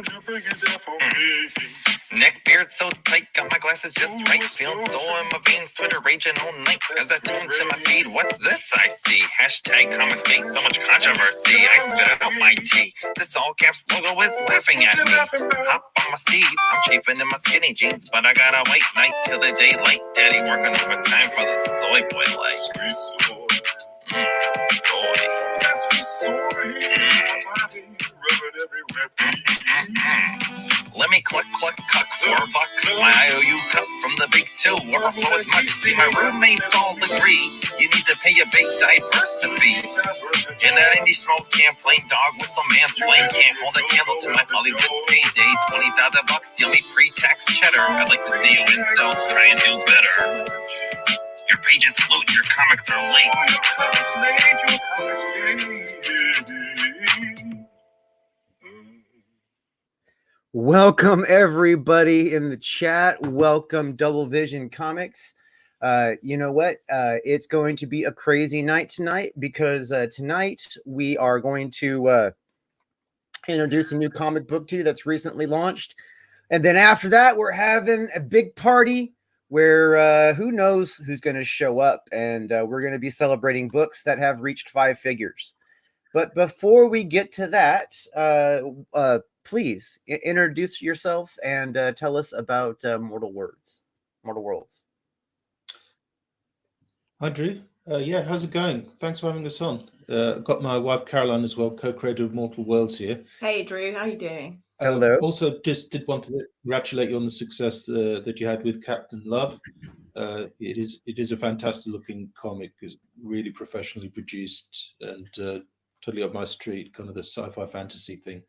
won't you break it down for me? Neck beard so tight, got my glasses just right. Feeling so in my veins, Twitter raging all night. As I tune to my feed, what's this I see? Hashtag Comicsgate, so much controversy. I spit out my tea. This all caps logo is laughing at me. Hop on my steed, I'm chafing in my skinny jeans, but I gotta wait night till the daylight. Daddy working overtime for the soy boy life. Sweet soy. Soy. That's for soy. My body, rub it everywhere, please. Let me cluck, cluck, cuck for a buck. My IOU cut from the big two. Overflow with much. See, my roommates all agree. You need to pay a big diversity. And that indie smoke can't play dog with a man's lane. Can't hold a candle to my Hollywood payday. $20,000, you'll be pre-tax cheddar. I'd like to see you in cells try and do better. Your pages float, your comics are late. Comics made, your comics made. Welcome everybody in the chat. Welcome Double Vision Comics. You know what? It's going to be a crazy night tonight because tonight we are going to introduce a new comic book to you that's recently launched. And then after that, we're having a big party where who knows who's going to show up. And we're going to be celebrating books that have reached 5 figures. But before we get to that, please introduce yourself and tell us about Mortal Worlds. Hi, Drew. Yeah, how's it going? Thanks for having us on. Got my wife Caroline as well, co-creator of Mortal Worlds here. Hey, Drew. How you doing? Hello. Also, just did want to congratulate you on the success that you had with Captain Love. It is a fantastic looking comic. It's really professionally produced and totally up my street, kind of the sci-fi fantasy thing.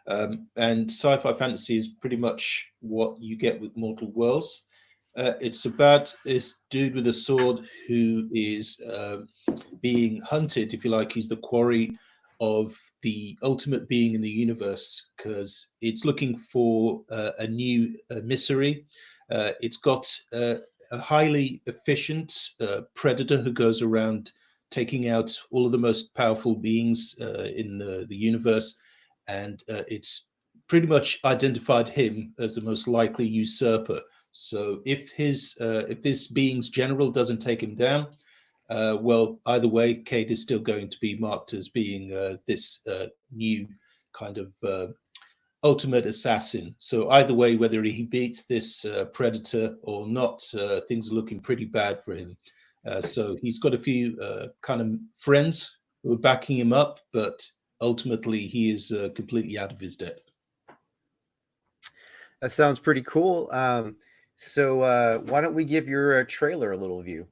And sci-fi fantasy is pretty much what you get with Mortal Worlds. It's about this dude with a sword who is being hunted, if you like. He's the quarry of the ultimate being in the universe because it's looking for a new emissary. It's got a highly efficient predator who goes around taking out all of the most powerful beings in the universe, and it's pretty much identified him as the most likely usurper. So if this being's general doesn't take him down, well, either way, Cade is still going to be marked as being this new kind of ultimate assassin. So either way, whether he beats this predator or not, things are looking pretty bad for him. So he's got a few kind of friends who are backing him up, but ultimately he is completely out of his depth. That sounds pretty cool. So why don't we give your trailer a little view?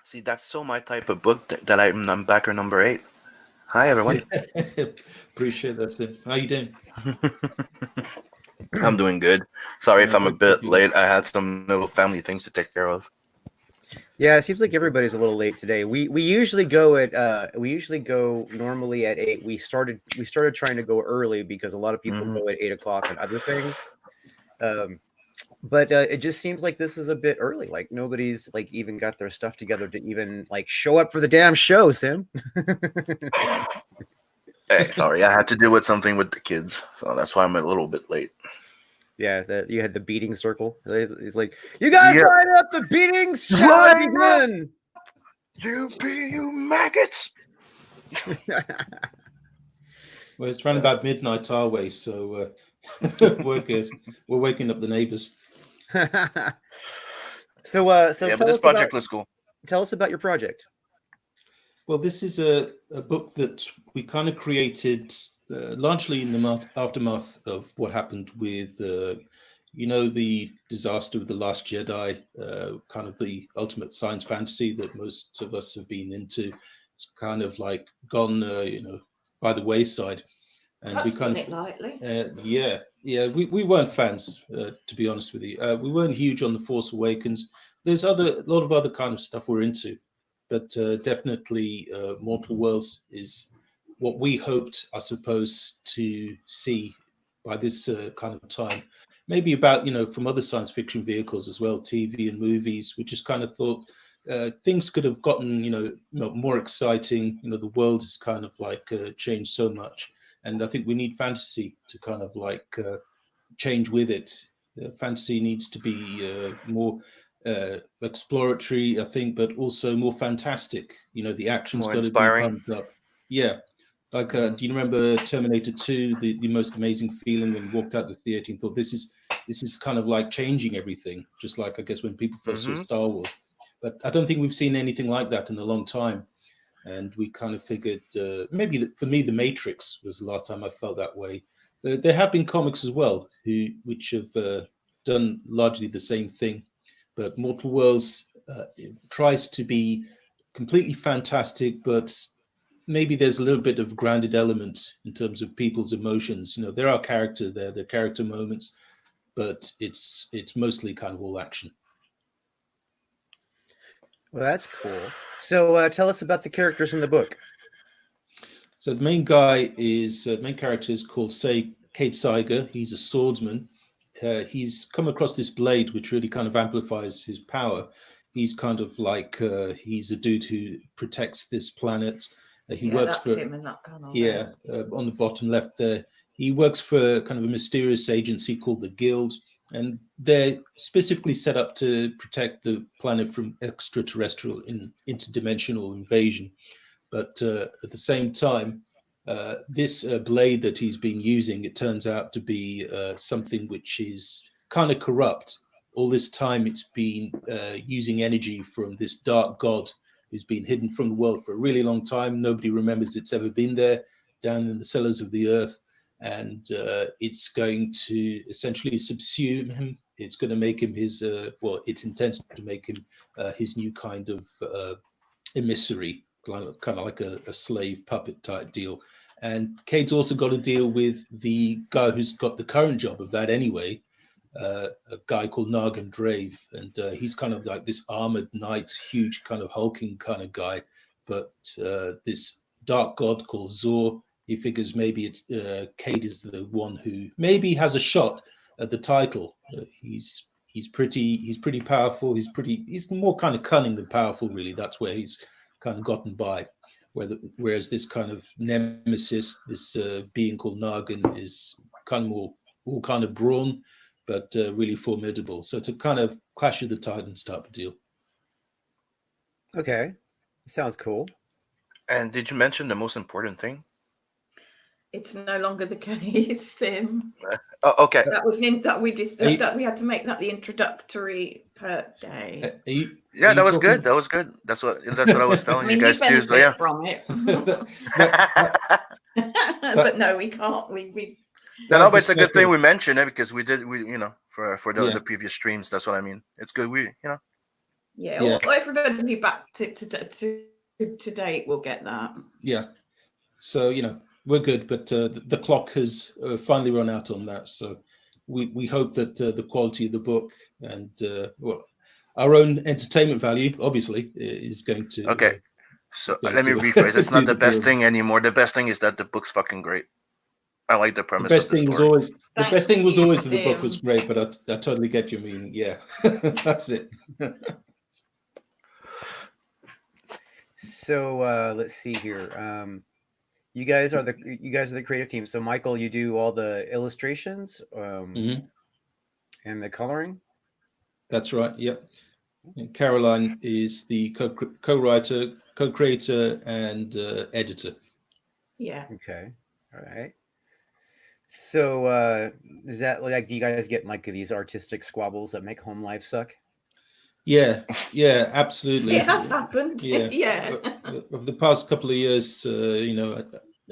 See, that's so my type of book that I'm backer number 8. Hi, everyone. Appreciate that, Sim. How you doing? I'm doing good. Sorry if I'm a bit late. I had some little family things to take care of. Yeah, it seems like everybody's a little late today. We usually go normally at 8. We started trying to go early because a lot of people Mhm. go at 8 o'clock on other things. But it just seems like this is a bit early. Like nobody's like even got their stuff together to even like show up for the damn show, Sim. Hey, sorry, I had to deal with something with the kids, so that's why I'm a little bit late. Yeah, that you had the beating circle. He's like, you guys Yeah. line up, the beatings shall Line up! begin. You maggots! Well, it's around about midnight our way, so we're good. We're waking up the neighbors. so Yeah, tell but this us project about, was cool. tell us about your project. Well, this is a book that we kind of created largely in the aftermath of what happened with, the disaster of The Last Jedi, kind of the ultimate science fantasy that most of us have been into. It's kind of like gone, by the wayside. And we That's kind putting it lightly. we weren't fans, to be honest with you. We weren't huge on The Force Awakens. There's a lot of other kind of stuff we're into, but definitely Mortal Worlds is what we hoped, I suppose, to see by this kind of time. Maybe about, from other science fiction vehicles as well, TV and movies. We just kind of thought things could have gotten, more exciting. The world has kind of like changed so much. And I think we need fantasy to kind of like change with it. Fantasy needs to be more exploratory, I think, but also more fantastic. The action's More got to be inspiring. pumped up. Yeah. Like, do you remember Terminator 2, the most amazing feeling when you walked out the theater and thought, this is kind of like changing everything, just like, I guess, when people first saw Star Wars. But I don't think we've seen anything like that in a long time. And we kind of figured maybe that for me, The Matrix was the last time I felt that way. There have been comics as well which have done largely the same thing. But Mortal Worlds tries to be completely fantastic, but maybe there's a little bit of grounded element in terms of people's emotions. There are character there, there are character moments, but it's mostly kind of all action. Well, that's cool. So tell us about the characters in the book. So the main character is called Cade Saiga. He's a swordsman. He's come across this blade which really kind of amplifies his power. He's kind of like he's a dude who protects this planet. He works that's for him in that panel. on the bottom left there. He works for kind of a mysterious agency called the Guild, and they're specifically set up to protect the planet from extraterrestrial interdimensional invasion. But at the same time, this blade that he's been using, it turns out to be something which is kind of corrupt. All this time it's been using energy from this dark god who's been hidden from the world for a really long time. Nobody remembers it's ever been there, down in the cellars of the earth. And it's going to essentially subsume him. It's going to make him it intends to make him his new kind of emissary, kind of like a slave puppet type deal. And Cade's also got to deal with the guy who's got the current job of that anyway, a guy called Nargan Drave. And he's kind of like this armored knight, huge kind of hulking kind of guy. But this dark god called Zor, he figures maybe it's Cade is the one who maybe has a shot at the title. He's pretty powerful. He's more kind of cunning than powerful, really. That's where he's kind of gotten by. Whereas this kind of nemesis, this being called Nargan, is kind of all kind of brawn, but really formidable. So it's a kind of Clash of the Titans type of deal. Okay, sounds cool. And did you mention the most important thing? It's no longer the case, Sim. Oh, okay. That was that we had to make that the introductory per day. That was good. That was good. That's what I was telling you guys too. So, yeah. From it. But no, we can't. We No, but it's a good thing we mentioned it because we for the previous streams. That's what I mean. It's good. Yeah. Or everybody back to date will get that. Yeah. So we're good, but the clock has finally run out on that. So we hope that the quality of the book and our own entertainment value, obviously, is going to. Okay. So Yeah, let me do- rephrase. It's do not the the best deal. thing anymore. The best thing is that the book's fucking great. I like the The premise best of the thing was story. always Thank the best thing was you, always that the book was Tim. great, but I totally get your meaning. Yeah, that's it. So let's see here. You guys are the creative team. So Michael, you do all the illustrations Mhm. and the coloring. That's right. Yep. And Caroline is the co-writer, co-creator, and editor. Yeah. Okay. All right. So is that like, do you guys get like these artistic squabbles that make home life suck? Yeah, yeah, absolutely. It has happened. Yeah. Yeah. Of the past couple of years, you know,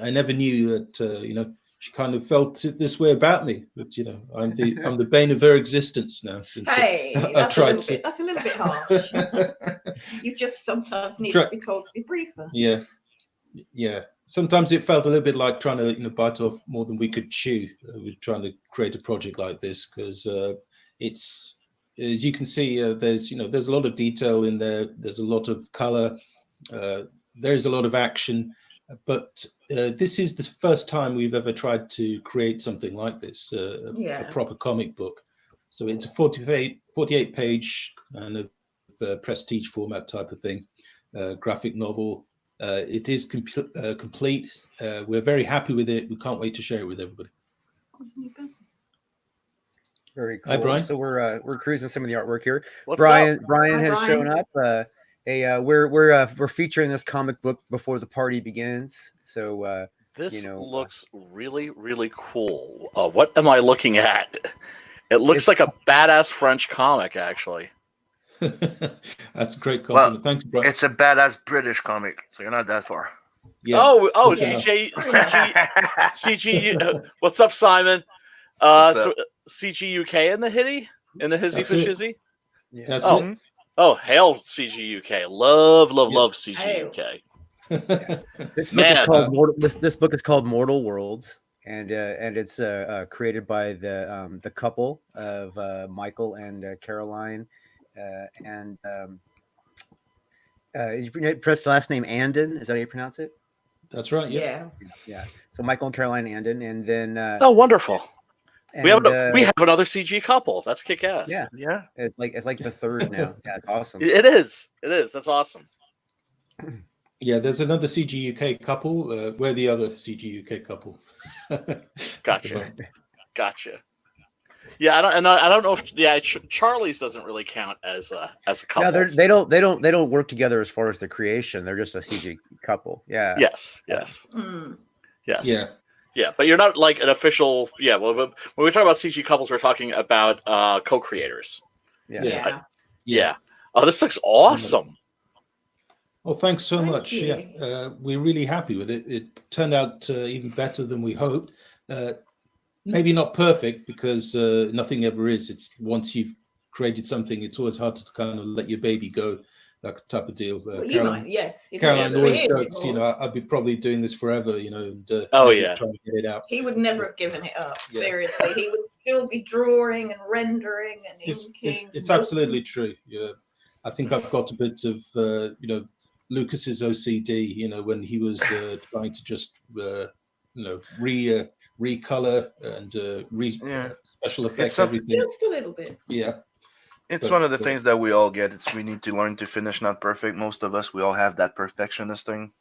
I never knew that, you know, she kind of felt this way about me. That, you know, I'm the bane of her existence now. Since Hey, I that's tried a little bit harsh. You just sometimes need to be told to be briefer. Yeah, yeah. Sometimes it felt a little bit like trying to, you know, bite off more than we could chew with trying to create a project like this, because it's, as you can see, there's, you know, there's a lot of detail in there. There's a lot of color. There's a lot of action. But this is the first time we've ever tried to create something like this, Yeah. a proper comic book. So it's a 48 page kind of prestige format type of thing, graphic novel. It is complete. We're very happy with it. We can't wait to share it with everybody. Very cool. Hi, Brian. So we're cruising some of the artwork here. What's Brian up? Brian Hi, has Brian. shown up. We're featuring this comic book before the party begins. So This you know, looks really, really cool. What am I looking at? It looks It's- like a badass French comic, actually. That's a great compliment. Thanks, Brian. It's a badass British comic, so you're not that far. Yeah. Oh, Yeah. CG. What's up, Simon? What's So up? CG UK in the hitty? In the hizzy That's for it. shizzy? yeah. That's Oh. Oh, hail CG UK. Love, love, Yeah. love CG Hail. UK. it. This book Man. is called Mortal, this book is called Mortal Worlds, and it's created by the couple of Michael and Caroline, and is you pronounce the last name Andon? Is that how you pronounce it? That's right. Yeah. Yeah. Yeah. So Michael and Caroline Andon, and then Oh, wonderful. We have and, we have another CG couple. That's kick ass. yeah, Yeah. it's like the third now. Yeah, it's awesome. It is. It is. That's awesome. Yeah. There's another CG UK couple. We're the other CG UK couple. Gotcha. Gotcha. Yeah, I don't know if Charlie's doesn't really count as a couple. No, they don't work together as far as the creation. They're just a CG couple. Yeah. Yes. Mm. Yes. Yeah. Yeah, but you're not like an official. Yeah, well, when we talk about CG couples, we're talking about co-creators. Yeah. Yeah. Yeah. Oh, this looks awesome. Well, thanks so Thank much. you. Yeah, we're really happy with it. It turned out even better than we hoped. Maybe not perfect, because nothing ever is. It's once you've created something, it's always hard to kind of let your baby go, that type of deal. Well, you might, yes. you Caroline know, always for him, jokes, you know, of course. I'd be probably doing this forever, you know, and Oh, maybe yeah. trying to get it out. He would never have given it up. Yeah. Seriously, he would still be drawing and rendering and inking. It's absolutely true. Yeah, I think I've got a bit of you know, Lucas's OCD. You know, when he was trying to just you know, recolor and Yeah. special effects something- everything. Just a little bit. Yeah, It's But, one of the things that we all get. It's we need to learn to finish not perfect. Most of us, we all have that perfectionist thing.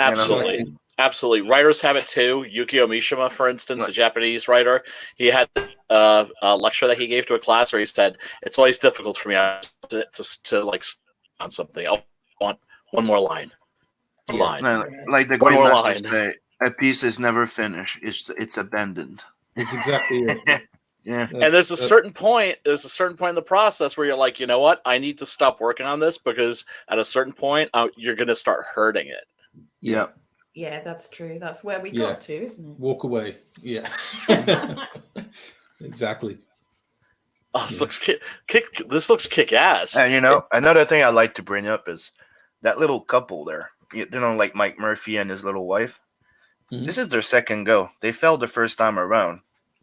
Absolutely. Absolutely. Writers have it too. Yukio Mishima, for instance, a Right. Japanese writer, he had a lecture that he gave to a class where he said, "It's always difficult for me to like on something. I want one more line. A line." No, like the One great more masters line. say, a piece is never finished. It's abandoned. it's exactly it. Yeah. And there's a certain point. There's a certain point in the process where you're like, you know what? I need to stop working on this because at a certain point, you're going to start hurting it. Yeah. Yeah, that's true. That's where we Yeah. got to, isn't Walk away. Yeah, it? exactly. Oh, this looks this looks kick ass. And you know, another thing I'd like to bring up is that little couple there. You know, like Mike Murphy and his little wife. Mhm. This is their second go. They failed the first time around.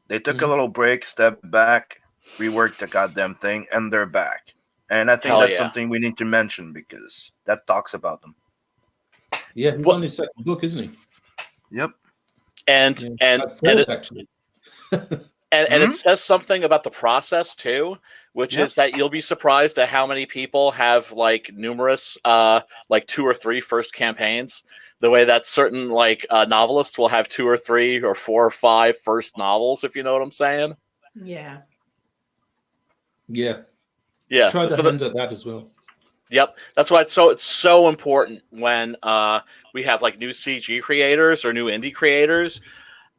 They took a Mhm. little break, stepped back, reworked the goddamn thing, and they're back. And I think Hell that's yeah. something we need to mention because that talks about them. Yeah, he's What- on his second book, isn't he? Yep. And Yeah. and Like and fourth, actually. and it says something about the process too, which Yep. is that you'll be surprised at how many people have like numerous like 2 or 3 first campaigns, the way that certain like novelists will have 2 or 3 or 4 or 5 first novels, if you know what I'm saying. Yeah. Yeah. Yeah. Try so to the- hand at that as well. Yep, that's why it's so important when we have like new CG creators or new indie creators,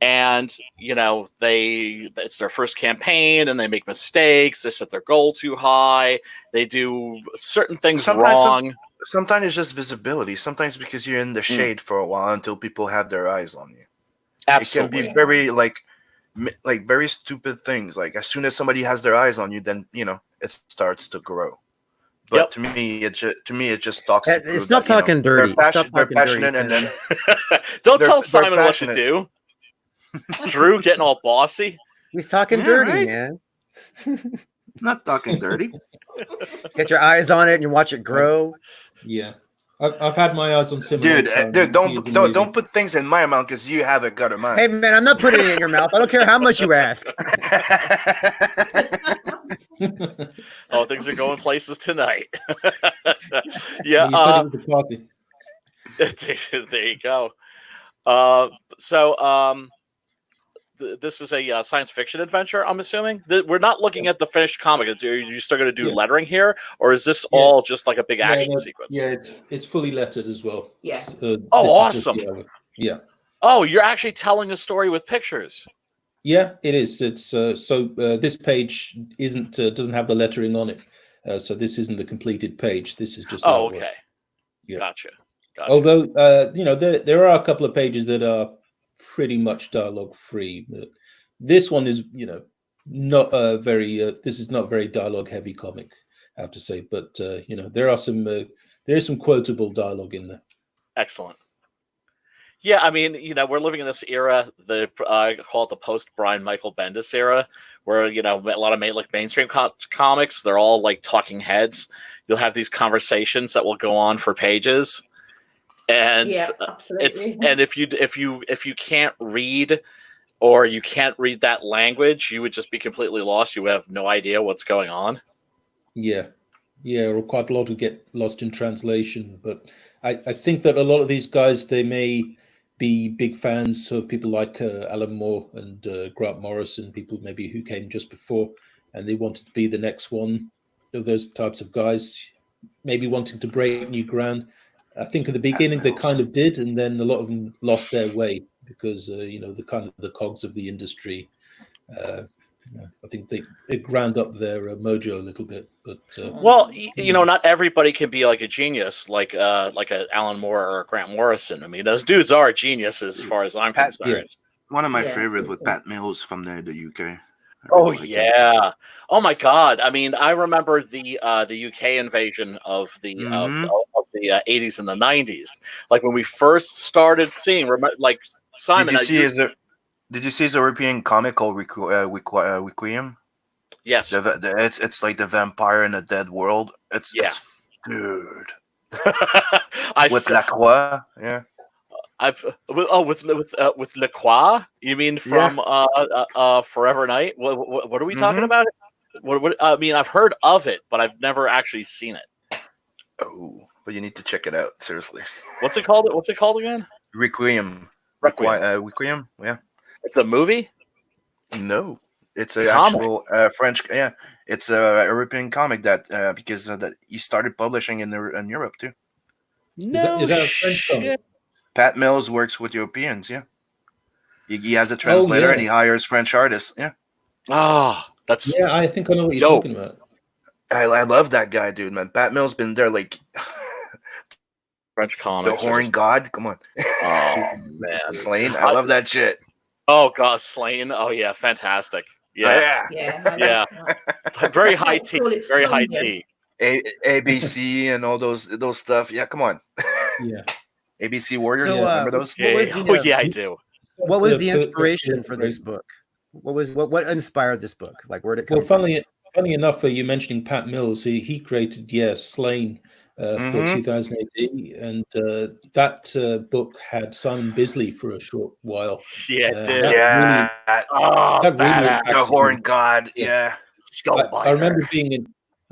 and you know it's their first campaign and they make mistakes. They set their goal too high. They do certain things wrong. Sometimes it's just visibility. Sometimes because you're in the shade for a while until people have their eyes on you. Absolutely. It can be very like very stupid things. Like as soon as somebody has their eyes on you, then it starts to grow. But Yep. to me, it just talks. To prove Stop that, talking dirty. They're, Stop they're talking passionate, dirty, and then Don't they're- tell they're Simon what to passionate. do. Drew getting all bossy. he's talking Yeah, dirty, right? man. not talking dirty. Get your eyes on it and you watch it grow. Yeah. I've had my eyes on Simon. Dude, all the time. dude, He don't is don't amazing. don't put things in my mouth because you have a gutter mind. Hey, man, I'm not putting it in your mouth. I don't care how much you ask. Oh, things are going places tonight. Yeah, you said yeah, it was a party. there you go. This is a science fiction adventure, I'm assuming. We're not looking at the finished comic. Are you still going to do Yeah. lettering here, or is this Yeah. all just like a big action no, sequence? Yeah, it's fully lettered as well. Yeah. It's, Oh, this is just awesome. the- yeah. Oh, you're actually telling a story with pictures. Yeah, it is. It's this page doesn't have the lettering on it, so this isn't the completed page. This is just Oh, artwork. okay. Yeah. Gotcha. Although there are a couple of pages that are pretty much dialogue free. This one is not very. This is not very dialogue heavy comic, I have to say. But there is some quotable dialogue in there. Excellent. Yeah, I mean, we're living in this era, I call it the post Brian Michael Bendis era, where a lot of mainstream comics, they're all like talking heads. You'll have these conversations that will go on for pages, and Yeah, absolutely. if you can't read, or you can't read that language, you would just be completely lost. You would have no idea what's going on. Yeah, or quite a lot would get lost in translation. But I think that a lot of these guys, they may be big fans of people like Alan Moore and Grant Morrison, people maybe who came just before, and they wanted to be the next one of those types of guys, maybe wanting to break new ground. I think at the beginning they kind of did, and then a lot of them lost their way because the kind of the cogs of the industry. I think they ground up their mojo a little bit, but Well, not everybody can be like a genius, like a Alan Moore or a Grant Morrison. I mean, those dudes are geniuses as far as I'm Pat- concerned. One of my Yeah. favorites with Pat Mills from the UK. I Oh really like him. yeah! Oh my God! I mean, I remember the UK invasion of the Mhm. of the 80s and the 90s. Like when we first started seeing, like Simon. Did you see his European comic called Requiem? Yes. It's like the vampire in a dead world. Yeah. It's dude I've with se- Lacroix. Yeah. with Lacroix. You mean from Forever Night? What are we talking Mhm. about? What I mean, I've heard of it, but I've never actually seen it. Oh, but you need to check it out. Seriously. What's it called? What's it called again? Requiem. Requiem. Requiem. Yeah. It's a movie. No, it's a Comic. actual French. Yeah, it's a European comic that because that he started publishing in Europe too. No is that a French shit. comic? Pat Mills works with Europeans. Yeah, he has a translator yeah. and he hires French artists. Yeah, Oh, that's yeah, I think I know what you're Dope. talking about. I love that guy, dude. Man, Pat Mills been there like French the comics. are Horn just- God. Come on, Oh man, Slain. I love that shit. Oh god, Slain. Oh yeah, fantastic. Yeah, Yeah. I Yeah. like that. very high tea. Call it Very high Slumber. tea. ABC and all those stuff. Yeah, come on. Yeah. ABC Warriors. So, Remember those? What was Yeah. the, Oh yeah, I do. What was Yeah, the but- inspiration for this book? What inspired this book? Like, where did it come Well, from? funny enough, you mentioning Pat Mills, he created Slain for 2000 AD, and that book had Simon Bisley for a short while. Yeah, it did. Yeah. That really badass. The Horn God. Yeah. Skullbiter.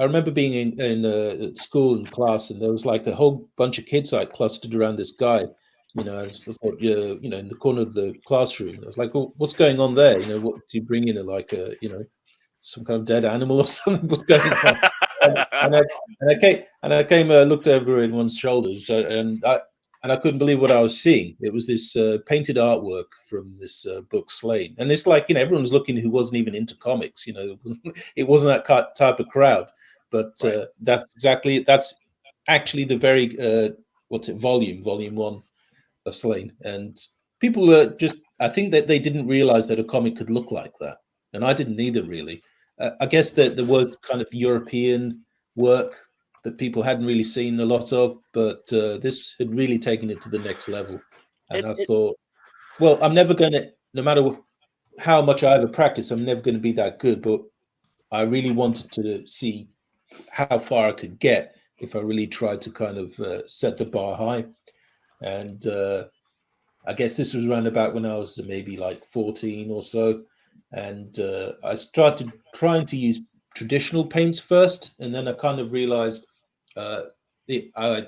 I remember being in school in class, and there was like a whole bunch of kids like clustered around this guy. You know, I thought, you know, in the corner of the classroom. I was like, well, what's going on there? You know, what do you bring in? You know, some kind of dead animal or something? What's going on? and I came, looked over everyone's shoulders, and I couldn't believe what I was seeing. It was this painted artwork from this book Slain, and it's like, you know, everyone's looking who wasn't even into comics. You know, it wasn't that type of crowd. But that's actually the very volume 1 of Slain, and people I think that they didn't realize that a comic could look like that, and I didn't either really. I guess that there was kind of European work that people hadn't really seen a lot of, but this had really taken it to the next level. And I thought, well, I'm never going to, no matter how much I ever practice, I'm never going to be that good. But I really wanted to see how far I could get if I really tried to kind of set the bar high. And I guess this was around about when I was maybe like 14 or so. And I started trying to use traditional paints first, and then I kind of realized I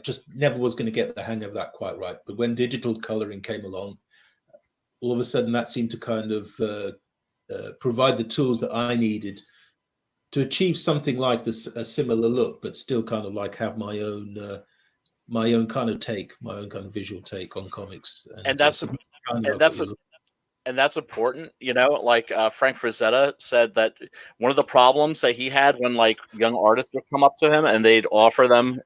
just never was going to get the hang of that quite right. But when digital coloring came along, all of a sudden that seemed to kind of provide the tools that I needed to achieve something like this, a similar look, but still kind of like have my own kind of take, my own kind of visual take on comics. And that's important, you know. Like Frank Frazetta said that one of the problems that he had when like young artists would come up to him and they'd offer them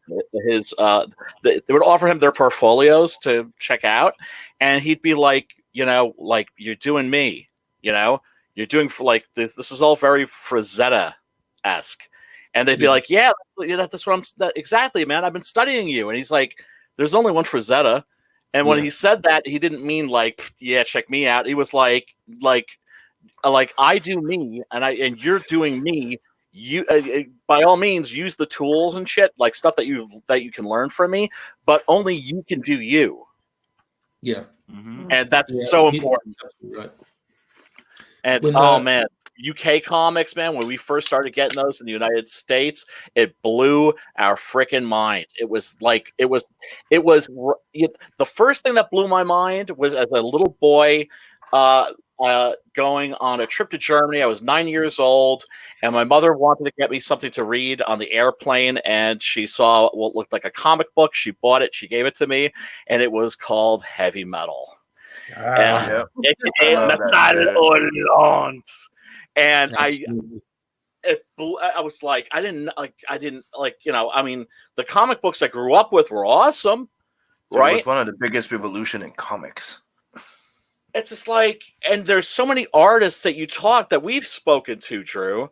they would offer him their portfolios to check out, and he'd be like, you know, like, you're doing me, you know, you're doing for like this is all very Frazetta-esque. And they'd be like, yeah, that's what exactly, man, I've been studying you. And he's like, there's only one Frazetta. And when he said that, he didn't mean like, yeah, check me out. He was like I do me, and you're doing me. You by all means use the tools and shit, like stuff that you can learn from me, but only you can do you. Yeah, and that's so important. Right. And man, UK comics, man, when we first started getting those in the United States, it blew our freaking minds. It was the first thing that blew my mind was as a little boy going on a trip to Germany. I was 9 years old, and my mother wanted to get me something to read on the airplane, and she saw what looked like a comic book. She bought it, she gave it to me, and it was called Heavy Metal. And and I was like, I didn't like, you know, I mean, the comic books I grew up with were awesome, right? It was one of the biggest revolution in comics. It's just like, and there's so many artists that we've spoken to, Drew,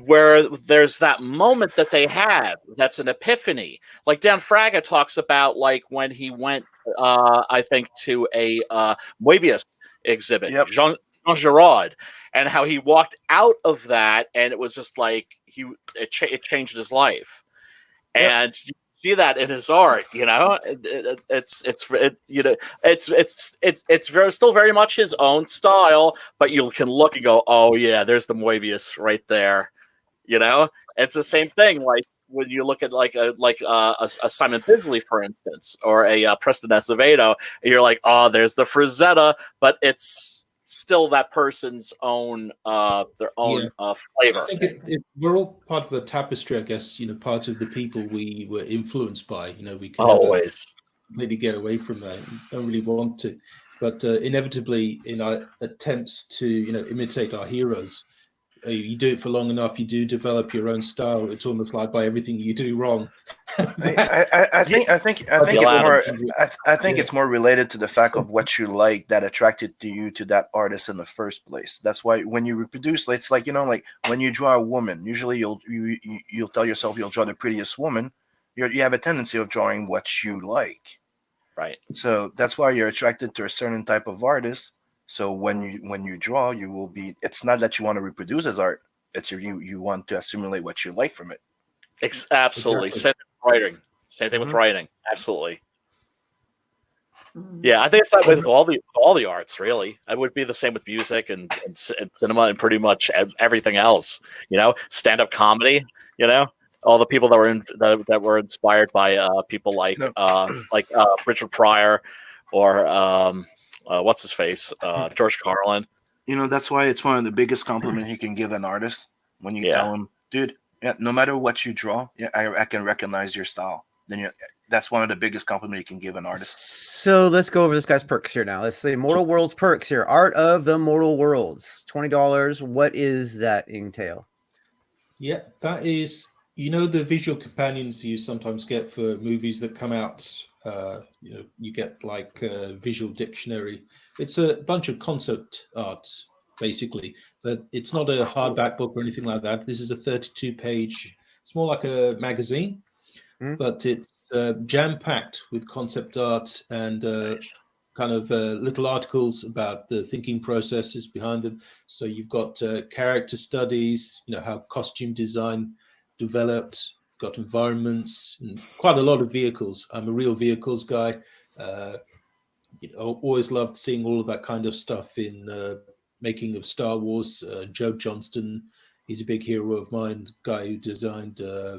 where there's that moment that they have that's an epiphany. Like Dan Fraga talks about, like when he went, I think, to a Moebius exhibit, Jean Giraud, and how he walked out of that, and it was just like it changed his life, and you see that in his art. You know, it's still very much his own style, but you can look and go, oh yeah, there's the Moebius right there. You know, it's the same thing. Like when you look at like a Simon Bisley, for instance, or a Preston Acevedo, and you're like, oh, there's the Frazetta, but it's still that person's own their own flavor. I think we're all part of a tapestry, I guess. You know, part of the people we were influenced by. You know, we can always maybe get away from that. Don't really want to, but inevitably, in our attempts to, you know, imitate our heroes, you do it for long enough, you do develop your own style. It's almost like by everything you do wrong. I think it's more related to the fact of what you like that attracted you to that artist in the first place. That's why when you reproduce, it's like, you know, like when you draw a woman, usually you'll tell yourself you'll draw the prettiest woman. You have a tendency of drawing what you like, right? So that's why you're attracted to a certain type of artist. So when you draw, you will be. It's not that you want to reproduce his art. It's you want to assimilate what you like from it. Absolutely. Exactly. Same thing with writing. Same thing with Mhm. writing. Absolutely. Mm. Yeah, I think it's that way with all the arts. Really, it would be the same with music and cinema and pretty much everything else. Stand-up comedy. All the people that were that were inspired by people like No. Richard Pryor or what's his face George Carlin. That's why it's one of the biggest compliments you can give an artist when you Yeah. tell him, dude, yeah, no matter what you draw, yeah, I can recognize your style. Then that's one of the biggest compliments you can give an artist. So let's go over this guy's perks here now. Let's see Mortal Worlds perks here. Art of the Mortal Worlds, $20. What is that entail? Yeah, that is, the visual companions you sometimes get for movies that come out. You get like a visual dictionary. It's a bunch of concept art, basically, but it's not a hardback book or anything like that. This is a 32-page. It's more like a magazine, but it's jam-packed with concept art and kind of little articles about the thinking processes behind them. So you've got character studies, how costume design developed, got environments, and quite a lot of vehicles. I'm a real vehicles guy. Always loved seeing all of that kind of stuff in making of Star Wars. Joe Johnston, he's a big hero of mine, guy who designed, I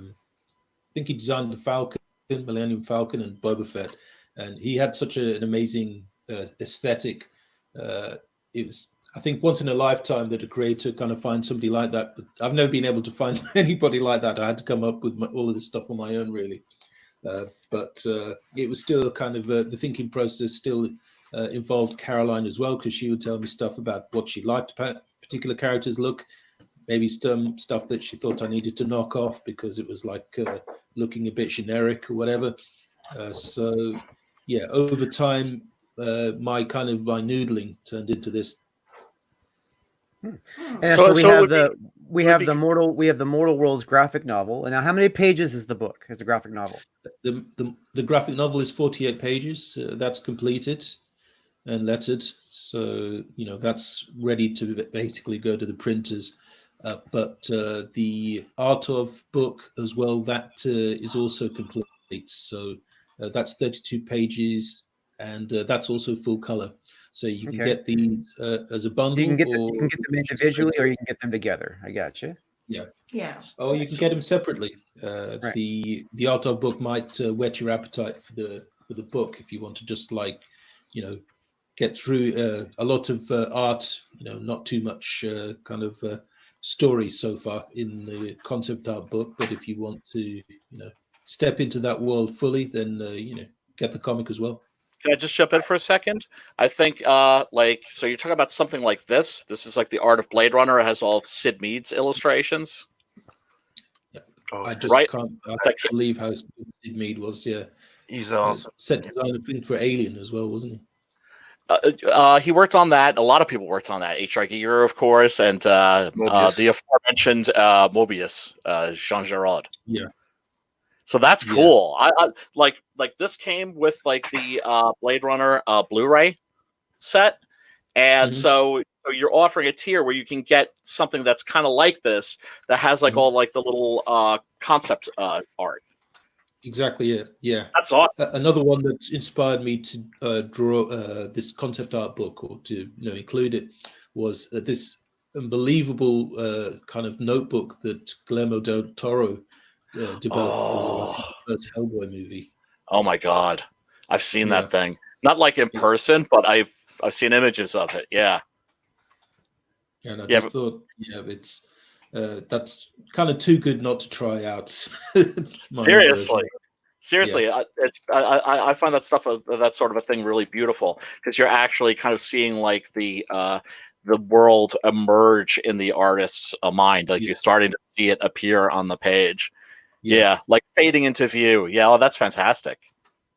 think he designed the Falcon, Millennium Falcon, and Boba Fett. And he had such an amazing aesthetic. It was, I think, once in a lifetime that a creator kind of finds somebody like that. But I've never been able to find anybody like that. I had to come up with all of this stuff on my own, really. But it was still kind of the thinking process still involved Caroline as well, because she would tell me stuff about what she liked about particular characters' look, maybe some stuff that she thought I needed to knock off because it was like looking a bit generic or whatever. So yeah, over time, my noodling turned into this. And So- so we so it have would be- the we would have be- the Mortal Worlds graphic novel. And now, how many pages is the book? Is the graphic novel? The graphic novel is 48 pages. That's completed and lettered. So, that's ready to basically go to the printers. But the art of book as well, that is also complete. So that's 32 pages, and that's also full color. So you can Okay. get these as a bundle. You can get or them individually, or you can get them together. I got you. Yeah. Oh, you can get them separately. Right. The art of book might whet your appetite for the book if you want to just get through a lot of art. Not too much kind of story so far in the concept art book. But if you want to, step into that world fully, then get the comic as well. Can I just jump in for a second? I think, so you're talking about something like this. This is like the Art of Blade Runner. It has all of Sid Mead's illustrations. I just Right. can't I can't believe how Sid Mead was. Yeah, He's awesome. set designer for Alien as well, wasn't he? He worked on that. A lot of people worked on that. H.R. Giger, of course, and Mobius. the aforementioned Mobius, Jean Giraud. Yeah. So that's Yeah. cool. I like this came with like the Blade Runner Blu-ray set, and Mhm. so you're offering a tier where you can get something that's kind of like this that has like Mhm. all like the little concept art. Exactly. Yeah. That's awesome. Another one that inspired me to draw this concept art book, or to include it, was this unbelievable kind of notebook that Guillermo del Toro developed for the first Hellboy movie. Oh my god, I've seen Yeah. that thing. Not like in person, but I've seen images of it. Yeah. And I Yeah, just thought, it's that's kind of too good not to try out. My Seriously. version. Seriously, I find that stuff, that sort of a thing, really beautiful, because you're actually kind of seeing like the world emerge in the artist's mind. Like Yeah. you're starting to see it appear on the page. Yeah, like fading into view. Yeah, that's fantastic.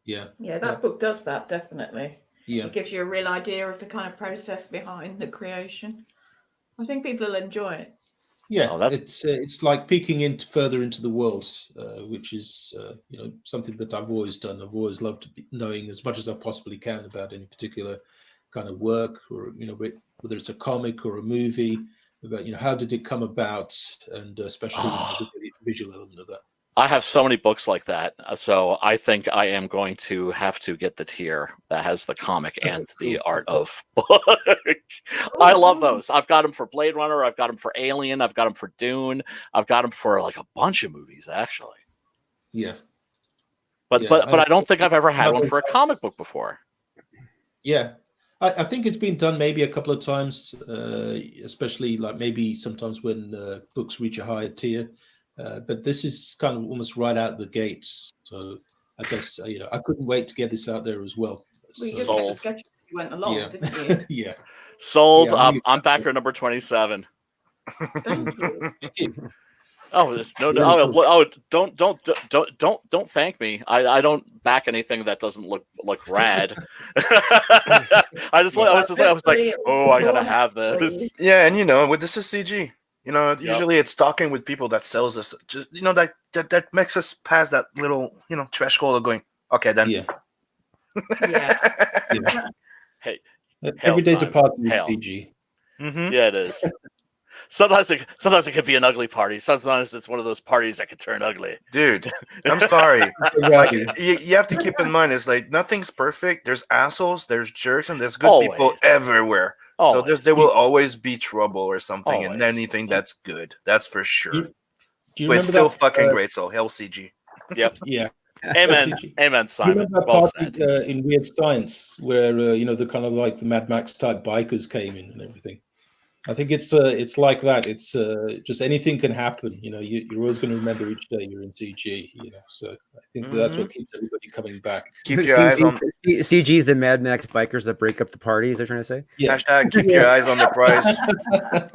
Yeah. Yeah, that book does that, definitely. Yeah. It gives you a real idea of the kind of process behind the creation. I think people will enjoy it. Yeah, Oh, that's- it's like peeking further into the world, which is something that I've always done. I've always loved knowing as much as I possibly can about any particular kind of work, or whether it's a comic or a movie. about how did it come about, and especially the visual element of that. I have so many books like that, so I think I am going to have to get the tier that has the comic and the art of book. I love those. I've got them for Blade Runner. I've got them for Alien. I've got them for Dune. I've got them for like a bunch of movies, actually. Yeah. But I don't think I've ever had one for a comic book before. Yeah. I think it's been done maybe a couple of times, especially like maybe sometimes when books reach a higher tier. But this is kind of almost right out the gates. So I guess, I couldn't wait to get this out there as well. We So- just kept the schedule as you went along, Yeah. didn't you? Yeah. Sold. Yeah, I'm backer number 27. Thank you. Oh no! Don't thank me. I don't back anything that doesn't look rad. I was like, oh, I gotta have this. Yeah, and with this is CG. Usually it's talking with people that sells this. Just that makes us pass that little threshold of going. Okay, then. Yeah. Yeah. Hey, Every day's a time. party with Hail. CG. Mm-hmm. Yeah, it is. Sometimes it could be an ugly party. Sometimes it's one of those parties that could turn ugly. Dude, I'm sorry. Like, you have to keep in mind, it's like nothing's perfect. There's assholes, there's jerks, and there's good people Always. everywhere. Always. So there will always be trouble or something, and Always. anything that's good. That's for sure. Do you But it's remember still that, fucking great. So hell, CG. Yep. Yeah. Amen. CG. Amen, Do you Simon. remember that Well party said. in Weird Science where the kind of like the Mad Max type bikers came in and everything? I think it's like that. It's just anything can happen. You're always going to remember each day you're in CG. So I think that's what keeps everybody coming back. Keep your eyes on CG's the Mad Max bikers that break up the parties. They're trying to say. Yeah. hashtag keep your eyes on the prize.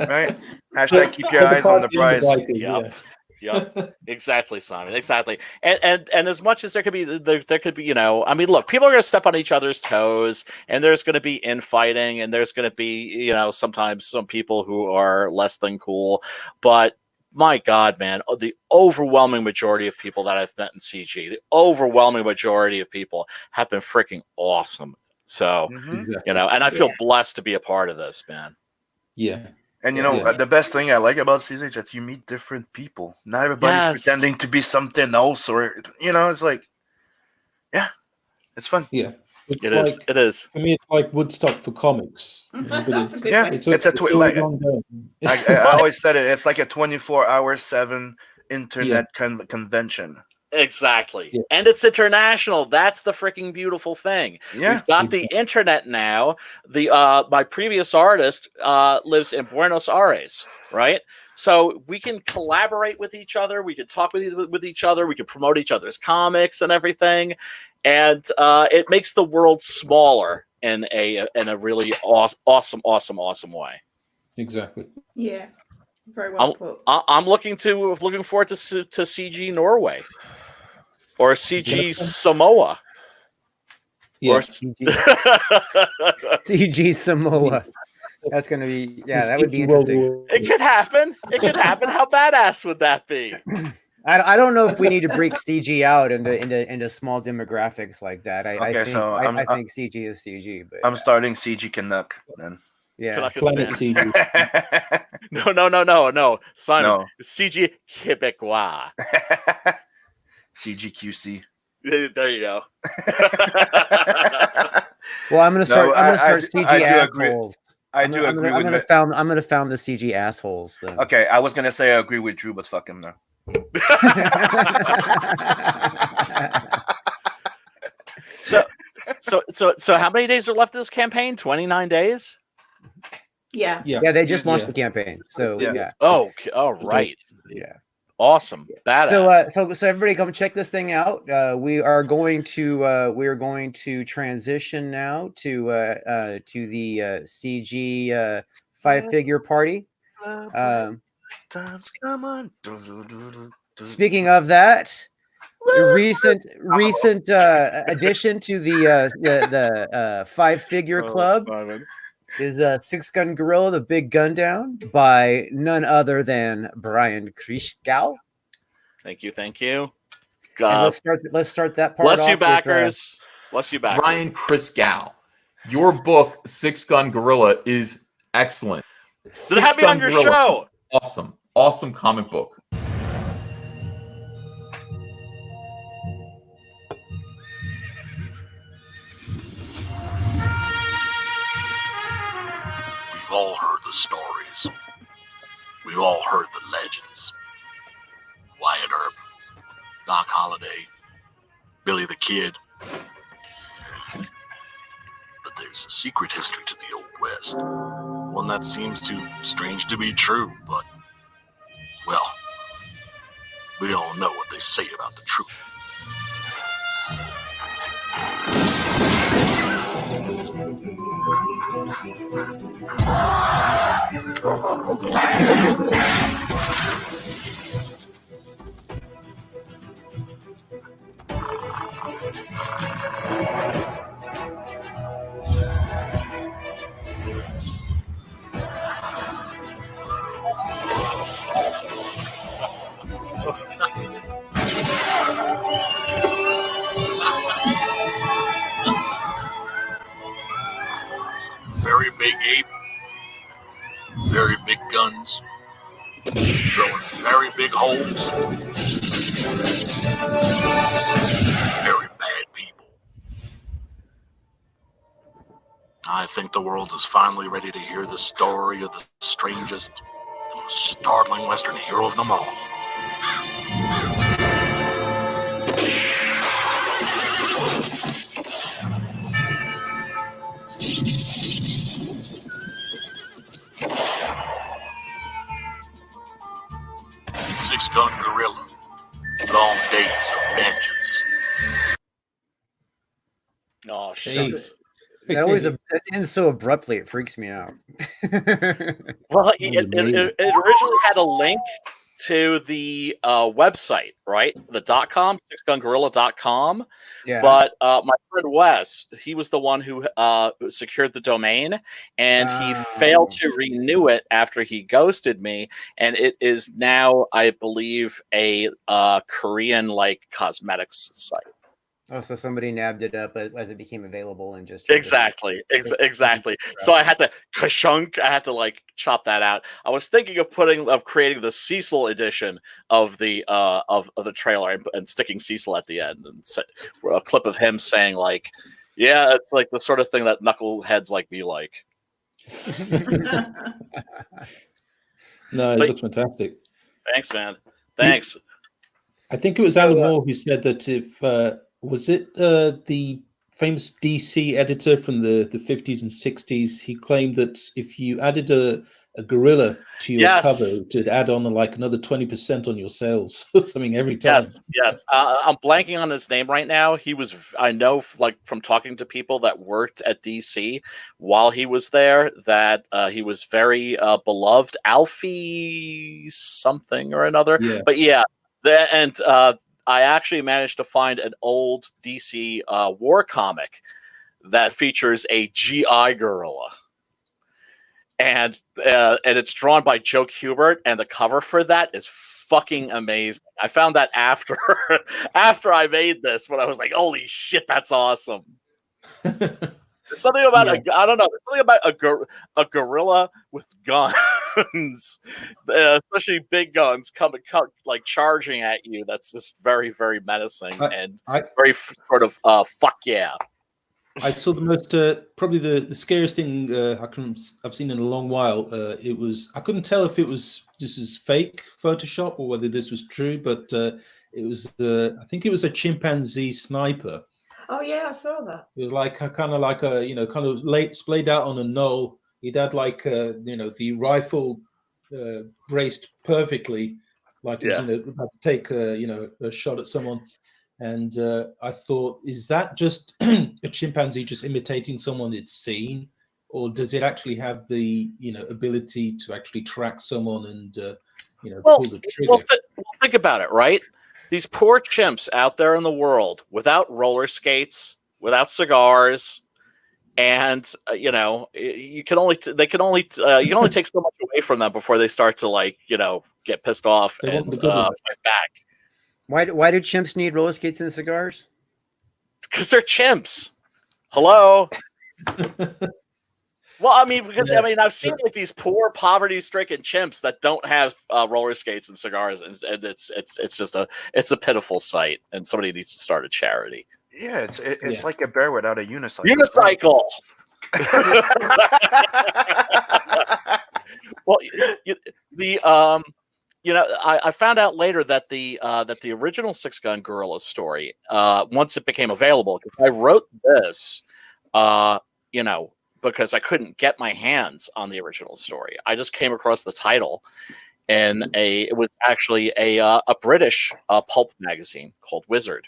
Right? Hashtag keep your eyes on the prize. Yep. Yep, exactly, Simon. Exactly, and as much as there could be, I mean, look, people are going to step on each other's toes, and there's going to be infighting, and there's going to be, sometimes some people who are less than cool. But my God, man, the overwhelming majority of people that I've met in CG, the overwhelming majority of people have been freaking awesome. So, Exactly. and I feel blessed to be a part of this, man. Yeah. And Yeah. the best thing I like about CZ is that you meet different people. Not everybody's Yes. pretending to be something else, or it's like, yeah, it's fun. Yeah. It is. It is. For me, it's like Woodstock for comics. That's a good Yeah, thing. it's a always ongoing. I always said it. It's like a 24-hour 7 internet convention. Exactly. Yeah. And it's international. That's the freaking beautiful thing. Yeah, We've got the internet now. The my previous artist lives in Buenos Aires, right? So we can collaborate with each other. We can talk with each other. We can promote each other's comics and everything. And it makes the world smaller in a really awesome way. Exactly. Yeah. Very well put. I'm looking forward to CG Norway or CG Samoa. Yeah. Or CG Samoa. That's gonna be that would be interesting. It could happen. It could happen. How badass would that be? I don't know if we need to break CG out into small demographics like that. I think CG is CG, but I'm starting CG Canuck then. yeah. Planet CG. No. Simon, No. CG Québécois. CGQC. There you go. Well, I'm gonna start. I'm gonna start CG I do agree. assholes. I do agree with I'm gonna found the CG assholes. Then. Okay, I was gonna say I agree with Drew, but fuck him now. So how many days are left of this campaign? 29 days? Yeah. Yeah, they just launched the campaign. So Yeah. yeah. Oh, all right. Yeah. Awesome. Badass. So everybody come check this thing out. We are going to transition now to the CG 5-figure party. Times come on. Speaking of that, recent addition to the 5-figure club is Six Gun Gorilla, the Big Gun Down, by none other than Brian Krischgau. Thank you. And let's start that part. Bless off you, with, backers. Bless you, backers. Brian Krischgau, your book Six Gun Gorilla is excellent. Then have me on your show. Awesome comic book. We've all heard the stories. We've all heard the legends. Wyatt Earp, Doc Holliday, Billy the Kid. But there's a secret history to the Old West. One that seems too strange to be true, but, well, we all know what they say about the truth. Very big ape, very big guns, blowing very big holes, very bad people. I think the world is finally ready to hear the story of the strangest, the most startling Western hero of them all. Six Gun Gorilla, Long Days of Vengeance. Oh, Hey. shit. That always it ends so abruptly. It freaks me out. Well, it originally had a link to the website, right? The .com, sixgungorilla.com. Yeah. But my friend Wes, he was the one who secured the domain, and he failed to renew it after he ghosted me. And it is now, I believe, a Korean like cosmetics site. Oh, so somebody nabbed it up as it became available and just Exactly. So I had to kashunk. I had to like chop that out. I was thinking of creating the Cecil edition of the trailer and sticking Cecil at the end and a clip of him saying like, "Yeah, it's like the sort of thing that knuckleheads like me like." No, it But- looks fantastic. Thanks, man. Thanks. I think it was Alan Moore who said that if was it the famous DC editor from the 50s and 60s, he claimed that if you added a gorilla to your Yes. cover, it would add on like another 20% on your sales or something every time. Yes. I'm blanking on his name right now. I know like from talking to people that worked at DC while he was there that he was very beloved. Alfie something or another. Yeah. But yeah, I actually managed to find an old DC war comic that features a GI gorilla. And it's drawn by Joe Kubert, and the cover for that is fucking amazing. I found that after I made this, but I was like, "Holy shit, that's awesome!" There's something about I don't know. There's something about a gorilla with guns, especially big guns, coming like charging at you. That's just very, very menacing and very sort of fuck yeah. I saw the most probably the scariest thing I've seen in a long while. It was I couldn't tell if this is fake Photoshop or whether this was true, but it was I think it was a chimpanzee sniper. Oh yeah, I saw that. It was like kind of like a kind of splayed out on a knoll. He'd had like the rifle braced perfectly, like he was about to take a shot at someone. And I thought, is that just a chimpanzee just imitating someone it's seen, or does it actually have the ability to actually track someone and pull the trigger? Well, think about it, right? These poor chimps out there in the world without roller skates, without cigars, and you can only take so much away from them before they start to get pissed off and fight back. Why do chimps need roller skates and cigars? Because they're chimps. Hello. Well, I mean, because Yeah. I mean, I've seen like these poor, poverty-stricken chimps that don't have roller skates and cigars, and it's just a pitiful sight. And somebody needs to start a charity. Yeah, it's Yeah. like a bear without a unicycle. Unicycle. Well, I found out later that the original Six Gun Gorilla story, once it became available, because I wrote this, because I couldn't get my hands on the original story. I just came across the title it was actually a British pulp magazine called Wizard.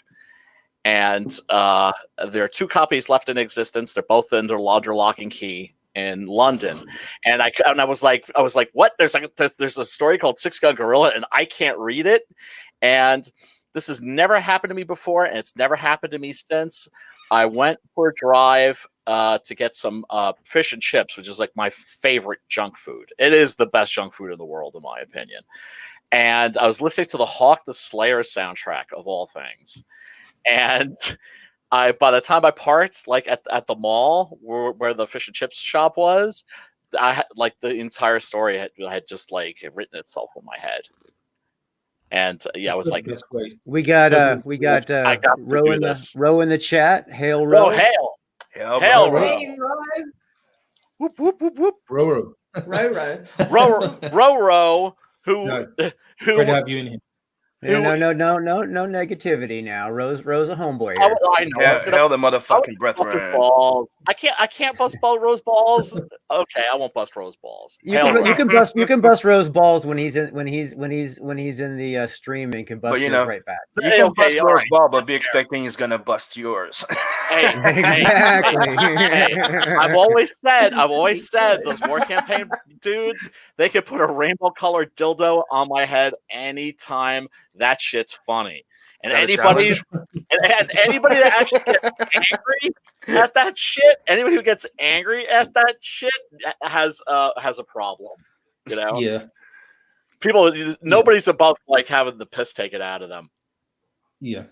And there are 2 copies left in existence. They're both under lock and key in London. And I was like, what? There's a story called Six Gun Gorilla, and I can't read it. And this has never happened to me before, and it's never happened to me since. I went for a drive to get some fish and chips, which is like my favorite junk food. It is the best junk food in the world, in my opinion. And I was listening to the Hawk the Slayer soundtrack, of all things. And by the time I parked, like at the mall where the fish and chips shop was, I had like the entire story had just like written itself in my head. And I was like, That's great. We got I got to Ro do in this. Ro in the chat. Hail Ro. Oh, hail! Hell, Hail, bro. Ro. Hey, Ro. Whoop whoop whoop whoop. Roro. Roro, who No. Great to have you in here. No negativity now. Ro's a homeboy I here. know. Hell, the motherfucking breath, Bust her Ryan. balls. I can't bust Rose balls. Okay, I won't bust Rose balls. You can bust Ro's balls when he's in the stream and can bust But, you yours know, right back. You can Okay, bust all Rose's right. ball, but be expecting he's gonna bust yours. Exactly. I've always said those war campaign dudes, they could put a rainbow colored dildo on my head anytime. That shit's funny. And Is that a anybody that actually gets angry at that shit, anybody who gets angry at that shit has a problem. You know? Yeah. Nobody's above like having the piss taken out of them. Yeah.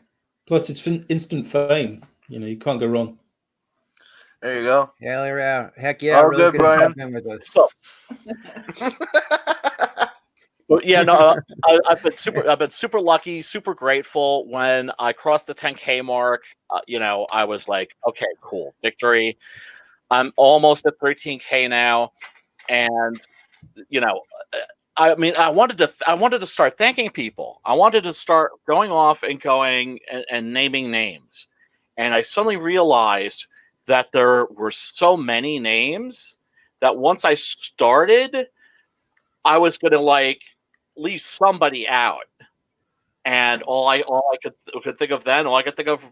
Plus, it's instant fame. You know, you can't go wrong. There you go. Hell yeah. Heck yeah. Oh, Ro's good, gonna Brian. jump in with us. So, but yeah, no, I've been super lucky, super grateful. When I crossed the 10K mark, I was like, okay, cool, victory. I'm almost at 13K now, and I mean, I wanted to start thanking people. I wanted to start going off and going and naming names, and I suddenly realized that there were so many names that once I started, I was gonna like leave somebody out, and all I could think of then, all I could think of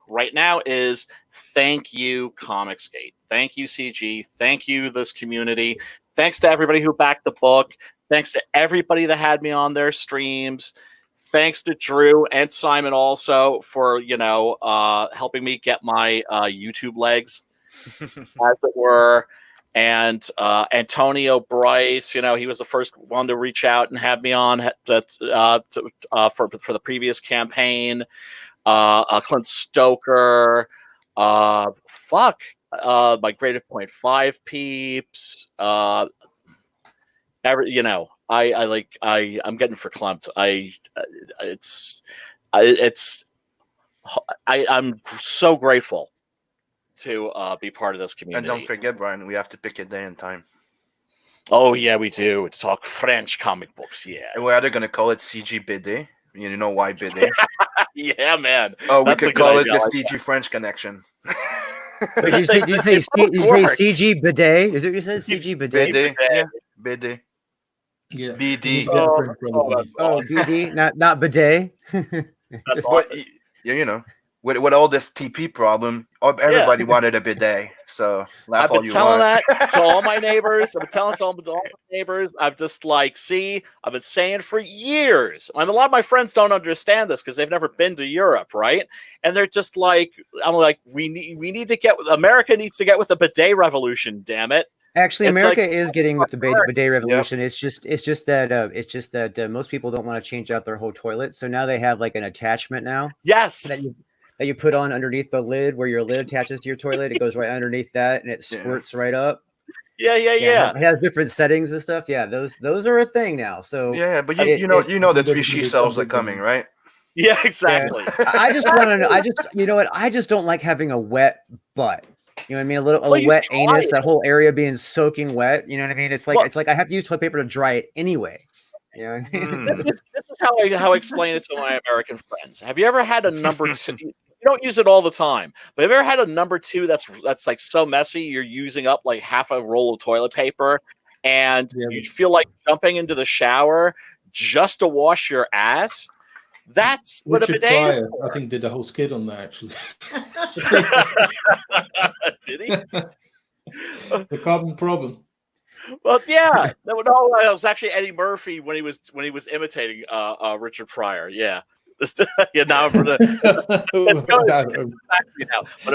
right now is thank you, Comicsgate, thank you, CG, thank you, this community, thanks to everybody who backed the book, thanks to everybody that had me on their streams, thanks to Drew and Simon also for helping me get my YouTube legs, as it were. And Antonio Bryce, he was the first one to reach out and have me on for the previous campaign. Clint Stoker, my Grade Point 5 peeps. I'm getting verklempt. I'm so grateful to be part of this community. And don't forget, Brian, we have to pick a day and time. Oh yeah, we do. To talk French comic books, yeah. And we're either gonna call it CG BD. You know why BD? Yeah, man. Oh, we That's a could good call it idea. the I like CG French connection. Did you say CG bidet? Is it you said CG bidet? BD, yeah, BD, Yeah. BD. Oh, BD, not bidet. That's But with all this TP problem, everybody wanted a bidet. So laugh I've all been you telling want. that to all my neighbors. I've been telling to all my neighbors. I've just I've been saying for years. I mean, a lot of my friends don't understand this because they've never been to Europe, right? And they're just like, I'm like, America needs to get with the bidet revolution. Damn it! Actually, It's America like- is getting with the bidet revolution. Yep. It's just that most people don't want to change out their whole toilet, so now they have like an attachment now Yes. that you put on underneath the lid, where your lid attaches to your toilet. It goes right underneath that, and it squirts right up. Yeah. It has different settings and stuff. Yeah, those are a thing now. So Yeah, but It- you know it- the it- 3 it- cells are it- coming, right? Yeah, exactly. I just want to. You know what? I just don't like having a wet butt. You know what I mean? A little Well, you wet try anus. it. That whole area being soaking wet. You know what I mean? It's like Well- I have to use toilet paper to dry it anyway. You know what I mean? This is how I explain it to my American friends. Have you ever had a number two? You don't use it all the time, but have you ever had a number two that's like so messy you're using up like half a roll of toilet paper, and Yeah. you feel like jumping into the shower just to wash your ass? That's what a Richard bidet is Pryor, I think, did a whole skit on that actually. Did he? The carbon problem. Well, yeah. No, it was actually Eddie Murphy when he was imitating Richard Pryor. Yeah. Yeah, now for the exactly now. But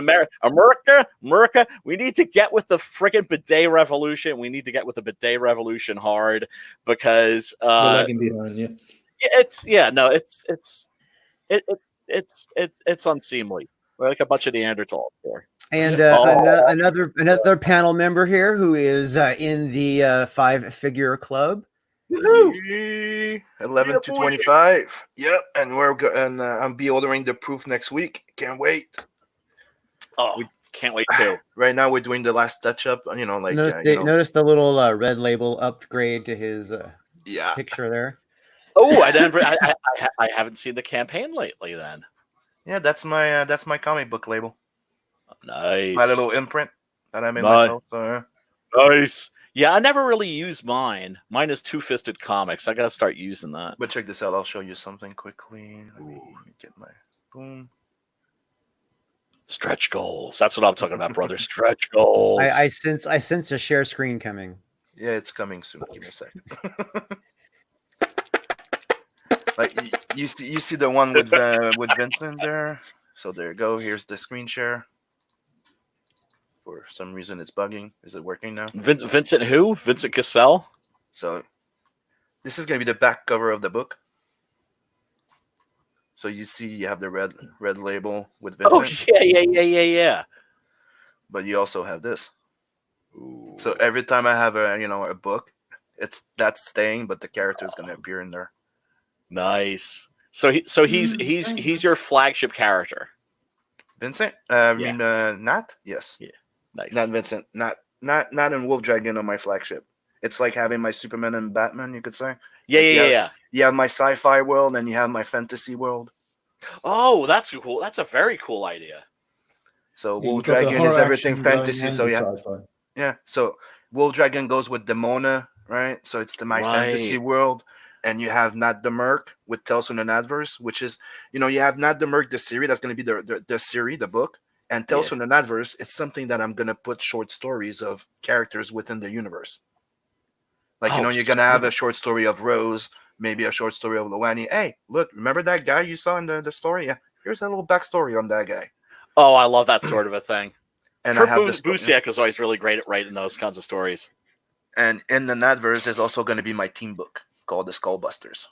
America, we need to get with the friggin' bidet revolution. We need to get with the bidet revolution hard because We're lagging behind, yeah. it's unseemly. We're like a bunch of Neanderthals here. And Oh. another panel member here who is in the 5-figure club. 11 to 25. Yep, and I'll be ordering the proof next week. Can't wait. Oh, can't wait too. Right now we're doing the last touch up. You know, like Notice the little red label upgrade to his yeah. picture there. Oh, I haven't seen the campaign lately. Then Yeah, that's my comic book label. nice. My little imprint that I made Nice. myself. So, Nice. Yeah, I never really use mine. Mine is Two Fisted Comics. I gotta start using that. but check this out. I'll show you something quickly. Let me get my boom. Stretch goals. That's what I'm talking about, brother. Stretch goals. I sense a share screen coming. Yeah, it's coming soon. Give me a second. Like you see the one with Vincent there. So there you go. Here's the screen share. For some reason, it's bugging. Is it working now? Vincent who? Vincent Cassell? So this is gonna be the back cover of the book. So you see, you have the red label with Vincent, Oh yeah. but you also have this. Ooh. So every time I have a book, that's staying, but the character is gonna appear in there. Nice. So he's your flagship character. Vincent, Yeah. Nat, yes, Nice. not Vincent, not in Wolf Dragon on my flagship. It's like having my Superman and Batman, you could say. Yeah. You have my sci-fi world and you have my fantasy world. Oh, that's cool. That's a very cool idea. So Yeah, Wolf you've got the Dragon horror is everything action going fantasy. and So the yeah, sci-fi. yeah. So Wolf Dragon goes with Demona, right? So it's my fantasy Right. world. And you have Nat the Merc with Tales from the Nadverse, which is, you have Nat the Merc, the series, that's going to be the series, the book. And Tales Yeah. from the Nadverse, it's something that I'm going to put short stories of characters within the universe. Like, Oh, you're going to have a sweet. short story of Rose, maybe a short story of Luani. Hey, look, remember that guy you saw in the story? Yeah, here's a little backstory on that guy. Oh, I love that sort of a thing. And Kurt I have this. Busiek is always really great at writing those kinds of stories. And in the Nadverse, there's also going to be my team book called The Skullbusters.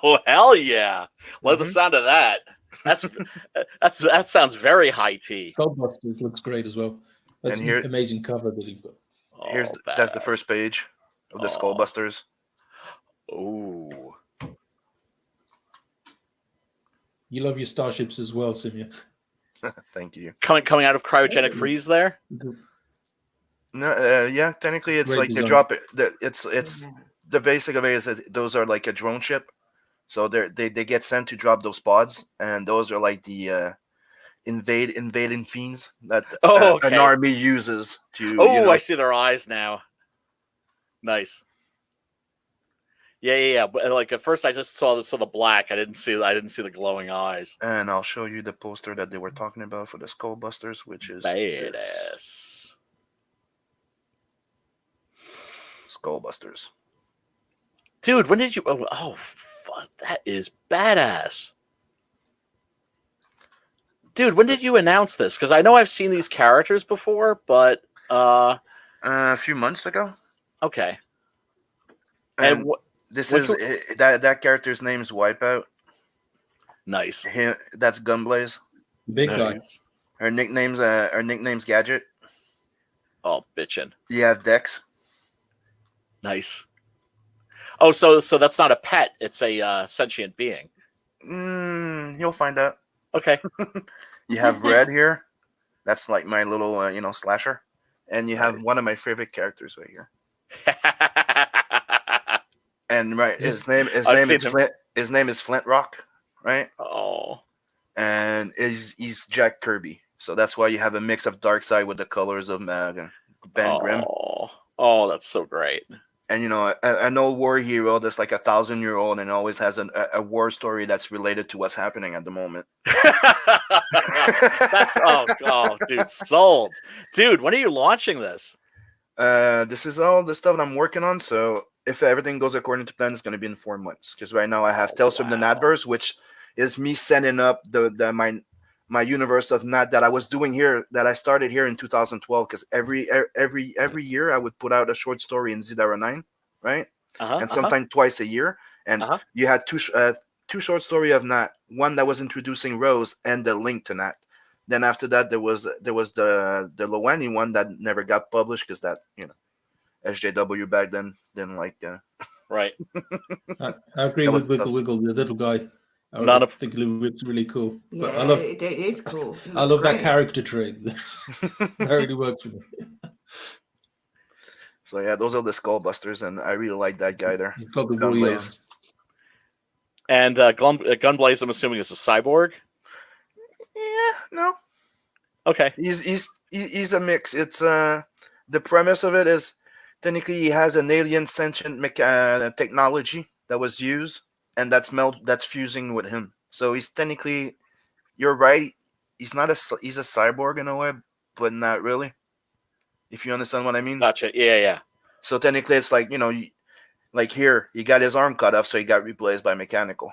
Oh hell yeah! Love the Mhm. sound of that. That sounds very high tea. Skullbusters looks great as well. That's And here- an amazing cover that you've got. That's the first page of The Oh. Skullbusters. Ooh. You love your starships as well, Simia. Thank you. Coming out of cryogenic freeze there. No, yeah, technically it's Great like the design. drop. It's the basic of it is that those are like a drone ship, so they get sent to drop those pods, and those are like the invading fiends that Oh, an okay. army uses to. Oh, I see their eyes now. Nice. Yeah. But like at first, I just saw the black. I didn't see the glowing eyes. And I'll show you the poster that they were talking about for the Skullbusters, which is Badass. Skullbusters. Dude, when did you? Oh, fuck, that is badass. Dude, when did you announce this? Because I know I've seen these characters before, but A few months ago. okay. And what? this what's is that character's name's Wipeout. Nice. That's Gunblaze. Big guy. Nice. Her nickname's Gadget. Oh, bitchin'. You have Dex. Nice. Oh, so that's not a pet. It's a sentient being. You'll find out. Okay. You have Red here. That's like my little, slasher. And you have Nice. one of my favorite characters right here. And his name is him. Flint. His name is Flint Rock, right? Oh. And he's Jack Kirby. So that's why you have a mix of Darkseid with the colors of Ben Grimm. Oh, that's so great. And an old war hero that's like 1,000-year-old and always has a war story that's related to what's happening at the moment. That's dude, sold. Dude, when are you launching this? This is all the stuff I'm working on. So if everything goes according to plan, it's going to be in 4 months. Because right now I have Tales from the Nadverse, which is me setting up my universe of Nat that I was doing here, that I started here in 2012. Because every year I would put out a short story in Zidara 9, right? And sometimes twice a year. And you had two short story of Nat, one that was introducing Rose and the link to Nat. Then after that, there was the Loani one that never got published because that SJW back then didn't like. Right. I agree with Wiggle, the little guy. I think it looks really cool. But Yeah, it is cool. I love that character trait. That really works for me. So yeah, those are the Skullbusters, and I really like that guy there. He's got the Gunblaze. woolly arms. And Gunblaze, I'm assuming, is a cyborg. Yeah, no. Okay. He's a mix. It's the premise of it is technically he has an alien sentient technology that was used, and that's fusing with him. So he's technically, you're right. He's a cyborg in a way, but not really. If you understand what I mean. Gotcha. Yeah. So technically, it's like like here, he got his arm cut off, so he got replaced by mechanical.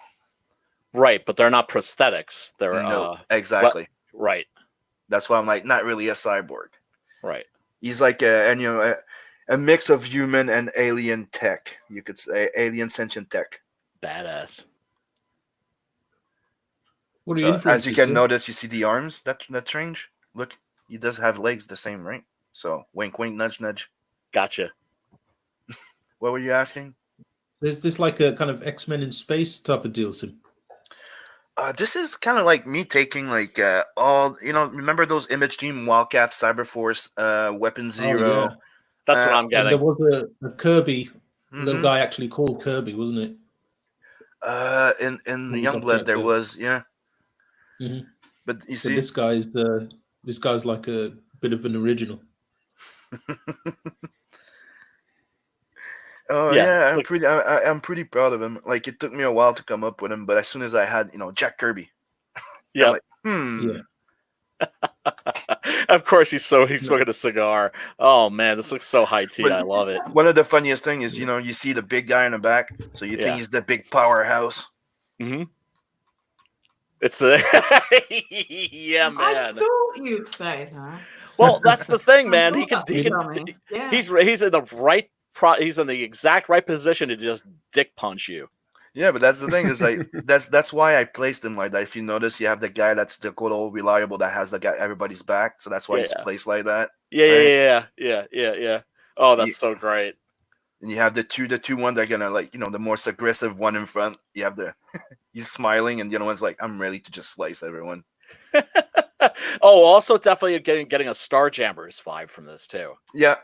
Right, but they're not prosthetics. They're exactly. Right. That's why I'm like not really a cyborg. Right. He's like a mix of human and alien tech. You could say alien sentient tech. Badass. What are So, as you can sir? notice, you see the arms. That's strange. Look, he does have legs the same, right? So wink, wink, nudge, nudge. Gotcha. What were you asking? Is this like a kind of X-Men in space type of deal, Sim? This is kind of like me taking like all remember those Image Team, Wildcats, Cyberforce, Weapon Zero. Oh, yeah. That's what I'm getting. There was a Kirby, little guy actually called Kirby, wasn't it? In the Youngblood there was, yeah. Mm-hmm. But you So see, this guy's like a bit of an original. Oh yeah, I'm pretty proud of him. Like it took me a while to come up with him, but as soon as I had Jack Kirby, yeah, like, Yeah. Of course, he's smoking a cigar. Oh man, this looks so high tea. But I love it. one of the funniest thing is you see the big guy in the back, so you think he's the big powerhouse. Mm-hmm. It's a yeah, man. I thought you'd say that. Well, that's the thing, man. Yeah. He's in the right. He's in the exact right position to just dick punch you. Yeah, but that's the thing is like that's why I placed him like that. If you notice, you have the guy that's the good old reliable that has the guy everybody's back, so that's why he's placed like that. Yeah. Oh, that's so great. And you have the two one that are gonna the more aggressive one in front. You have he's smiling, and the other one's like, I'm ready to just slice everyone. Oh, also definitely getting a Starjammers vibe from this too. Yeah.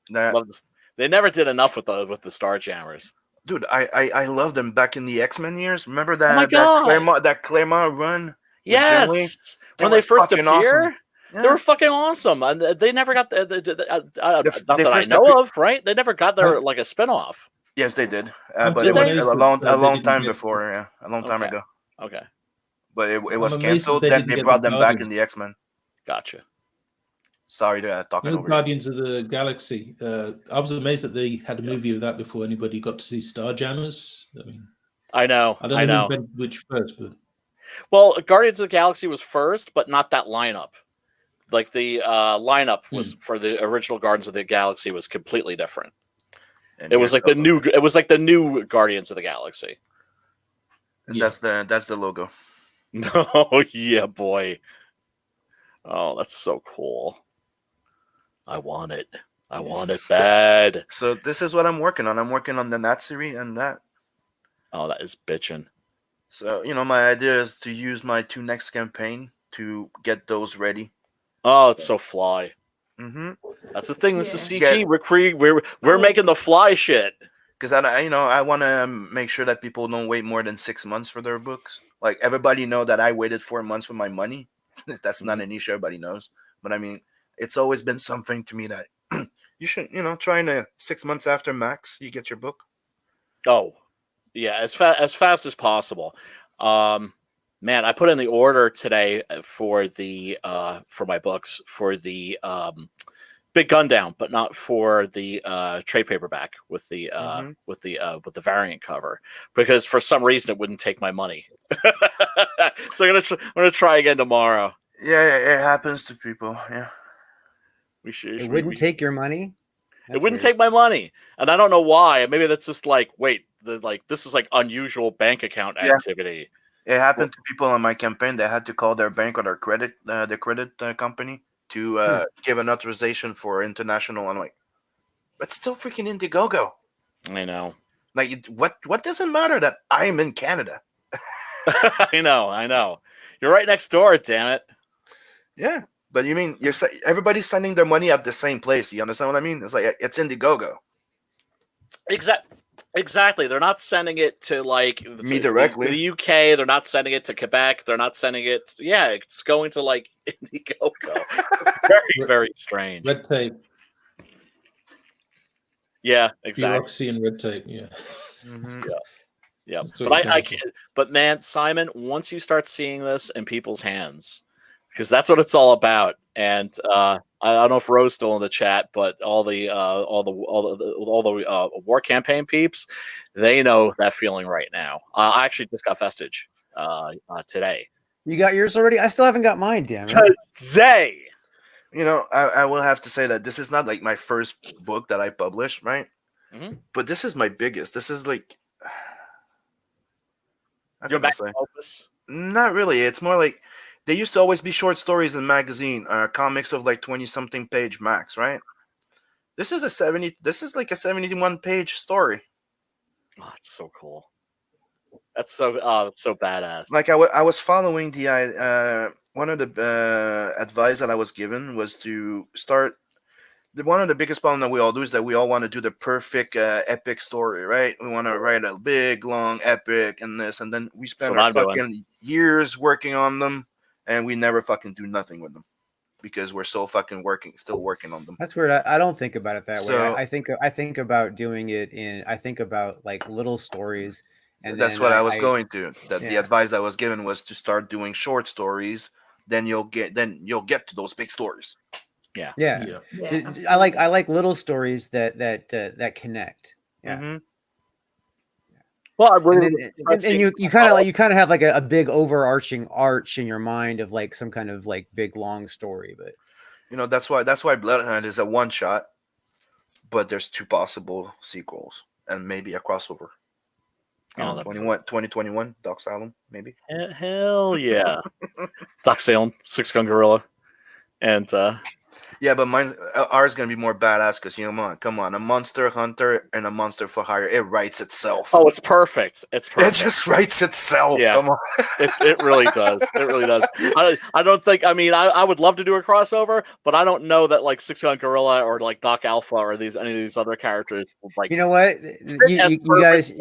Love this. They never did enough with the Starjammers. Dude, I loved them back in the X-Men years. Remember that Claremont run? Yes, when they first appeared, awesome. They were fucking awesome, and they never got not that I know of. Right? They never got their like a spinoff. Yes, they did, but it was a long time before. Yeah, a long time ago. Okay, but it was canceled. Then they brought them back in the X-Men. Gotcha. Sorry to talk over Guardians of the Galaxy. I was amazed that they had a movie of that before anybody got to see Starjammers. I know. I don't know which first, but well, Guardians of the Galaxy was first, but not that lineup. Like the lineup was for the original Guardians of the Galaxy was completely different. And it was like the new Guardians of the Galaxy. And that's the logo. Oh yeah, boy. Oh, that's so cool. I want it. I want it bad. So this is what I'm working on. I'm working on the Natsuri and that. Oh, that is bitching. So, my idea is to use my 2 next campaign to get those ready. Oh, it's so fly. Mm-hmm. That's the thing. This is CG. Yeah. We're making the fly shit. Because I want to make sure that people don't wait more than 6 months for their books. Like, everybody know that I waited 4 months for my money. That's not an issue. Everybody knows. But I mean, it's always been something to me that you should, try to 6 months after max, you get your book. Oh, yeah, as fast as possible. Man, I put in the order today for the for my books for the Big Gun Down, but not for the trade paperback with the with the variant cover, because for some reason it wouldn't take my money. So I'm gonna try again tomorrow. Yeah, it happens to people. Yeah, It wouldn't take your money. It wouldn't take my money, and I don't know why. Maybe that's just like, wait, this is like unusual bank account activity. It happened to people on my campaign. They had to call their bank or their credit company to give an authorization for international. I'm like, but still freaking Indiegogo. I know. Like, what does it matter that I'm in Canada? I know. You're right next door. Damn it. Yeah, but you mean everybody's sending their money at the same place? You understand what I mean? It's like it's Indiegogo. Exactly. They're not sending it to like me directly. The UK. They're not sending it to Quebec. They're not sending it. Yeah, it's going to like Indiegogo. Very, very strange. Red tape. Yeah, exactly. Bureaucracy and red tape. Yeah. Mm-hmm. Yeah. But I can't. But man, Simon, once you start seeing this in people's hands, because that's what it's all about. And I don't know if Rose's still in the chat, but all the war campaign peeps, they know that feeling right now. I actually just got Vestige today. You got yours already? I still haven't got mine, damn it. Today. I will have to say that this is not like my first book that I published, right? Mm-hmm. But this is my biggest. This is like Your magnum opus? Not really. It's more like there used to always be short stories in magazine, comics of like 20-something page max, right? This is like a 71-page story. Oh, it's so cool. That's so badass. Like I was following the one of the advice that I was given was to start. One of the biggest problem that we all do is that we all want to do the perfect epic story, right? We want to write a big, long epic and this, and then we spend our fucking years working on them, and we never fucking do nothing with them because we're so fucking still working on them. That's weird. I don't think about it that way. I think about doing it I think about like little stories. And that's what I was going to. The advice I was given was to start doing short stories. Then you'll get to those big stories. Yeah. I like little stories that connect. Yeah. Mm-hmm. Well, I really and you kind of have like a big overarching arch in your mind of like some kind of like big long story, but that's why Bloodhound is a one shot, but there's 2 possible sequels and maybe a crossover. 2021 Doc Salem, maybe. Hell yeah. Doc Salem, Six Gun Gorilla. And yeah, but ours is gonna be more badass because come on, a monster hunter and a monster for hire, it writes itself. Oh, it's perfect. It just writes itself. Yeah, come on. it really does. It really does. I don't think. I mean, I would love to do a crossover, but I don't know that like Six Gun Gorilla or like Doc Alpha or any of these other characters like. You know what? You guys,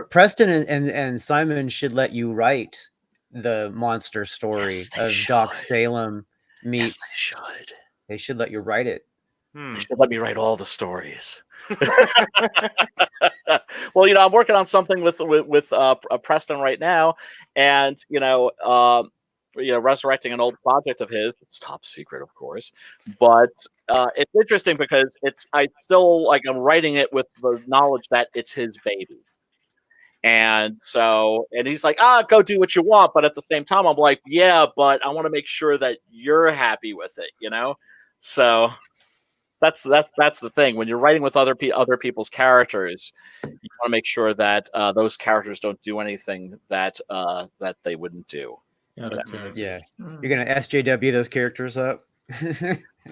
Preston and Simon should let you write the monster story of Doc Salem. Yes, they should let you write it. They should let me write all the stories. Well, I'm working on something with Preston right now, and resurrecting an old project of his. It's top secret, of course, but it's interesting because I still like I'm writing it with the knowledge that it's his baby. And he's like, go do what you want. But at the same time, I'm like, yeah, but I want to make sure that you're happy with it, So that's the thing. When you're writing with other people's characters, you want to make sure that those characters don't do anything that they wouldn't do. Yeah. You're gonna SJW those characters up.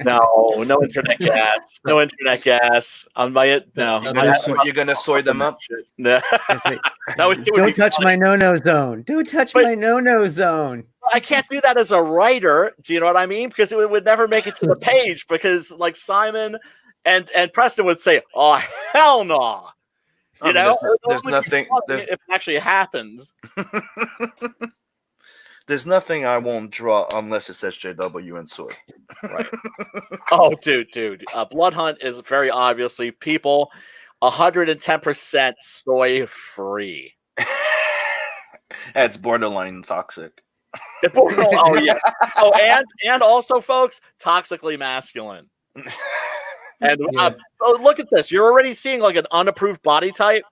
No, no internet gas. No internet gas on my it. No, You're gonna sort them up. No. That would be Don't touch funny. my no-no zone. Don't touch But- my no-no zone. I can't do that as a writer. Do you know what I mean? Because it would never make it to the page. Because like Simon and Preston would say, "Oh hell no!" You know, there's nothing. If it actually happens. There's nothing I won't draw unless it says JW and soy. Right. Oh, dude. Blood Hunt is very obviously people 110% soy free. It's borderline toxic. Oh yeah. Oh, and also, folks, toxically masculine. And oh, look at this. You're already seeing like an unapproved body type.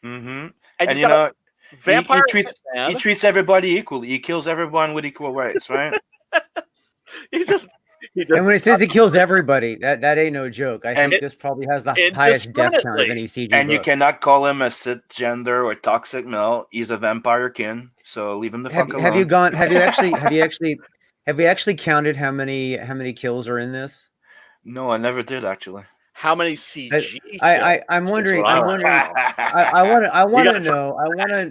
Mm-hmm. And you know, vampire he treats everybody equally. He kills everyone with equal rights, right? he just And when it says he kills everybody, that ain't no joke. I think this probably has the highest death count of any CG And you book. cannot call him a cisgender or toxic male. He's a vampire kin, so leave him the fuck alone. Have you actually counted how many kills are in this? No, I never did actually. How many CG? I'm wondering. I want to know.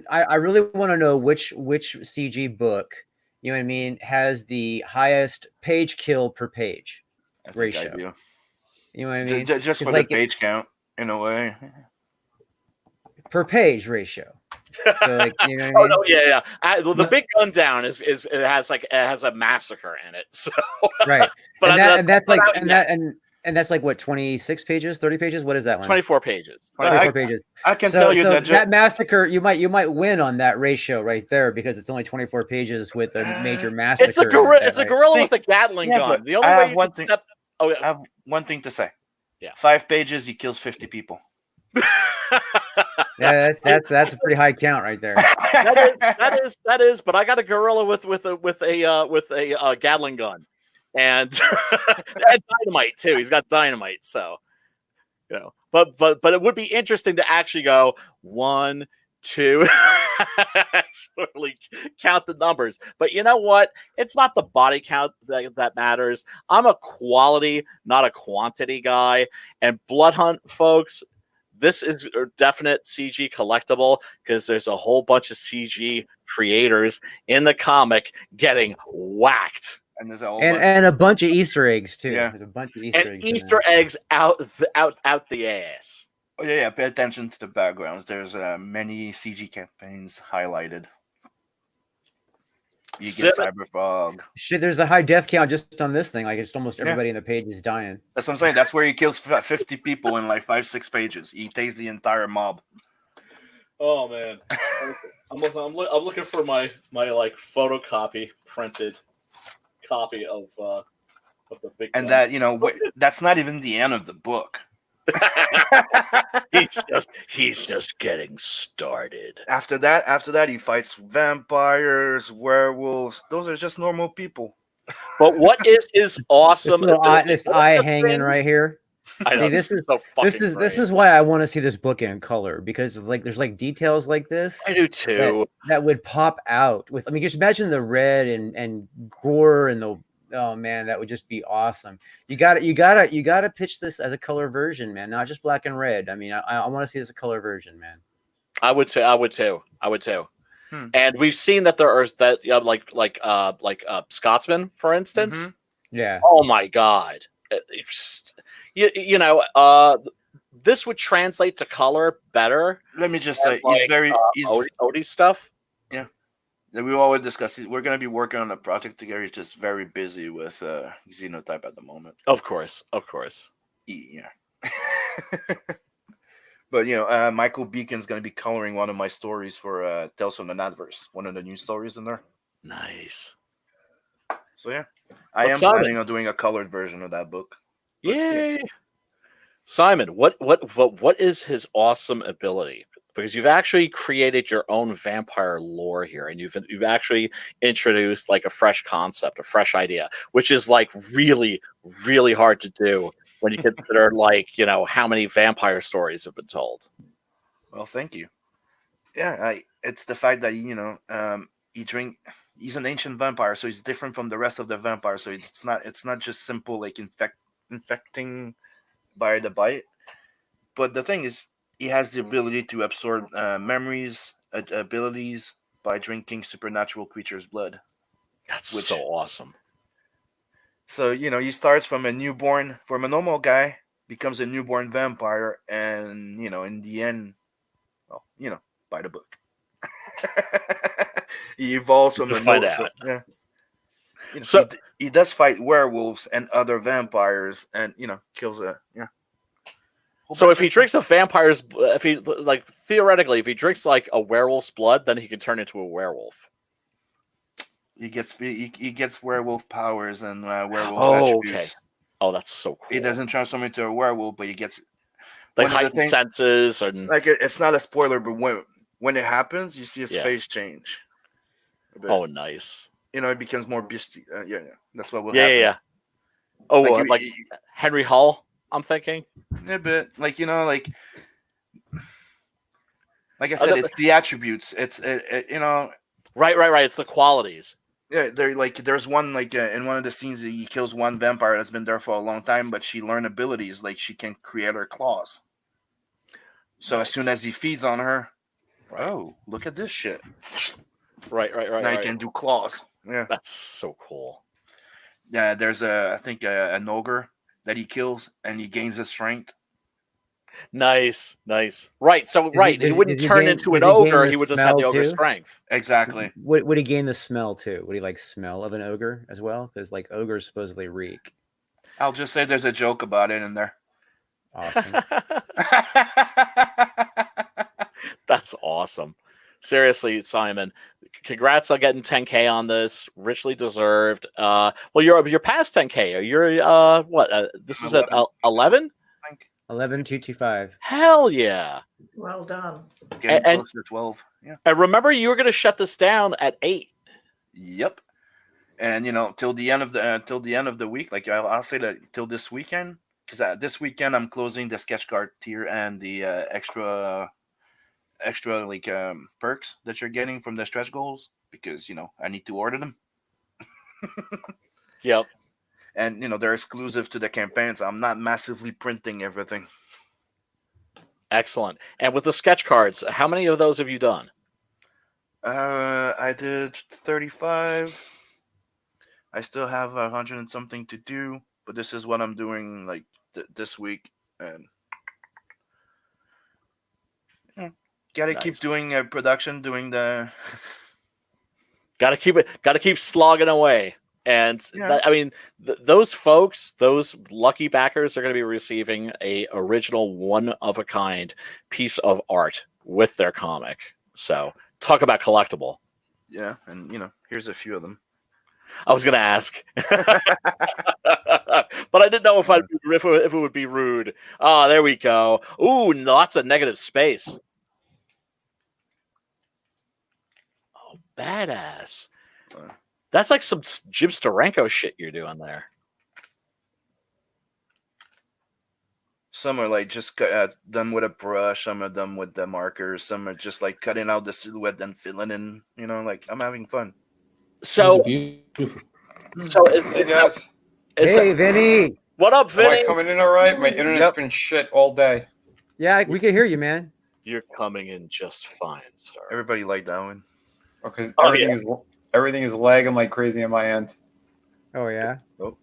I really want to know which CG book, you know what I mean, has the highest page kill per page ratio. I do. You know what I mean? Just for like the page count, in a way. Per page ratio. So like, you know what I mean? Oh no, yeah. Well, the big gun down is it has a massacre in it. So right. But and that's like what, 26 pages, 30 pages? What is that one? 24 pages. 24 pages. I can tell you that massacre, you might win on that ratio right there because it's only 24 pages with a major massacre. It's a gorilla with a Gatling gun. The only way you can step. Oh, yeah. I have one thing to say. Yeah. 5 pages, he kills 50 people. Yeah, that's a pretty high count right there. that is. But I got a gorilla with a Gatling gun, and dynamite too. He's got dynamite, so you know. But it would be interesting to actually go 1, 2, actually count the numbers. But you know what? It's not the body count that matters. I'm a quality, not a quantity guy. And Blood Hunt, folks, this is a definite CG collectible because there's a whole bunch of CG creators in the comic getting whacked. And there's a and a bunch of Easter eggs too. Yeah. There's a bunch of Easter eggs. Easter eggs out the ass. Oh yeah. Pay attention to the backgrounds. There's many CG campaigns highlighted. You get Cyberfog. Shit, there's a high death count just on this thing. Like it's almost everybody in the page is dying. That's what I'm saying. That's where he kills 50 people in like 5-6 pages. He takes the entire mob. Oh man, I'm looking for my like photocopy printed copy of the big. And gun. that that's not even the end of the book. he's just getting started. After that, he fights vampires, werewolves. Those are just normal people. But what is his awesome? This eye hanging right here. I know, See, this is so fucking this is why I want to see this book in color because like there's like details like this. I do too. That would pop out with. I mean, just imagine the red and gore and the. Oh man, that would just be awesome. You got to pitch this as a color version, man, not just black and red. I mean, I want to see this as a color version, man. I would too. And we've seen that there are that like Scotsman, for instance. Mm-hmm. Yeah. Oh my God. This would translate to color better. Let me just say, he's very Odie stuff. Yeah. We always discuss it. We're going to be working on a project together. He's just very busy with Xenotype at the moment. Of course. Yeah. But, Michael Beacon's going to be coloring one of my stories for Tales from the Nadverse, one of the new stories in there. Nice. So, yeah. I am planning on doing a colored version of that book. Yay. Simon, what is his awesome ability? Because you've actually created your own vampire lore here, and you've actually introduced like a fresh concept, a fresh idea, which is like really, really hard to do when you consider like how many vampire stories have been told. Well, thank you. Yeah, it's the fact that He's an ancient vampire, so he's different from the rest of the vampires. So it's not just simple like infecting by the bite. But the thing is, he has the ability to absorb memories, abilities by drinking supernatural creatures' blood. That's so awesome. So, he starts from a normal guy, becomes a newborn vampire, and, in the end, well, by the book. He evolves from You'll find out. Yeah. So he does fight werewolves and other vampires, and kills So if he drinks a vampire's, if he theoretically, if he drinks like a werewolf's blood, then he can turn into a werewolf. He gets werewolf powers and werewolf attributes. Okay. Oh, that's so cool. He doesn't transform into a werewolf, but he gets like heightened senses and like it's not a spoiler, but when it happens, you see his face change. Oh, nice. It becomes more beastie. Yeah. That's what will happen. Yeah. Oh, like Henry Hull, I'm thinking. A bit like like I said, it's the attributes. It's Right. It's the qualities. Yeah, there's one in one of the scenes that he kills one vampire that's been there for a long time, but she learned abilities like she can create her claws. So as soon as he feeds on her, oh, look at this shit. Right. Now he can do claws. Yeah, that's so cool. Yeah, there's I think an ogre that he kills and he gains his strength. Nice. Right. So he wouldn't turn into an ogre. He would just have the ogre strength. Exactly. Would he gain the smell too? Would he smell of an ogre as well? Because ogres supposedly reek. I'll just say there's a joke about it in there. Awesome. That's awesome. Seriously, Simon, congrats on getting 10K on this. Richly deserved. Well, you're past 10K. You're what? This is at 11. 11,225. Hell yeah! Well done. Getting close to 12. Yeah. And remember, you were going to shut this down at 8. Yep. And till the end of the week, I'll say that till this weekend, because this weekend I'm closing the sketch card tier and the extra perks that you're getting from the stretch goals, because I need to order them. Yep. And they're exclusive to the campaigns. I'm not massively printing everything. Excellent. And with the sketch cards, how many of those have you done? I did 35. I still have 100 and something to do, but this is what I'm doing this week, and gotta keep doing production, doing the. Gotta keep slogging away. And those folks, those lucky backers, are going to be receiving a original one-of-a-kind piece of art with their comic. So talk about collectible. Yeah, and here's a few of them. I was going to ask, but I didn't know if it would be rude. Oh, there we go. Ooh, lots of negative space. Oh, badass. That's like some Jim Steranko shit you're doing there. Some are just done with a brush. Some are done with the markers. Some are just cutting out the silhouette and filling in. I'm having fun. So, Beautiful. Hey guys, Hey, Vinny. What up, am I Vinny? coming in all right? My internet's been shit all day. Yeah, we can hear you, man. You're coming in just fine, sir. Everybody liked that one. Okay, Oh, everything is lagging like crazy on my end. Oh yeah. Oh.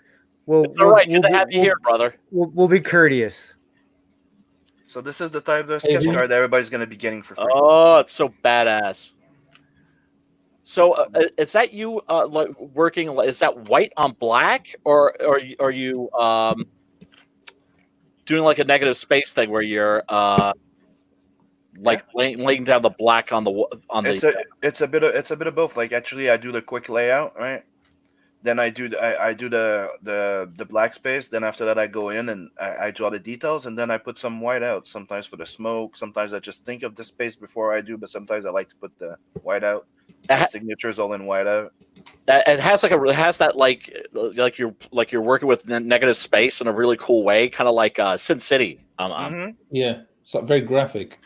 Well, It's all right. Good to have you here, brother. We'll be courteous. So this is the type of sketch card that everybody's going to be getting for free. Oh, it's so badass. So is that you working? Is that white on black, or are you doing a negative space thing where you're laying down the black on the It's a bit of both. Actually, I do the quick layout, right? Then I do the black space. Then after that, I go in and I draw the details, and then I put some white out. Sometimes for the smoke. Sometimes I just think of the space before I do, but sometimes I like to put the white out. The signatures all in white out. It has you're working with negative space in a really cool way, kind of like Sin City. Yeah, it's very graphic.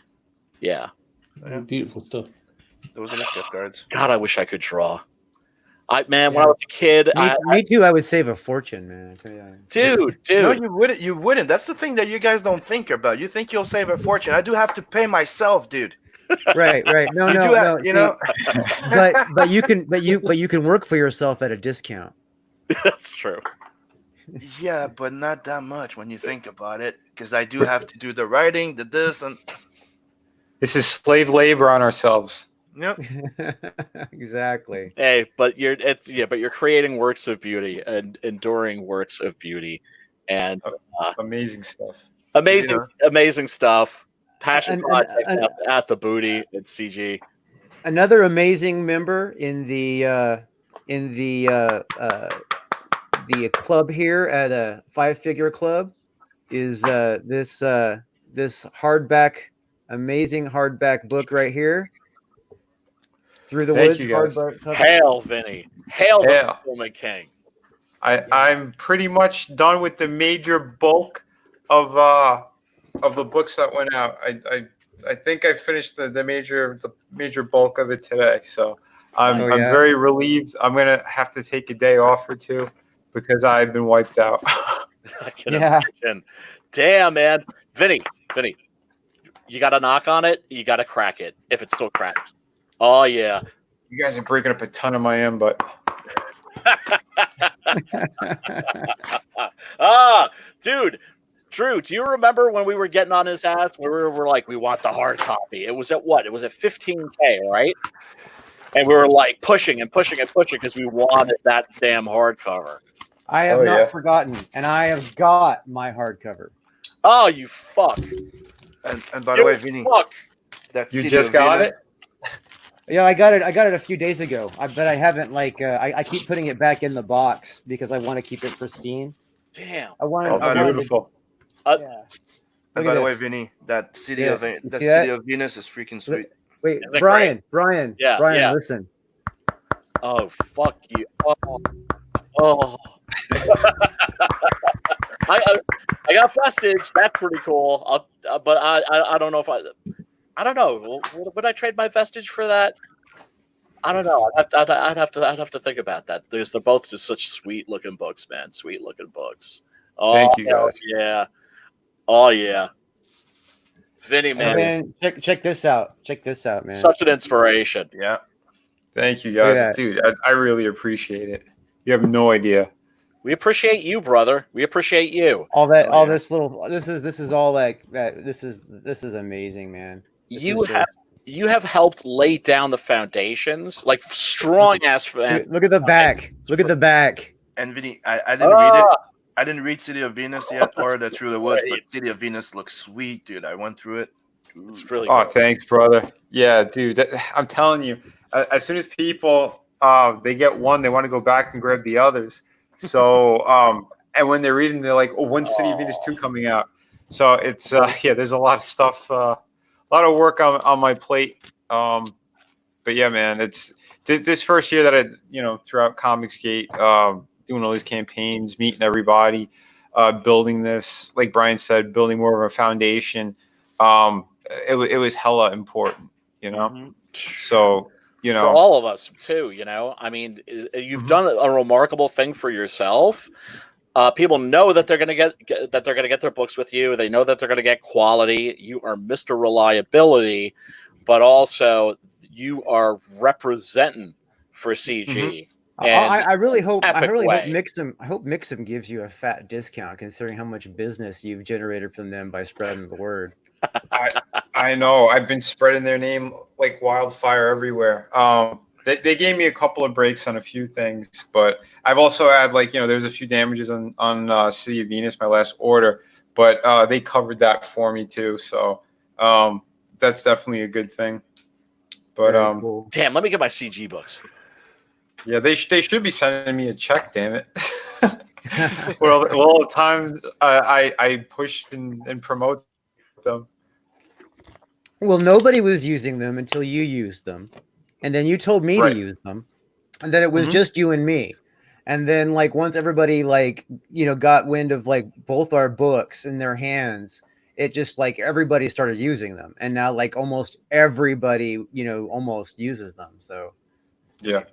Yeah. Beautiful stuff. Those are the gift cards. God, I wish I could draw. When I was a kid, Me too. I would save a fortune, man. I tell you. dude. No, you wouldn't. You wouldn't. That's the thing that you guys don't think about. You think you'll save a fortune. I do have to pay myself, dude. Right. No, You no, do have, no. you know. but you can work for yourself at a discount. That's true. Yeah, but not that much when you think about it, because I do have to do the writing, the this, and This is slave labor on ourselves. yep. Exactly. Hey, but you're creating works of beauty and enduring works of beauty, and Amazing stuff. amazing stuff. Passion And- projects and- at the booty at CG. Another amazing member in the club here at a 5-figure club is this amazing hardback book right here. Through the Thank Woods. you, guys. Hardback cover. Hail, Vinny! Hail the Yeah. Fulfillment King! I'm pretty much done with the major bulk of the books that went out. I think I finished the major bulk of it today. So I'm Oh, yeah? very relieved. I'm gonna have to take a day off or two because I've been wiped out. I can Yeah. imagine. Damn, man, Vinny, you got to knock on it. You got to crack it if it still cracks. Oh yeah. You guys are breaking up a ton of my end, but Dude, Drew, do you remember when we were getting on his ass? We were like, we want the hard copy. It was at what? It was at 15K, right? And we were like pushing because we wanted that damn hardcover. I have Oh, not yeah. forgotten, and I have got my hardcover. Oh, you fuck! And by the way, Vinny, Fuck! that you City just of got Venus- it. Yeah, I got it a few days ago. But I haven't I keep putting it back in the box because I want to keep it pristine. Damn. I want Oh, to. beautiful. Yeah. And Look by at the way, this. Vinny, that City Yeah, of you that see that? City of Venus is freaking sweet. Wait, Is that Brian, Yeah, listen. Oh, fuck you. Oh. I got Vestige. That's pretty cool. But I don't know if I don't know. Would I trade my Vestige for that? I don't know. I'd have to think about that. They're both just such sweet looking books, man. Sweet looking books. Oh, Thank you, guys. Yeah. Oh yeah. Vinny, And man, then check this out. Check this out, man. such an inspiration. Yeah. Thank you, Look at guys. that. Dude, I really appreciate it. You have no idea. We appreciate you, brother. We appreciate you. all that, Oh, all yeah. this is all like that. This is amazing, man. This You is have helped lay down the foundations, like strong ass. Look at the back. Look at the back. And Vinny, I didn't read it. I didn't read City of Venus yet or the Through the Woods, great. but City of Venus looks sweet, dude. I went through it. It's really Oh, good. thanks, brother. Yeah, dude. I'm telling you, as soon as people they get one, they want to go back and grab the others. So, and when they're reading, they're like, "Oh, when's City of Venus 2 coming out?" So it's yeah, there's a lot of stuff, a lot of work on my plate. But yeah, man, it's this first year that I throughout Comicsgate, doing all these campaigns, meeting everybody, building this, like Brian said, building more of a foundation. It was hella important, Mhm. So For all of us too, I mean, you've done a remarkable thing for yourself. People know that they're going to get their books with you. They know that they're going to get quality. You are Mr. Reliability, but also you are representing for CG. And I really hope epic way. Mixum gives you a fat discount considering how much business you've generated from them by spreading the word. I know. I've been spreading their name like wildfire everywhere. They gave me a couple of breaks on a few things, but I've also had there's a few damages on City of Venus, my last order, but they covered that for me too. So that's definitely a good thing. But Very cool. damn, let me get my CG books. yeah, they should be sending me a check. Damn it! well, all the time I push and promote them. Well, nobody was using them until you used them, and then you told me Right. to use them, and then it was Mhm. just you and me, and then once everybody got wind of both our books in their hands, it just like everybody started using them, and now like almost everybody, you know, almost uses them. So Yeah.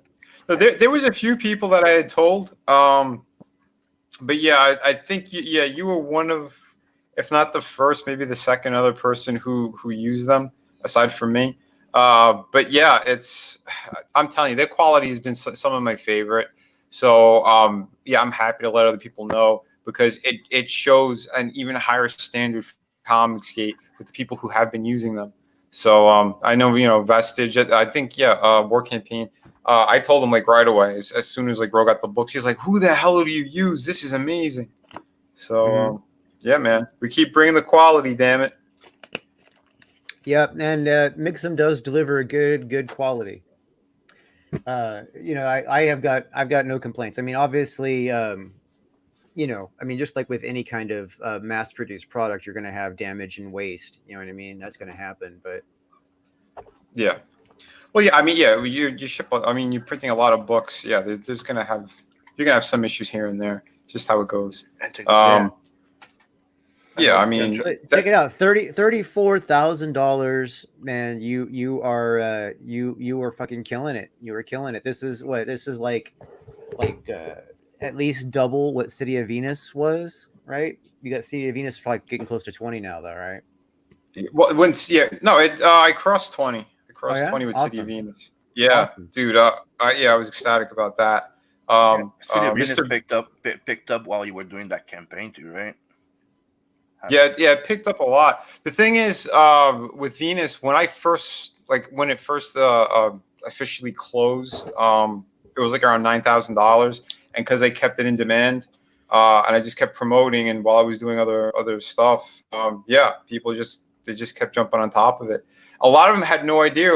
So there was a few people that I had told, but yeah, I think you were one of, if not the first, maybe the second other person who used them aside from me. But yeah, I'm telling you, their quality has been some of my favorite. So yeah, I'm happy to let other people know, because it shows an even higher standard for Comicsgate with the people who have been using them. So I know, you know, Vestige, I think, War Campaign. I told him like right away, as soon as like Ro got the books, he's like, "Who the hell do you use? This is amazing." So yeah, man, we keep bringing the quality, damn it. yep, and Mixum does deliver a good quality. You know, I've got no complaints. I mean, obviously, you know, I mean, just like with any kind of mass-produced product, you're going to have damage and waste. You know what I mean? That's going to happen. But yeah, well, yeah, I mean, yeah, you ship. I mean, you're printing a lot of books. Yeah, you're gonna have some issues here and there. Just how it goes. Yeah, I mean, check it out, $34,000, man. You are fucking killing it. You are killing it. This is like at least double what City of Venus was, right? You got City of Venus probably getting close to 20 now, though, right? well, I crossed 20. I crossed 20 with City of Venus. Yeah, Awesome. dude. I was ecstatic about that. City of Venus Mr. picked up while you were doing that campaign too, right? Yeah, it picked up a lot. The thing is, with Venus, when it first officially closed, it was like around $9,000, and because I kept it in demand, and I just kept promoting, and while I was doing other stuff, people just kept jumping on top of it. A lot of them had no idea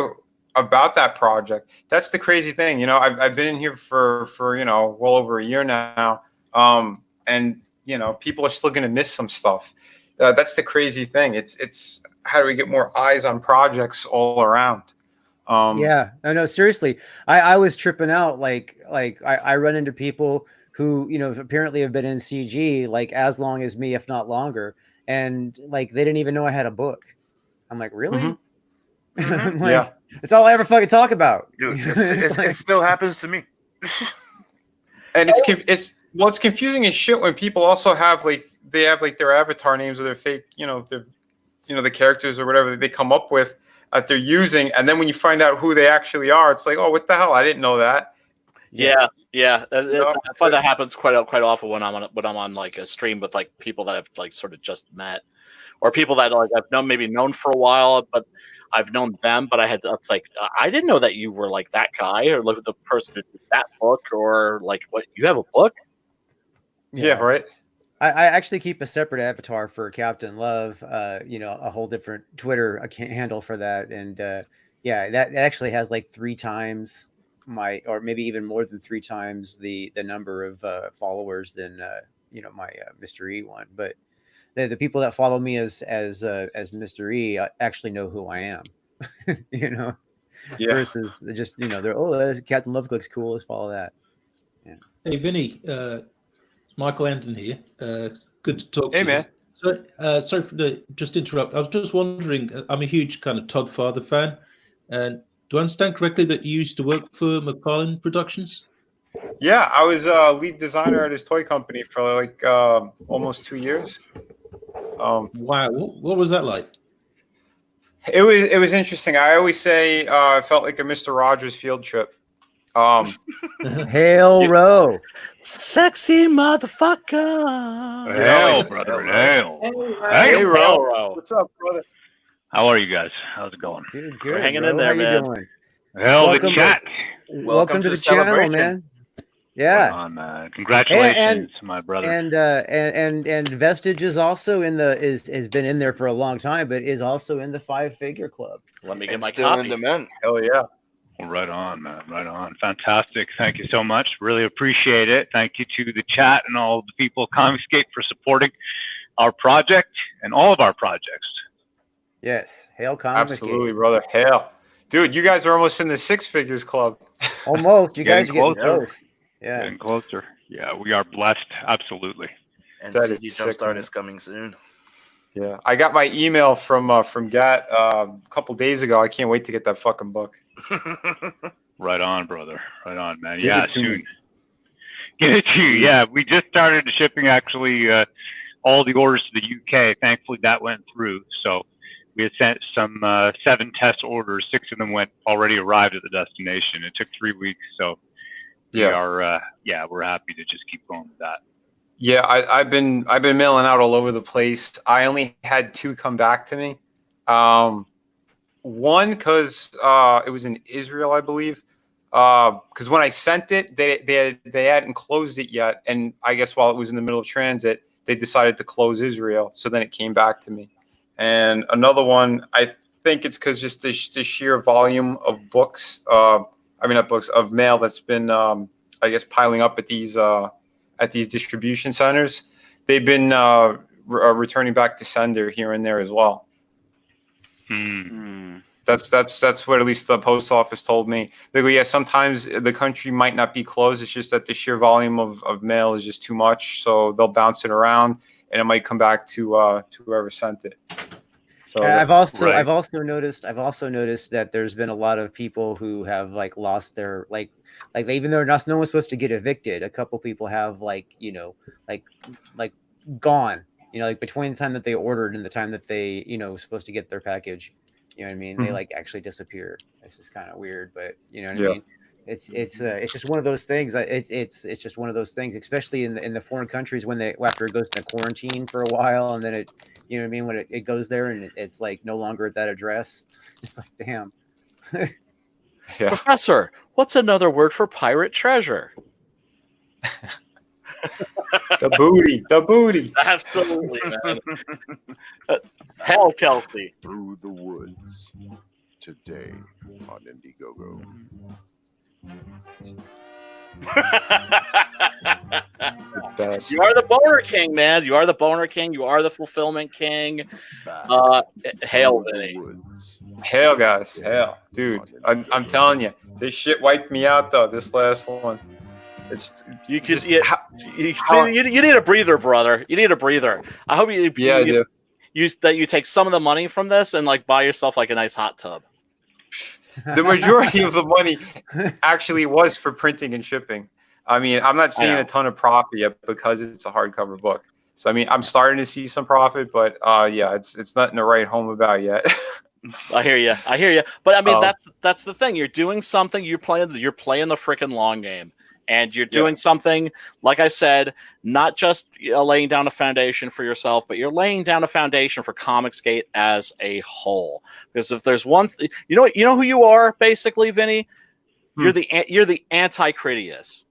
about that project. That's the crazy thing, you know. I've been in here for you know, well over a year now, and you know, people are still going to miss some stuff. That's the crazy thing. It's how do we get more eyes on projects all around? Yeah, no, seriously. I was tripping out. Like I run into people who, you know, apparently have been in CG like as long as me, if not longer, and like they didn't even know I had a book. I'm like, really? I'm like, Yeah, that's all I ever fucking talk about. Dude, it still happens to me. and it's confusing as shit when people also have their avatar names or their fake, the characters or whatever they come up with that they're using, and then when you find out who they actually are, it's like, oh, what the hell? I didn't know that. Yeah. I find that happens quite often when I'm on like a stream with like people that I've like sort of just met, or people that like I've known for a while, but I've known them, but it's like I didn't know that you were like that guy, or look at the person who did that book, or like, what, you have a book? Yeah, right. I actually keep a separate avatar for Captain Love, a whole different Twitter handle for that. And that actually has like 3 times or maybe even more than 3 times the number of followers than my Mr. E one. But the people that follow me as Mr. E actually know who I am, Yeah. versus just, they're, Captain Love looks cool, let's follow that. Yeah. Hey, Vinny, Michael Anton here. Good to talk to you. Hey, man. So, sorry for just interrupt. I was just wondering, I'm a huge kind of Todd Father fan. And do I understand correctly that you used to work for McFarlane Productions? Yeah, I was lead designer at his toy company for like almost 2 years. Wow, what was that like? It was interesting. I always say it felt like a Mr. Rogers field trip. Hail Row. Sexy motherfucker. Hail, brother. Hail. Hey, Ro. Ro. What's up, brother? How are you guys? How's it going? Dude, good. We're hanging bro. in there, How you man. doing? Hell, Welcome the chat. Welcome to the channel, celebration. man. Yeah. On, congratulations, my brother. And Vestige is also has been in there for a long time, but is also in the 5-figure club. Let me get And my still copy. in demand. Hell yeah. Well, right on, man. Right on. Fantastic. Thank you so much. Really appreciate it. Thank you to the chat and all the people at Comicsgate for supporting our project and all of our projects. Yes. Hail Comicsgate. Absolutely, brother. Hail. Dude, you guys are almost in the 6 figures club. Almost. You guys are Getting getting closer. close. Yeah. Getting closer. Yeah, we are blessed. Absolutely. And That CD is sick, Jumpstart man. is coming soon. Yeah, I got my email from Gat a couple days ago. I can't wait to get that fucking book. Right on, brother. Right on, man. Give Yeah, it to soon. me. Get it to you. Yeah, we just started shipping actually all the orders to the UK. Thankfully, that went through. So we had sent some 7 test orders. 6 of them already arrived at the destination. It took 3 weeks. So we are, we're happy to just keep going with that. Yeah, I've been mailing out all over the place. I only had 2 come back to me. One because it was in Israel, I believe. Because when I sent it, they hadn't closed it yet, and I guess while it was in the middle of transit, they decided to close Israel. So then it came back to me. And another one, I think it's because just the sheer volume of books. Not books, of mail that's been, I guess, piling up at these distribution centers. They've been returning back to sender here and there as well. That's what at least the post office told me. They go, yeah, sometimes the country might not be closed. It's just that the sheer volume of mail is just too much. So they'll bounce it around, and it might come back to whoever sent it. So I've also noticed that there's been a lot of people who have like lost their like even though no one's supposed to get evicted, a couple people have gone. Like between the time that they ordered and the time that they supposed to get their package. You know what I mean? They like actually disappear. This is kind of weird, but you know what I mean? It's just one of those things. It's just one of those things, especially in the foreign countries when after it goes to quarantine for a while, and then it, you know what I mean, when it goes there and it's like no longer at that address. It's like, damn. Professor, what's another word for pirate treasure? The booty. Absolutely, man. Hell, Kelsey. Through the woods today on Indiegogo. Best. You are the boner king, man. You are the boner king. You are the fulfillment king. Hail, Vinny. Hail, guys. Hail, dude. I'm telling you, this shit wiped me out though. This last one. You need a breather, brother. You need a breather. I hope you take some of the money from this and like buy yourself like a nice hot tub. The majority of the money actually was for printing and shipping. I mean, I'm not seeing a ton of profit yet because it's a hardcover book. So I mean, I'm starting to see some profit, but it's nothing to write home about yet. I hear you. But I mean, that's the thing. You're doing something. You're playing the freaking long game. And you're doing something, like I said, not just laying down a foundation for yourself, but you're laying down a foundation for Comicsgate as a whole. Because if there's one, you know who you are, basically, Vinny. You're the anti-Critias.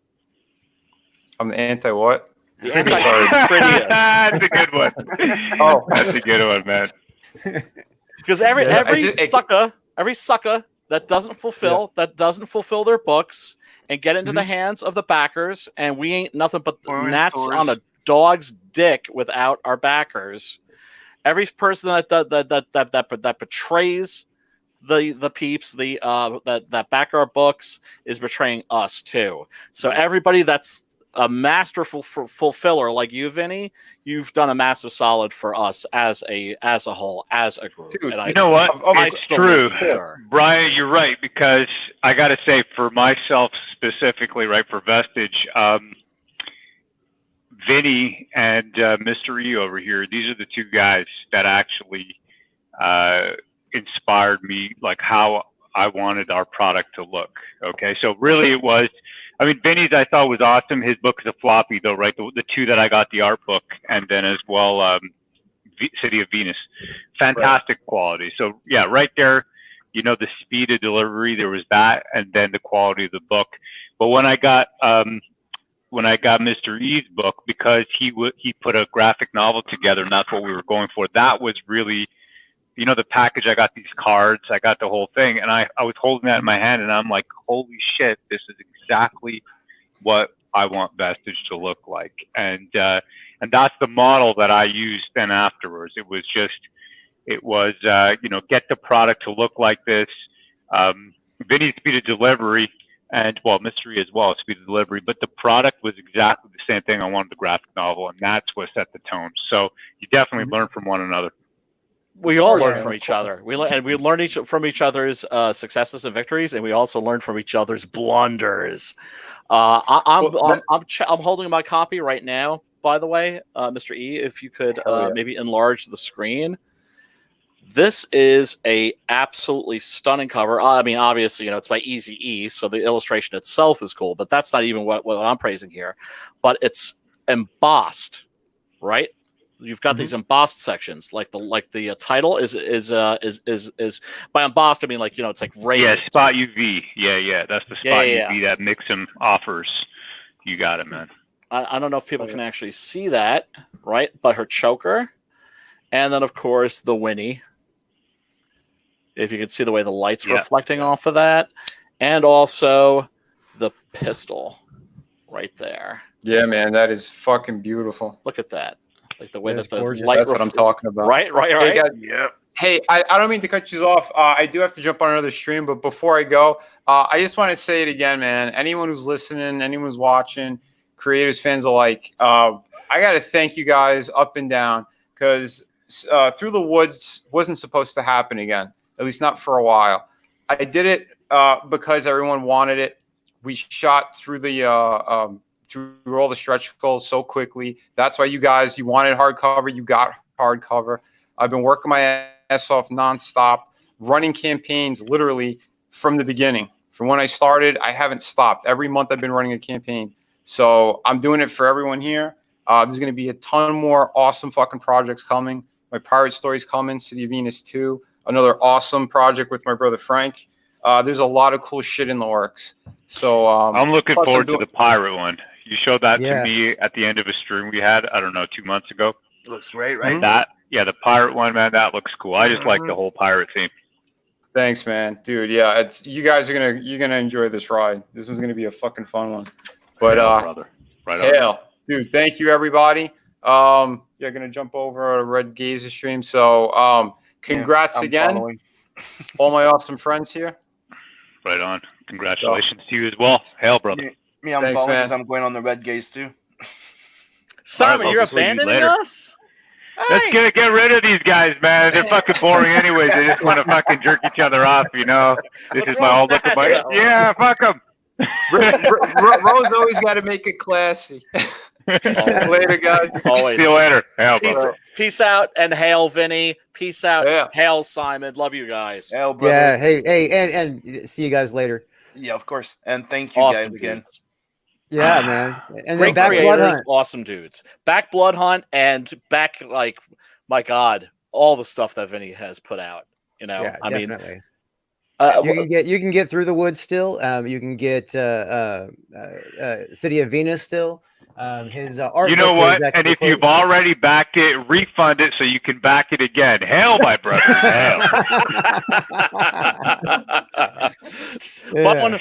I'm the anti what? The anti-Critias. That's a good one. Oh, that's a good one, man. Because every sucker that doesn't fulfill their books and get into the hands of the backers, and we ain't nothing but gnats on a dog's dick without our backers. Every person that betrays the peeps, that back our books is betraying us too. So everybody that's a masterful fulfiller like you, Vinny, you've done a massive solid for us as a whole, as a group. Dude, you know what? It's true. Brian, you're right, because I got to say for myself specifically, right, for Vestige, Vinny and Mr. E over here, these are the two guys that actually inspired me, like how I wanted our product to look. Okay, so really it was, I mean, Vinny's I thought was awesome. His book is a floppy though, right? The two that I got the art book, and then as well, City of Venus, fantastic quality. So yeah, right there, you know, the speed of delivery, there was that, and then the quality of the book. But when I got Mr. E's book, because he put a graphic novel together, and that's what we were going for. That was really, you know, the package. I got these cards, I got the whole thing, and I was holding that in my hand, and I'm like, holy shit, this is exactly what I want Vestige to look like. And that's the model that I used then afterwards. It was you know, get the product to look like this. Vinny's speed of delivery and well, mystery as well, speed of delivery. But the product was exactly the same thing I wanted the graphic novel, and that's what set the tone. So you definitely learn from one another. We all learn Yeah, from of each other. We learn from each other's successes and victories, and we also learn from each other's blunders. I'm holding my copy right now. By the way, Mr. E, if you could maybe enlarge the screen. This is a absolutely stunning cover. I mean, obviously, it's by Easy E, so the illustration itself is cool. But that's not even what I'm praising here. But it's embossed, right? You've got these embossed sections, like the title is by embossed. I mean, it's like raised. Yeah, Spot UV. Yeah. That's the Spot UV that Mixam offers. You got it, man. I don't know if people can actually see that, right? But her choker, and then of course the Winnie. If you can see the way the light's reflecting off of that, and also the pistol right there. Yeah, man, that is fucking beautiful. Look at that. Like the way that the gorgeous. light That's what I'm talking about. Right. Hey, guys, Yeah. hey, I don't mean to cut you off. I do have to jump on another stream, but before I go, I just want to say it again, man. Anyone who's listening, anyone who's watching, creators, fans alike, I got to thank you guys up and down, because Through the Woods wasn't supposed to happen again, at least not for a while. I did it because everyone wanted it. We shot through the through all the stretch goals so quickly. That's why you wanted hardcover. You got hardcover. I've been working my ass off nonstop, running campaigns literally from the beginning. From when I started, I haven't stopped. Every month I've been running a campaign. So I'm doing it for everyone here. There's going to be a ton more awesome fucking projects coming. My Pirate Stories coming, City of Venus 2, another awesome project with my brother Frank. There's a lot of cool shit in the works. So I'm looking forward to the pirate one. You showed that Yeah. to me at the end of a stream we had, I don't know, 2 months ago. Looks great, right? The pirate one, man, that looks cool. I just like the whole pirate theme. Thanks, man, dude. Yeah, you guys are you're gonna enjoy this ride. This one's gonna be a fucking fun one. But brother, right on. hell, dude, thank you everybody. You're gonna jump over a Red Gazer stream. So congrats I'm again, following. all my awesome friends here. Right on. Congratulations to you as well. Hail, brother. Me, I'm Thanks, following man. because I'm going on the Red Gaze too. Simon, I'll you're see you abandoning later. us? Let's get rid of these guys, man. They're fucking boring anyways. They just want to fucking jerk each other off, This What's is my wrong whole with look at that? yeah, fuck them. Rose always got to make it classy. Later, guys. Always. See you later. Hail, brother. Peace out and hail, Vinny. Peace out. Yeah. Hail, Simon. Love you guys. Hell, brother. Yeah. Hey, and see you guys later. Yeah, of course. And thank you Awesome guys again. dudes. Yeah, man. And then Great back Blood creators, Hunt. awesome dudes. Back Blood Hunt and back, my God, all the stuff that Vinny has put out. Yeah, I mean, definitely. You can get Through the Woods still. You can get City of Venus still. His art. You know book is what? actually And if you've closed. already backed it, refund it so you can back it again. Hail, my brother. Hail. Yeah.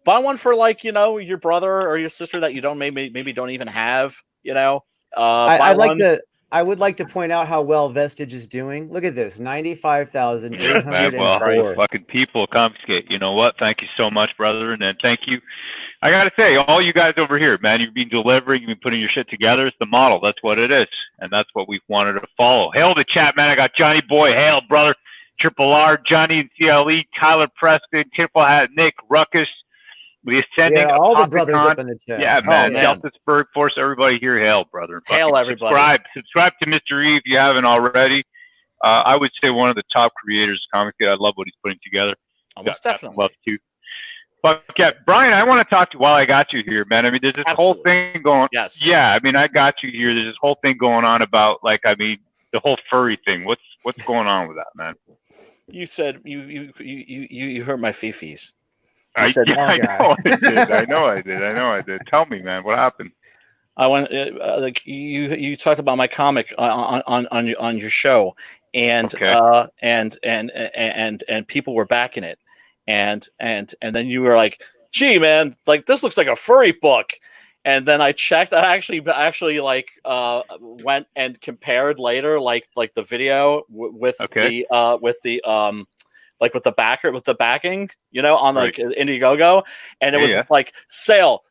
buy one for your brother or your sister that you don't maybe don't even have. I would like to point out how well Vestige is doing. Look at this, 95,804. Well, fucking people confiscate. You know what? Thank you so much, brother. And then thank you. I got to say, all you guys over here, man, you've been delivering, you've been putting your shit together. It's the model. That's what it is. And that's what we've wanted to follow. Hail the chat, man. I got Johnny Boy. Hail, brother. Triple R, Johnny and CLE, Tyler Preston, Triple Hat, Nick, Ruckus, the Ascending. Yeah, all the Apopticon. brothers up in the chat. Yeah, Oh, man. man. Deltasburg Force, everybody here. Hail, brother. Hail, Fucking everybody. Subscribe to Mr. E if you haven't already. I would say one of the top creators of Comic Kid. I love what he's putting together. Almost Got definitely. love too. But yeah, Brian, I want to talk to you while I got you here, man. I mean, there's this whole Absolutely. thing going. Yes. Yeah, I mean, I got you here. There's this whole thing going on about the whole furry thing. What's going on with that, man? You said you hurt my fifis. I said, know "Oh, I guy." did. Tell me, man, what happened? I went you talked about my comic on your show, and Okay. and people were backing it, and then you were like, "Gee, man, this looks like a furry book." And then I checked. I actually went and compared later, the video with Okay. the like with the backing, you know, on like Right. Indiegogo, and it was Yeah. like sale,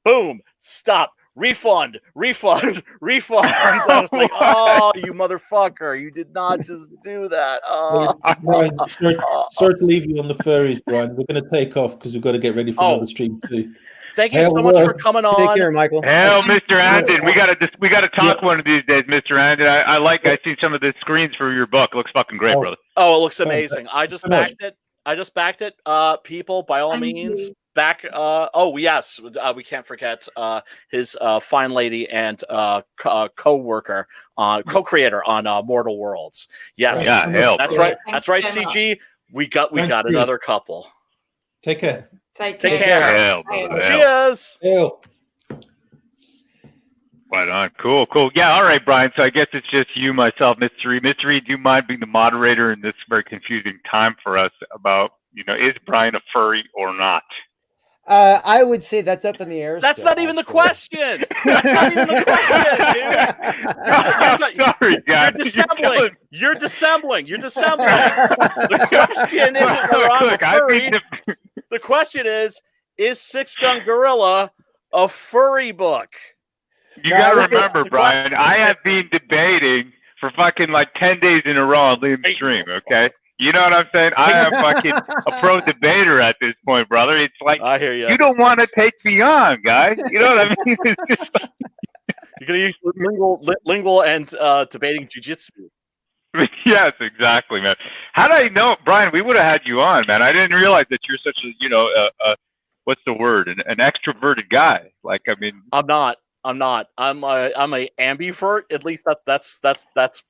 boom, stop, refund. And I was like, oh, you motherfucker, you did not just do that. Oh. Brian, sorry to leave you on the furries, Brian. We're going to take off because we've got to get ready for another stream too. Thank you so much for coming on. Take care, Michael. Hell, Mr. Andon, we gotta talk one of these days, Mr. Andon. I see some of the screens for your book. Looks fucking great, brother. Oh, it looks amazing. I just backed it. People, by all means, back. Oh yes, we can't forget his fine lady and co-worker, co-creator on Mortal Worlds. Yes, Yeah, hell, that's bro. right. That's right. CG, we got another couple. Take care. Take care. Hell, brother, hell. Cheers. Hell. Right on. Cool. Yeah, all right, Brian. So I guess it's just you, myself, Mystery. Mystery, do you mind being the moderator in this very confusing time for us about, you know, is Brian a furry or not? I would say that's up in the air. That's still, not even the actually. question. That's not even the question, dude. Sorry, guys. You're dissembling. The question isn't whether I'm a Look, I furry. think The question is Six Gun Gorilla a furry book? You gotta remember, Brian, I have been debating for fucking like 10 days in a row on Liam's stream, okay? You know what I'm saying? I am fucking a pro debater at this point, brother. It's like, I hear you. You don't want to take me on, guys. You know what I mean? It's just, You're gonna use lingual and debating jujitsu. yes, exactly, man. How did I know, Brian? We would have had you on, man. I didn't realize that you're such a, you know, what's the word? An extroverted guy. Like, I mean, I'm not. I'm a ambivert. At least that's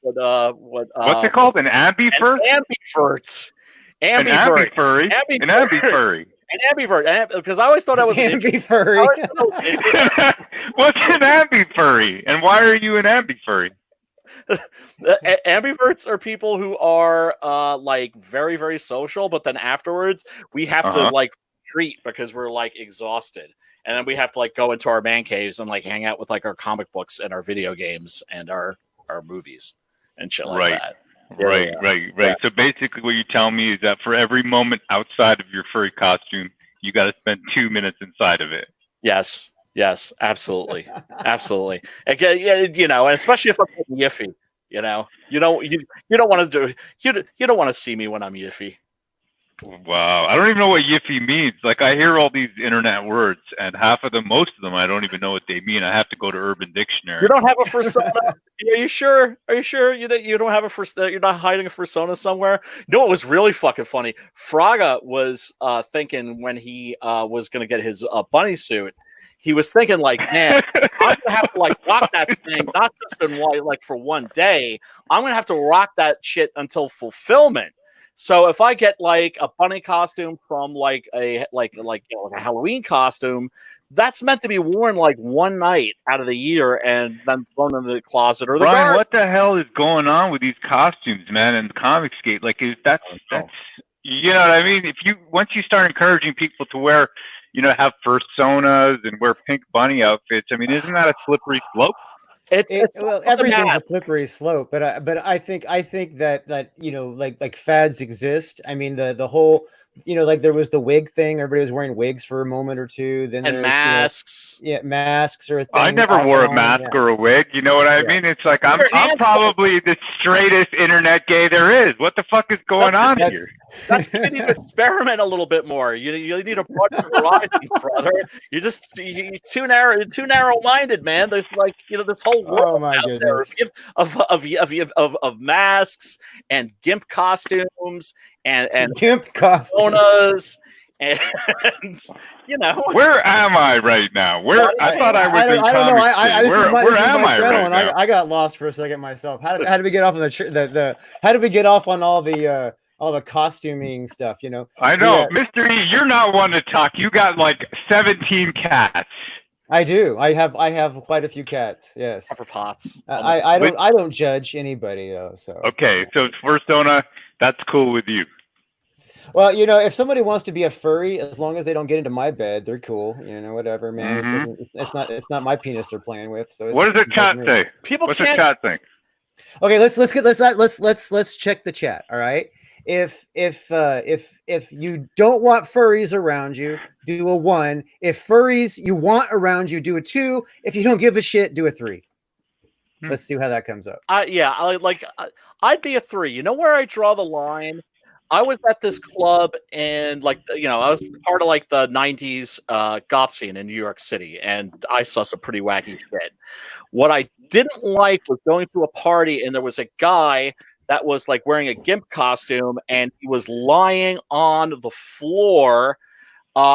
what what's it called? An ambivert? An ambivert. An ambifurry. An ambifurry. An ambivert. Because I always thought I was an ambifurry. What's an ambifurry? And why are you an ambifurry? Ambiverts are people who are like very, very social, but then afterwards we have to like retreat because we're like exhausted. And then we have to like go into our man caves and like hang out with like our comic books and our video games and our movies and shit like that. Right. So basically what you tell me is that for every moment outside of your furry costume, you got to spend 2 minutes inside of it. Yes, absolutely. Again, you know, and especially if I'm yiffy, you know, you don't want to you don't want to see me when I'm yiffy. Wow, I don't even know what yiffy means. Like, I hear all these internet words, and most of them, I don't even know what they mean. I have to go to Urban Dictionary. You don't have a persona? Are you sure? Are you sure you don't have a persona? You're not hiding a persona somewhere? You know what was really fucking funny? Fraga was thinking when he was going to get his bunny suit, he was thinking like, man, I'm gonna have to like rock that thing, not just in like for one day. I'm gonna have to rock that shit until fulfillment. So if I get like a bunny costume from like a Halloween costume, that's meant to be worn like one night out of the year and then thrown in the closet or the Brian, garden. what the hell is going on with these costumes, man, and Comicsgate? Like, that's you know what I mean? Once you start encouraging people to wear, you know, have personas and wear pink bunny outfits, I mean, isn't that a slippery slope? Well, everything's a slippery slope, but I think that you know, like fads exist. I mean, the whole, you know, like there was the wig thing. Everybody was wearing wigs for a moment or two. Then and masks. You know, masks are a thing. I never wore a mask or a wig. You know what I mean? It's like I'm probably the straightest internet gay there is. What the fuck is going on here? That's you need to experiment a little bit more. You need to broaden your horizons, brother. You're too narrow-minded, man. There's like, you know, this whole world out there of masks and gimp costumes and gimp costumes. And you know, where am I right now? I thought I was in Comicsgate. Where am I right now? I got lost for a second myself. How did we get off on how did we get off on all the costuming stuff, you know? I know. Mr. E, you're not one to talk. You got like 17 cats. I do. I have quite a few cats. Yes. Upper pots. I don't judge anybody though. So okay. So Fursona, that's cool with you. Well, you know, if somebody wants to be a furry, as long as they don't get into my bed, they're cool. You know, whatever, man. Mm-hmm. It's not my penis they're playing with. So what does the chat say? What's the chat think? Okay, let's check the chat. All right. if you don't want furries around you, do a 1. If furries you want around you, do a 2. If you don't give a shit, do a 3. Let's see how that comes up. I'd be a 3. You know where I draw the line? I was at this club and I was part of like the 90s goth scene in New York City, and I saw some pretty wacky shit. What I didn't like was going to a party and there was a guy that was like wearing a GIMP costume and he was lying on the floor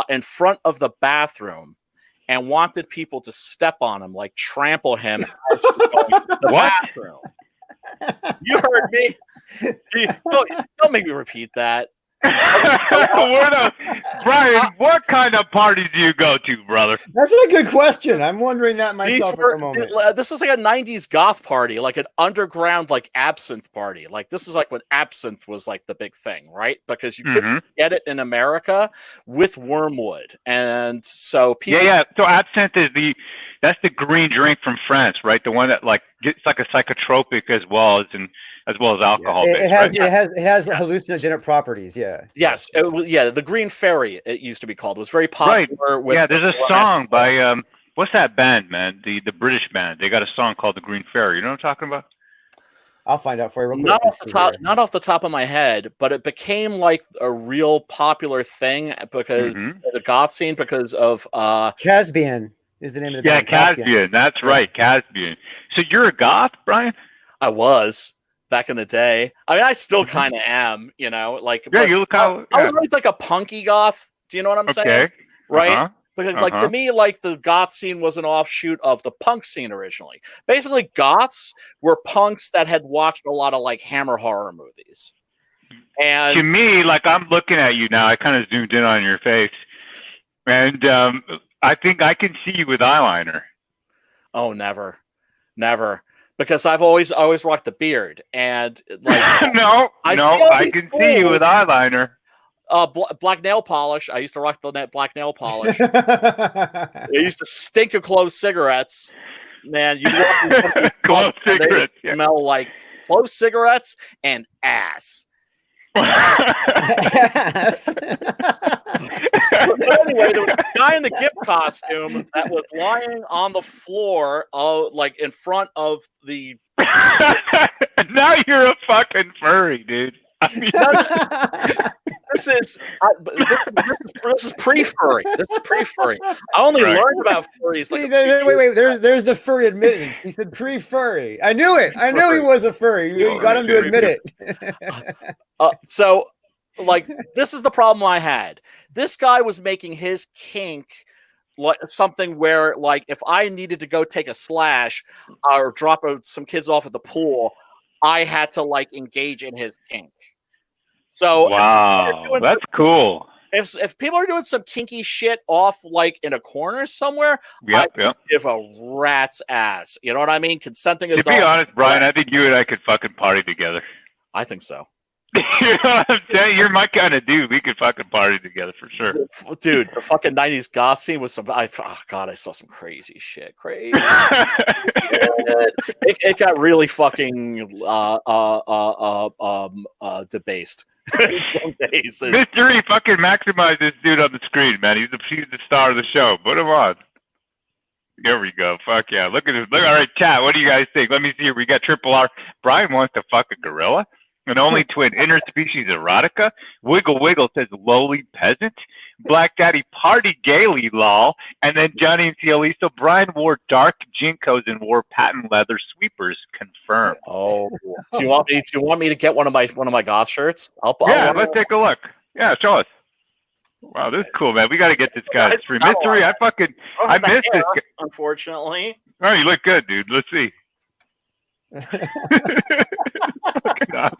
in front of the bathroom and wanted people to step on him, like trample him as he was going to the bathroom. You heard me. Don't make me repeat that. Brian, what kind of party do you go to, brother? That's a good question. I'm wondering that myself at the moment. This is like a 90s goth party, like an underground like absinthe party. Like this is like when absinthe was like the big thing, right? Because you couldn't get it in America with wormwood. And so people So absinthe is that's the green drink from France, right? The one that like it's like a psychotropic as well as alcohol. It has hallucinogenic properties. Yeah. Yes. The Green Fairy. It used to be called. It was very popular. Right. There's a song by what's that band, man? The British band. They got a song called The Green Fairy. You know what I'm talking about? I'll find out for you. Not off the top of my head, but it became like a real popular thing because the goth scene because of Casbian is the name of the band. Casbian. That's right, Casbian. So you're a goth, Brian? I was. Back in the day. I mean, I still kind of am, you know, like, you look how I was always like a punky goth. Do you know what I'm saying? Right? Because like to me, like the goth scene was an offshoot of the punk scene originally. Basically, goths were punks that had watched a lot of like Hammer horror movies. And to me, like I'm looking at you now, I kind of zoomed in on your face, and I think I can see you with eyeliner. Oh, never. Because I've always rocked the beard, and like I can see you with eyeliner. Black nail polish. I used to rock the black nail polish. I used to stink of clove cigarettes. Man, you clove cigarettes smell like clove cigarettes and ass. But anyway, there was a guy in the GIMP costume that was lying on the floor, like in front of the. Now you're a fucking furry, dude. I mean, this is pre-furry. This is pre-furry. I only learned about furries. Like, wait. There's the furry admittance. He said pre-furry. I knew it. I knew he was a furry. You got him to admit it. So, like, this is the problem I had. This guy was making his kink like something where, like, if I needed to go take a slash or drop some kids off at the pool, I had to like engage in his kink. So wow, that's cool. If people are doing some kinky shit off like in a corner somewhere, I give a rat's ass. You know what I mean? Consenting adult. To be honest, Brian, I think you and I could fucking party together. I think so. You know what I'm saying? You're my kind of dude. We could fucking party together for sure. Dude, the fucking 90s goth scene was some. I saw some crazy shit. Crazy. it got really fucking debased. Mystery fucking maximize this dude on the screen, man. He's the star of the show. Put him on. There we go. Fuck yeah. Look at this. All right, chat. What do you guys think? Let me see here. We got Triple R. Brian wants to fuck a gorilla. An only twin, interspecies erotica. Wiggle Wiggle says lowly peasant. Black Daddy party gaily lol. And then Johnny and Cielito. Brian wore dark jinkos and wore patent leather sweepers. Confirmed. Oh, do you want me to get one of my goth shirts? Let's take a look. Yeah, show us. Wow, this is cool, man. We got to get this guy stream. Mystery, I missed this. Unfortunately. Oh, you look good, dude. Let's see. Fucking awesome.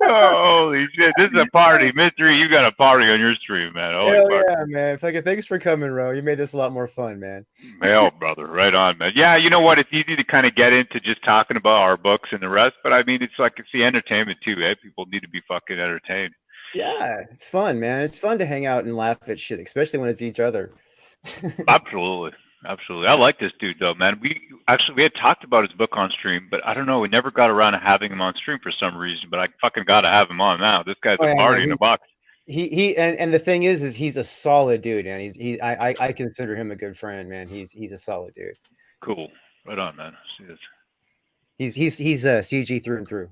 Oh, holy shit. This is a party. Mystery, you got a party on your stream, man. Hell yeah, man. Thanks for coming, Ro. You made this a lot more fun, man. Hell, brother. Right on, man. Yeah, you know what? It's easy to kind of get into just talking about our books and the rest, but I mean, it's the entertainment too, eh? People need to be fucking entertained. Yeah, it's fun, man. It's fun to hang out and laugh at shit, especially when it's each other. Absolutely. Absolutely. I like this dude though, man. We had talked about his book on stream, but I don't know. We never got around to having him on stream for some reason. But I fucking got to have him on now. This guy's a party in a box. And the thing is he's a solid dude, man. I consider him a good friend, man. He's a solid dude. Cool. Right on, man. See this. He's CG through and through.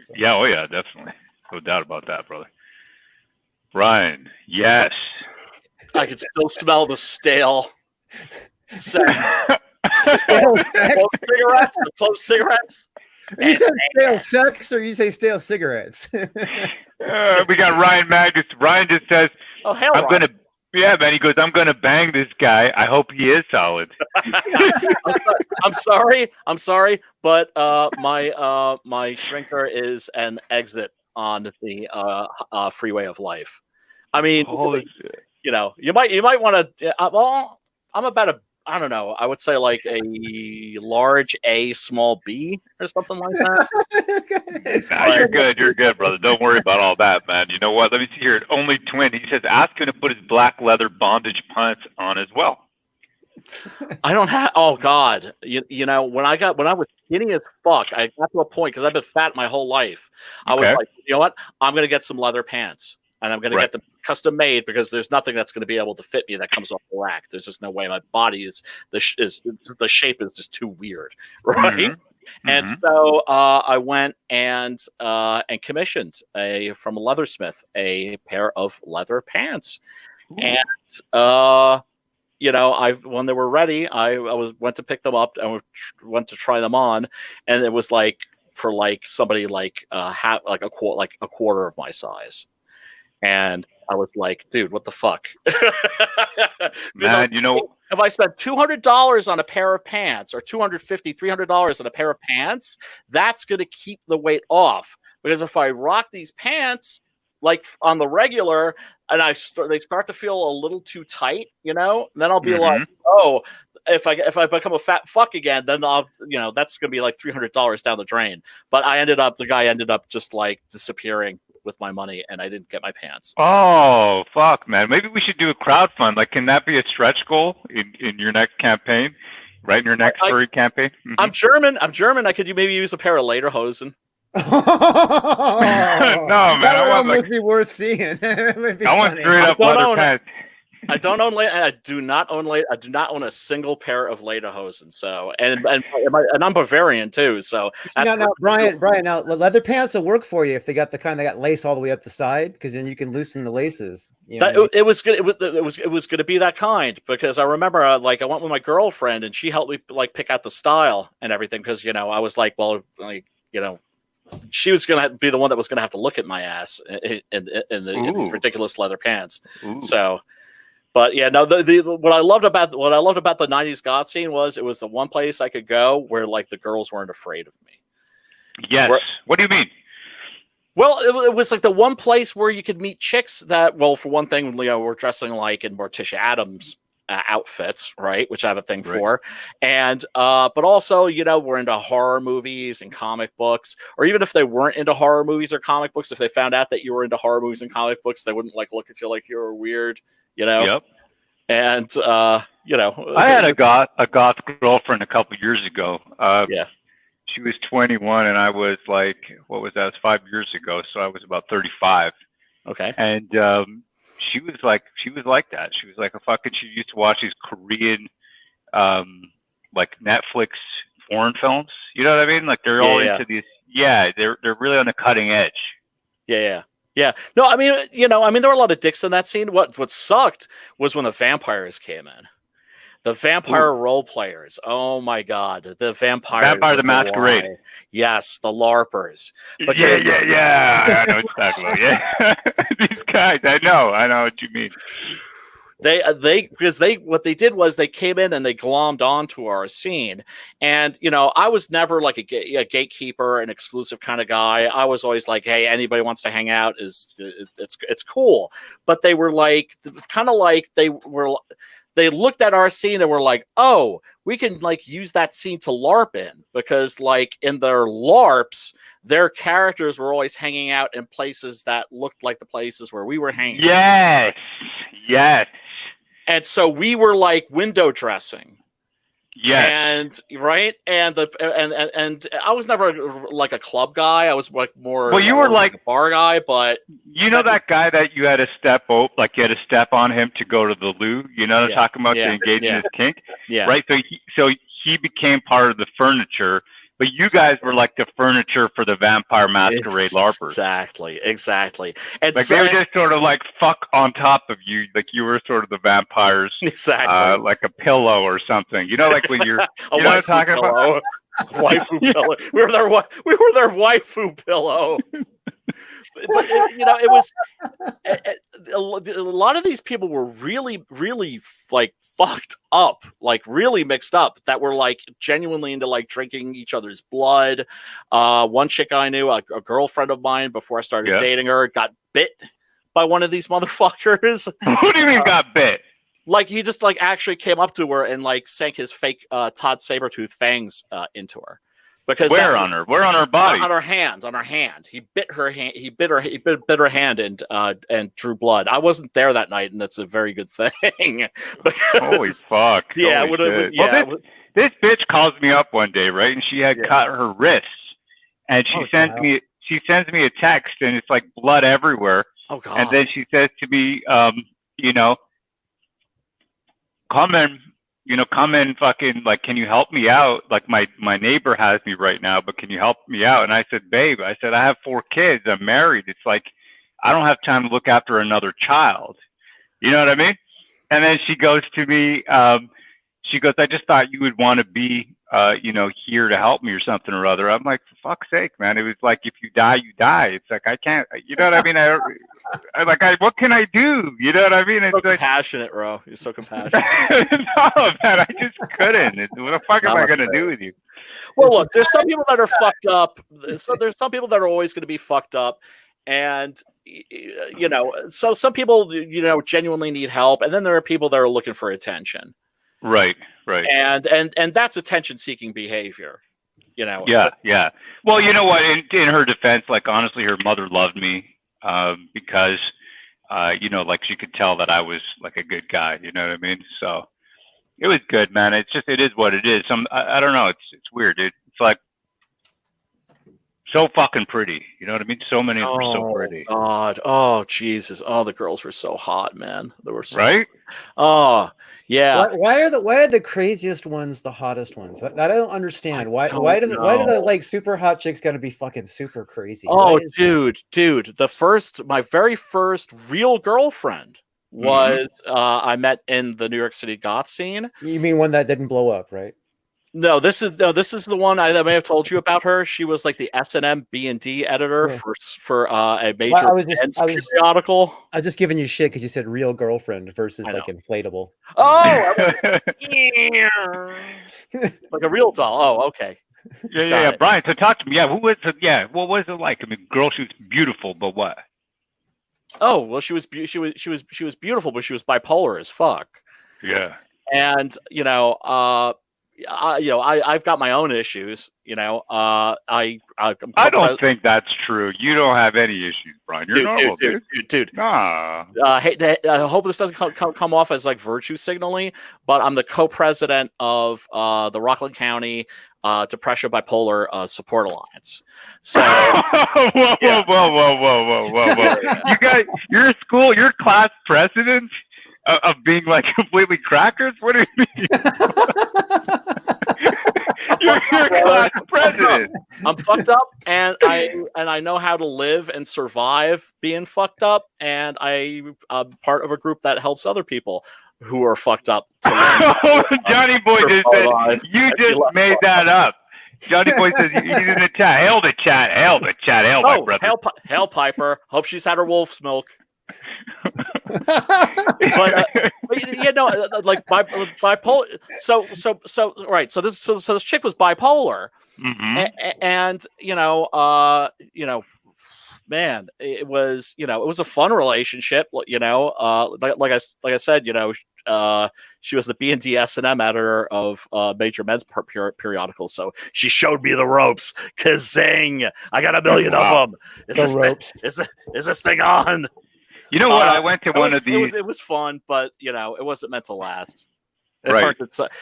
So. Yeah. Oh yeah, definitely. No doubt about that, brother. Brian. Yes. I can still smell the stale. Sex. The close cigarettes. You said stale sex, or you say stale cigarettes? We got Ryan Magnus. Ryan just says, "Oh hell, I'm gonna." Yeah, man. He goes, "I'm gonna bang this guy. I hope he is solid." I'm sorry, but my shrinker is an exit on the freeway of life. I mean, you know, you might want to. Well, I'm about I don't know. I would say like a large A, small B, or something like that. Nah, you're good. You're good, brother. Don't worry about all that, man. You know what? Let me see here. Only Twin. He says, ask him to put his black leather bondage pants on as well. I don't have. Oh God, you know when I was skinny as fuck, I got to a point because I've been fat my whole life. I was like, you know what? I'm gonna get some leather pants, and I'm gonna get them custom made because there's nothing that's going to be able to fit me that comes off the rack. There's just no way. My body is the shape is just too weird, right? Mm-hmm. And so I went and commissioned from a leathersmith a pair of leather pants. Ooh. And you know, when they were ready, I went to pick them up and went to try them on, and it was like for like somebody like a quarter of my size, and I was like, dude, what the fuck? Man, you know, if I spent $200 on a pair of pants or $250, $300 on a pair of pants, that's going to keep the weight off. Because if I rock these pants like on the regular and they start to feel a little too tight, you know, then I'll be like, oh, if I become a fat fuck again, then I'll, you know, that's going to be like $300 down the drain. But the guy ended up just like disappearing with my money, and I didn't get my pants. Oh, fuck, man. Maybe we should do a crowdfund. Like, can that be a stretch goal in your next campaign? Right, in your next furry campaign? Mm-hmm. I'm German. I could maybe use a pair of lederhosen. No, man. That would almost be worth seeing. I want straight up leather pants. I do not own a single pair of lederhosen. So, and I'm Bavarian too. So, now, Brian, now leather pants will work for you if they got the kind that got lace all the way up the side, because then you can loosen the laces. You know it was good. It was going to be that kind, because I remember like I went with my girlfriend and she helped me like pick out the style and everything, because you know I was like, well, like, you know, she was going to be the one that was going to have to look at my ass in these ridiculous leather pants. Ooh. So. But yeah, no. What I loved about the '90s goth scene was it was the one place I could go where like the girls weren't afraid of me. Yes. What do you mean? Well, it was like the one place where you could meet chicks that, well, for one thing, you know, were dressing like in Morticia Addams outfits, right? Which I have a thing for, and but also, you know, we're into horror movies and comic books, or even if they weren't into horror movies or comic books, if they found out that you were into horror movies and comic books, they wouldn't like look at you like you were weird. You know, yep. And you know, I had a goth girlfriend a couple years ago. Yeah, she was 21, and I was like, what was that? It was 5 years ago, so I was about 35. Okay, and she was like that. She was like a fucking. She used to watch these Korean, like Netflix foreign films. You know what I mean? Like they're all into these. Yeah, they're really on the cutting edge. Yeah. Yeah, no, I mean, you know, there were a lot of dicks in that scene. What sucked was when the vampires came in. The vampire role players. Oh my God, the Vampire the Masquerade. Yes, the LARPers. But yeah. I know what you're talking about. Yeah, these guys. I know what you mean. What they did was they came in and they glommed onto our scene, and you know I was never like a gatekeeper, an exclusive kind of guy. I was always like, hey, anybody wants to hang out it's cool. But they were like kind of like they looked at our scene and were like, oh, we can like use that scene to LARP in, because like in their LARPs, their characters were always hanging out in places that looked like the places where we were hanging. Yes. And so we were like window dressing Yes. And and I was never like a club guy. I was like more. Well, you were like a bar guy, but you know that guy that you had to step you had to step on him to go to the loo. You know what I'm talking about, to engage in his kink. Yeah. Right. So he became part of the furniture, but you guys were like the furniture for the Vampire Masquerade LARPers. Exactly. And like they were just sort of like fuck on top of you, like you were sort of the vampires, like a pillow or something. You know, like when you're, you know what I'm talking about? Waifu pillow. We were their waifu pillow. But you know, it was a lot of these people were really like fucked up, like really mixed up, that were like genuinely into like drinking each other's blood. One chick I knew, a girlfriend of mine before I started dating her, got bit by one of these motherfuckers. What do you mean got bit? Like he just like actually came up to her and like sank his fake Todd Sabretooth fangs into her. Because where on her body? On her hand. He bit her hand. He bit her hand and drew blood. I wasn't there that night, and that's a very good thing. Because, holy fuck! Yeah, well, this bitch calls me up one day, right, and she had cut her wrists, and she sends me a text, and it's like blood everywhere. Oh god! And then she says to me, you know, come in, fucking, like, can you help me out? Like, my neighbor has me right now, but can you help me out? And I said, babe, I have 4 kids. I'm married. It's like, I don't have time to look after another child. You know what I mean? And then she goes to me, she goes, I just thought you would want to be, you know, here to help me or something or other. I'm like, for fuck's sake, man. It was like, if you die, you die. It's like, I can't, you know what I mean? What can I do? You know what I mean? You're so compassionate, bro. You're so compassionate. No, man, I just couldn't. What the fuck am I going to do with you? Well, look, there's some people that are fucked up. So there's some people that are always going to be fucked up. And, you know, so some people, you know, genuinely need help. And then there are people that are looking for attention. Right. And that's attention-seeking behavior, you know. Yeah. Well, you know what? In her defense, like, honestly, her mother loved me because, you know, like, she could tell that I was like a good guy. You know what I mean? So it was good, man. It is what it is. I don't know. It's weird, dude. It's like so fucking pretty. You know what I mean? So many were so pretty. God. Oh, Jesus. Oh, the girls were so hot, man. They were so right. Oh. Yeah. Why are the craziest ones the hottest ones? That I don't understand. Why do the like super hot chicks gotta be fucking super crazy? Oh, dude. My very first real girlfriend was I met in the New York City goth scene. You mean one that didn't blow up, right? No, this is the one I may have told you about her. She was like the S&M B&D editor for a major periodical. I was just giving you shit because you said real girlfriend versus like inflatable. Oh, like a real doll. Oh, okay. Yeah. Brian, so talk to me. Yeah, what was it like? I mean, girl, she was beautiful, but what? Oh, well, she was beautiful, but she was bipolar as fuck. Yeah. And I've got my own issues. I don't think that's true. You don't have any issues, Brian. You're normal, dude. Nah. I hope this doesn't come off as like virtue signaling, but I'm the co-president of the Rockland County Depression Bipolar Support Alliance. So, whoa. You're class president of being like completely crackers. What do you mean? You're class president. I'm fucked up, and I know how to live and survive being fucked up, and I'm part of a group that helps other people who are fucked up. Johnny Boy just said you just made that up. Johnny Boy says he's in the chat. Hail the chat. Hail my brother. Hail Piper. Hope she's had her wolf's milk. but like bipolar. So right. So this chick was bipolar, and man, it was a fun relationship. Like I said, she was the B&D S&M editor of major men's periodicals, so she showed me the ropes. Kazing! I got 1 million of them. Is this thing on? You know what? I went to one of these. It was fun, but it wasn't meant to last. Right.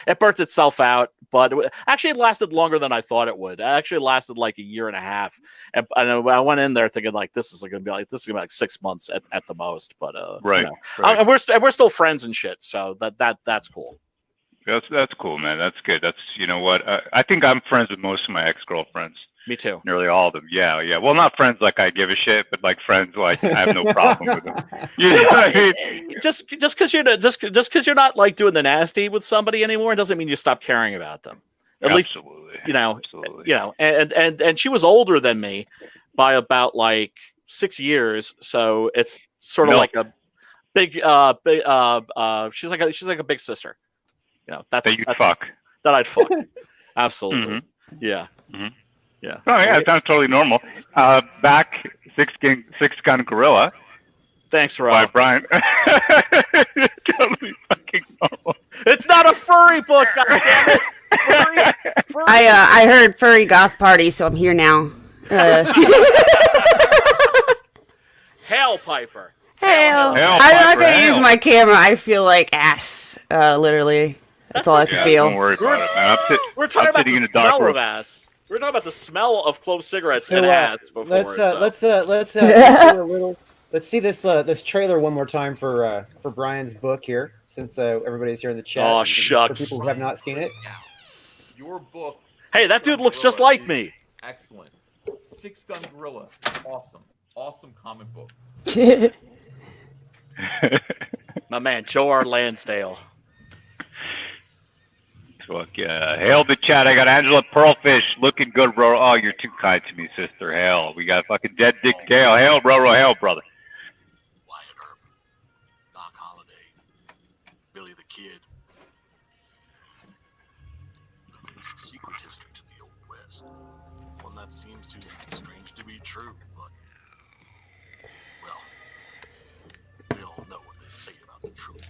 It burnt itself out, but actually it lasted longer than I thought it would. It actually lasted like a year and a half, and I went in there thinking like this is going to be like 6 months at the most. But Right. you know. Right. And we're still friends and shit, so that's cool. That's cool, man. That's good. That's, you know what? I think I'm friends with most of my ex-girlfriends. Me too. Nearly all of them. Yeah, yeah. Well, not friends like I give a shit, but like friends like I have no problem with them. You know what I mean? Just because you're not like doing the nasty with somebody anymore doesn't mean you stop caring about them. At least, you know, and she was older than me by about like 6 years, so it's sort of like a big she's like a big sister. You know, that I'd fuck. Absolutely. Mm-hmm. Yeah. Mm-hmm. Yeah. Oh yeah, it sounds totally normal. Back Six Gun Gorilla. Thanks, by Rob. Brian. Totally fucking normal. It's not a furry book, goddammit. Furry. I heard furry goth party, so I'm here now. Hail Piper. Hail. Hail, I'm not Piper, gonna hail. use my camera. I feel like ass. Literally. That's all I can feel. Don't worry about it, man. We're talking I'm about sitting the in a dark smell room. of ass. We're talking about the smell of clove cigarettes So, and ass before. let's do a little. Let's see this trailer one more time for Brian's book here, since everybody's here in the chat. Oh, For shucks. people who have not seen it. Your book. Hey, that dude looks just like me. Excellent. Six Gun Gorilla. Awesome. Awesome comic book. My man, Joe R. Lansdale. Fuck yeah. Hail the chat. I got Angela Pearlfish looking good, bro. Oh, you're too kind to me, sister. Hail. We got fucking Dead Dick Dale. Hail, bro. Hail, brother. Wyatt Earp, Doc Holliday, Billy the Kid. But there's a secret history to the Old West. One that seems too strange to be true, but, well, we all know what they say about the truth.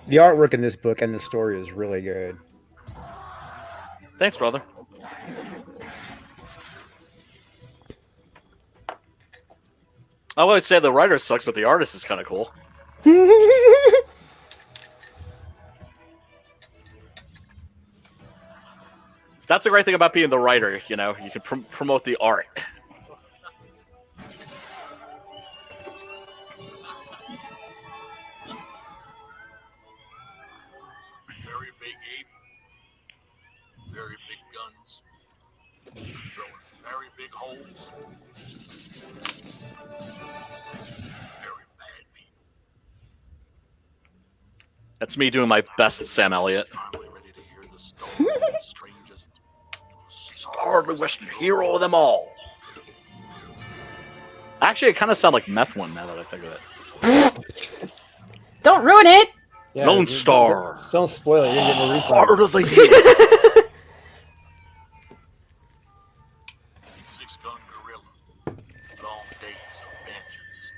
The artwork in this book and the story is really good. Thanks, brother. I always say the writer sucks, but the artist is kind of cool. That's the great thing about being the writer, you know, you can promote the art. Very big ape, very big guns, throwing very big holes, very bad people. That's me doing my best Sam Elliott. Finally ready to hear the story of the strangest, Hardly Western hero of them all. Actually, it kind of sounds like Meth One now that I think of it. Don't ruin it. Yeah, Lone Star. Don't spoil it. You're gonna get a refund. Heart of the year. Six Gun Gorilla, long days of vengeance.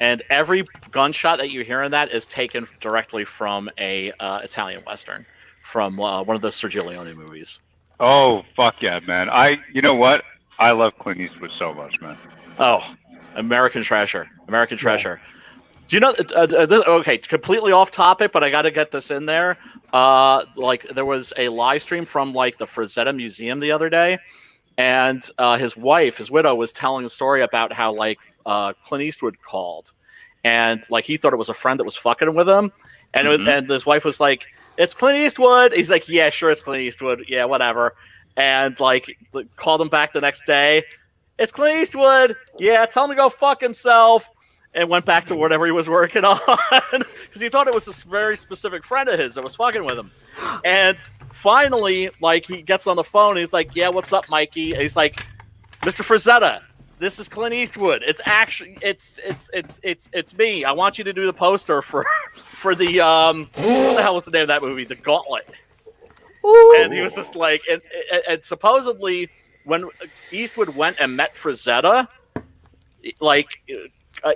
And every gunshot that you hear in that is taken directly from a Italian Western, from one of the Sergio Leone movies. Oh, fuck yeah, man. You know what? I love Clint Eastwood so much, man. Oh, American Treasure. American Treasure. Do you know? Okay, completely off topic, but I got to get this in there. Like there was a live stream from like the Frazetta Museum the other day, and his widow, was telling a story about how like Clint Eastwood called, and like he thought it was a friend that was fucking with him, and and his wife was like, "It's Clint Eastwood." He's like, "Yeah, sure, it's Clint Eastwood. Yeah, whatever." And like called him back the next day. It's Clint Eastwood. Yeah, tell him to go fuck himself. And went back to whatever he was working on because he thought it was a very specific friend of his that was fucking with him. And finally, like he gets on the phone, and he's like, "Yeah, what's up, Mikey?" And he's like, "Mr. Frazetta, this is Clint Eastwood. It's actually it's me. I want you to do the poster for the what the hell was the name of that movie? The Gauntlet." Ooh. And he was just like, and supposedly when Eastwood went and met Frazetta, like.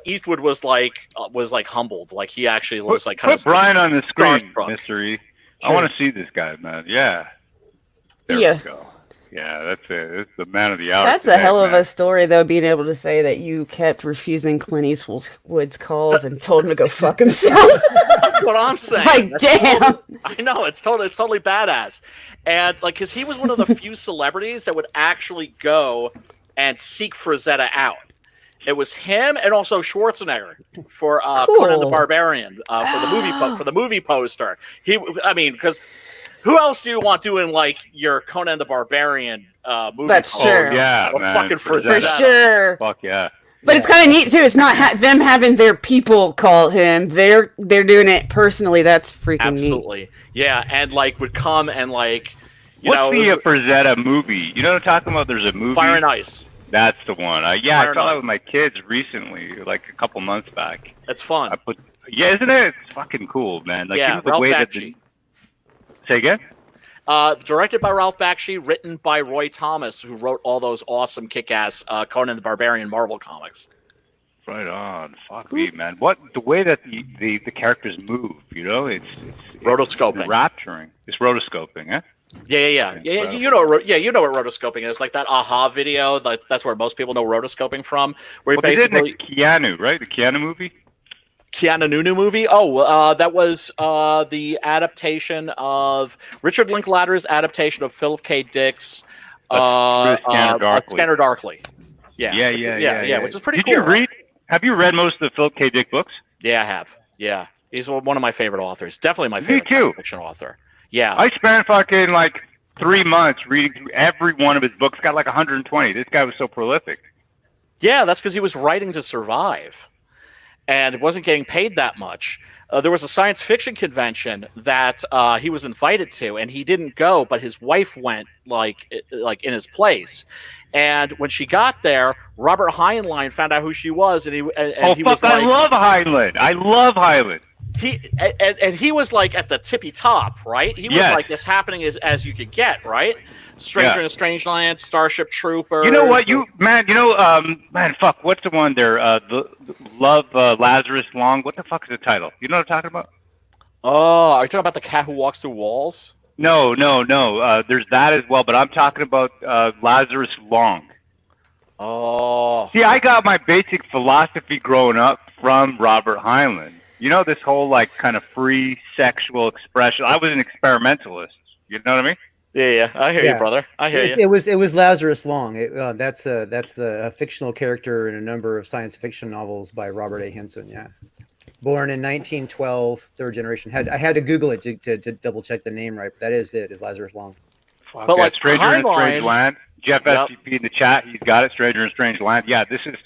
Eastwood was like humbled, like he actually was like kind of Brian on the screen, starstruck. Mr. E. Sure. I want to see this guy, man. Yeah. There we go. yeah, that's it. It's the man of the hour. That's a today, hell of man. a story, though, being able to say that you kept refusing Clint Eastwood's calls and told him to go fuck himself. That's what I'm saying. Like, That's damn. totally- I know it's totally badass, and like, because he was one of the few celebrities that would actually go and seek Frazetta out. It was him and also Schwarzenegger for Conan the Cool. Barbarian for the movie poster. I mean, because who else do you want doing like your Conan the Barbarian movie? That's poster? true. Yeah, Or man. fucking For Frazetta. sure. Fuck yeah. But it's kind of neat too. It's not them having their people call him. They're doing it personally. That's freaking neat. Absolutely, yeah, and like would come and like, you What's know, the it was Frazetta movie? You know what I'm talking about? There's a movie. Fire and Ice. That's the one. Yeah, Fire I saw and that Ice. with my kids recently, like a couple months back. It's fun. Yeah, isn't it? It's fucking cool, man. Like, Yeah, even the Ralph way that Bakshi. Say again? Directed by Ralph Bakshi, written by Roy Thomas, who wrote all those awesome kick-ass Conan the Barbarian Marvel comics. Right on. Fuck me, man. What the way that the characters move, you know, it's Rotoscoping. rapturing. It's rotoscoping, eh? Yeah. You know what rotoscoping is, like that Aha video. Like, that's where most people know rotoscoping from. Where Well, they did basically the Keanu, right? The Keanu movie. Keanu Nunu movie. Oh, that was the adaptation of Richard Linklater's adaptation of Philip K. Dick's Scanner Darkly. Yeah, which is pretty cool. Have you read most of the Philip K. Dick books? Yeah, I have. Yeah, he's one of my favorite authors. Definitely my Me favorite too. fiction author. Yeah, I spent fucking like 3 months reading through every one of his books. Got like 120. This guy was so prolific. yeah, that's because he was writing to survive, and wasn't getting paid that much. There was a science fiction convention that he was invited to, and he didn't go, but his wife went, like in his place. And when she got there, Robert Heinlein found out who she was, and he was like, I love Highland. I love Highland. He was like at the tippy top, right? He was Yes. like as happening as you could get, right? Stranger in a Strange Land, Starship Trooper. You know what, fuck, what's the one there? The Love Lazarus Long. What the fuck is the title? You know what I'm talking about? Oh, are you talking about the cat who walks through walls? No. There's that as well, but I'm talking about Lazarus Long. Oh. See, I got my basic philosophy growing up from Robert Heinlein. You know, this whole like kind of free sexual expression. I was an experimentalist. You know what I mean? Yeah, I hear you, brother. I hear you. It was Lazarus Long. That's the fictional character in a number of science fiction novels by Robert A. Henson. Yeah, born in 1912, third generation. I had to Google it to double check the name right. But that is it. Is Lazarus Long. But like Stranger in a Strange Heinlein- Land. Jeff Yep. SCP in the chat. He's got it. Stranger in a Strange Land. Yeah, this is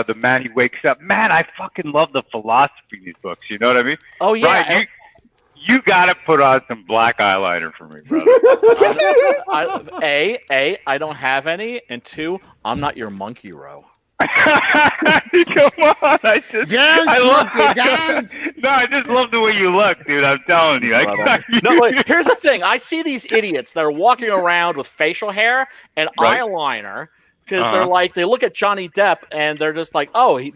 the man. He wakes up. Man, I fucking love the philosophy in these books. You know what I mean? Oh yeah. Right, you got to put on some black eyeliner for me, brother. I don't have any, and 2, I'm not your monkey row. Come on, I just love the way you look, dude. I'm telling you. No, wait, here's the thing. I see these idiots that are walking around with facial hair and Right. eyeliner because they're like, they look at Johnny Depp and they're just like, oh, he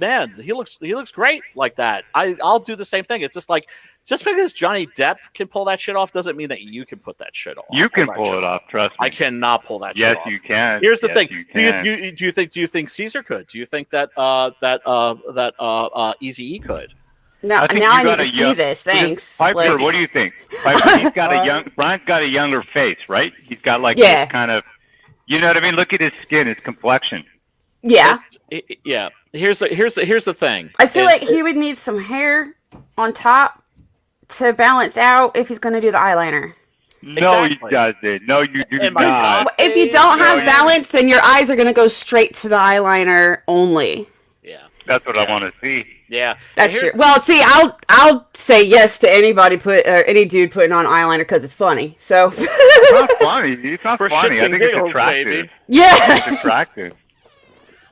looks great like that. I'll do the same thing. It's just like, just because Johnny Depp can pull that shit off doesn't mean that you can put that shit off. You can pull it off. Trust me. I cannot pull that shit Yes, off. you can. Here's the Yes, thing. you can. Do you think Caesar could? Do you think that Eazy-E could? Now I think I you need got to a see young- this. Thanks. Piper, Like- what do you think? Piper, he's got Brian's got a younger face, right? He's got like Yeah. this kind of, you know what I mean? Look at his skin, his complexion. Yeah. Yeah. Here's the thing. I feel like he would need some hair on top to balance out if he's going to do the eyeliner. No, Exactly. you doesn't. No, you do And my not. If you don't have you- balance, then your eyes are going to go straight to the eyeliner only. Yeah. That's what I want to see. Yeah. That's And true. here's- Well, see, I'll say yes to any dude putting on eyeliner because it's funny. So It's not funny. It's not For funny. shits I and think it's giggles, attractive. baby. yeah. It's attractive.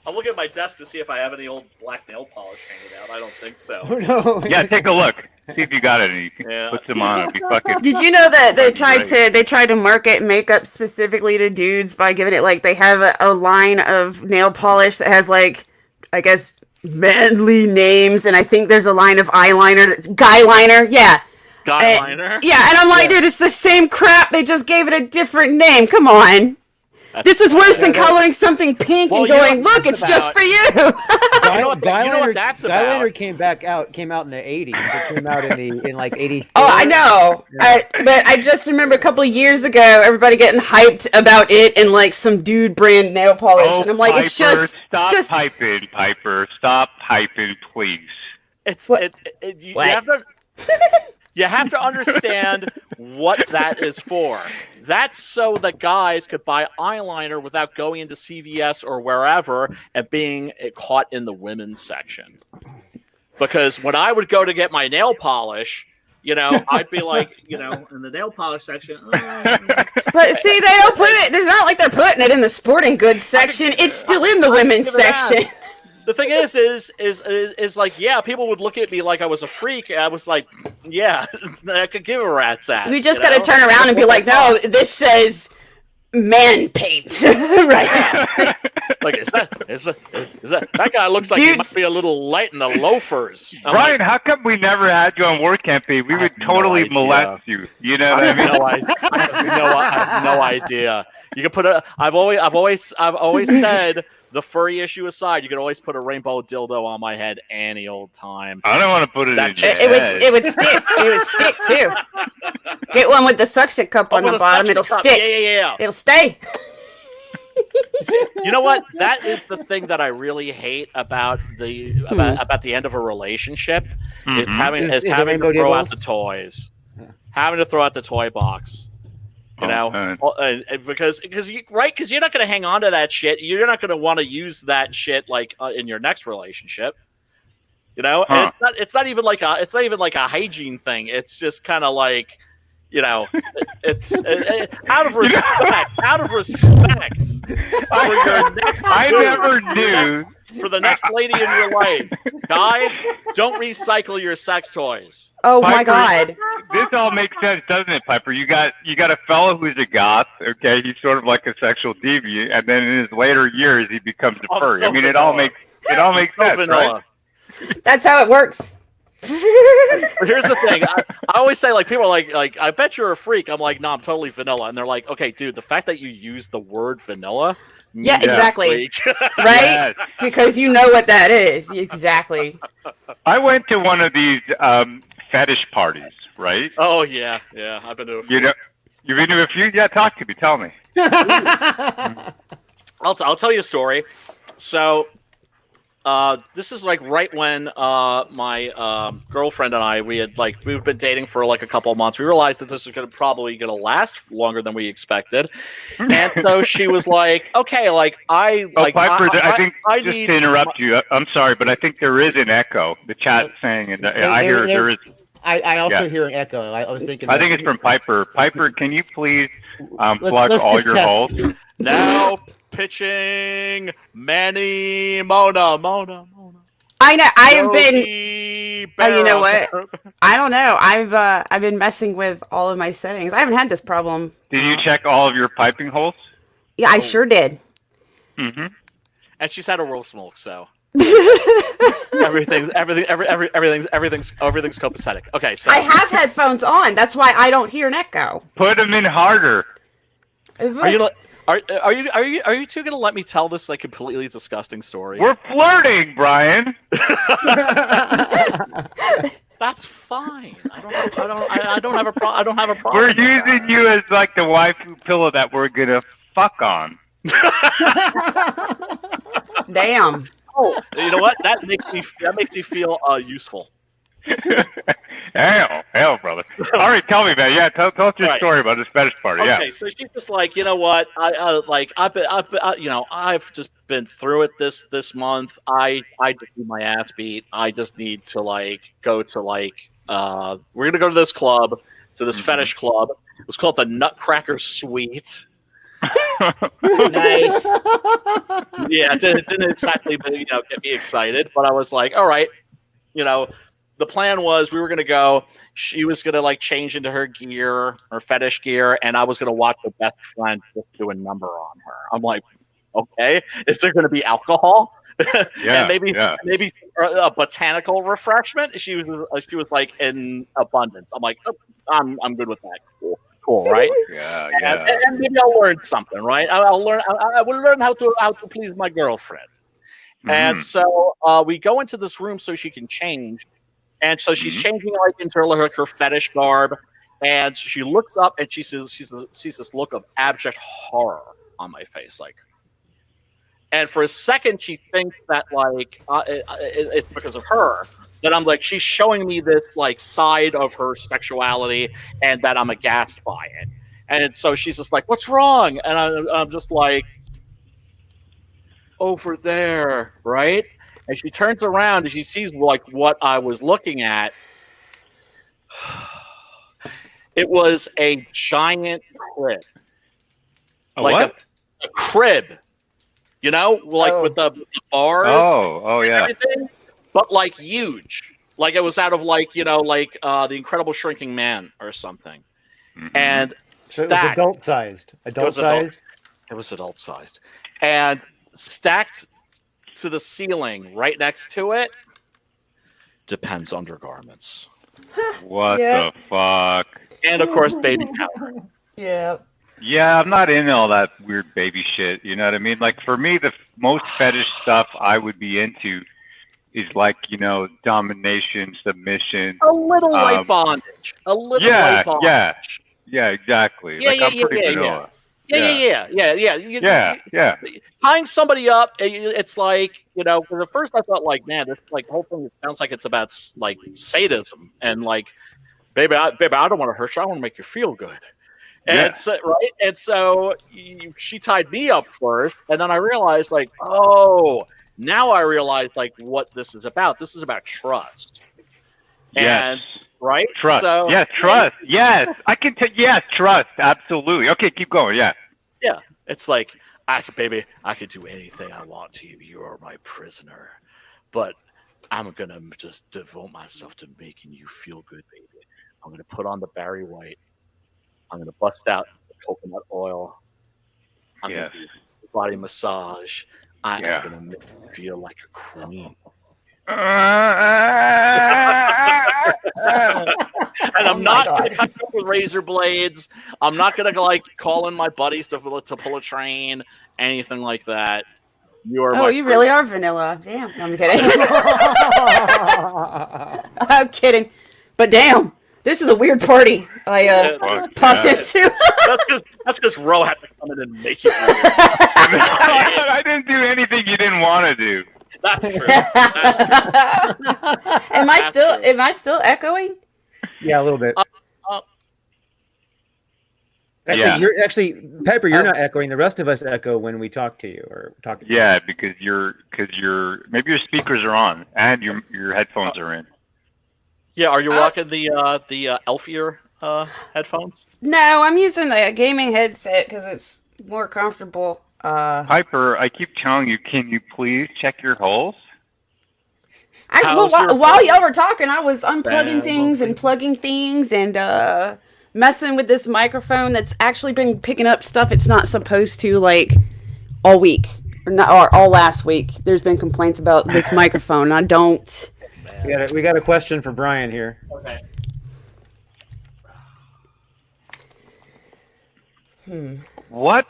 I'll look at my desk to see if I have any old black nail polish hanging out. I don't think so. Oh no! Yeah, take a look. See if you got any. Yeah. Put some on. It'd be fucking. Did you know that they That'd be tried to market makeup specifically to dudes by giving it like they have a line of nail polish that has like I guess manly names, and I think there's a line of eyeliner that's guy liner. Yeah. Guy liner. Yeah, and I'm like, dude, it's the same crap. They just gave it a different name. Come on. This is worse than coloring something pink and going, look, it's just for you. Skylander came out in the 80s. It came out in like 84. Oh, I know. But I just remember a couple of years ago, everybody getting hyped about it and like some dude brand nail polish, and I'm like, Piper, it's just stop hyping, Piper. Stop hyping, please. You have to understand what that is for. That's so that guys could buy eyeliner without going into CVS or wherever and being caught in the women's section. Because when I would go to get my nail polish, I'd be like, in the nail polish section. But see, they don't put it. There's not like they're putting it in the sporting goods section. It's still in the women's section. The thing is like, yeah, people would look at me like I was a freak. I was like, yeah, I could give a rat's ass. We just got to turn around and be like, no, this says man paint, right? Like, is that guy looks like he might be a little light in the loafers. Brian, how come we never had you on Word Campaign? We would totally molest you. You know what I mean? I have no idea. You can put I've always said, the furry issue aside, you can always put a rainbow dildo on my head any old time. I don't want to put it in your head. It would stick. It would stick too. Get one with the suction cup on the bottom. It'll stick. Yeah. It'll stay. You know what? That is the thing that I really hate about the end of a relationship is having to throw out the toys, having to throw out the toy box. Because you're not going to hang on to that shit. You're not going to want to use that shit like in your next relationship. And it's not even like a hygiene thing. It's just kind of like, it's out of respect for your next. I never knew for the next lady in your life, guys. Don't recycle your sex toys. Oh Piper, my God! This all makes sense, doesn't it, Piper? You got a fellow who's a goth. Okay, he's sort of like a sexual deviant, and then in his later years, he becomes a furry. So it all makes sense, vanilla. Right? That's how it works. But here's the thing. I always say, like, people are like, I bet you're a freak. I'm like, no, I'm totally vanilla. And they're like, okay, dude, the fact that you use the word vanilla. Yeah, exactly. Right? Yes. Because you know what that is. Exactly. I went to one of these fetish parties, right? Oh, yeah. I've been to a few. You've been to a few? Yeah, talk to me. Tell me. I'll tell you a story. So, this is like right when my girlfriend and I we've been dating for like a couple of months. We realized that this was probably gonna last longer than we expected, and so she was like, "Okay, Piper, I need to interrupt you. I'm sorry, but I think there is an echo. The chat's saying, and I hear there is. I also hear an echo. I was thinking. I think it's from Piper. Piper, can you please plug all your holes? Now pitching Manny Mona. I know. I've been. Oh, you know what? I don't know. I've been messing with all of my settings. I haven't had this problem. Did you check all of your piping holes? Yeah, I sure did. Mm-hmm. And she's had a roll smoke, so everything's copacetic. Okay, so I have headphones on. That's why I don't hear an echo. Put them in harder. Are you two gonna let me tell this like completely disgusting story? We're flirting, Brian. That's fine. I don't have a problem. We're using you as like the waifu pillow that we're gonna fuck on. Damn. Oh, you know what? That makes me feel useful. Hell, brother. All right, tell me, man. Yeah, tell us your story about this fetish party. Okay, yeah. so she's just like, you know what? I've just been through it this month. I just need my ass beat. I just need to go to we're gonna go to this club, to this fetish club. It was called the Nutcracker Suite. Nice. Yeah, it didn't exactly get me excited, but I was like, all right, the plan was we were going to go, she was going to change into her gear, her fetish gear, and I was going to watch her best friend just do a number on her. I'm like, okay, is there going to be alcohol? Yeah, and maybe a botanical refreshment? She was like in abundance. I'm like, oh, I'm good with that. cool, right? Yeah, And maybe I'll learn something, right? I'll learn. I will learn how to please my girlfriend. And so we go into this room so she can change, and so she's changing like into her fetish garb, and she looks up and she sees this look of abject horror on my face, like. And for a second, she thinks that like it's because of her. That I'm like, she's showing me this like side of her sexuality, and that I'm aghast by it. And so she's just like, "What's wrong?" And I'm just like, "Over there, right?" And she turns around and she sees like what I was looking at. It was a giant crib, a crib. You know, like with the bars. Oh, yeah. Everything, but like huge. Like it was out of like, like The Incredible Shrinking Man or something. And So stacked. it was adult-sized. Adult-sized? It was adult-sized. And stacked to the ceiling right next to it, Depends undergarments. What the fuck? And of course, baby powder. Yeah. Yeah, I'm not into all that weird baby shit. You know what I mean? Like for me, the most fetish stuff I would be into is like, domination, submission. A little light bondage. A little light bondage. Yeah, exactly. Yeah, like yeah, I'm pretty yeah, vanilla. Yeah. Tying somebody up, it's like, at first I thought like, man, this like whole thing sounds like it's about like sadism and like, baby, I don't want to hurt you. I want to make you feel good. And so, right. And so she tied me up first. And then I realized like, now I realize like what this is about. This is about trust. And right. Trust. So, yes. Trust. Yes. I can yes. Trust. Absolutely. Okay. Keep going. Yeah. Yeah. It's like, I could do anything I want to you. You are my prisoner. But I'm going to just devote myself to making you feel good, baby. I'm going to put on the Barry White. I'm going to bust out the coconut oil. I'm going to do body massage. I'm going to make you feel like a queen. And I'm not going to cut you with razor blades. I'm not going to like call in my buddies to pull a train, anything like that. You are. Oh, you really are vanilla. Damn. No, I'm kidding. I'm kidding. But damn. This is a weird party I popped into. That's because Ro had to come in and make you. I didn't do anything you didn't want to do. That's true. Am I still echoing? Yeah, a little bit. Actually, Pepper, you're not echoing. The rest of us echo when we talk to you or talk to you. Yeah, because maybe your speakers are on and your headphones are in. Yeah, are you rocking the Elfier headphones? No, I'm using a gaming headset because it's more comfortable. Piper, I keep telling you, can you please check your holes? While y'all were talking, I was unplugging things and plugging things and messing with this microphone that's actually been picking up stuff it's not supposed to, like all week or all last week. There's been complaints about this microphone. I don't. We got a question for Brian here. Okay. What?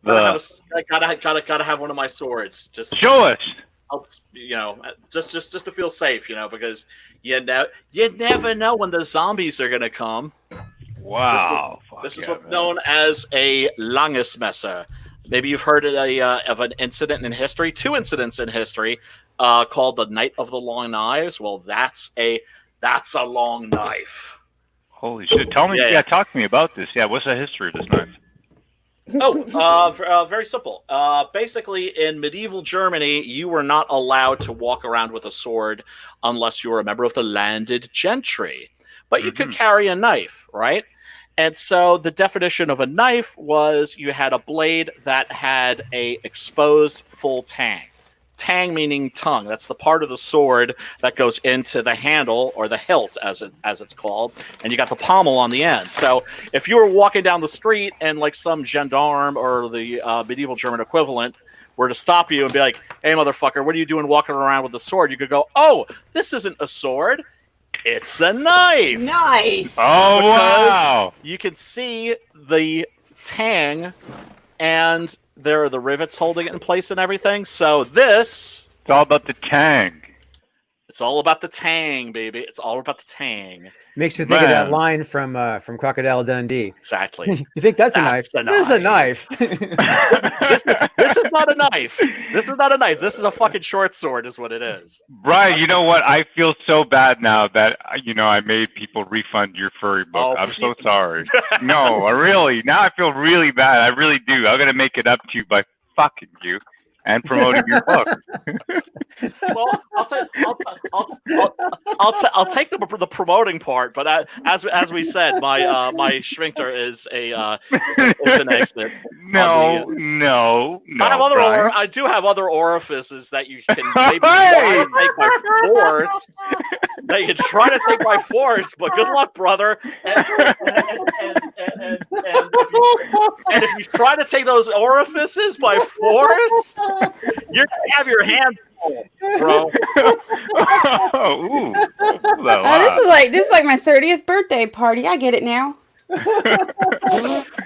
Gotta have one of my swords. Just show us. Just to feel safe, because you never know when the zombies are gonna come. Wow. This is what's known as a Langesmesser. Maybe you've heard of an incident in history, 2 incidents in history, called the Night of the Long Knives. Well, that's a long knife. Holy shit! Tell me, talk to me about this. Yeah, what's the history of this knife? Very simple. Basically, in medieval Germany, you were not allowed to walk around with a sword unless you were a member of the landed gentry. But you could carry a knife, right? And so the definition of a knife was you had a blade that had a exposed full tang. Tang meaning tongue. That's the part of the sword that goes into the handle or the hilt, as it's called, and you got the pommel on the end. So if you were walking down the street and like some gendarme or the medieval German equivalent were to stop you and be like, "Hey, motherfucker, what are you doing walking around with a sword?" You could go, "Oh, this isn't a sword. It's a knife. Nice. Oh Because wow! you can see the tang, and there are the rivets holding it in place and everything. So this, It's all about the tang. it's all about the tang, baby. It's all about the tang. Makes me think of that Man. line from Crocodile Dundee. Exactly. You think that's a knife? That's a This is a knife. This is not a knife. This is not a knife. This is a fucking short sword, is what it is. Right, you know what? I feel so bad now that I made people refund your furry book. Oh, I'm so sorry. No, now I feel really bad. I really do. I'm gonna make it up to you by fucking you and promoting your book. Well, I'll take the promoting part, but as we said, my sphincter is an exit. No. I do have other orifices that you can maybe try to take by force. That you can try to take by force, but good luck, brother. And if you try to take those orifices by force, you're gonna have your hand full, bro. Ooh. This is like my 30th birthday party. I get it now.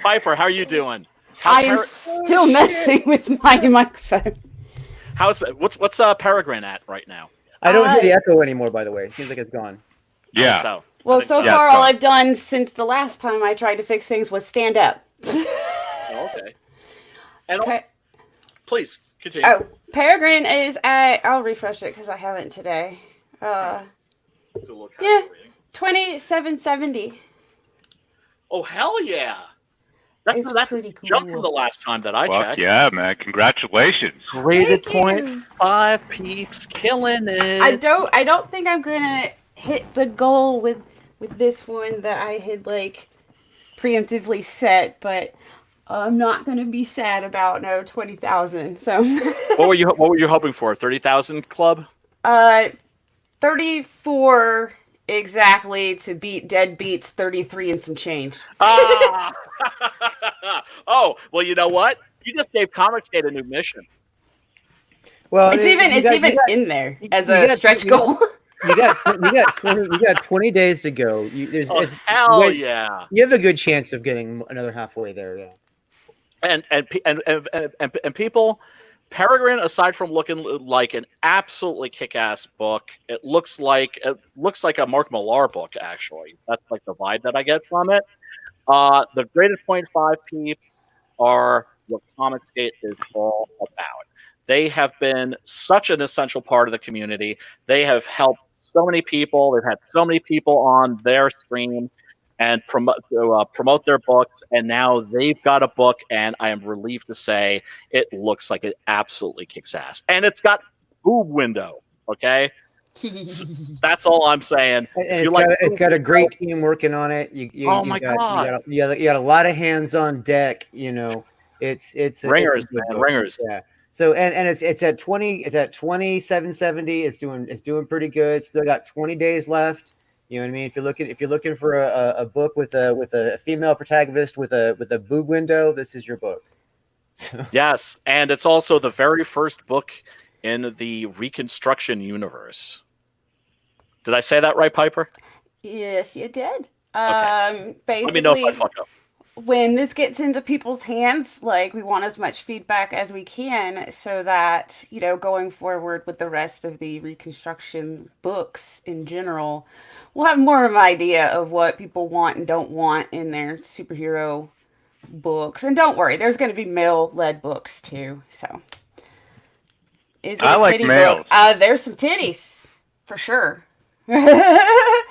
Piper, how are you doing? I am still messing with my microphone. What's Peregrine at right now? I don't hear the echo anymore, by the way. It seems like it's gone. Yeah. Well, so far, all I've done since the last time I tried to fix things was stand up. Okay. And please continue. Oh, Peregrine is at. I'll refresh it because I haven't today. Yeah, 2770. Oh hell yeah! That's pretty cool. Jump from the last time that I Fuck checked. yeah, man! Congratulations. Rated Thank you. 0.5 peeps, killing it. I don't think I'm gonna hit the goal with this one that I had preemptively set, but I'm not gonna be sad about 20,000. So What were you hoping for? 30,000 club? 34 exactly to beat Deadbeats 33 and some change. Ah! Oh, well, you know what? You just gave Comicsgate a new mission. Well, It's even in there as a stretch goal. You got 20 days to go. Hell yeah! You have a good chance of getting another halfway there. Yeah. And people, Peregrine, aside from looking like an absolutely kick-ass book, it looks like a Mark Millar book. Actually, that's like the vibe that I get from it. The graded 0.5 peeps are what Comicsgate is all about. They have been such an essential part of the community. They have helped so many people. They've had so many people on their stream and promote their books, and now they've got a book, and I am relieved to say it looks like it absolutely kicks ass. And it's got boob window, okay? That's all I'm saying. And it's got a great team working on it. You got a lot of hands on deck. It's ringers, man, ringers. Yeah. So and it's at 2770. It's doing pretty good. Still got 20 days left. You know what I mean? If you're looking for a book with a female protagonist with a boob window, this is your book. Yes, and it's also the very first book in the Reconstruction universe. Did I say that right, Piper? Yes, you did. Okay. Basically, let me know if I fuck up. When this gets into people's hands, we want as much feedback as we can so that, going forward with the rest of the Reconstruction books in general, we'll have more of an idea of what people want and don't want in their superhero books. And don't worry, there's going to be male-led books too. So, is it I a like titty males. book? There's some titties for sure. Right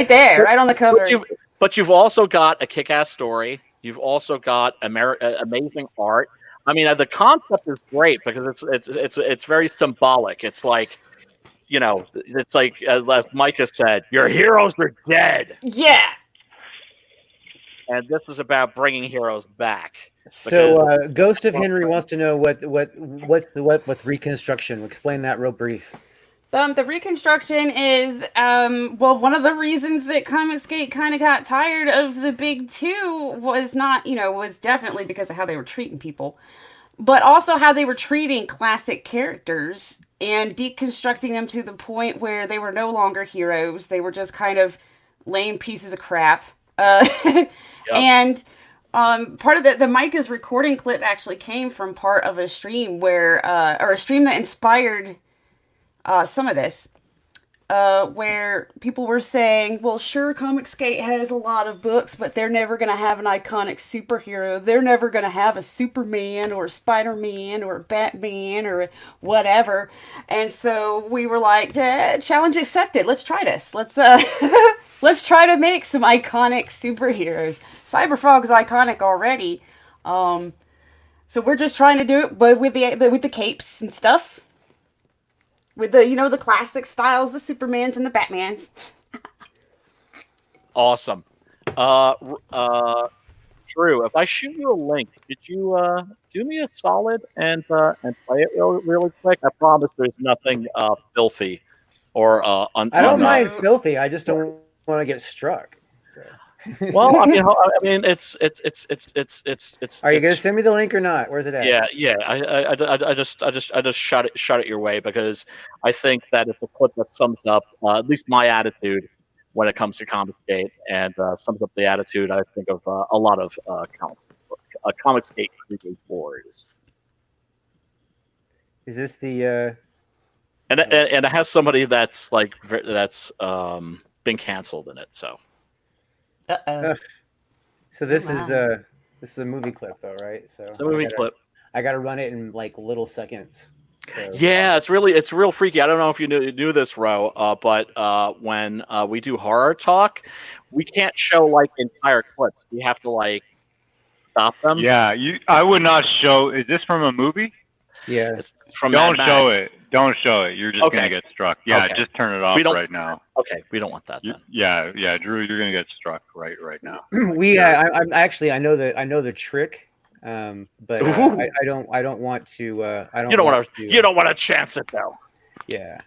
there, right on the cover. But you've also got a kick-ass story. You've also got amazing art. I mean, the concept is great because it's very symbolic. It's like, it's like as Micah said, your heroes are dead. Yeah. And this is about bringing heroes back. So, Ghost of Henry wants to know what's with Reconstruction. Explain that real brief. The Reconstruction is, one of the reasons that Comicsgate kind of got tired of the big two was was definitely because of how they were treating people. but also how they were treating classic characters and deconstructing them to the point where they were no longer heroes. They were just kind of lame pieces of crap. And part of the Micah's recording clip actually came from part of a stream where, or a stream that inspired some of this, where people were saying, well, sure, Comicsgate has a lot of books, but they're never going to have an iconic superhero. They're never going to have a Superman or a Spider-Man or a Batman or whatever. And so we were like, challenge accepted. Let's try this. Let's let's try to make some iconic superheroes. Cyberfrog's iconic already. So we're just trying to do it, but with the capes and stuff. With the, the classic styles, the Supermans and the Batmans. Awesome. Drew, if I shoot you a link, could you do me a solid and play it really quick? I promise there's nothing filthy or I don't mind filthy. I just don't want to get struck. Well, I mean, it's. Are you gonna send me the link or not? Where's it at? Yeah. I just shot it your way because I think that it's a clip that sums up at least my attitude when it comes to Comicsgate and sums up the attitude I think of a lot of Comicsgate boards. Is this the? And it has somebody that's been canceled in it. So. So this is a movie clip though, right? So it's a movie clip. I gotta run it in like little seconds. So. Yeah, it's real freaky. I don't know if you knew this, Ro, but when we do horror talk, we can't show like entire clips. We have to like stop them. Yeah, I would not show. Is this from a movie? Yeah, it's from. Don't show it. Don't show it. You're just gonna get struck. Yeah, Okay. just turn it off right now. Okay, we don't want that. Then. Yeah, Drew, you're gonna get struck right now. I'm actually I know the trick, but I don't want to. You don't want to chance it though. Yeah,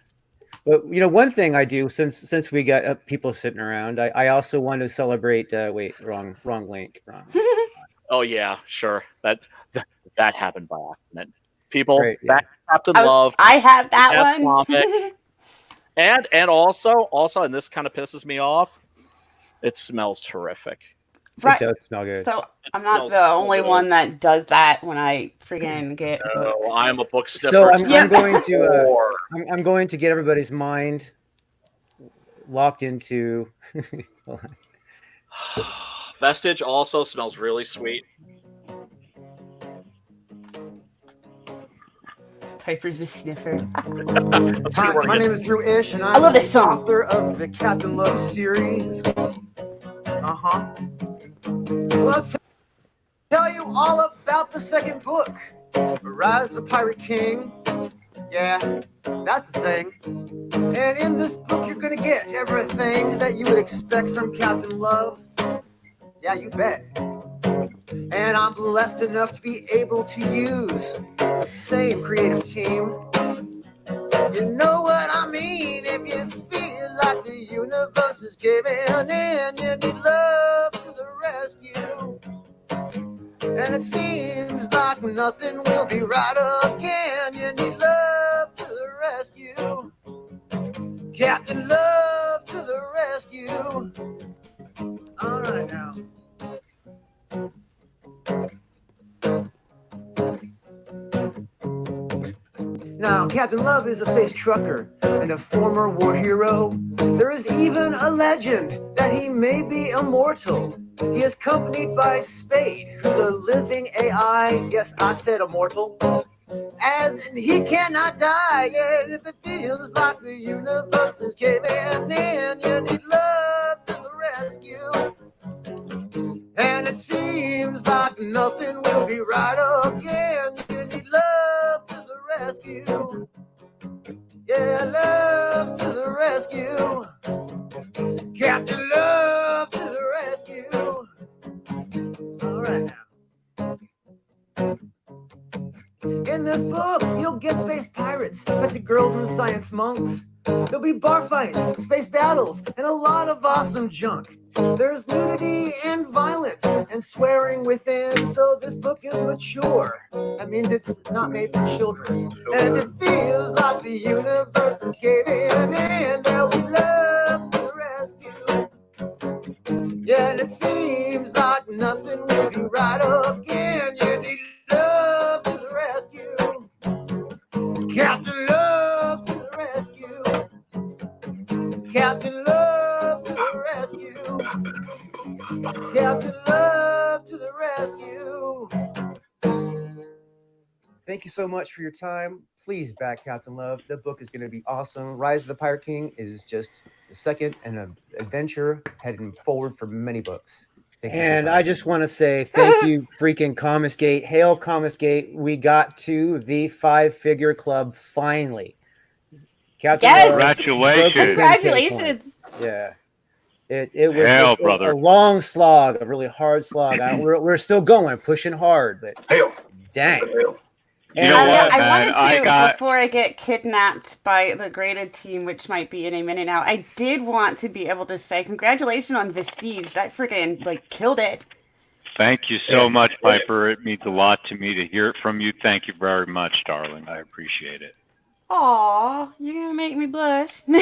but one thing I do since we got people sitting around, I also want to celebrate. Wait, wrong link. Wrong. Oh yeah, sure. That happened by accident. People, Right, yeah. that Captain Love. I have that one. Comic, and also, and this kind of pisses me off. It smells terrific. Right. It does smell good. So I'm It not smells the so only good. one that does that when I freaking get books. No, I'm a book sniffer. So I'm going to I'm going to get everybody's mind locked into. Hold on. Vestige also smells really sweet. Piper's a sniffer. Hi, my name is Drew Ish, and I love this song. author of the Captain Love series. Let's tell you all about the second book, Rise of the Pirate King. Yeah, that's the thing. And in this book, you're gonna get everything that you would expect from Captain Love. Yeah, you bet. And I'm blessed enough to be able to use the same creative team. You know what I mean? If you feel like the universe is caving in, you need love to the rescue. And it seems like nothing will be right again. You need love to the rescue. Captain Love to the rescue. All right now. Now, Captain Love is a space trucker and a former war hero. There is even a legend that he may be immortal. He is accompanied by Spade, who's a living AI. Yes, I said immortal. As in he cannot die, and if it feels like the universe is caving in, you need love to the rescue. And it seems like nothing will be right again. You need love to the rescue. Yeah, love to the rescue. Captain Love to the rescue. All right now. In this book, you'll get space pirates, sexy girls, and science monks. There'll be bar fights, space battles, and a lot of awesome junk. There's nudity and violence and swearing within, so this book is mature. That means it's not made for children. And it feels like the universe is caving in. There'll be love to the rescue. Yeah, and it seems like nothing will be right again. You need love to the rescue. Captain Love to the rescue. Captain Love to the rescue. Captain Love to the rescue. Thank you so much for your time. Please back Captain Love. The book is going to be awesome. Rise of the Pirate King is just the second in an adventure heading forward for many books. And I just want to say thank you, freaking Comicsgate. Hail Comicsgate. We got to the 5-figure club finally. Captain Yes! Love Congratulations. broke into Congratulations. point. Yeah. It was Hail, a brother. long slog, a really hard slog. We're still going, pushing hard, but Hail. dang. You know what, I man? wanted to, I got before I get kidnapped by the graded team, which might be in a minute now, I did want to be able to say congratulations on Vestige. That freaking, like, killed it. Thank you so much, Piper. It means a lot to me to hear it from you. Thank you very much, darling. I appreciate it. Aw, you're gonna make me blush. So,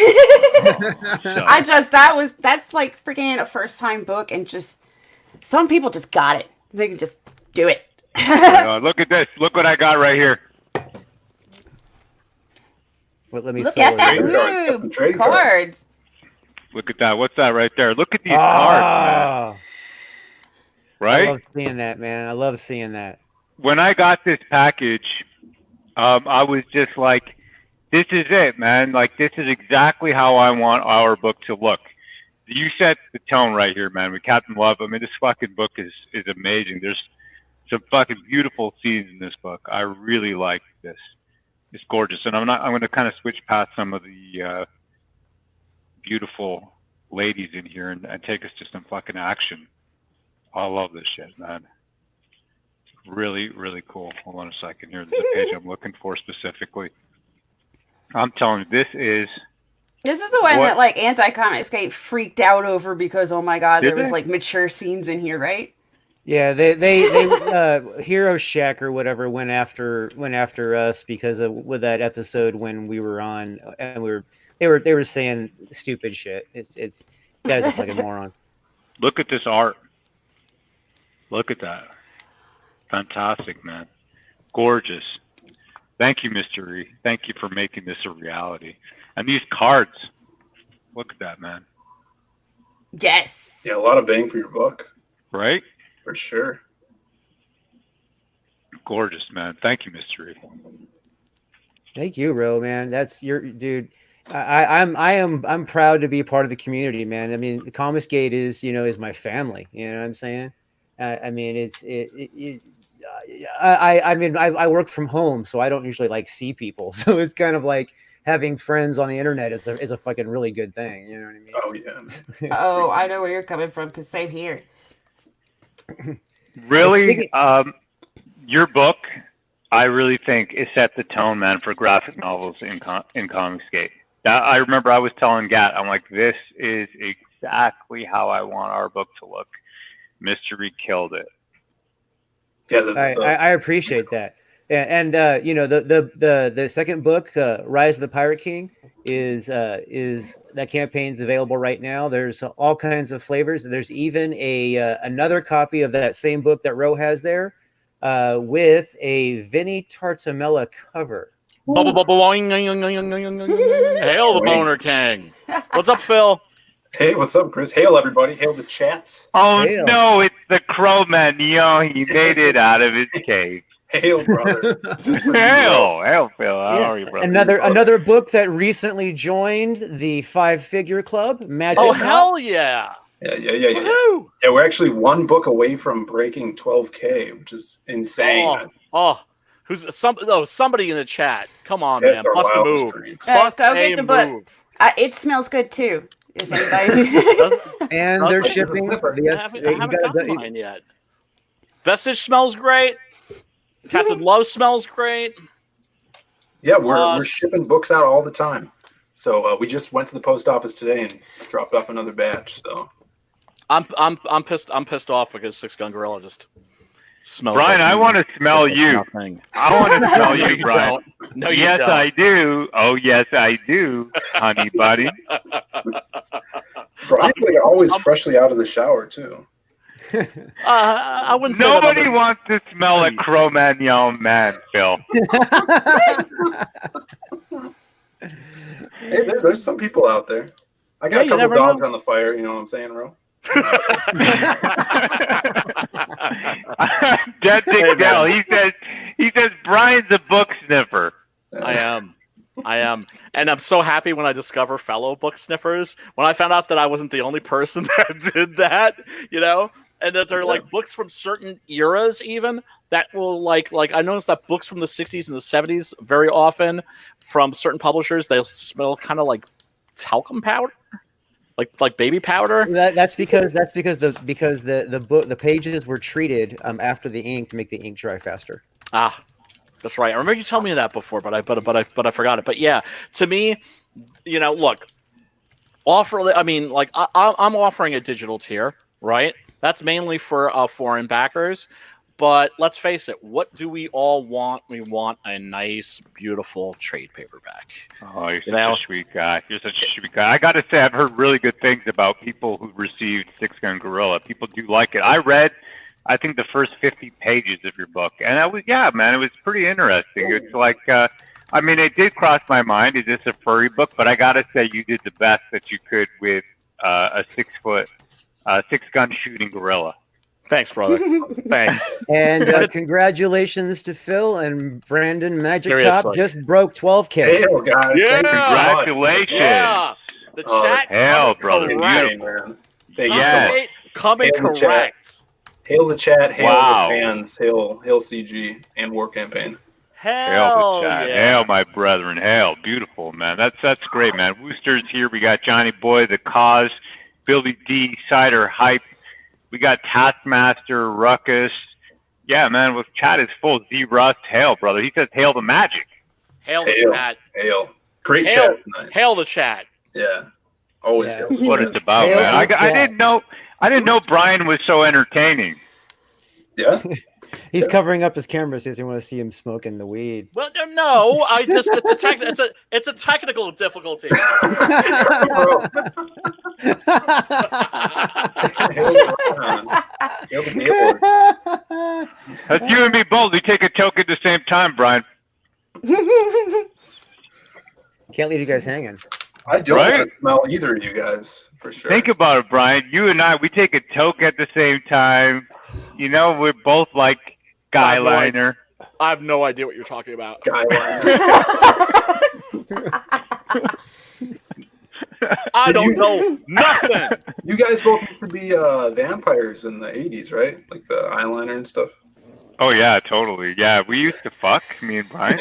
That's like freaking a first time book, and just some people just got it. They can just do it. look at this. Look what I got right here. Well, let me Look solo at that. it. Got some Ooh, trading cards. Look at that. What's that right there? Look at these cards, man. I Right? love seeing that, man. I love seeing that. When I got this package, I was just like, this is it, man. Like, this is exactly how I want our book to look. You set the tone right here, man, with Captain Love. I mean, this fucking book is amazing. There's some fucking beautiful scenes in this book. I really like this. It's gorgeous. And I'm going to kind of switch past some of the beautiful ladies in here and take us to some fucking action. I love this shit, man. Really, really cool. Hold on a second here. There's a page I'm looking for specifically. I'm telling you, this is This is the one What? that like Anti-Comicsgate freaked out over because oh my god, Did there was they? like mature scenes in here, right? Yeah, they Hero Shack or whatever went after us because of with that episode when we were on and they were saying stupid shit. It's you guys look like a moron. Look at this art. Look at that. Fantastic, man. Gorgeous. Thank you, Mr. E. Thank you for making this a reality. And these cards. Look at that, man. Yes. Yeah, a lot of bang for your buck, Right? for sure. Gorgeous, man. Thank you, Mr. E. Thank you, Ro, man. That's your dude. I'm proud to be a part of the community, man. I mean, Comicsgate is my family. You know what I'm saying? I mean, I work from home, so I don't usually like see people. So it's kind of like having friends on the internet is a fucking really good thing. You know what I mean? Oh yeah. Oh, I know where you're coming from because same here. Really, your book, I really think, it set the tone, man, for graphic novels in Comicsgate. I remember I was telling Gat, I'm like, this is exactly how I want our book to look. Mystery killed it. Yeah, I appreciate that. And the second book, Rise of the Pirate King, is that campaign's available right now. There's all kinds of flavors. There's even another copy of that same book that Ro has there, with a Vinny Tartamella cover. Hail the Boner King. What's up, Phil? Hey, what's up, Chris? Hail, everybody. Hail the chat. Oh, Hail. no, it's the Crowman. Yo, he made it out of his cave. Hail, brother. Just for you, bro. Hail, Phil. How are you, brother? Another book that recently joined the 5-figure club, Magic. Oh, Knot. hell yeah. Yeah. Woohoo! Yeah, we're actually one book away from breaking 12K, which is insane. Somebody in the chat. Come on, That's man. our Bust a wildest move. dreams. Let's go Bust get a the book. move. It smells good too. If anybody. And they're Like shipping. the flipper. Yes, I you haven't gotta- gotten mine yet. Vestige smells great. Captain Love smells great. Yeah, we're shipping books out all the time. So we just went to the post office today and dropped off another batch. So I'm pissed off because Six Gun Gorilla just smells. Brian, like I want to smell like you. nothing. I want to smell No, you, Brian. don't. No, you yes, don't. I do. Oh, yes, I do, honey buddy. Brian's like always freshly out of the shower too. I wouldn't say that Nobody wants to smell a Cro-Magnon man, Phil. Hey, there's some people out there. I got Yeah, a you couple never dogs know. on the fire. You know what I'm saying, Ro? Dead Dick Dell. He says Brian's a book sniffer. I am, and I'm so happy when I discover fellow book sniffers. When I found out that I wasn't the only person that did that, you know, and that they're like books from certain eras, even that will like I noticed that books from the 60s and the 70s very often from certain publishers they'll smell kind of like talcum powder. Like baby powder. That's because the pages were treated after the ink to make the ink dry faster. Ah, that's right. I remember you telling me that before, but I forgot it. But yeah, to me, you know, look, I'm offering a digital tier, right? That's mainly for foreign backers. But let's face it, what do we all want? We want a nice, beautiful trade paperback. Oh, you're such a sweet guy. You're such a sweet guy. I got to say, I've heard really good things about people who received Six Gun Gorilla. People do like it. I read, I think, the first 50 pages of your book, and it was pretty interesting. It's like, I mean, it did cross my mind, is this a furry book? But I got to say, you did the best that you could with a 6 gun shooting gorilla. Thanks, brother. Thanks. And congratulations to Phil and Brandon. Magic Cop Seriously. just broke 12K. Hail, guys. Yeah. Thank you so much. Congratulations. Yeah. The chat. Hell, brother. Correct. Man. Thank Yes. you so much. Coming Hail the chat. correct. Hail the chat. Hail Wow. the fans. Hail CG and War Campaign. Hail the chat. yeah. Hail, my brethren. Hail. Beautiful, man. That's great, man. Wooster's here. We got Johnny Boy, The Cause, Billy D, Cider, Hype. We got Taskmaster, Ruckus. Yeah, man, with chat is full. Z Rust, hail, brother. He says hail the magic. Hail the Hail. chat. Hail. Great Hail. chat tonight. Hail the chat. Yeah. Always Yeah. hail the What chat. it's about, Hail man. the I chat. didn't know Brian was so entertaining. Yeah. He's covering up his camera so he doesn't want to see him smoking the weed. Well, no, I just it's a technical difficulty. Hail the keyboard. That's you and me both. We take a toke at the same time, Brian. Can't leave you guys hanging. I don't Right? want to smell either of you guys, for sure. Think about it, Brian. You and I, we take a toke at the same time. You know, we're both like guy I'm like- liner. I have no idea what you're talking about. Guy line. I Did don't you- know nothing. You guys both used to be vampires in the 80s, right? Like the eyeliner and stuff. Oh yeah, totally. Yeah, we used to fuck, me and Brian.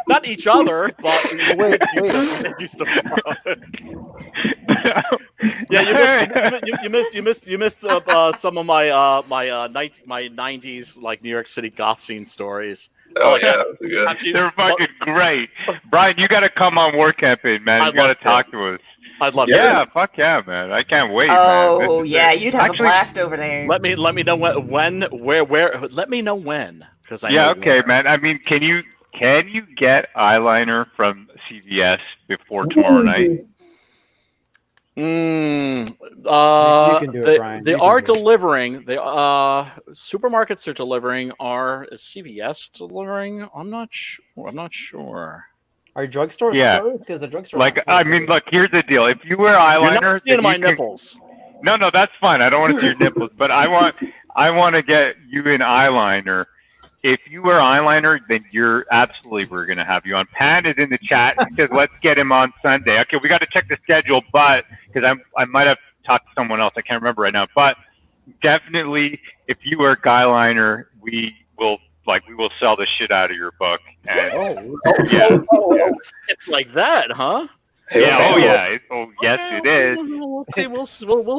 Not each other, but Wait. used to fuck. Yeah, you missed some of my my 90s like New York City goth scene stories. Oh, like, yeah. Good. actually, They're fucking great. Brian, you got to come on War Campaign, man. You I'd got to love to. talk to us. I'd love Yeah, to. fuck yeah, man. I can't wait, man. Oh This is yeah, it. you'd have Actually, a blast over there. Let me know when where let me know when because I Yeah, know okay, where. man. I mean, can you get eyeliner from CVS before tomorrow night? You can do it, Brian. They You can are do it. delivering. They supermarkets are delivering. Is CVS delivering? I'm not sure. Are drugstores Yeah. closed? Because the drugstore. Like, I mean, look, here's the deal. If you wear You're eyeliner, not seeing then my you can- nipples. No, that's fine. I don't want to see your nipples, but I want to get you in eyeliner. If you wear eyeliner, then we're going to have you on. Pan is in the chat. He says, let's get him on Sunday. Okay, we got to check the schedule, but because I might have talked to someone else. I can't remember right now, but definitely if you wear guyliner, we will sell the shit out of your book. And, yeah. It's like that, huh? Yeah, yes, it is. We'll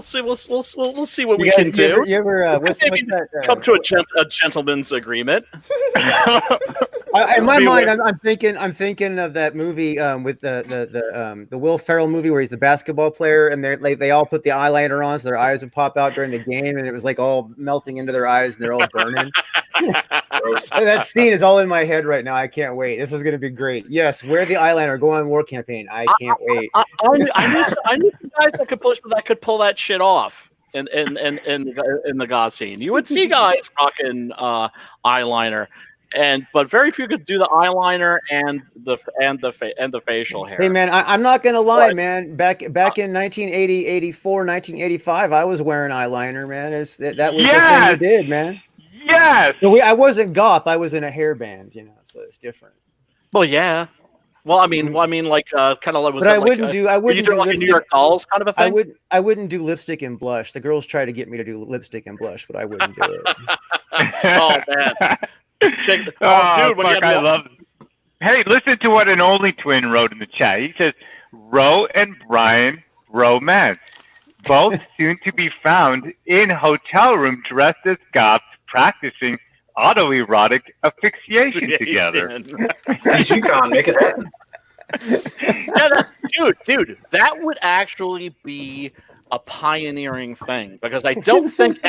see what we You can guys, do. you ever We can what's maybe that? come to a gentleman's agreement. In my Be mind, aware. I'm thinking of that movie with the Will Ferrell movie where he's the basketball player, and they all put the eyeliner on so their eyes would pop out during the game, and it was like all melting into their eyes and they're all burning. That scene is all in my head right now. I can't wait. This is going to be great. Yes, wear the eyeliner. Go on war campaign. I can't wait. I knew some guys that could pull that shit off in the God scene. You would see guys rocking eyeliner, but very few could do the eyeliner and the facial hair. Hey man, I'm not gonna lie, man. Back in 1980, 84, 1985, I was wearing eyeliner, man. That was the thing we did, man. Yes. So I wasn't goth. I was in a hairband, so it's different. Well, yeah. Well, I mean, like kind of like. But I wouldn't do like a New York Dolls kind of a thing. I wouldn't do lipstick and blush. The girls try to get me to do lipstick and blush, but I wouldn't do it. Oh man. Dude, I love it. Hey, listen to what an only twin wrote in the chat. He says, Ro and Brian romance, both soon to be found in hotel room dressed as goths practicing autoerotic asphyxiation together. CG Con, make it happen. Dude, that would actually be a pioneering thing, because I don't think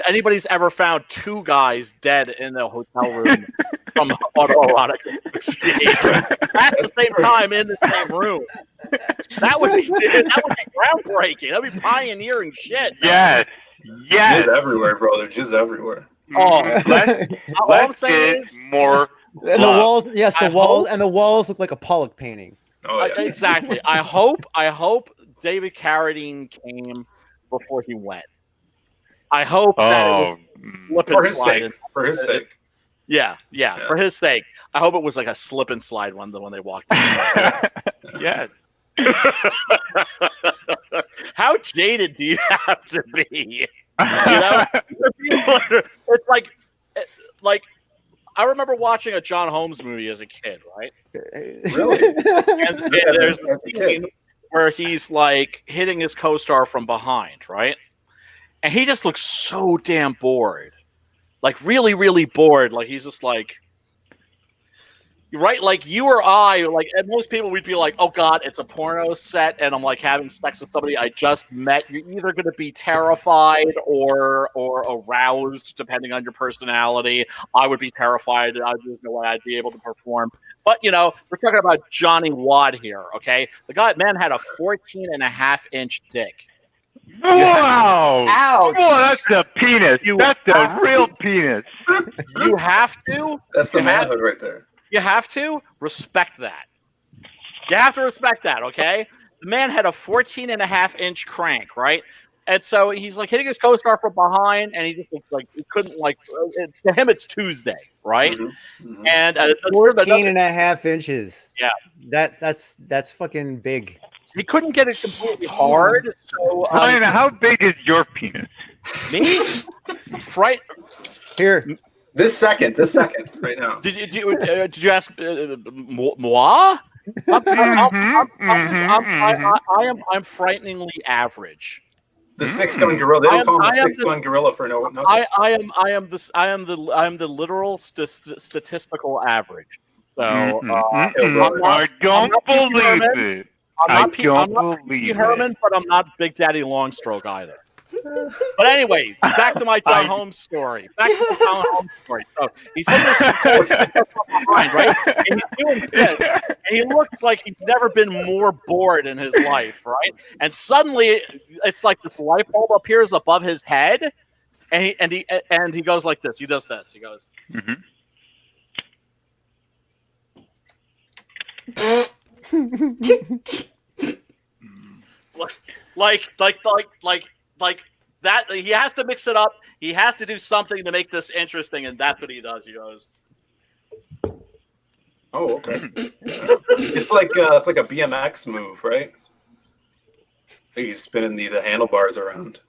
anybody's ever found two guys dead in a hotel room from autoerotic asphyxiation at the same time in the same room. That would be groundbreaking. That'd be pioneering shit. Yes. Jizz everywhere, bro. There's jizz everywhere. Oh, all I'm saying is more. And the walls, yes, the walls look like a Pollock painting. Oh, yeah. Exactly. I hope David Carradine came before he went. I hope that it was for his sake. For his sake. Yeah, for his sake. I hope it was like a slip and slide when they walked in. Yes. How jaded do you have to be? It's like I remember watching a John Holmes movie as a kid, right? Really? And there's a scene where he's like hitting his co-star from behind, right? And he just looks so damn bored. Like really, really bored. Like he's just like, right? Like you or I, like, and most people, we'd be like, oh God, it's a porno set and I'm like having sex with somebody I just met. You're either going to be terrified or aroused, depending on your personality. I would be terrified. There's no way I'd be able to perform. But, we're talking about Johnny Wad here, okay? The man had a 14.5-inch dick. Wow! Ouch! Oh, that's a penis. That's a real penis. You have to. That's the manhood right there. You have to respect that. You have to respect that, okay? The man had a 14.5-inch crank, right? And so he's like hitting his co-star from behind, and he just looks like he couldn't to him it's Tuesday, right? Mm-hmm. And 14.5 inches. Yeah, that's fucking big. He couldn't get it completely hard. So Ryan, how big is your penis? Me? Here. This second, right now. Did you ask moi? I'm frighteningly average. The 6-gun gorilla. They don't call him the 6-gun gorilla for no. I am the literal statistical average. So I don't believe it. I'm not Pee Herman, but I'm not Big Daddy Longstroke either. But anyway, back to my John Holmes story. So he's in this behind, right? And he's doing this, and he looks like he's never been more bored in his life, right? And suddenly, it's like this light bulb appears above his head, and he goes like this. He does this. He goes. Like that, he has to mix it up. He has to do something to make this interesting, and that's what he does. He goes, "Oh, okay." It's like a BMX move, right? He's spinning the handlebars around.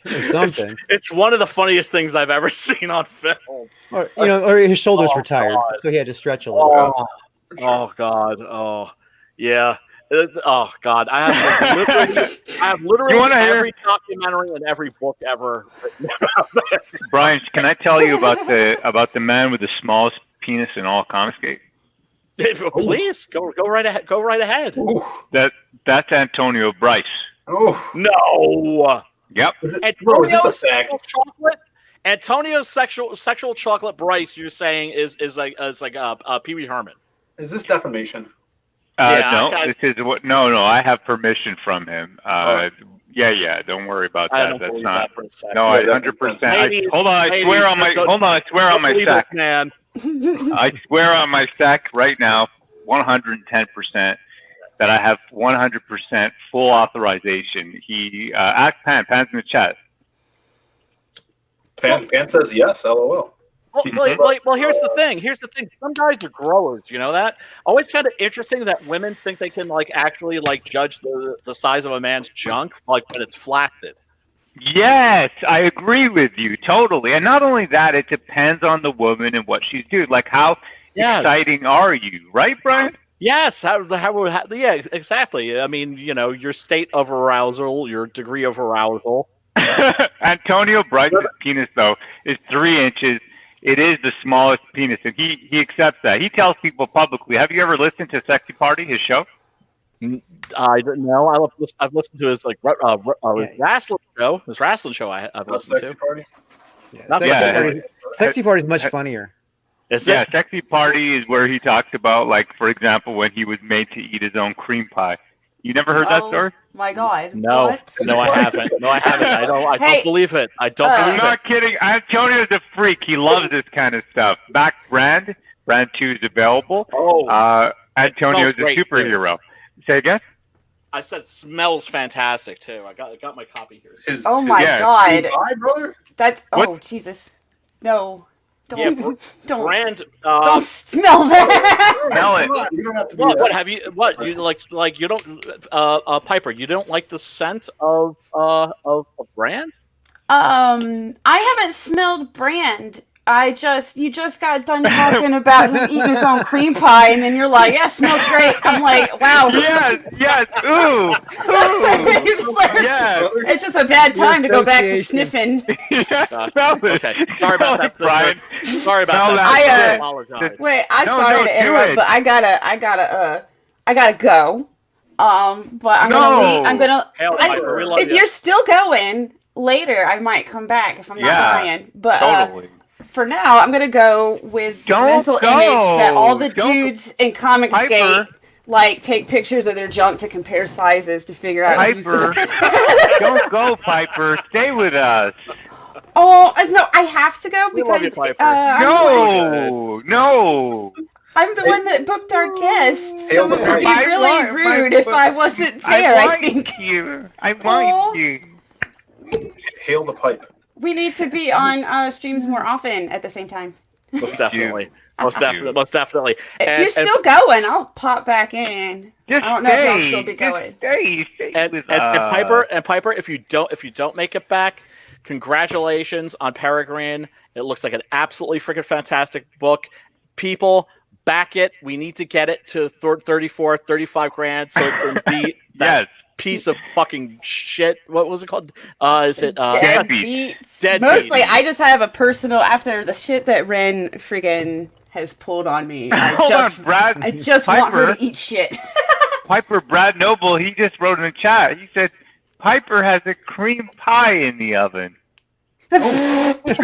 Something. It's one of the funniest things I've ever seen on film. Or his shoulders were tired, so he had to stretch a little. Oh God. Oh yeah. Oh God, I have literally every documentary and every book ever written about that. Brian, can I tell you about the man with the smallest penis in all Comicsgate? Please go right ahead. Go right ahead. That's Antonio Bryce. Oh no. Yep. Is this a fact? Chocolate. Antonio's sexual chocolate Bryce. You're saying is like Pee Wee Herman. Is this defamation? No, this is what. No, I have permission from him. Yeah. Don't worry about I that. don't That's believe not. that for a second. No, I 100%. Hold on, I swear on my. Hold on, I swear on my sack. Man. I swear on my sack right now, 110%, that I have 100% full authorization. He ask Pan's in the chat. Pan says yes. LOL. Well, here's the thing. Some guys are growers. You know that. Always kind of interesting that women think they can actually judge the size of a man's junk when it's flaccid. Yes, I agree with you totally. And not only that, it depends on the woman and what she's doing. Like, how exciting are you, right, Brian? Yes. Yeah, exactly. I mean, your state of arousal, your degree of arousal. Antonio Bryce's penis, though, is 3 inches. It is the smallest penis, and he accepts that. He tells people publicly. Have you ever listened to Sexy Party, his show? I don't know. I've listened to his wrestling show. His wrestling show I've listened to. Party? Sexy Party is much funnier. Sexy Party is where he talks about, for example, when he was made to eat his own cream pie. You never heard that story? My God. No, What? no, I haven't. I don't believe it. I don't believe I'm not kidding. Antonio's a freak. He loves this kind of stuff. Back Brand 2 is available. Antonio's a superhero. Say again? I said it smells fantastic too. I got my copy here. Oh my God. Hi, brother. That's What? Jesus. No. Don't Brand. don't smell that. Smell it. You don't have to do What? that. What have you? What you like? You don't, Piper. You don't like the scent of Brand? I haven't smelled Brand. You just got done talking about him eating his own cream pie, and then you're like, yeah, smells great. I'm like, wow. Yes. Ooh. You're just like, Yes. it's just a bad time to go back to sniffing. Smell it. Okay. Sorry about that, Brian. Sorry about Smell that. that. I apologize. Wait, I'm No, sorry don't to do interrupt, it. but I gotta go. But I'm gonna leave. I'm gonna. Hail Piper, we love If you. you're still going later, I might come back if I'm not dying. But Totally. for now, I'm gonna go with the Don't mental go. image that all the Don't- dudes in Comicsgate take pictures of their junk to compare sizes to figure out who's Piper. Don't go, Piper. Stay with us. Oh no, I have to go We love you, because Piper. No. I'm the one that booked our guests, Hail so the it would be pipe. really rude if I wasn't there. I think you. I Aw. you. Hail the pipe. we need to be on streams more often at the same time. Most definitely. Most definitely. If you're still going, I'll pop back in. Just I don't know if I'll stay. still be going. Stay And with Piper, if you don't make it back, congratulations on Peregrine. It looks like an absolutely freaking fantastic book. People, back it. We need to get it to 34, 35 grand so it can be that piece of fucking shit. What was it called? Is it Deadbeats? Deadbeats. Mostly, I just have a personal after the shit that Ren freaking has pulled on me. Hold on, Brad. I just want her Piper. to eat shit. Piper Brad Noble, he just wrote in the chat. He said, Piper has a cream pie in the oven. You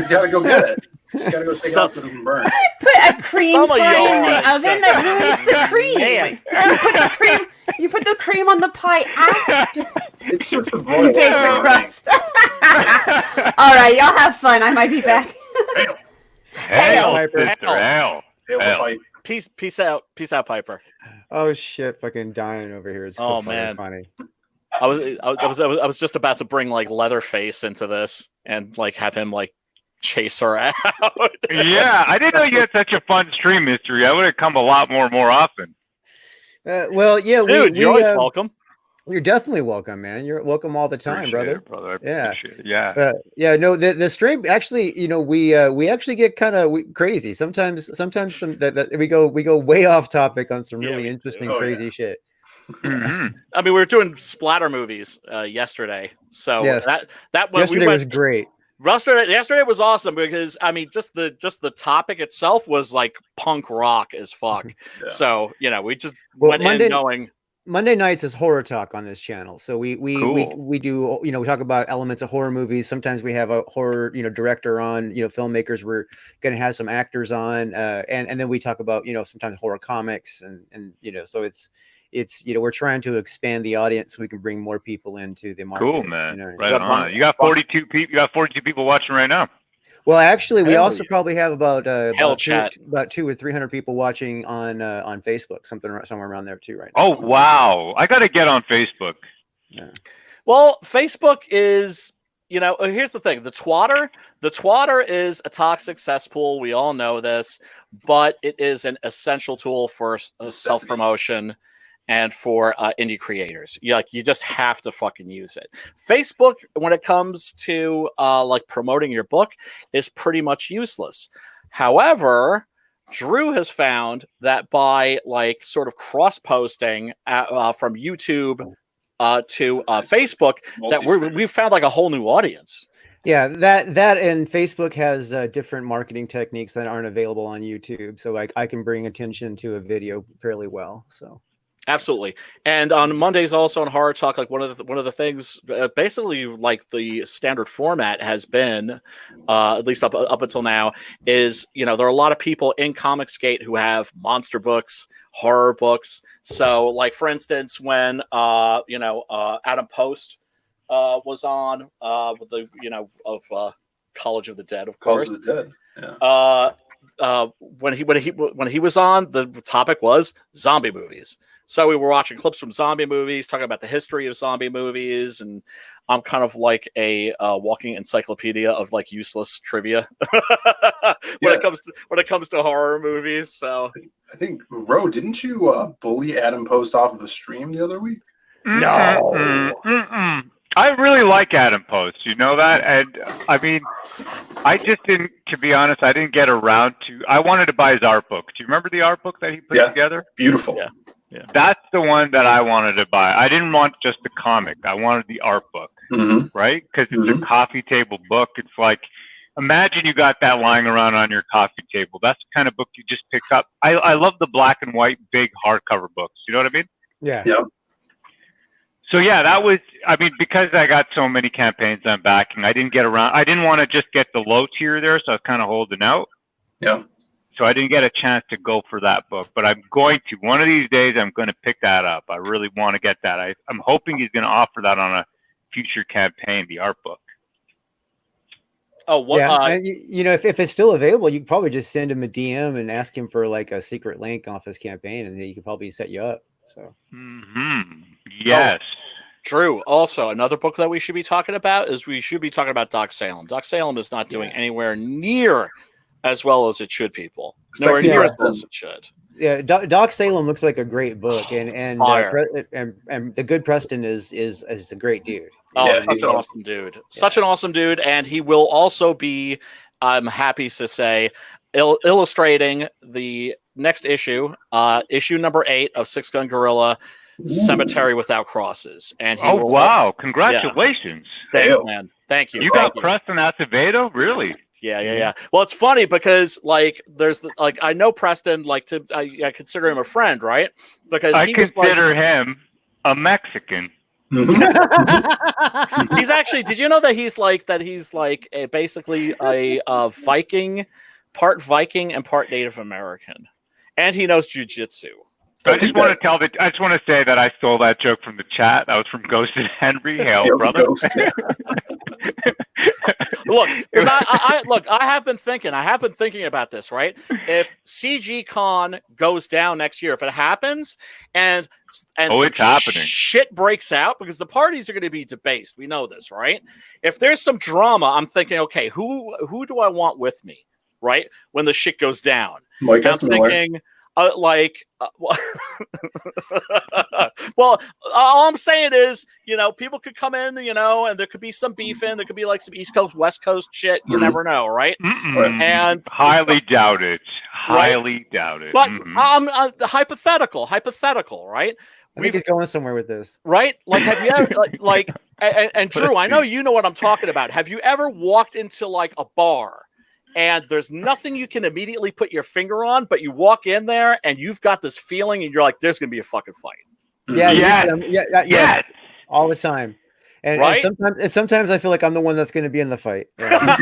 gotta go get it. Just gotta go take it out so it doesn't burn. Put a cream Some of pie in y'all the are oven that ruins the cream. Man. You put the cream on the pie after It's just a you boil. bake the crust. All right, y'all have fun. I might be back. Hail, Piper. sister, hail. Hail the Hail. pipe. Peace out, Piper. Oh shit! Fucking dying over here. It's Oh, so fucking man. funny. I was just about to bring Leatherface into this and have him chase her out. Yeah, I didn't know you had such a fun stream history. I would have come a lot more often. Well, yeah, Dude, you're always welcome. You're definitely welcome, man. You're welcome all the time, Appreciate brother. it, brother. I Yeah. appreciate it. Yeah. Yeah, no, the stream actually, we actually get kind of crazy sometimes. That we go way off topic on some really interesting, Oh, crazy shit. Mhm. I mean, we were doing splatter movies yesterday, so Yes. that when Yesterday we went was great. Yesterday was awesome because I mean, just the topic itself was like punk rock as fuck. Yeah. So we just Well, went in going. Monday nights is horror talk on this channel. So we Cool. we do, we talk about elements of horror movies. Sometimes we have a horror, director on, filmmakers. We're going to have some actors on, and then we talk about, sometimes horror comics and so it's we're trying to expand the audience so we can bring more people into the market. Cool, man. Right That's on. You got 42 people. You got 42 people watching right now. Well, actually, we Hell also yeah. probably have about Hell chat. about 200 or 300 people watching on Facebook, somewhere around there too right now. Oh wow! I got to get on Facebook. Yeah. Well, Facebook is, here's the thing. The twatter is a toxic cesspool. We all know this, but it is an essential tool for self-promotion and for indie creators. You just have to fucking use it. Facebook, when it comes to like promoting your book, is pretty much useless. However, Drew has found that by like sort of cross-posting from YouTube to Facebook, that we've found like a whole new audience. Yeah, that and Facebook has different marketing techniques that aren't available on YouTube. So I can bring attention to a video fairly well. So. Absolutely. And on Mondays also on Horror Talk, like one of the things, basically like the standard format has been, at least up until now, is, there are a lot of people in Comicsgate who have monster books, horror books. So like, for instance, when, Adam Post was on with the, of College of the Dead, of course. College of the Dead. Yeah. When he was on, the topic was zombie movies. So we were watching clips from zombie movies, talking about the history of zombie movies, and I'm kind of like a walking encyclopedia of like useless trivia when it comes to horror movies. So I think, Ro, didn't you bully Adam Post off of a stream the other week? No. I really like Adam Post. You know that? And I mean, I just didn't, to be honest, I didn't get around to, I wanted to buy his art book. Do you remember the art book that he put together? Beautiful. Yeah. That's the one that I wanted to buy. I didn't want just the comic. I wanted the art book, right? Because it's a coffee table book. It's like, imagine you got that lying around on your coffee table. That's the kind of book you just pick up. I love the black and white, big hardcover books. You know what I mean? Yeah. So yeah, that was, I mean, because I got so many campaigns I'm backing, I didn't get around. I didn't want to just get the low tier there, so I was kind of holding out. Yeah. So I didn't get a chance to go for that book, but I'm going to. One of these days, I'm going to pick that up. I really want to get that. I'm hoping he's going to offer that on a future campaign, the art book. Oh, what? Yeah, and if it's still available, you could probably just send him a DM and ask him for like a secret link off his campaign, and he could probably set you up. So. Yes. True. Also, another book that we should be talking about is we should be talking about Doc Salem. Doc Salem is not doing anywhere near as well as it should, people. Nowhere near as well as it should. Yeah, Doc Salem looks like a great book, and the good Preston is a great dude. Oh, yeah, such an awesome dude. Such an awesome dude, and he will also be, I'm happy to say, illustrating the next issue, issue number 8 of Six Gun Gorilla, Cemetery Without Crosses. And he will, wow! Congratulations! Yeah. Thanks, man. Thank you. You got Preston Acevedo, really? Yeah. Well, it's funny because like there's like I know Preston, like I consider him a friend, right? Because I consider him a Mexican. He's actually. Did you know that he's like basically a Viking, part Viking and part Native American, and he knows jujitsu. I just want to say that I stole that joke from the chat. That was from Ghost and Henry. Hail, brother. Ghost, yeah. Look, I have been thinking about this, right? If CG Con goes down next year, if it happens, and it's happening. Shit breaks out because the parties are going to be debased. We know this, right? If there's some drama, I'm thinking, okay, who do I want with me, right? When the shit goes down, Mike I'm thinking. Well, all I'm saying is, people could come in, and there could be some beef in. There could be like some East Coast, West Coast shit. You never know, right? And highly doubt it. Highly doubt it. But hypothetical, right? I think he's going somewhere with this. Right? Like, have you ever and Drew, I know you know what I'm talking about. Have you ever walked into like a bar and there's nothing you can immediately put your finger on, but you walk in there and you've got this feeling and you're like, there's gonna be a fucking fight. Yeah, Yes. all the time. And, Right? and sometimes I feel like I'm the one that's going to be in the fight. Yeah.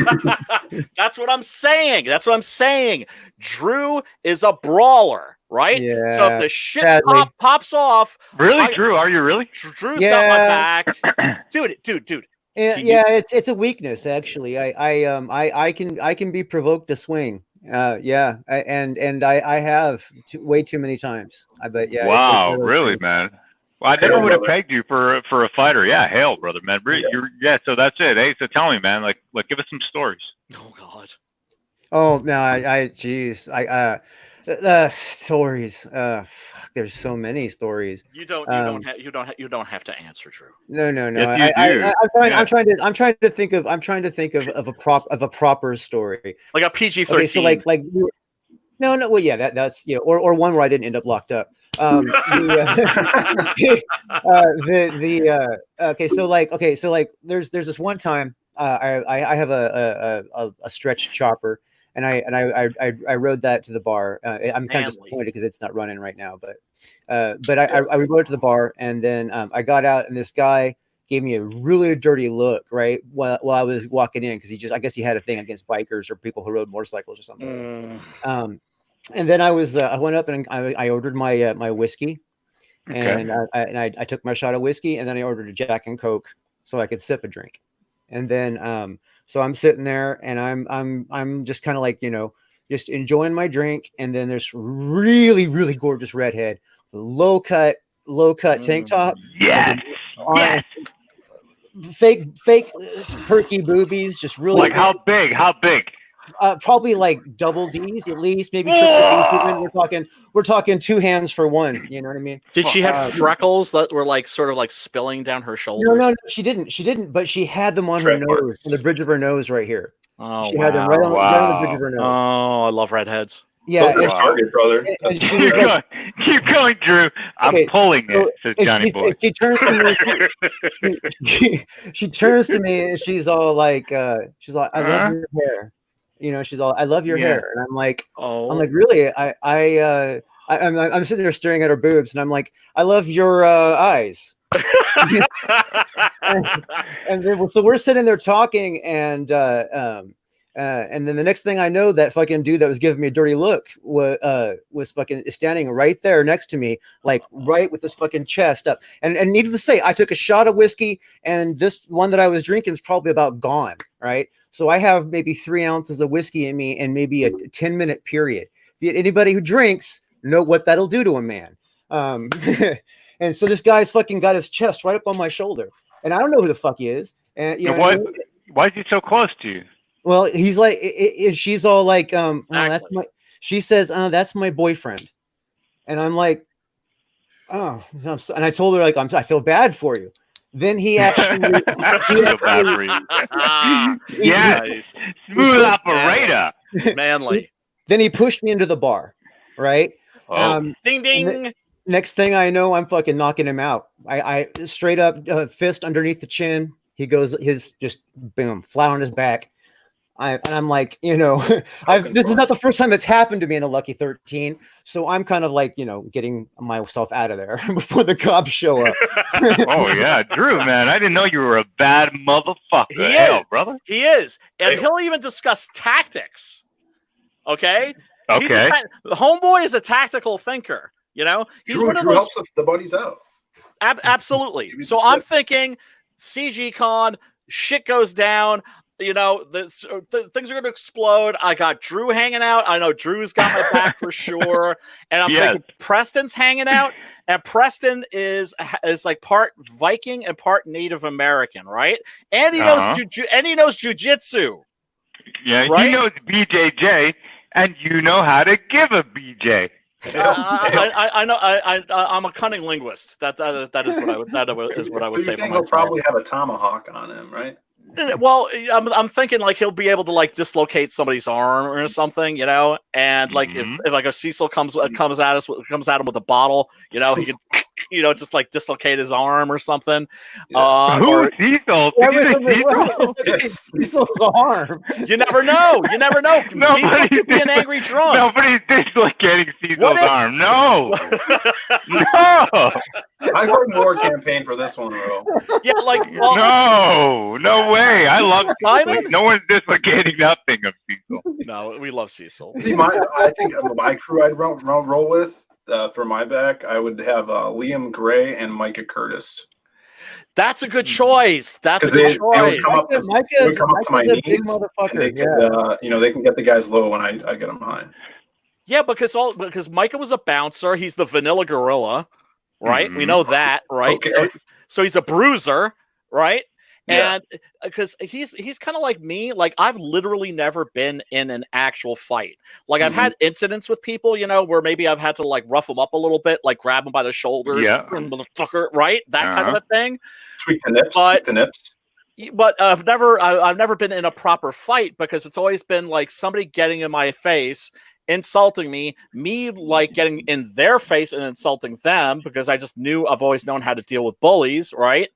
That's what I'm saying. That's what I'm saying. Drew is a brawler, right? So Yeah, if the shit sadly. pops off, Really, Drew? Are you really? Drew's Yeah. got my back. Dude. Yeah, it's a weakness actually. I can be provoked to swing. Yeah, I have way too many times. I bet. Yeah. Wow, it's a really, man. Well, I never Hail, would have brother. pegged you for a fighter. Yeah, hail, brother, man. So that's it. Hey, so tell me, man. Like, give us some stories. Oh God. Oh no, geez, stories. Fuck, there's so many stories. You don't have to answer, Drew. No. Yes, you do. I'm trying to think of a proper story. Like a PG-13. Okay, so like no. Well, yeah, that's or one where I didn't end up locked up. Okay, so like there's this one time I have a stretch chopper. And I rode that to the bar. I'm kind of disappointed because it's not running right now, but I rode it to the bar, and then I got out, and this guy gave me a really dirty look right while I was walking in because I guess he had a thing against bikers or people who rode motorcycles or something. And then I went up and I ordered my my whiskey, and I took my shot of whiskey, and then I ordered a Jack and Coke so I could sip a drink, and then so I'm sitting there and I'm just kind of like, just enjoying my drink. And then there's really, really gorgeous redhead, with a low cut tank top. Yes. Yes. Fake perky boobies, just really Like how big? How big? Probably like double D's at least, maybe triple D's. We're talking two hands for one. You know what I mean? Did she have freckles that were like sort of like spilling down her shoulders? No, she didn't. But she had them on her nose, on the bridge of her nose, right here. Oh, she had them right on the bridge of her nose. Oh, I love redheads. Yeah, Those are target, brother. And she Keep was going, like, keep going, Drew. I'm Okay, pulling so it, says and Johnny Boy. she turns to me. She turns to me and she's all like, I love your hair. She's all, I love your hair, and I'm like, really? I'm sitting there staring at her boobs, and I'm like, I love your eyes. and then, so we're sitting there talking, and then the next thing I know, that fucking dude that was giving me a dirty look was fucking standing right there next to me, like right with his fucking chest up. And needless to say, I took a shot of whiskey, and this one that I was drinking is probably about gone, right? So I have maybe 3 ounces of whiskey in me in maybe a 10-minute period. Anybody who drinks know what that'll do to a man. And so this guy's fucking got his chest right up on my shoulder, and I don't know who the fuck he is. And Why is he so close to you? Well, he's like, she's all like, that's my. She says, that's my boyfriend, and I'm like, oh, and I told her like, I feel bad for you. Then he actually, yes, smooth operator, manly. Then he pushed me into the bar, right? Ding ding. Next thing I know, I'm fucking knocking him out. I straight up fist underneath the chin. He goes, his just boom, flat on his back. I'm like, this is not the first time it's happened to me in a Lucky 13. So I'm kind of like, getting myself out of there before the cops show up. Oh yeah, Drew, man, I didn't know you were a bad motherfucker. He Hell, is, brother. He is, and he'll even discuss tactics. Okay. Okay. The homeboy is a tactical thinker. He's Drew, one of Drew those. helps the buddies out. Absolutely. So I'm thinking, CG Con, shit goes down. Things are going to explode. I got Drew hanging out. I know Drew's got my back for sure. And I'm thinking Preston's hanging out. And Preston is like part Viking and part Native American, right? And he knows jujitsu. Yeah, right? he knows BJJ, and you know how to give a BJ. I know. I'm a cunning linguist. That is what I would. That is what I would so say. You're saying he'll probably have a tomahawk on him, right? Well, I'm thinking like he'll be able to like dislocate somebody's arm or something, and like if like a Cecil comes at him with a bottle, he can just like dislocate his arm or something. Who? Cecil? Did you say Cecil? Cecil's arm. You never know. You never know. Cecil Nobody's could be an angry drunk. Nobody's dislocating Cecil's What if- arm. No. No. I've heard more campaign for this one, Ro. Yeah, like No way. I love Simon? Cecil. No one's dislocating nothing of Cecil. No, we love Cecil. See, I think my crew I'd roll with for my back, I would have Liam Gray and Micah Curtis. That's a good choice. That's a Because good they choice. would come up, to my Micah's a big knees, and they could, they can get the guys low when I get them high. Yeah, because Micah was a bouncer. He's the vanilla gorilla, right? We know that, right? Okay. So he's a bruiser, right? Yeah. And because he's kind of like me, like I've literally never been in an actual fight. Like I've had incidents with people, where maybe I've had to like rough them up a little bit, like grab them by the shoulders, motherfucker, right? That kind of a thing. Tweak the nips. But I've never been in a proper fight because it's always been like somebody getting in my face, insulting me like getting in their face and insulting them because I've always known how to deal with bullies, right?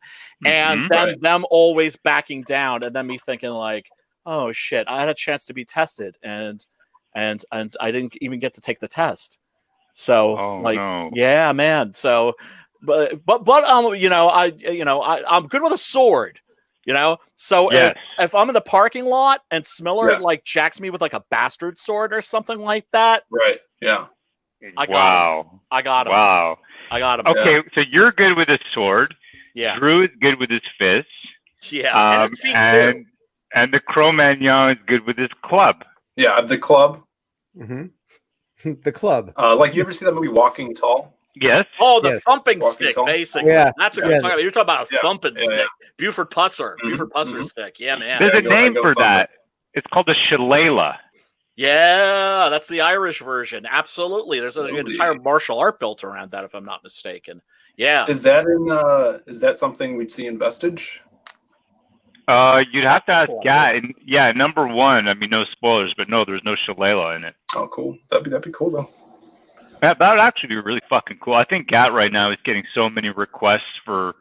And then them always backing down and then me thinking like, oh shit, I had a chance to be tested and I didn't even get to take the test. So yeah, man. So but I'm good with a sword. So if I'm in the parking lot and Smiller like jacks me with like a bastard sword or something like that, right? Yeah, I got him. I got him. Okay, so you're good with a sword. Yeah. Drew is good with his fists. Yeah, and his feet too. And the Cro-Magnon is good with his club. Yeah, the club. Mm-hmm. The club. Like you ever see that movie Walking Tall? Yes. Oh, the thumping Walking stick, tall? basically. Yeah. That's what you're talking about. You're talking about a Yeah. thumping Yeah, stick. yeah. Buford Pusser. Buford Pusser stick. Yeah, man. There's a go- name I go for thumper. that. It's called a shillelagh. Yeah, that's the Irish version. Absolutely. There's an Absolutely. entire martial art built around that, if I'm not mistaken. Yeah. Is that something we'd see in Vestige? You'd have to ask Gat. And yeah, number one. I mean, no spoilers, but no, there's no shillelagh in it. Oh, cool. That'd be cool though. That would actually be really fucking cool. I think Gat right now is getting so many requests for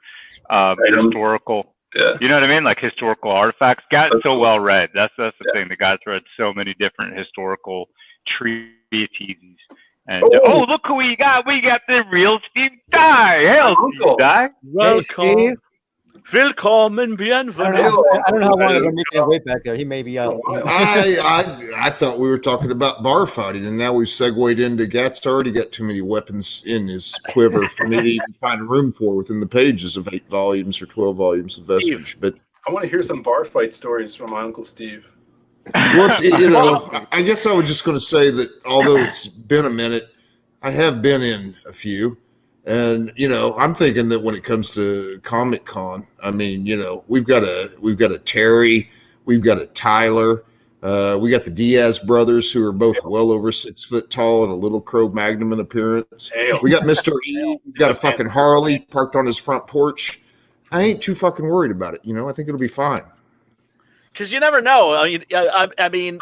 historical. Yeah. You know what I mean? Like historical artifacts. Gat's so well read. That's the thing. The guy's read so many different historical treatises. And look who we got! We got the real Steve Dye. Hail, Steve Dye. Welcome. Willkommen, bienvenue. I don't know how long it'll make that wait back there. He may be out. I thought we were talking about bar fighting, and now we've segued into Gat's already got too many weapons in his quiver for me to even find room for within the pages of 8 volumes or 12 volumes of Vestige. But I want to hear some bar fight stories from my Uncle Steve. well, I guess I was just going to say that although it's been a minute, I have been in a few. And I'm thinking that when it comes to Comic Con, I mean, we've got a Terry, we've got a Tyler, we got the Diaz brothers who are both well over 6 foot tall and a little Cro-Magnon in appearance. We got Mr. E, we got a fucking Harley parked on his front porch. I ain't too fucking worried about it. I think it'll be fine. Because you never know. I mean,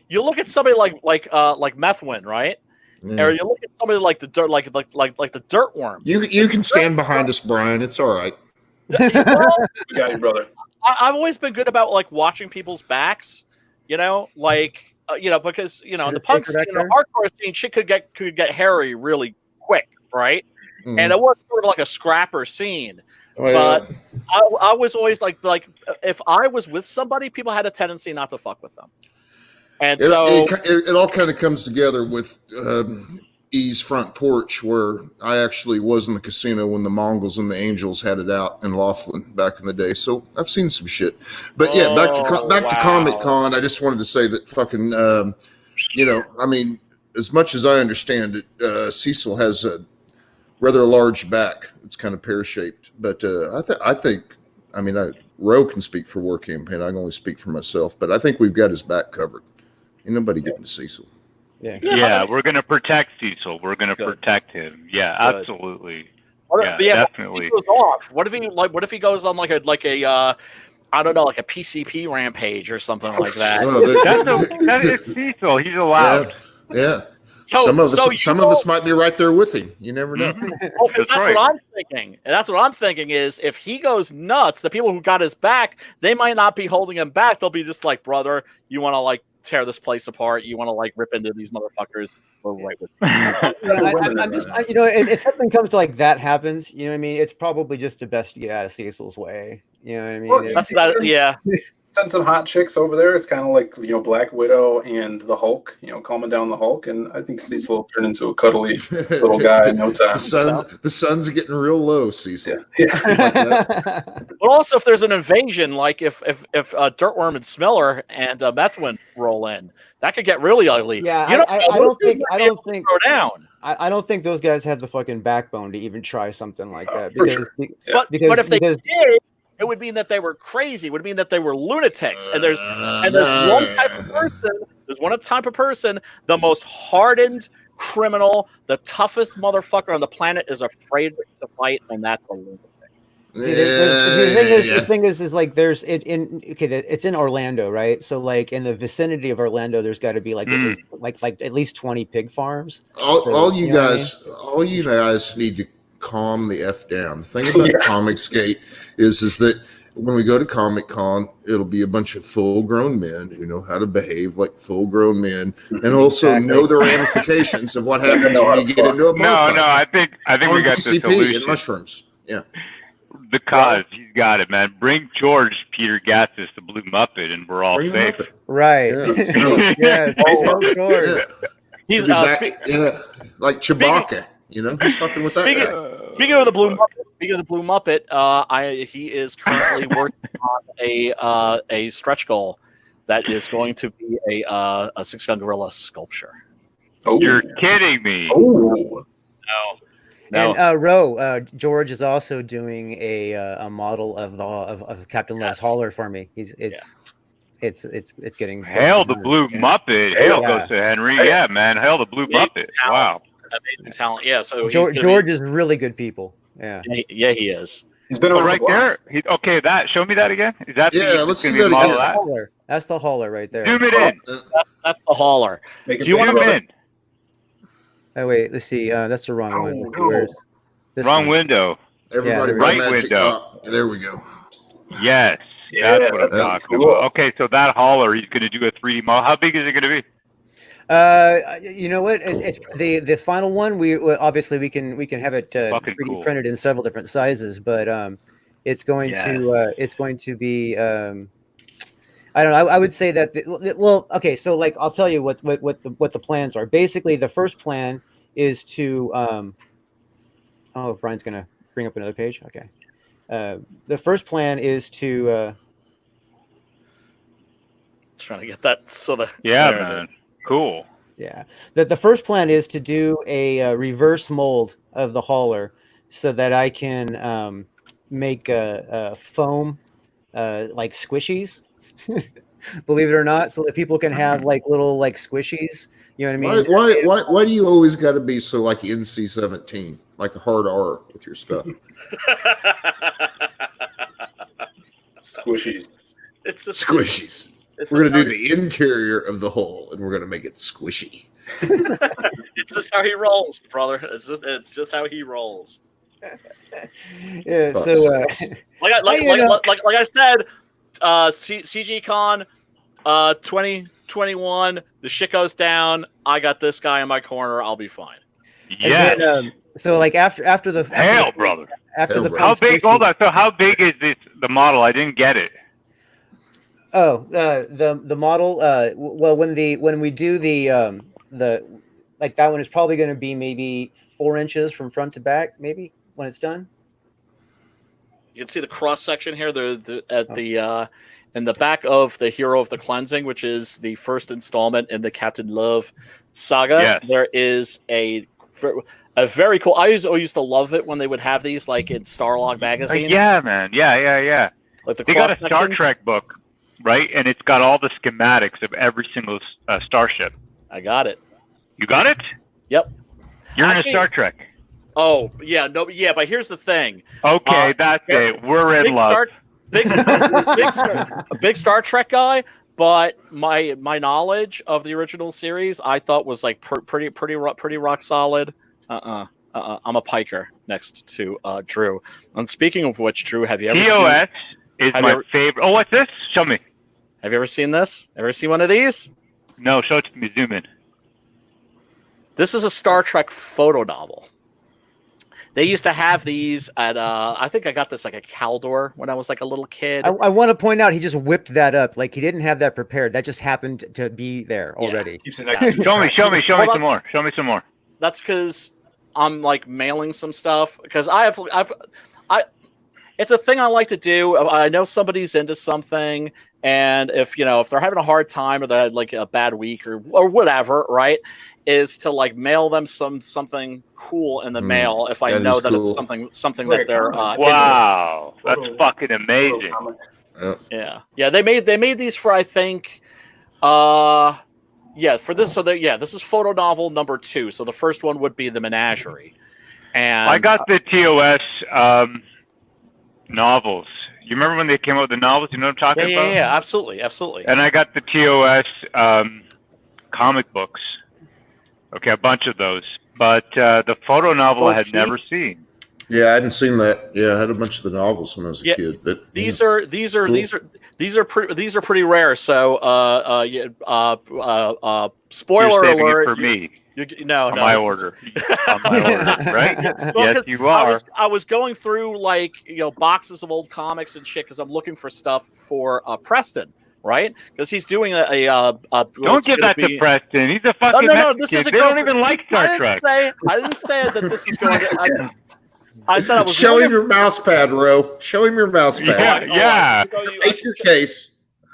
you look at somebody like Methwin, right? Or you look at somebody like the dirt, like the dirt worm. You can stand behind us, Brian. It's all right. We got you, brother. I've always been good about like watching people's backs, because in the punk scene, in the hardcore scene, shit could get hairy really quick, right? And it was sort of like a scrapper scene. But I was always like if I was with somebody, people had a tendency not to fuck with them. And it all kind of comes together with E's front porch, where I actually was in the casino when the Mongols and the Angels had it out in Laughlin back in the day. So I've seen some shit. But yeah, back to Comic Con. I just wanted to say that fucking, I mean, as much as I understand it, Cecil has a rather large back. It's kind of pear-shaped. But I think, Ro can speak for War Campaign. I can only speak for myself. But I think we've got his back covered. Ain't nobody getting to Cecil. Yeah, we're going to protect Cecil. We're going to protect him. Yeah, absolutely. Definitely. He goes off. What if he goes on like a I don't know, like a PCP rampage or something like that? That is Cecil. He's allowed. Yeah. some of us might be right there with him. You never know. Well, that's what I'm thinking. And that's what I'm thinking is if he goes nuts, the people who got his back, they might not be holding him back. They'll be just like, brother, you want to like tear this place apart. You want to like rip into these motherfuckers. We're right with you. I'm just, you know, if something comes to like that happens, you know what I mean? It's probably just the best to get out of Cecil's way. You know what I mean? Well, yeah. Send some hot chicks over there. It's kind of like, you know, Black Widow and the Hulk, you know, calming down the Hulk. And I think Cecil will turn into a cuddly little guy in no time. The sun's getting real low, Cecil. But also, if there's an invasion, like if Dirtworm and Smeller and Methwin roll in, that could get really ugly. Yeah, I don't think those guys have the fucking backbone to even try something like that. But if they did, it would mean that they were crazy. It would mean that they were lunatics. And there's one type of person. There's one type of person. The most hardened criminal, the toughest motherfucker on the planet is afraid to fight, and that's a lunatic. The thing is like it's in Orlando, right? So like in the vicinity of Orlando, there's got to be like at least 20 pig farms. All you guys need to calm the F down. The thing about Comicsgate is that when we go to Comic Con, it'll be a bunch of full-grown men who know how to behave like full-grown men, and also know the ramifications of what happens when you get into a bar No, I think we got the PCP solution. and mushrooms. Yeah. The cause, he's got it, man. Bring George Peter Gatsis, the Blue Muppet, and we're all safe. Right. Yeah. George. He's like Chewbacca. You know, he's fucking with that guy. Speaking of the Blue Muppet, he is currently working on a stretch goal that is going to be a six-gun gorilla sculpture. Oh, you're kidding me! Oh, no. And George is also doing a model of Captain Love's Hauler for me. It's getting hail the Blue Muppet. Hail goes to Henry. Yeah, man. Hail the Blue Muppet. Wow. Amazing talent. Yeah. So George is really good people. Yeah. Yeah, he is. He's been over right there. Show me that again. Is that let's see that again. That's the hauler right there. Zoom it in. That's the hauler. Do you want to in? Oh wait, let's see. That's the wrong one. No. This wrong one? window. Everybody, right window. There we go. Yes, that's what I'm talking about. Okay, so that hauler, he's going to do a 3D model. How big is it going to be? You know what? It's the final one. We obviously we can have it 3D printed in several different sizes, but it's going to be. I don't know. I would say that. Okay. So like, I'll tell you what the plans are. Basically, the first plan is to. Oh, Brian's gonna bring up another page. Okay. The first plan is to. Trying to get that sort of. Yeah, man. Cool. Yeah. The first plan is to do a reverse mold of the hauler, so that I can make a foam like squishies. Believe it or not, so that people can have like little like squishies. You know what I mean? Why do you always got to be so like NC-17, like a hard R with your stuff? Squishies. It's a squishies. We're gonna do the interior of the hole, and we're gonna make it squishy. It's just how he rolls, brother. It's just how he rolls. Yeah. So, like I said, CG Con 2021. The shit goes down. I got this guy in my corner. I'll be fine. Yeah. So like after the brother. After the how big? Hold on. So how big is the model? I didn't get it. Oh, the model. Well, when we do the like that one is probably going to be maybe 4 inches from front to back, maybe when it's done. You can see the cross section here. In the back of the Hero of the Cleansing, which is the first installment in the Captain Love saga. Yes. There is a very cool. I used to love it when they would have these like in Starlog magazine. Yeah, man. Yeah. Like they got a Star Trek book, right? And it's got all the schematics of every single starship. I got it. You got it? Yep. You're in a Star Trek. Oh yeah, no, yeah. But here's the thing. Okay, that's it. We're in love. A big Star Trek guy, but my knowledge of the original series, I thought was like pretty rock solid. I'm a piker next to Drew. And speaking of which, Drew, have you ever TOS is have my you ever- favorite. Oh, what's this? Show me. Have you ever seen this? Ever seen one of these? No, show it to me. Zoom in. This is a Star Trek photo novel. They used to have these at I think I got this like a Caldor when I was like a little kid. I want to point out he just whipped that up. Like he didn't have that prepared. That just happened to be there already. Show me some more. Show me some more. That's because I'm like mailing some stuff because it's a thing I like to do. I know somebody's into something, and if they're having a hard time or they had like a bad week or whatever, right? Is to like mail them something cool in the mail if I know that it's something that they're wow, that's fucking amazing. Yeah. They made these for I think for this. So this is photo novel number 2. So the first one would be the Menagerie, and I got the TOS novels. You remember when they came out with the novels? You know what I'm talking about? Yeah, absolutely. And I got the TOS comic books. Okay, a bunch of those. But the photo novel I had never seen. Yeah, I hadn't seen that. Yeah, I had a bunch of the novels when I was a kid. But these are pretty rare. So spoiler You're saving alert it for me. No, my order. On my order, right? Yes, you are. I was going through like boxes of old comics and shit because I'm looking for stuff for Preston. Right, because he's doing don't give that to Preston. He's a fucking kid. They don't even like Star Trek. I didn't say that this is going to. I said I was. Show him your mouse pad, Ro. Show him your mouse pad. Yeah. Make your case.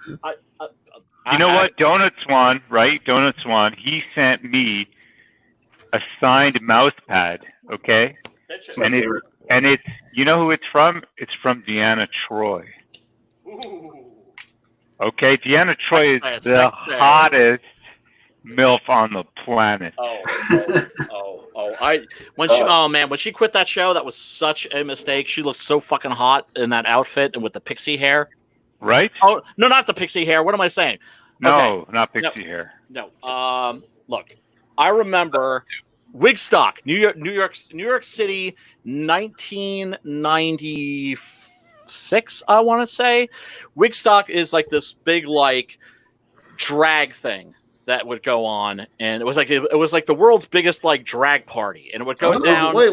You know what? Donut Swan, right? Donut Swan. He sent me a signed mouse pad. Okay. And it's you know who it's from? It's from Deanna Troi. Ooh. Okay, Deanna Troi is the hottest MILF on the planet. When she quit that show, that was such a mistake. She looked so fucking hot in that outfit and with the pixie hair. Right? Oh no, not the pixie hair. What am I saying? No, not pixie hair. No. Look, I remember Wigstock, New York City, 1996. I want to say Wigstock is like this big like drag thing that would go on, and it was like the world's biggest like drag party, and it would go down. Wait!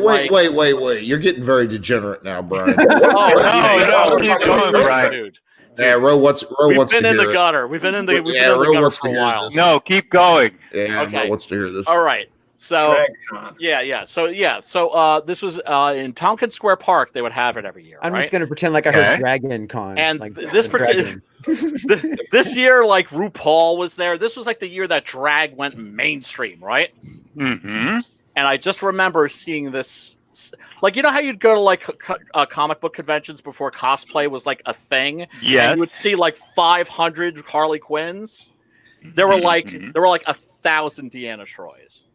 You're getting very degenerate now, Brian. No, keep going, Brian. Dude. Yeah, Ro wants We've to been in hear the it. gutter. We've been in the gutter for a while. No, keep going. Yeah, okay. Ro wants to hear this. All right. So So this was in Tompkins Square Park. They would have it every year. I'm right? just gonna pretend like I heard Dragon Con. And like, this this year, like RuPaul was there. This was like the year that drag went mainstream, right? Mm-hmm. And I just remember seeing this, like, you know how you'd go to like comic book conventions before cosplay was like a thing. Yeah. And you would see like 500 Harley Quinns. There were like 1,000 Deanna Troys.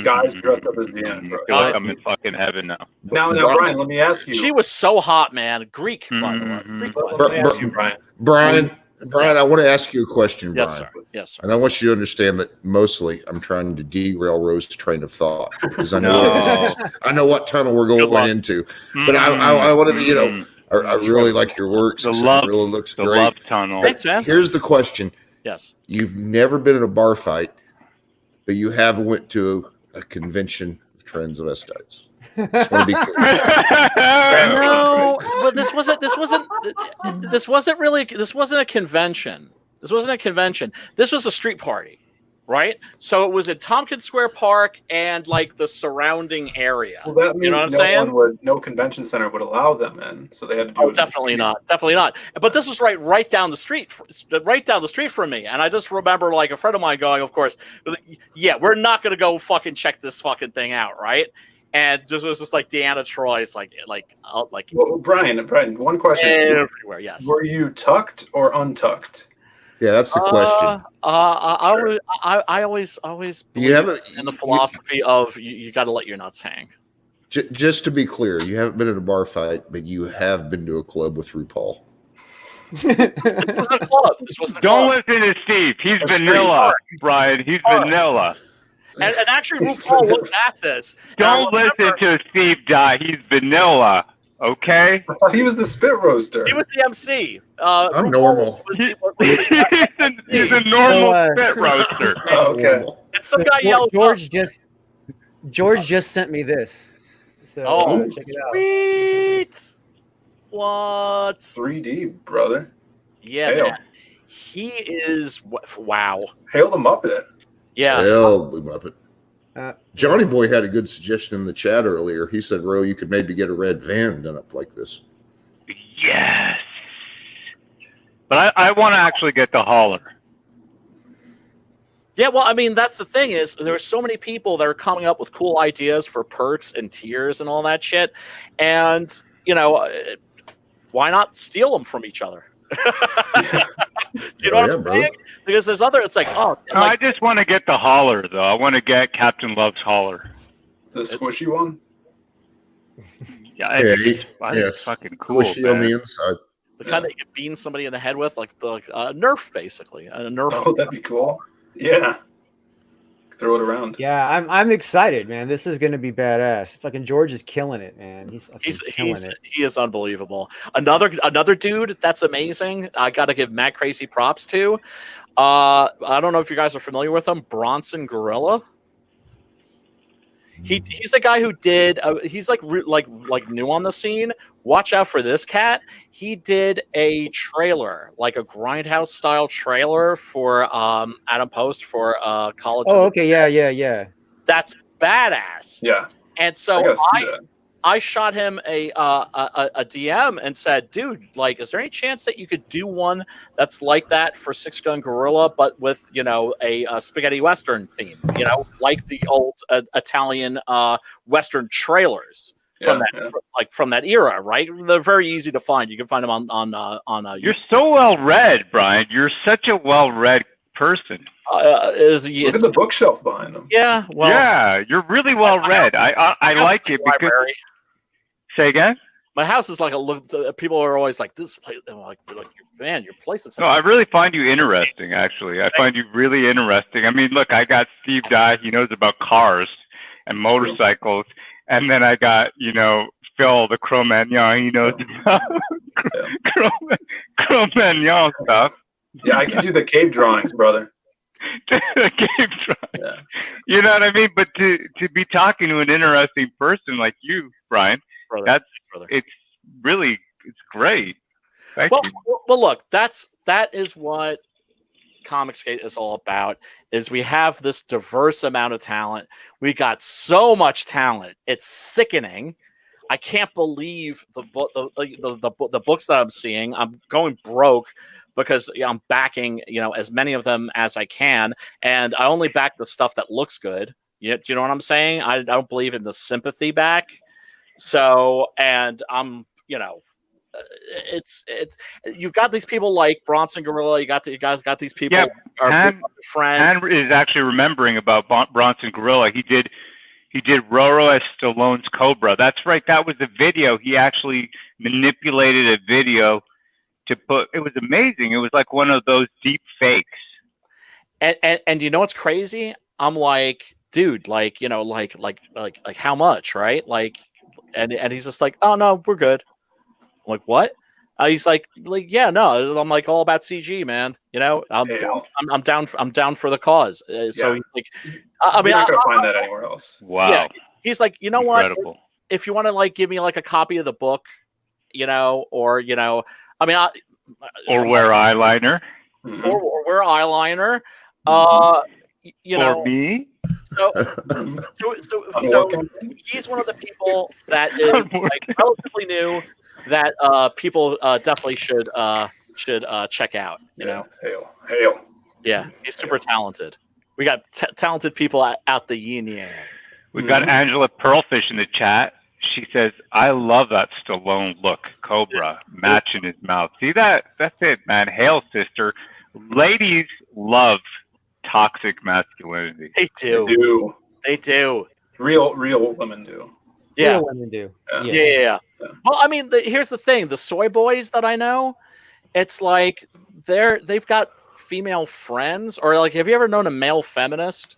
Guys dressed up as Deanna Troi. I feel like I'm in fucking heaven now. Now, Brian, let me ask you. She was so hot, man. Greek, by the way. Let me ask you, Brian. Brian, I want to ask you a question, Brian. Yes, sir. Yes, sir. And I want you to understand that mostly I'm trying to derail Rose's train of thought because I know what tunnel we're going into. But I want to be, I really like your work. It really looks great. Love tunnel. Thanks, man. Here's the question. Yes. You've never been in a bar fight, but you have went to a convention of transvestites. Just want to be clear. No, but this wasn't a convention. This wasn't a convention. This was a street party, right? So it was at Tompkins Square Park and like the surrounding area. Well, that means you know what I'm saying? No convention center would allow them in, so they had to do it. Definitely not. But this was right down the street from me, and I just remember like a friend of mine going, of course, yeah, we're not going to go fucking check this fucking thing out, right? And it was just like Deanna Troy's like. Well, Brian, one question. Everywhere, yes. Were you tucked or untucked? Yeah, that's the question. I always believe in the philosophy of you got to let your nuts hang. Just to be clear, you haven't been in a bar fight, but you have been to a club with RuPaul. This wasn't a club. This wasn't a Don't club. listen to Steve. He's That's vanilla, street. Brian. He's All right. vanilla. And actually, RuPaul was at this. And I Don't remember listen to Steve Die. He's vanilla. Okay. I thought he was the spit roaster. He was the MC. I'm RuPaul normal. He's a normal So, spit roaster. Oh, okay. It's some guy yells. George just sent me this. So Oh, check it out. sweet. What? 3D, brother. Yeah, Hail. man. He is. Wow. Hail the Muppet. Yeah. Hell, Blue Muppet. Uh, Johnny Boy had a good suggestion in the chat earlier. He said, "Ro, you could maybe get a red van done up like this." Yes. But I want to actually get the hauler. Yeah, well, I mean, that's the thing is there's so many people that are coming up with cool ideas for perks and tiers and all that shit, and you know, why not steal them from each other? Do you know what I'm saying? Because there's other. It's like, oh, No, like, I just want to get the hauler though. I want to get Captain Love's hauler. The squishy one? Yeah, I Yeah, think it's fucking cool. Squishy on the man. inside. the kind that you can bean somebody in the head with, like the Nerf, basically a Nerf. Oh, that'd be cool. Yeah. Throw it around. Yeah, I'm excited, man. This is gonna be badass. Fucking George is killing it, man. He's killing it. He is unbelievable. Another dude that's amazing. I got to give Matt Crazy props to. I don't know if you guys are familiar with him, Bronson Gorilla. He's a guy who did. He's like new on the scene. Watch out for this cat. He did a trailer, like a Grindhouse style trailer for Adam Post for College. Oh, okay, yeah. That's badass. Yeah. And I so gotta see that. I shot him a DM and said, dude, like, is there any chance that you could do one that's like that for Six Gun Gorilla, but with, you know, a spaghetti Western theme, you know, like the old Italian Western trailers from from that era, right? They're very easy to find. You can find them on You're so well read, Brian. You're such a well read person. Look at the bookshelf behind them. Yeah, well, yeah, you're really well read. I like it because. Library. Say again. My house is like a look. People are always like, "This place." Like, man, your place is. No, I really find you interesting. Actually, I find you really interesting. I mean, look, I got Steve Dye. He knows about cars and motorcycles, and then I got Phil the Cro-Magnon. He knows about Cro-Magnon stuff. Yeah, I can do the cave drawings, brother. Cave drawings. Yeah. You know what I mean? But to be talking to an interesting person like you, Brian. It's great. Thank you. Well, look, that is what Comicsgate is all about. Is we have this diverse amount of talent. We got so much talent. It's sickening. I can't believe the books that I'm seeing. I'm going broke because I'm backing as many of them as I can, and I only back the stuff that looks good. Do you know what I'm saying? I don't believe in the sympathy back. So, and I'm, it's you've got these people like Bronson Gorilla. You got these people. Yeah, Han is actually remembering about Bronson Gorilla. He did Roro as Stallone's Cobra. That's right. That was a video. He actually manipulated a video to put. It was amazing. It was like one of those deep fakes. And you know what's crazy? I'm like, dude, like how much, right? Like. And he's just like, oh no, we're good. I'm like, what? He's like, yeah, no. I'm like all about CG, man. I'm down for the cause. So he's like, I mean, you're not gonna find that anywhere else. Wow. Yeah, he's like, you know Incredible. what? If you want to give me like a copy of the book, or I mean, or wear eyeliner, or wear eyeliner, or me. So he's one of the people that is relatively new that people definitely should check out. Hail. Yeah, he's super talented. We got talented people out the yin yang. We got Angela Pearlfish in the chat. She says, "I love that Stallone look, Cobra matching his mouth." See that? That's it, man. Hail, sister. Ladies love toxic masculinity. They do. They do. Real women do. Yeah. Real women do. Yeah. Well, I mean, here's the thing: the soy boys that I know, it's like they've got female friends, or like, have you ever known a male feminist?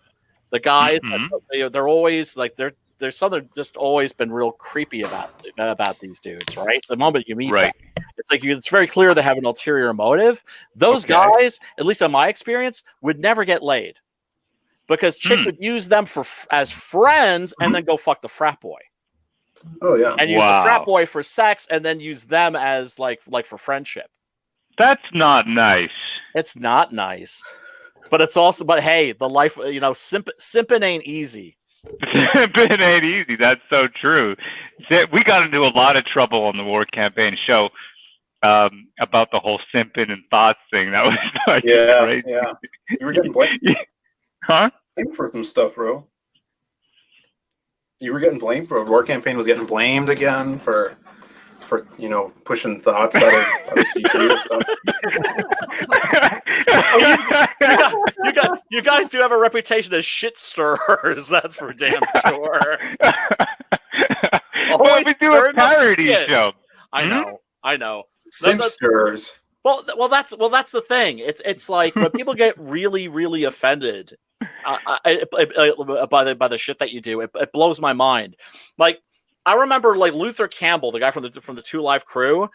The guys, they're always like there's something just always been real creepy about these dudes, right? The moment you meet them, it's like it's very clear they have an ulterior motive. Those guys, at least in my experience, would never get laid because chicks would use them as friends and then go fuck the frat boy. Oh yeah, and use the frat boy for sex, and then use them as like for friendship. That's not nice. It's not nice, but it's also. But hey, the life, simping ain't easy. Simping ain't easy. That's so true. We got into a lot of trouble on the War Campaign show about the whole simping and thoughts thing. That was like crazy. Yeah. You were getting blamed. Huh? For some stuff, bro. You were getting blamed for War Campaign was getting blamed again for pushing thoughts out of CG and stuff. You guys do have a reputation as shit stirrers. That's for damn sure. Well, we do a parody show. I know. Simpsters. Well, that's the thing. It's like when people get really, really offended by the shit that you do, it blows my mind. Like, I remember like Luther Campbell, the guy from the 2 Live crew.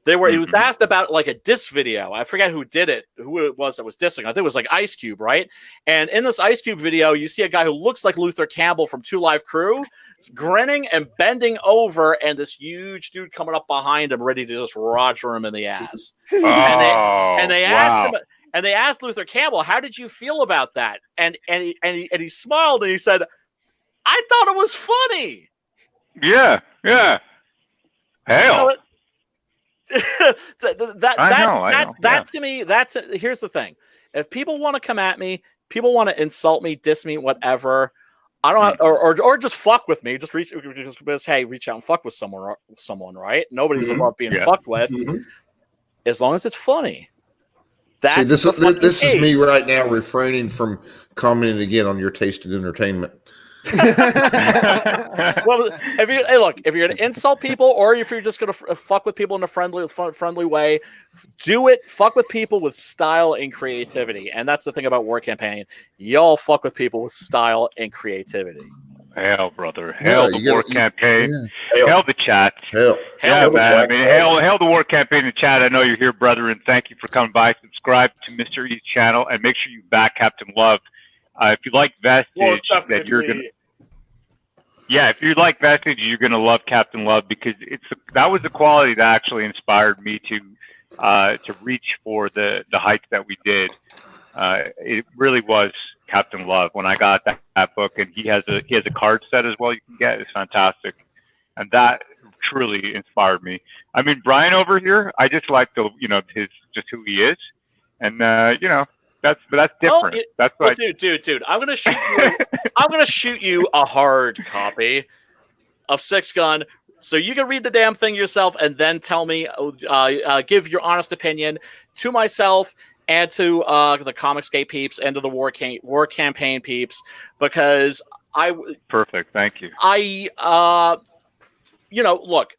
He was asked about like a diss video. I forget who did it, who it was that was dissing. I think it was like Ice Cube, right? And in this Ice Cube video, you see a guy who looks like Luther Campbell from 2 Live Crew, grinning and bending over, and this huge dude coming up behind him, ready to just roger him in the ass. And they asked him, and they asked Luther Campbell, "How did you feel about that?" And he smiled and he said, "I thought it was funny." Yeah. Hell. That to me, here's the thing. If people want to come at me, people want to insult me, diss me, whatever, I don't or just fuck with me. Just reach out and fuck with someone, right? Nobody's above being fucked with, as long as it's funny. See, this is me right now refraining from commenting again on your taste in entertainment. Well, if you're gonna insult people, or if you're just gonna fuck with people in a friendly way, do it. Fuck with people with style and creativity, and that's the thing about War Campaign. Y'all fuck with people with style and creativity. Hell, brother. Hell, the War Campaign. Yeah. Hell, the chat. Hell, man. I mean, hell, the War Campaign and chat. I know you're here, brother, and thank you for coming by. Subscribe to Mr. E's channel, and make sure you back Captain Love. If you like Vestige, that you're gonna. Yeah, if you like Vestige, you're gonna love Captain Love, because that was the quality that actually inspired me to reach for the heights that we did. It really was Captain Love when I got that book, and he has a card set as well. You can get it's fantastic, and that truly inspired me. I mean, Brian over here, I just like his just who he is, and that's different. That's like, dude, I'm gonna shoot you. I'm gonna shoot you a hard copy of Six Gun, so you can read the damn thing yourself, and then tell me, give your honest opinion to myself and to the Comicsgate peeps and to the War Campaign peeps, because perfect. Thank you. Look,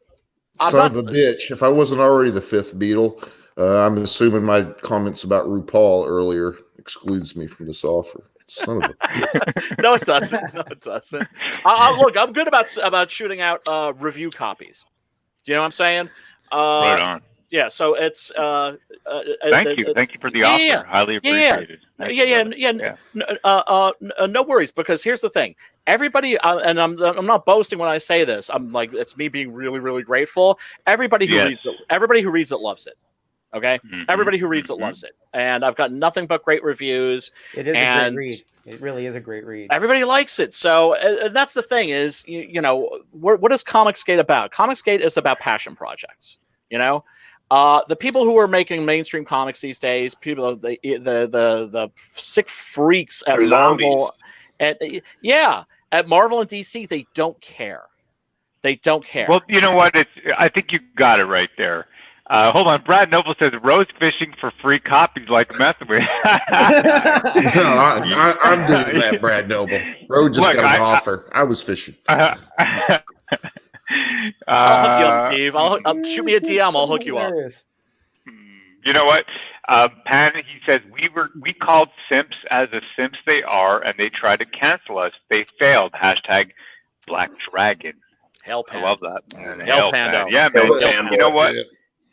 son of a bitch! If I wasn't already the fifth Beatle. I'm assuming my comments about RuPaul earlier excludes me from this offer. Son of a No, it doesn't. Look, I'm good about shooting out review copies. Do you know what I'm saying? Right on. Yeah, so it's thank you for the offer. Highly appreciated. No worries, because here's the thing. Everybody, and I'm not boasting when I say this. I'm like, it's me being really, really grateful. Everybody who reads it loves it. Okay, everybody who reads it loves it, and I've got nothing but great reviews. It is a great read. It really is a great read. Everybody likes it, so and that's the thing is, what is Comicsgate about? Comicsgate is about passion projects. The people who are making mainstream comics these days, people, the sick freaks at Marvel, at Marvel and DC, they don't care. They don't care. Well, you know what? I think you got it right there. Hold on. Brad Noble says rose fishing for free copies like meth with. I'm doing that, Brad Noble. Road just got an offer. I was fishing. I'll hook you up, Steve. I'll shoot me a DM. I'll hook you up. You know what? Pan, he says, we called simps as the simps they are, and they tried to cancel us. They failed. Hashtag Black Dragon. Hell I Pan. love that, man. Hell Pando. Yeah, man. Hell You know what? Yeah.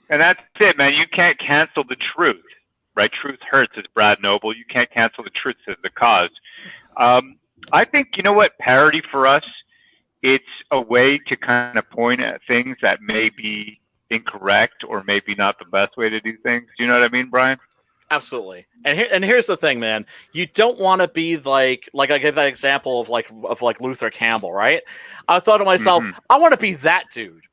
And that's it, man. You can't cancel the truth, right? Truth hurts, as Brad Noble. You can't cancel the truth, says the cause. I think, you know what, parody for us, it's a way to kind of point at things that may be incorrect or maybe not the best way to do things. Do you know what I mean, Brian? Absolutely. And here's the thing, man. You don't want to be like I gave that example of like Luther Campbell, right? I thought to myself, I want to be that dude,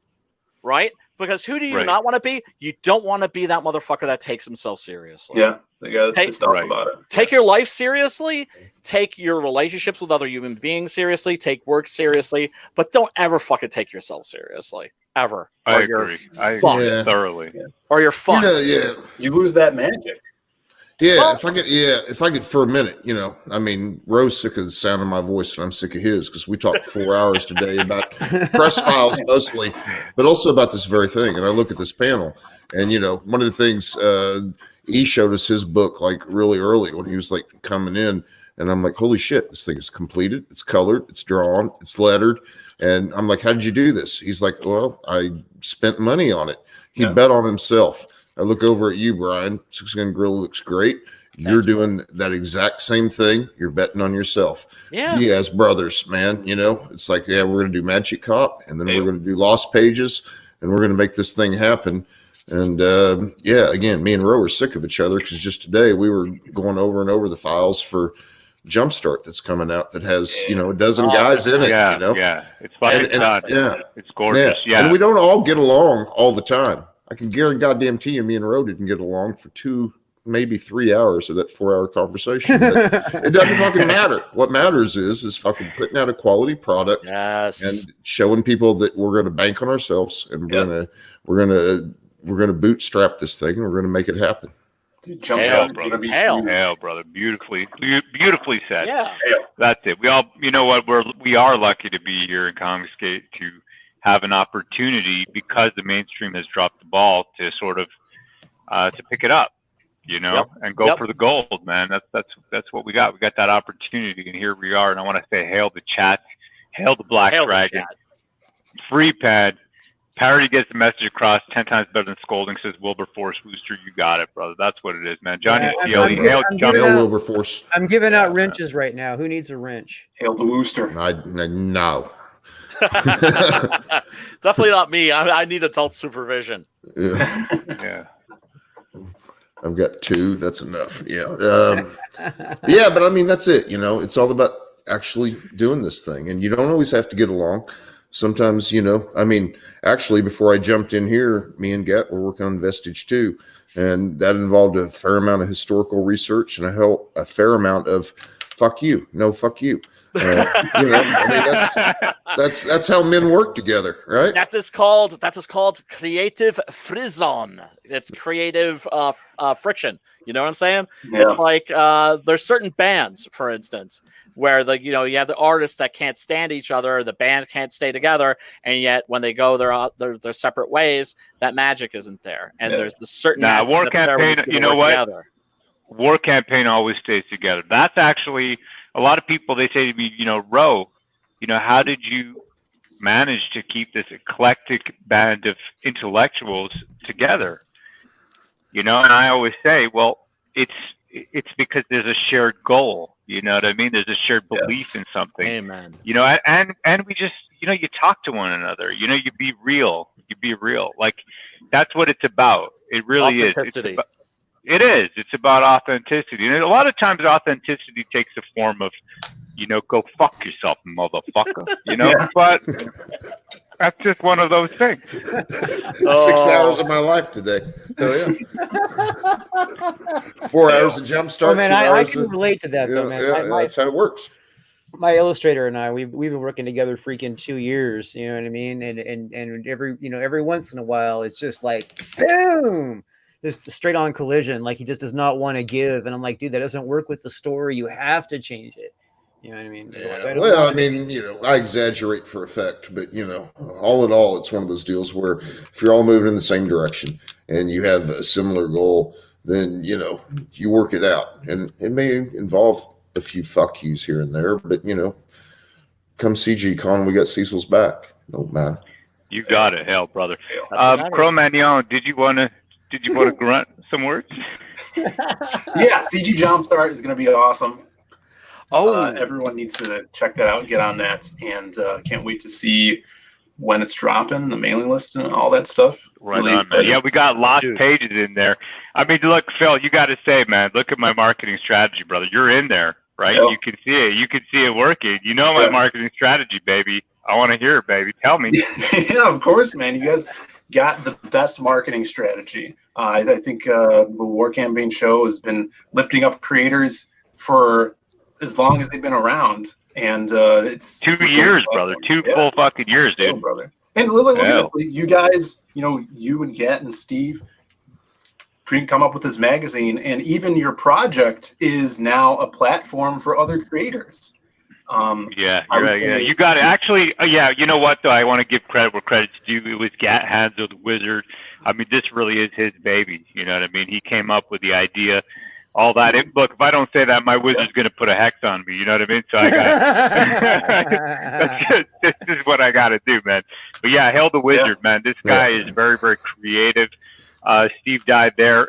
right? Because who do you not want to be? You don't want to be that motherfucker that takes himself seriously. Yeah, the guy that's pissed off about it. Take your life seriously. Take your relationships with other human beings seriously. Take work seriously. But don't ever fucking take yourself seriously. Ever. I agree. I agree thoroughly. Or you're fucked. You lose that magic. Yeah, if I could for a minute, I mean, Roe's sick of the sound of my voice and I'm sick of his because we talked 4 hours today about press files mostly, but also about this very thing. And I look at this panel and, one of the things, he showed us his book like really early when he was like coming in. And I'm like, holy shit, this thing is completed. It's colored, it's drawn, it's lettered. And I'm like, how did you do this? He's like, well, I spent money on it. He bet on himself. I look over at you, Brian. 6-Gun Gorilla looks great. You're doing that exact same thing. You're betting on yourself. Yeah. You as brothers, man. It's like, we're going to do Magic Cop, and then we're going to do Lost Pages, and we're going to make this thing happen. And again, me and Roe are sick of each other because just today we were going over and over the files for Jumpstart that's coming out that has a dozen guys in it. Yeah, it's fucking done. It's gorgeous. Yeah, and we don't all get along all the time. I can guarantee you, me and Roe didn't get along for 2, maybe 3 hours of that 4-hour conversation. It doesn't fucking matter. What matters is fucking putting out a quality product and showing people that we're going to bank on ourselves and we're gonna bootstrap this thing and we're going to make it happen. Dude, Hell, brother. Beautifully said. Yeah. That's it. We all, you know what? We are lucky to be here in Comicsgate to have an opportunity because the mainstream has dropped the ball to sort of to pick it up, and go for the gold, man. That's what we got. We got that opportunity, and here we are. And I want to say, hail the chat, hail the Black Dragon, free Pan. Parody gets the message across 10 times better than scolding, says Wilberforce Wooster. You got it, brother. That's what it is, man. Johnny Steele, hail Wilberforce. I'm giving out wrenches right now. Who needs a wrench? Hail the Wooster. No. Definitely not me. I need adult supervision. Yeah. I've got 2. That's enough. Yeah. But I mean, that's it. It's all about actually doing this thing. And you don't always have to get along. Sometimes, actually, before I jumped in here, me and Gat were working on Vestige 2, and that involved a fair amount of historical research and a fair amount of fuck you. No, fuck you. That's how men work together, right? That is called creative frisson. It's creative friction. You know what I'm saying? Yeah. It's like there's certain bands, for instance, where you have the artists that can't stand each other, the band can't stay together, and yet when they go their separate ways, that magic isn't there. And there's the certain War Campaign. You know what? Together. War Campaign always stays together. That's actually a lot of people. They say to me, Roe, how did you manage to keep this eclectic band of intellectuals together? And I always say, well, it's because there's a shared goal. You know what I mean? There's a shared belief in something. Amen. And we just, you talk to one another. You be real. You be real. Like that's what it's about. It really is. It is. It's about authenticity. And a lot of times authenticity takes the form of, go fuck yourself, motherfucker. But that's just one of those things. 6 hours of my life today. Hell yeah. 4 hours of Jumpstart. Oh, man, I can relate to that, though, man. That's how it works. My illustrator and I, we've been working together freaking 2 years. You know what I mean? And every once in a while, it's just like, boom. Just straight on collision. Like he just does not want to give. And I'm like, dude, that doesn't work with the story. You have to change it. You know what I mean? Yeah, well, I mean, I exaggerate for effect, but all in all, it's one of those deals where if you're all moving in the same direction and you have a similar goal, then you work it out, and it may involve a few fuck yous here and there, but come CG Con, we got Cecil's back. Don't matter. You got it, hell, brother. Cro-Magnon, did you want to grunt some words? Yeah, CG Jumpstart is going to be awesome. Everyone needs to check that out and get on that, and can't wait to see when it's dropping, the mailing list and all that stuff. Right on, man. Yeah, we got lots of pages in there. I mean, look, Phil, you got to say, man, look at my marketing strategy, brother. You're in there, right? Yep. You can see it. You can see it working. You know my marketing strategy, baby. I want to hear it, baby. Tell me. Yeah, of course, man. You guys got the best marketing strategy. I think the War Campaign show has been lifting up creators for as long as they've been around, and it's 2 years, brother. Two full fucking years, dude. Brother. And look at this. You guys, you and Get and Steve come up with this magazine, and even your project is now a platform for other creators. Yeah. You got it. Actually, you know what, though? I want to give credit where credit's due. It was Gat Hanzo, the wizard. I mean, this really is his baby. You know what I mean? He came up with the idea, all that. Look, if I don't say that, my wizard's going to put a hex on me. You know what I mean? So I got this is what I got to do, man. But yeah, hail the wizard, man. This guy is very, very creative. Steve died there.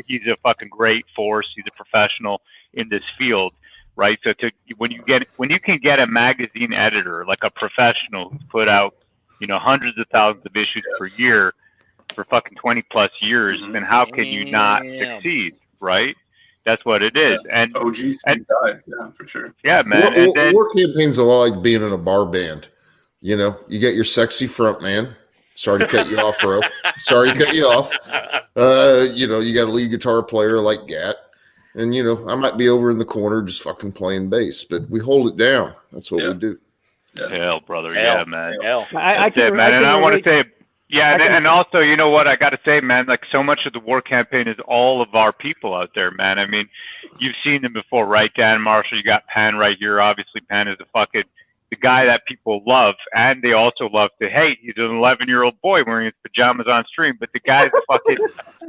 He's a fucking great force. He's a professional in this field. Right, so when you can get a magazine editor like a professional who's put out, hundreds of thousands of issues per year for fucking 20+ years, then how can you not succeed? Right, that's what it is. And OG Steve died, yeah, for sure. Yeah, man. War Campaign's a lot like being in a bar band. You get your sexy front man. Sorry to cut you off, bro. Sorry to cut you off. You got a lead guitar player like Gat. And, I might be over in the corner just fucking playing bass, but we hold it down. That's what we do. Hell, brother. Yeah, man. Hell. I want to say, and also, you know what? I got to say, man, like so much of the War Campaign is all of our people out there, man. I mean, you've seen them before, right, Dan Marshall? You got Pan right here. Obviously, Pan is the guy that people love, and they also love to hate. He's an 11-year-old boy wearing his pajamas on stream, but the guy's a fucking,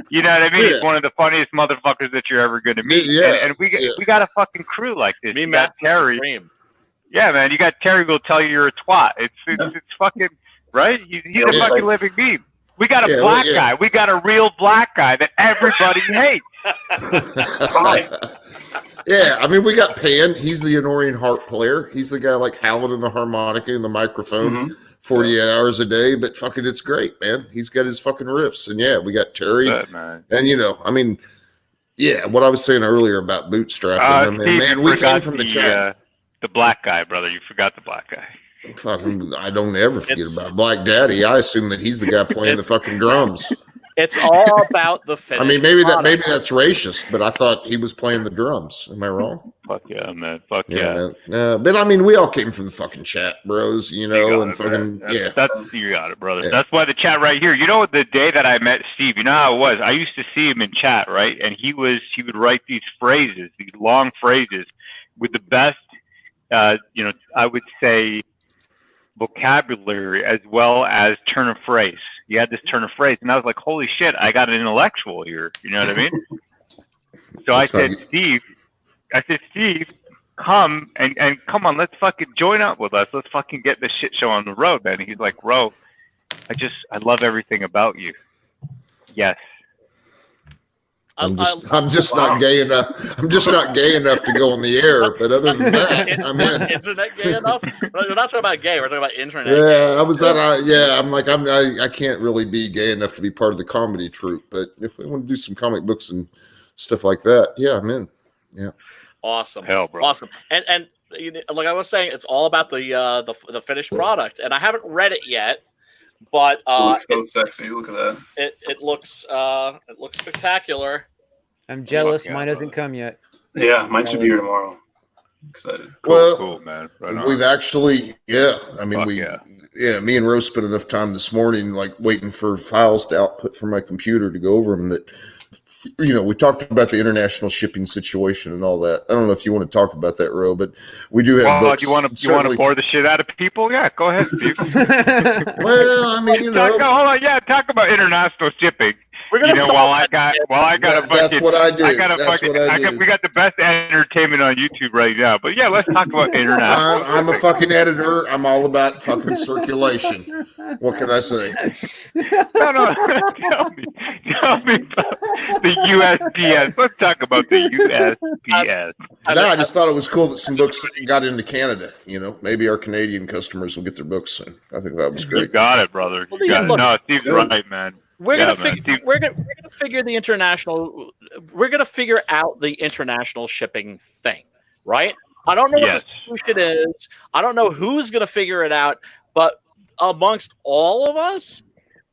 you know what I mean? He's one of the funniest motherfuckers that you're ever going to meet. And we got a fucking crew like this. You got Terry. Supreme. Yeah, man. You got Terry who'll tell you you're a twat. It's fucking right. He's a fucking living meme. We got a black guy. We got a real black guy that everybody hates. Yeah, I mean, we got Pan. He's the annoying harp player. He's the guy like howling in the harmonica and the microphone 48 hours a day. But fucking, it's great, man. He's got his fucking riffs. And we got Terry. And what I was saying earlier about bootstrapping. Steve, we came from the chat. The black guy, brother. You forgot the black guy. Fucking, I don't ever forget about Black Daddy. I assume that he's the guy playing the fucking drums. It's all about the finished maybe that's racist, but I thought he was playing the drums. Am I wrong? Fuck yeah, man. Fuck yeah. Man. But we all came from the fucking chat, bros. You got it, brother. Yeah. That's why the chat right here. The day that I met Steve, you know how it was. I used to see him in chat, right? And he would write these phrases, these long phrases, with the best, I would say, vocabulary as well as turn of phrase. You had this turn of phrase, and I was like, holy shit, I got an intellectual here. You know what I mean? So I said, Steve, come and come on, let's fucking join up with us. Let's fucking get this shit show on the road, man. And he's like, bro, I love everything about you. Yes. I'm just not gay enough. I'm just not gay enough to go on the air. But other than that, I'm in. Internet gay enough? We're not talking about gay. We're talking about internet. Yeah, gay. I was at. I'm like, I can't really be gay enough to be part of the comedy troupe. But if we want to do some comic books and stuff like that, I'm in. Yeah. Awesome. Hell, bro. Awesome. And like I was saying, it's all about the finished product. And I haven't read it yet. But it's so sexy. Look at that. It looks spectacular. I'm jealous. Mine hasn't come yet. Yeah, mine should be here tomorrow. I'm excited. Cool, man. We've actually, me and Rose spent enough time this morning, like waiting for files to output from my computer to go over them. That we talked about the international shipping situation and all that. I don't know if you want to talk about that, Ro, but we do have books. Do you want to bore the shit out of people? Yeah, go ahead, Steve. Well, I mean, hold on. Yeah, talk about international shipping. While I got a bunch. That's what I do. We got the best entertainment on YouTube right now. But yeah, let's talk about international. I'm a fucking editor. I'm all about fucking circulation. What can I say? No. Tell me about the USPS. Let's talk about the USPS. No, I just thought it was cool that some books got into Canada. Maybe our Canadian customers will get their books soon. I think that was great. You got it, brother. No, Steve's right, man. We're gonna figure the international. We're gonna figure out the international shipping thing, right? I don't know what the solution is. I don't know who's gonna figure it out, but amongst all of us,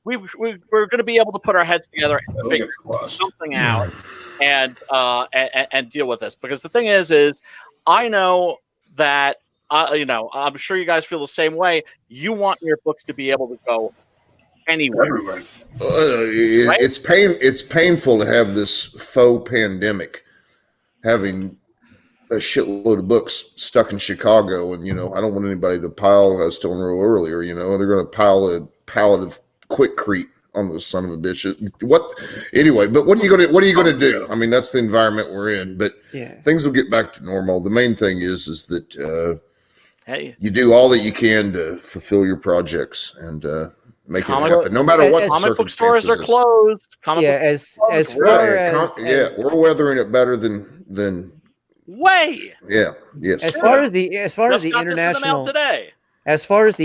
we're going to be able to put our heads together and figure something out and deal with this. Because the thing is I know that I'm sure you guys feel the same way. You want your books to be able to go anywhere. Right? It's painful to have this faux pandemic, having a shitload of books stuck in Chicago, and I don't want anybody to pile. I was telling Ro earlier, they're going to pile a pallet of Quikrete on those son of a bitches. Anyway, but what are you going to do? I mean, that's the environment we're in. But things will get back to normal. The main thing is that you do all that you can to fulfill your projects and make it happen, no matter what. Comic book stores are closed. We're weathering it better than. As far as the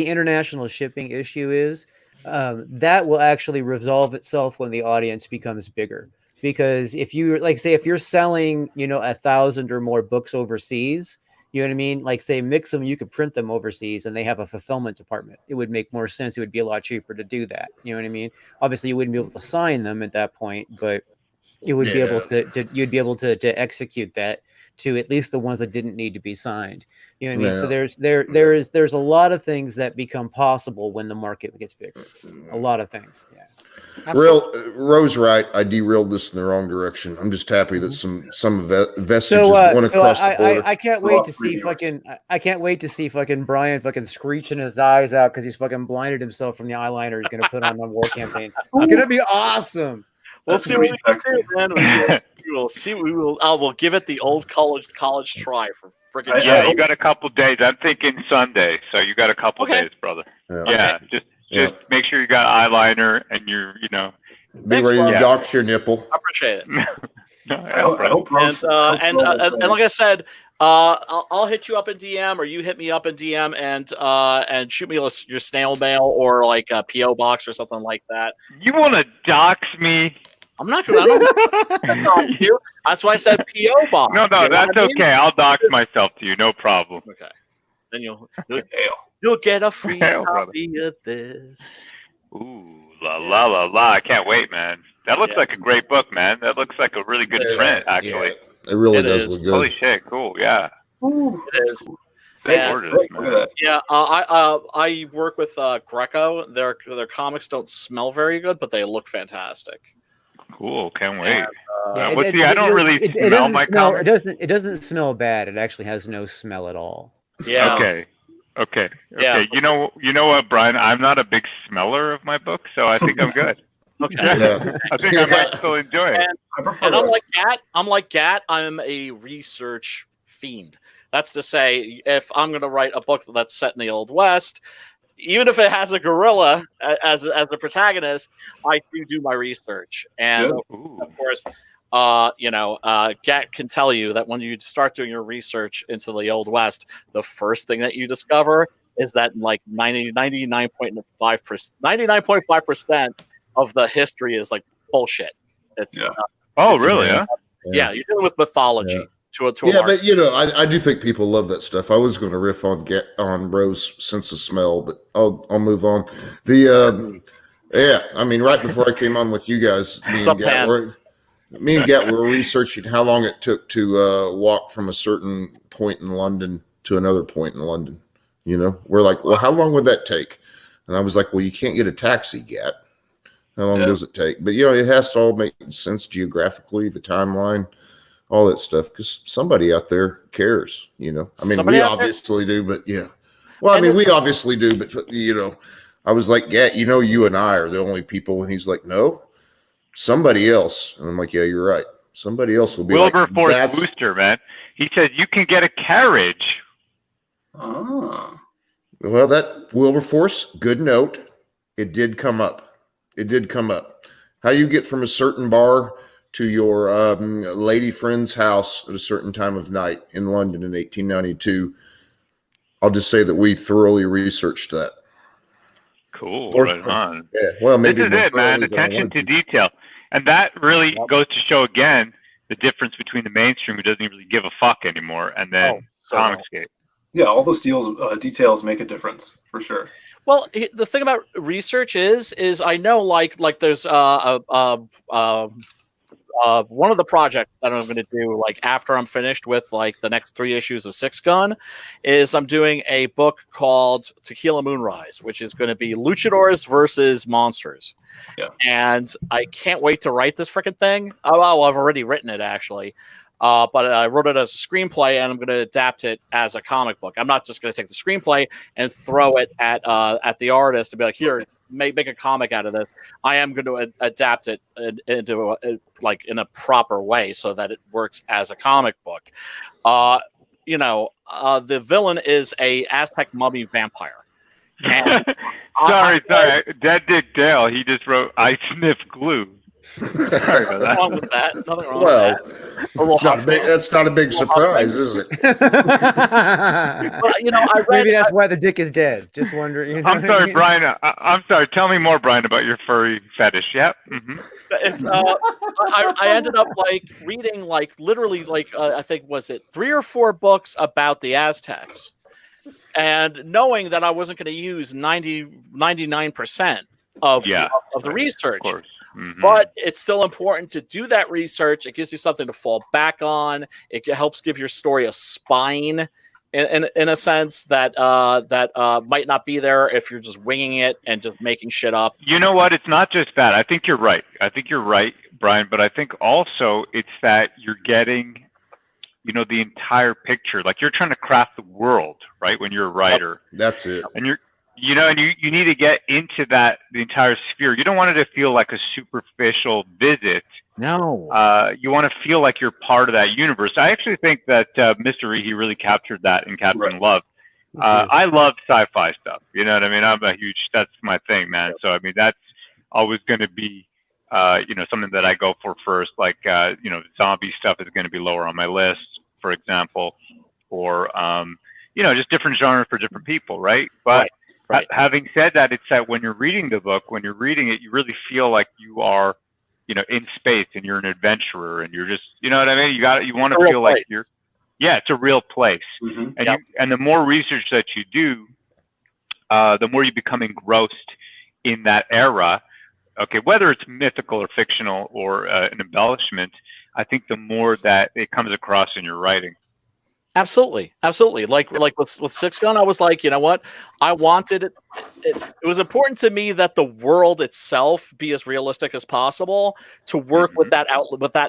international shipping issue is, that will actually resolve itself when the audience becomes bigger. Because if you're selling 1,000 or more books overseas, you know what I mean? Like, say, mix them, you could print them overseas and they have a fulfillment department. It would make more sense. It would be a lot cheaper to do that. You know what I mean? Obviously you wouldn't be able to sign them at that point, but you would be able you'd be able to execute that to at least the ones that didn't need to be signed. You know what I mean? So there's a lot of things that become possible when the market gets bigger. A lot of things. Yeah. Ro's right. I derailed this in the wrong direction. I'm just happy that some vestiges went across the border. I can't wait to see fucking Brian fucking screeching his eyes out because he's fucking blinded himself from the eyeliner he's gonna put on the war campaign. It's gonna be awesome. We'll see what we can do, man. We'll see. We'll give it the old college try for freaking. Yeah, you got a couple days. I'm thinking Sunday, so you got a couple days, brother. Yeah, just make sure you got eyeliner and you're, be ready to dox your nipple. I appreciate it. I hope and like I said, I'll hit you up in DM, or you hit me up in DM, and shoot me your snail mail or like a PO box or something like that. You want to dox me? I'm not gonna. That's why I said PO box. No, that's okay. I'll dox myself to you, no problem. Okay, then you'll get a free copy of this. Ooh, la! I can't wait, man. That looks like a great book, man. That looks like a really good print, actually. It really does look good. Holy shit, cool, yeah. It is. I work with Greco. Their comics don't smell very good, but they look fantastic. Cool, can't wait. I don't really smell my comics. It doesn't smell bad. It actually has no smell at all. Yeah. Okay. Yeah. You know what, Brian? I'm not a big smeller of my book, so I think I'm good. Okay. Yeah. I think I might still enjoy it. And I'm like Gat. I'm a research fiend. That's to say, if I'm going to write a book that's set in the Old West, even if it has a gorilla as the protagonist, I do my research. And of course, Gat can tell you that when you start doing your research into the Old West, the first thing that you discover is that like 99.5% of the history is like bullshit. It's really? Yeah, you're dealing with mythology. To but I do think people love that stuff. I was going to riff on Ro's sense of smell, but I'll move on. I mean, right before I came on with you guys, me and Gat were researching how long it took to walk from a certain point in London to another point in London. We're like, well, how long would that take? And I was like, well, you can't get a taxi, Gat. How long does it take? But it has to all make sense geographically, the timeline, all that stuff, because somebody out there cares. I mean, Somebody we out there- obviously do, but yeah. Well, I mean, we obviously do, but I was like, yeah, you and I are the only people, and he's like, no, somebody else, and I'm like, yeah, you're right. Somebody else will be Wilberforce like, Booster, man. He said you can get a carriage. Oh. Well, that Wilberforce, good note. It did come up. How you get from a certain bar to your lady friend's house at a certain time of night in London in 1892. I'll just say that we thoroughly researched that. Cool, Or- right on. Yeah, well, maybe this is more it, man. thoroughly than I Attention wanted to detail, and that really goes to show again the difference between the mainstream who doesn't really give a fuck anymore, and then Comicsgate. Yeah, all those details make a difference for sure. Well, the thing about research is I know like there's one of the projects that I'm going to do like after I'm finished with like the next 3 issues of Six Gun is I'm doing a book called Tequila Moonrise, which is going to be luchadors versus monsters. Yeah. And I can't wait to write this freaking thing. Oh, well, I've already written it actually. But I wrote it as a screenplay, and I'm going to adapt it as a comic book. I'm not just going to take the screenplay and throw it at the artist and be like, "Here, make a comic out of this." I am going to adapt it into like in a proper way so that it works as a comic book. The villain is a Aztec mummy vampire. And sorry. Dead Dick Dale. He just wrote, "I sniff glue." Sorry about that. Nothing wrong with that. Nothing wrong Well, with that. that's not a big surprise, is it? But, I read, Maybe that's why the dick is dead. Just wondering. I'm sorry, Brian. I'm sorry. Tell me more, Brian, about your furry fetish. Yep. Mm-hmm. It's I ended up like reading like literally like I think was it 3 or 4 books about the Aztecs, and knowing that I wasn't going to use 99% of the research. Of course. Mm-hmm. But it's still important to do that research. It gives you something to fall back on. It helps give your story a spine, in a sense that might not be there if you're just winging it and just making shit up. You know what? It's not just that. I think you're right. Brian. But I think also it's that you're getting, the entire picture. Like you're trying to craft the world, right? When you're a writer, that's it. And you're. And you need to get into the entire sphere. You don't want it to feel like a superficial visit. No. You want to feel like you're part of that universe. I actually think that Mr. Rehe really captured that in Captain Love. I love sci-fi stuff. You know what I mean? That's my thing, man. So, I mean, that's always going to be, something that I go for first. Like, zombie stuff is going to be lower on my list, for example, or, just different genres for different people, right? But Right. Having said that, it's that when you're reading the book, when you're reading it, you really feel like you are, in space and you're an adventurer and you're just, you know what I mean? You want to feel like it's a real place. Mm-hmm. And and the more research that you do, the more you become engrossed in that era. Okay, whether it's mythical or fictional or an embellishment, I think the more that it comes across in your writing. Absolutely. Like with Six Gun, I was like, you know what? I wanted it. It was important to me that the world itself be as realistic as possible to work with that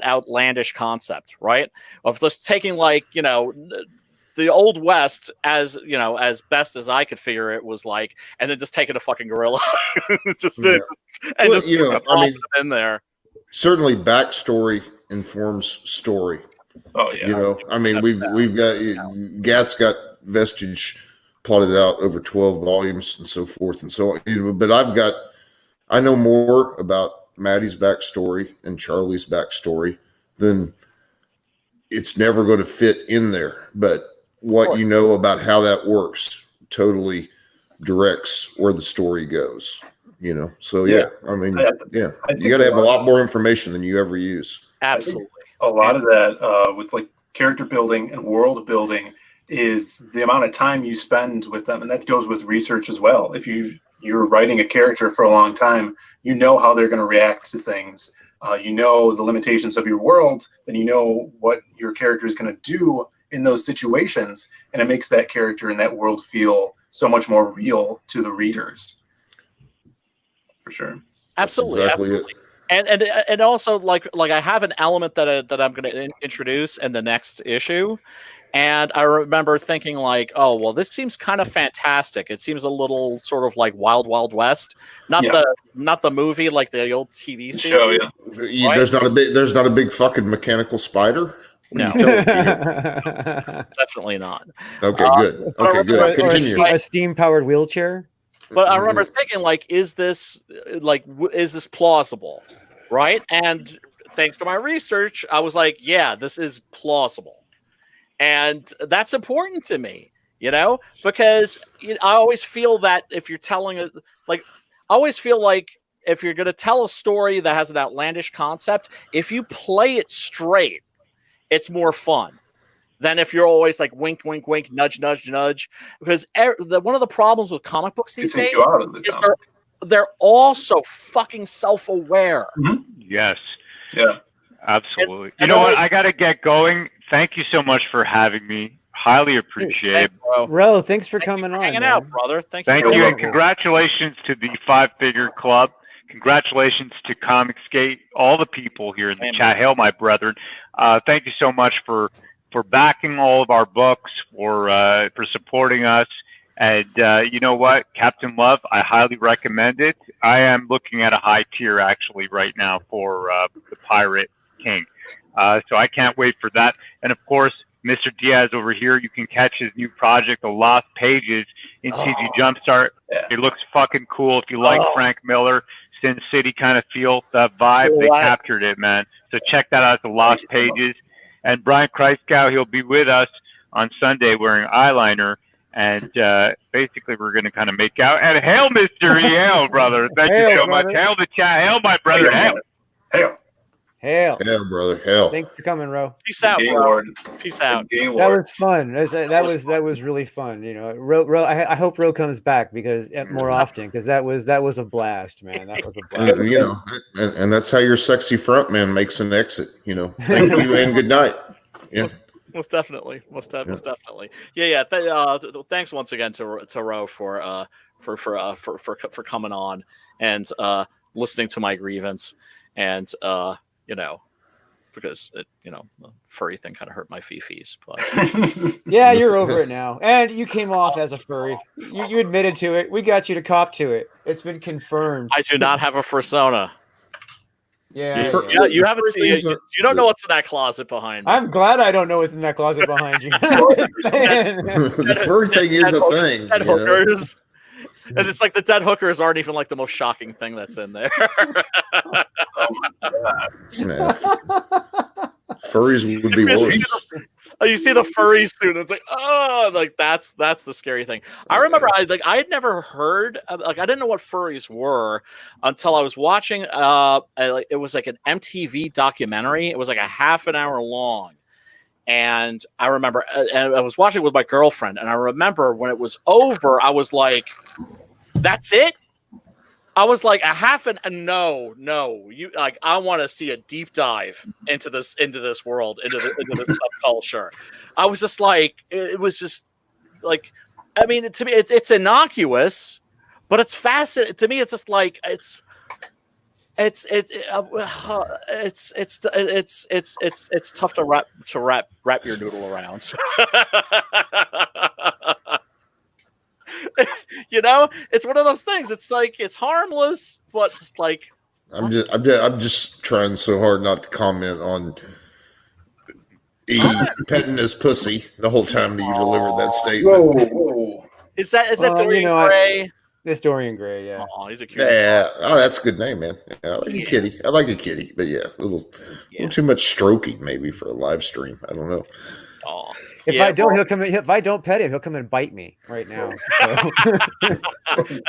outlandish concept, right? Of just taking like the Old West as as best as I could figure it was like, and then just taking a fucking gorilla, in there. Certainly, backstory informs story. Oh yeah. I mean, we've got Gat's got Vestige plotted out over 12 volumes and so forth and so on. But I know more about Maddie's backstory and Charlie's backstory than it's never going to fit in there. But what you know about how that works totally directs where the story goes. So I mean, you got to have a lot more information than you ever use. Absolutely. A lot of that with like character building and world building is the amount of time you spend with them, and that goes with research as well. If you're writing a character for a long time, you know how they're going to react to things. You know the limitations of your world, and you know what your character is going to do in those situations, and it makes that character and that world feel so much more real to the readers. For sure. Absolutely, exactly it. absolutely. And also like I have an element that I'm going to introduce in the next issue, and I remember thinking like, oh well, this seems kind of fantastic. It seems a little sort of like Wild Wild West, not the movie, like the old TV series. Show, yeah. Right? There's not a big fucking mechanical spider. What are No. you telling me here? Definitely not. Okay, good. but I Okay, good. remember- Continue. A steam powered wheelchair. But I remember thinking, like, is this plausible, right? And thanks to my research, I was like, yeah, this is plausible, and that's important to me, because I always feel that if you're telling it, like, I always feel like if you're going to tell a story that has an outlandish concept, if you play it straight, it's more fun than if you're always like wink, wink, wink, nudge, nudge, nudge. Because one of the problems with comic books these days is they're all so fucking self-aware. Mm-hmm. Yes. Yeah. Absolutely. You know what? I got to get going. Thank you so much for having me. Highly appreciate it. Ro, thanks for coming on. Hanging man. out, brother. Thank you. And congratulations to the 5-Figure Club. Congratulations to Comicsgate, all the people here in the chat. Hail, my brethren. Thank you so much for backing all of our books, for supporting us. And you know what? Captain Love, I highly recommend it. I am looking at a high tier actually right now for the Pirate King. So I can't wait for that. And of course, Mr. Diaz over here, you can catch his new project, The Lost Pages, in CG Jumpstart. Yeah. It looks fucking cool. If you like Frank Miller, Sin City kind of feel, that vibe, they captured it, man. So check that out, The Lost Pages. And Brian Kreisgau, he'll be with us on Sunday wearing eyeliner. And basically, we're going to kind of make out. And hail, Mr. E. Hail, brother. Thank you so much. Hail the chat. Hail, my brother. Hail. Hail. Hail. Hail, brother. Hail. Thanks for coming, Ro. Peace out, bro. Peace out. That was fun. That was really fun. Ro. I hope Ro comes back more often because that was a blast, man. That was a blast. And that's how your sexy front man makes an exit. Thank you and good night. Yeah. Most definitely. Yeah. Thanks once again to Ro for coming on and listening to my grievance, and because the furry thing kind of hurt my fifis. But yeah, you're over it now, and you came off as a furry. You admitted to it. We got you to cop to it. It's been confirmed. I do not have a fursona. Yeah, you haven't seen it. You don't know what's in that closet behind me. I'm glad I don't know what's in that closet behind you. The furry thing is a thing. Dead hookers. And it's like the dead hookers aren't even like the most shocking thing that's in there. Furries would be worse. You see the furry suit, and it's like, oh, like that's the scary thing. I remember I had never heard I didn't know what furries were until I was watching it was like an MTV documentary. It was like a half an hour long. And I remember, and I was watching it with my girlfriend, and I remember when it was over, I was like, "That's it." I was like, no, you like, I want to see a deep dive into this world, into this subculture. I was just like, it was just like, I mean, to me, it's innocuous, but it's fascinating. To me, it's just like it's tough to wrap your noodle around. It's one of those things. It's like it's harmless, but it's like I'm just trying so hard not to comment on petting his pussy the whole time that you delivered that statement. Whoa. Is that Dorian Gray? It's Dorian Gray, yeah. Oh, he's a cute. Yeah. Oh, that's a good name, man. Yeah, I like a kitty. I like a kitty, but yeah, a little too much stroking maybe for a live stream. I don't know. Oh. If I don't, he'll come in. If I don't pet him, he'll come and bite me right now. So.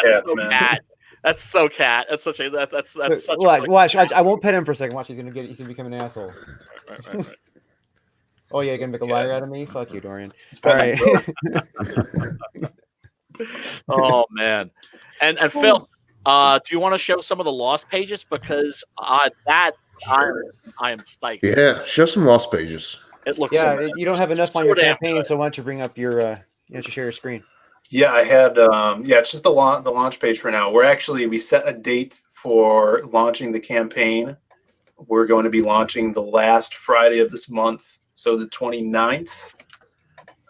That's so cat. That's so cat. That's such a that's such. Watch. I won't pet him for a second. Watch. He's gonna become an asshole. Right. Oh yeah, you're gonna make a liar out of me. Fuck you, Dorian. All right. Oh man, and Phil, do you want to show some of the Lost Pages because I am psyched. Yeah, show some Lost Pages. It looks you don't have enough on your campaign, so why don't you bring up your you have to share your screen. Yeah, I had it's just the launch page for now. We set a date for launching the campaign. We're going to be launching the last Friday of this month, so the 29th.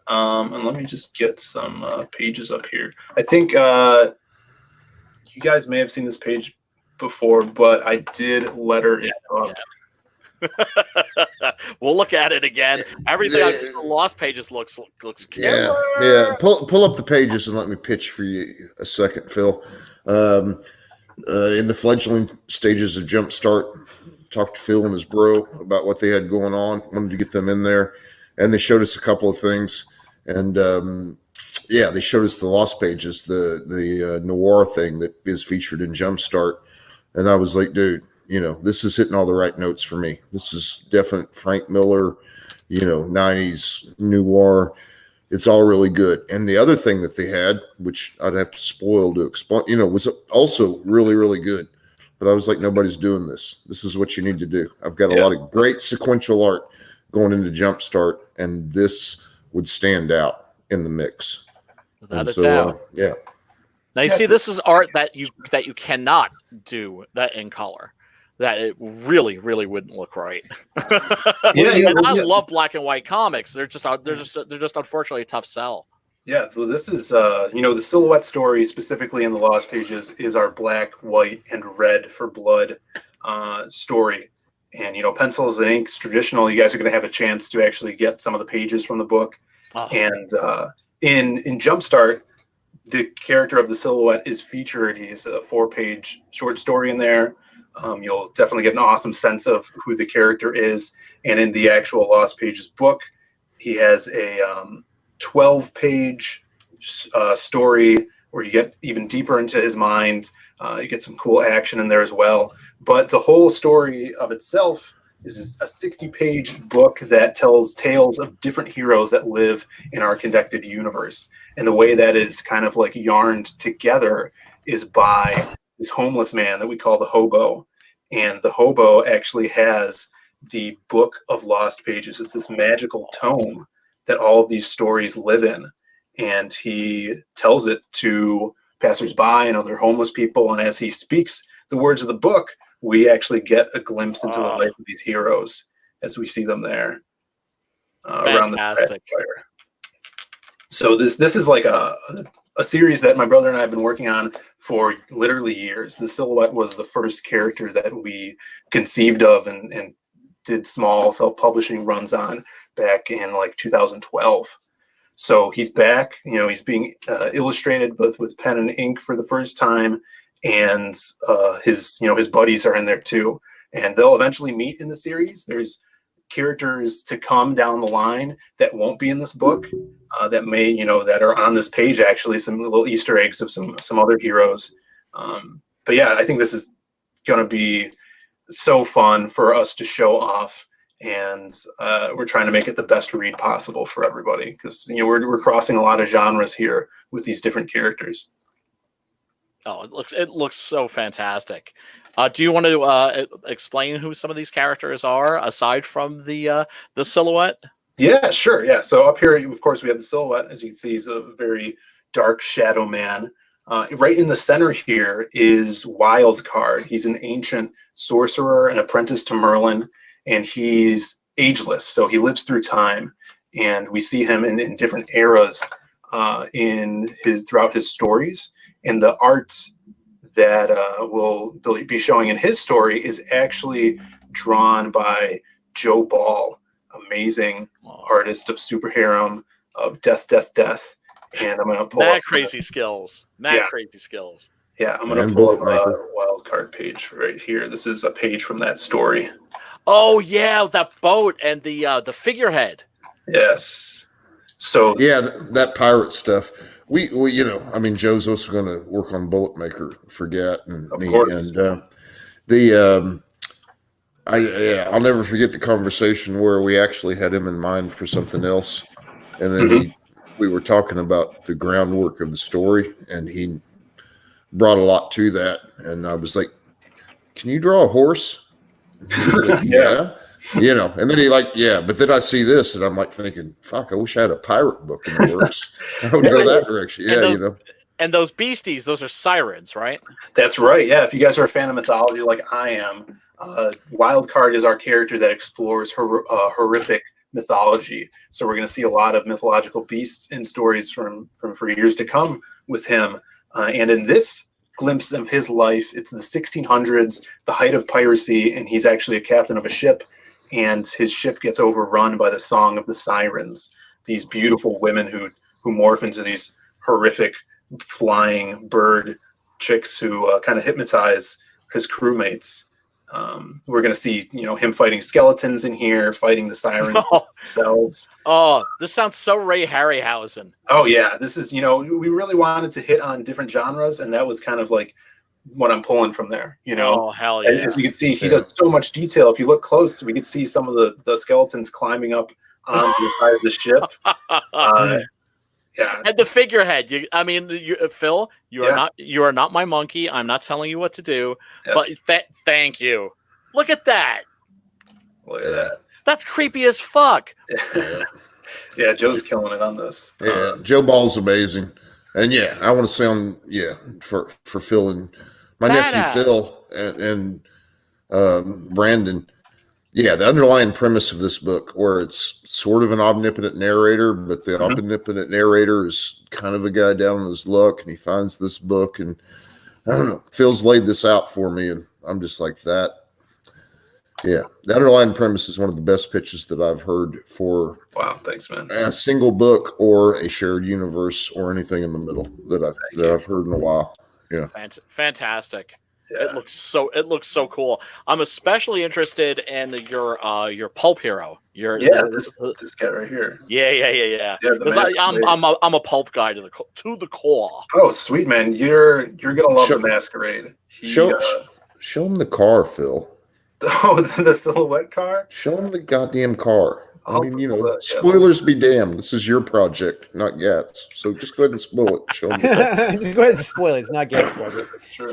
And let me just get some pages up here. I think you guys may have seen this page before, but I did letter it up. We'll look at it again. Everything on the Lost pages looks killer. Yeah. Pull up the pages and let me pitch for you a second, Phil. In the fledgling stages of Jumpstart, talked to Phil and his bro about what they had going on. Wanted to get them in there, and they showed us a couple of things. And they showed us the Lost pages, the noir thing that is featured in Jumpstart, and I was like, dude, this is hitting all the right notes for me. This is definite Frank Miller, 90s noir. It's all really good. And the other thing that they had, which I'd have to spoil to explain, was also really, really good. But I was like, nobody's doing this. This is what you need to do. I've got a lot of great sequential art going into Jumpstart, and this would stand out in the mix. Without a doubt. Now you see, this is art that you cannot do that in color. That it really, really wouldn't look right. I love black and white comics. They're just unfortunately a tough sell. Yeah, so this is the Silhouette story specifically in the Lost pages is our black, white, and red for blood story. And pencils and inks traditional. You guys are going to have a chance to actually get some of the pages from the book. And in Jumpstart, the character of the Silhouette is featured. He's a 4-page short story in there. You'll definitely get an awesome sense of who the character is. And in the actual Lost Pages book, he has a 12-page story where you get even deeper into his mind. You get some cool action in there as well. But the whole story of itself is a 60-page book that tells tales of different heroes that live in our connected universe. And the way that is kind of like yarned together is by this homeless man that we call the Hobo. And the Hobo actually has the Book of Lost Pages. It's this magical tome that all of these stories live in. And he tells it to passersby and other homeless people. And as he speaks the words of the book, we actually get a glimpse into the life of these heroes as we see them there around the campfire. So this is like a series that my brother and I have been working on for literally years. The Silhouette was the first character that we conceived of and did small self-publishing runs on back in like 2012. So he's back, he's being illustrated both with pen and ink for the first time. And his buddies are in there too. And they'll eventually meet in the series. There's characters to come down the line that won't be in this book that may, that are on this page, actually, some little Easter eggs of some other heroes. But yeah, I think this is going to be so fun for us to show off. And we're trying to make it the best read possible for everybody because, we're crossing a lot of genres here with these different characters. Oh, it looks so fantastic. Do you want to explain who some of these characters are aside from the Silhouette? Yeah, sure. Yeah. So up here, of course, we have the Silhouette. As you can see, he's a very dark shadow man. Right in the center here is Wildcard. He's an ancient sorcerer, an apprentice to Merlin, and he's ageless. So he lives through time, and we see him in different eras throughout his stories. And the art that will be showing in his story is actually drawn by Joe Ball, amazing artist of Superharem, of Death. And I'm going to pull up crazy skills. Crazy skills. Yeah, I'm going to pull up a Wildcard page right here. This is a page from that story. Oh yeah, that boat and the figurehead. Yes. So yeah, that pirate stuff. We Joe's also going to work on Bullet Maker for Gat and me, and I'll never forget the conversation where we actually had him in mind for something else, and then we were talking about the groundwork of the story, and he brought a lot to that, and I was like, "Can you draw a horse?" Like, yeah. You know, and then but then I see this and I'm like thinking, fuck, I wish I had a pirate book in the works. I would go that direction. Yeah, you know. And those beasties, those are sirens, right? That's right. Yeah. If you guys are a fan of mythology like I am, Wildcard is our character that explores horrific mythology. So we're going to see a lot of mythological beasts in stories from for years to come with him. And in this glimpse of his life, it's the 1600s, the height of piracy, and he's actually a captain of a ship. And his ship gets overrun by the Song of the Sirens, these beautiful women who morph into these horrific flying bird chicks who kind of hypnotize his crewmates. We're going to see, him fighting skeletons in here, fighting the sirens themselves. Oh, this sounds so Ray Harryhausen. Oh yeah, this is, we really wanted to hit on different genres, and that was kind of like what I'm pulling from there. Oh hell yeah! And as you can see, he does so much detail. If you look close, we can see some of the skeletons climbing up onto the side of the ship. Yeah, and the figurehead. Phil, you are not my monkey. I'm not telling you what to do. Yes. But thank you. Look at that. Look at that. That's creepy as fuck. Yeah, Joe's killing it on this. Yeah, Joe Ball's amazing, and I want to sound for Phil and my nephew Phil and Brandon. Yeah, the underlying premise of this book, where it's sort of an omnipotent narrator, but the omnipotent narrator is kind of a guy down on his luck, and he finds this book, and I don't know, Phil's laid this out for me, and I'm just like that. Yeah, the underlying premise is one of the best pitches that I've heard for. Wow, thanks, man. A single book or a shared universe or anything in the middle that I've heard in a while. Yeah, fantastic. Yeah. It looks so cool. I'm especially interested in your pulp hero. This guy right here. Yeah. Because I'm a pulp guy to the core. Oh, sweet man, you're gonna love the Masquerade. Show him the car, Phil. Oh, the silhouette car. Show him the goddamn car. Spoilers be damned. This is your project, not Gat's. So just go ahead and spoil it. Show him. Just go ahead and spoil it. It's not Gat's project. Sure.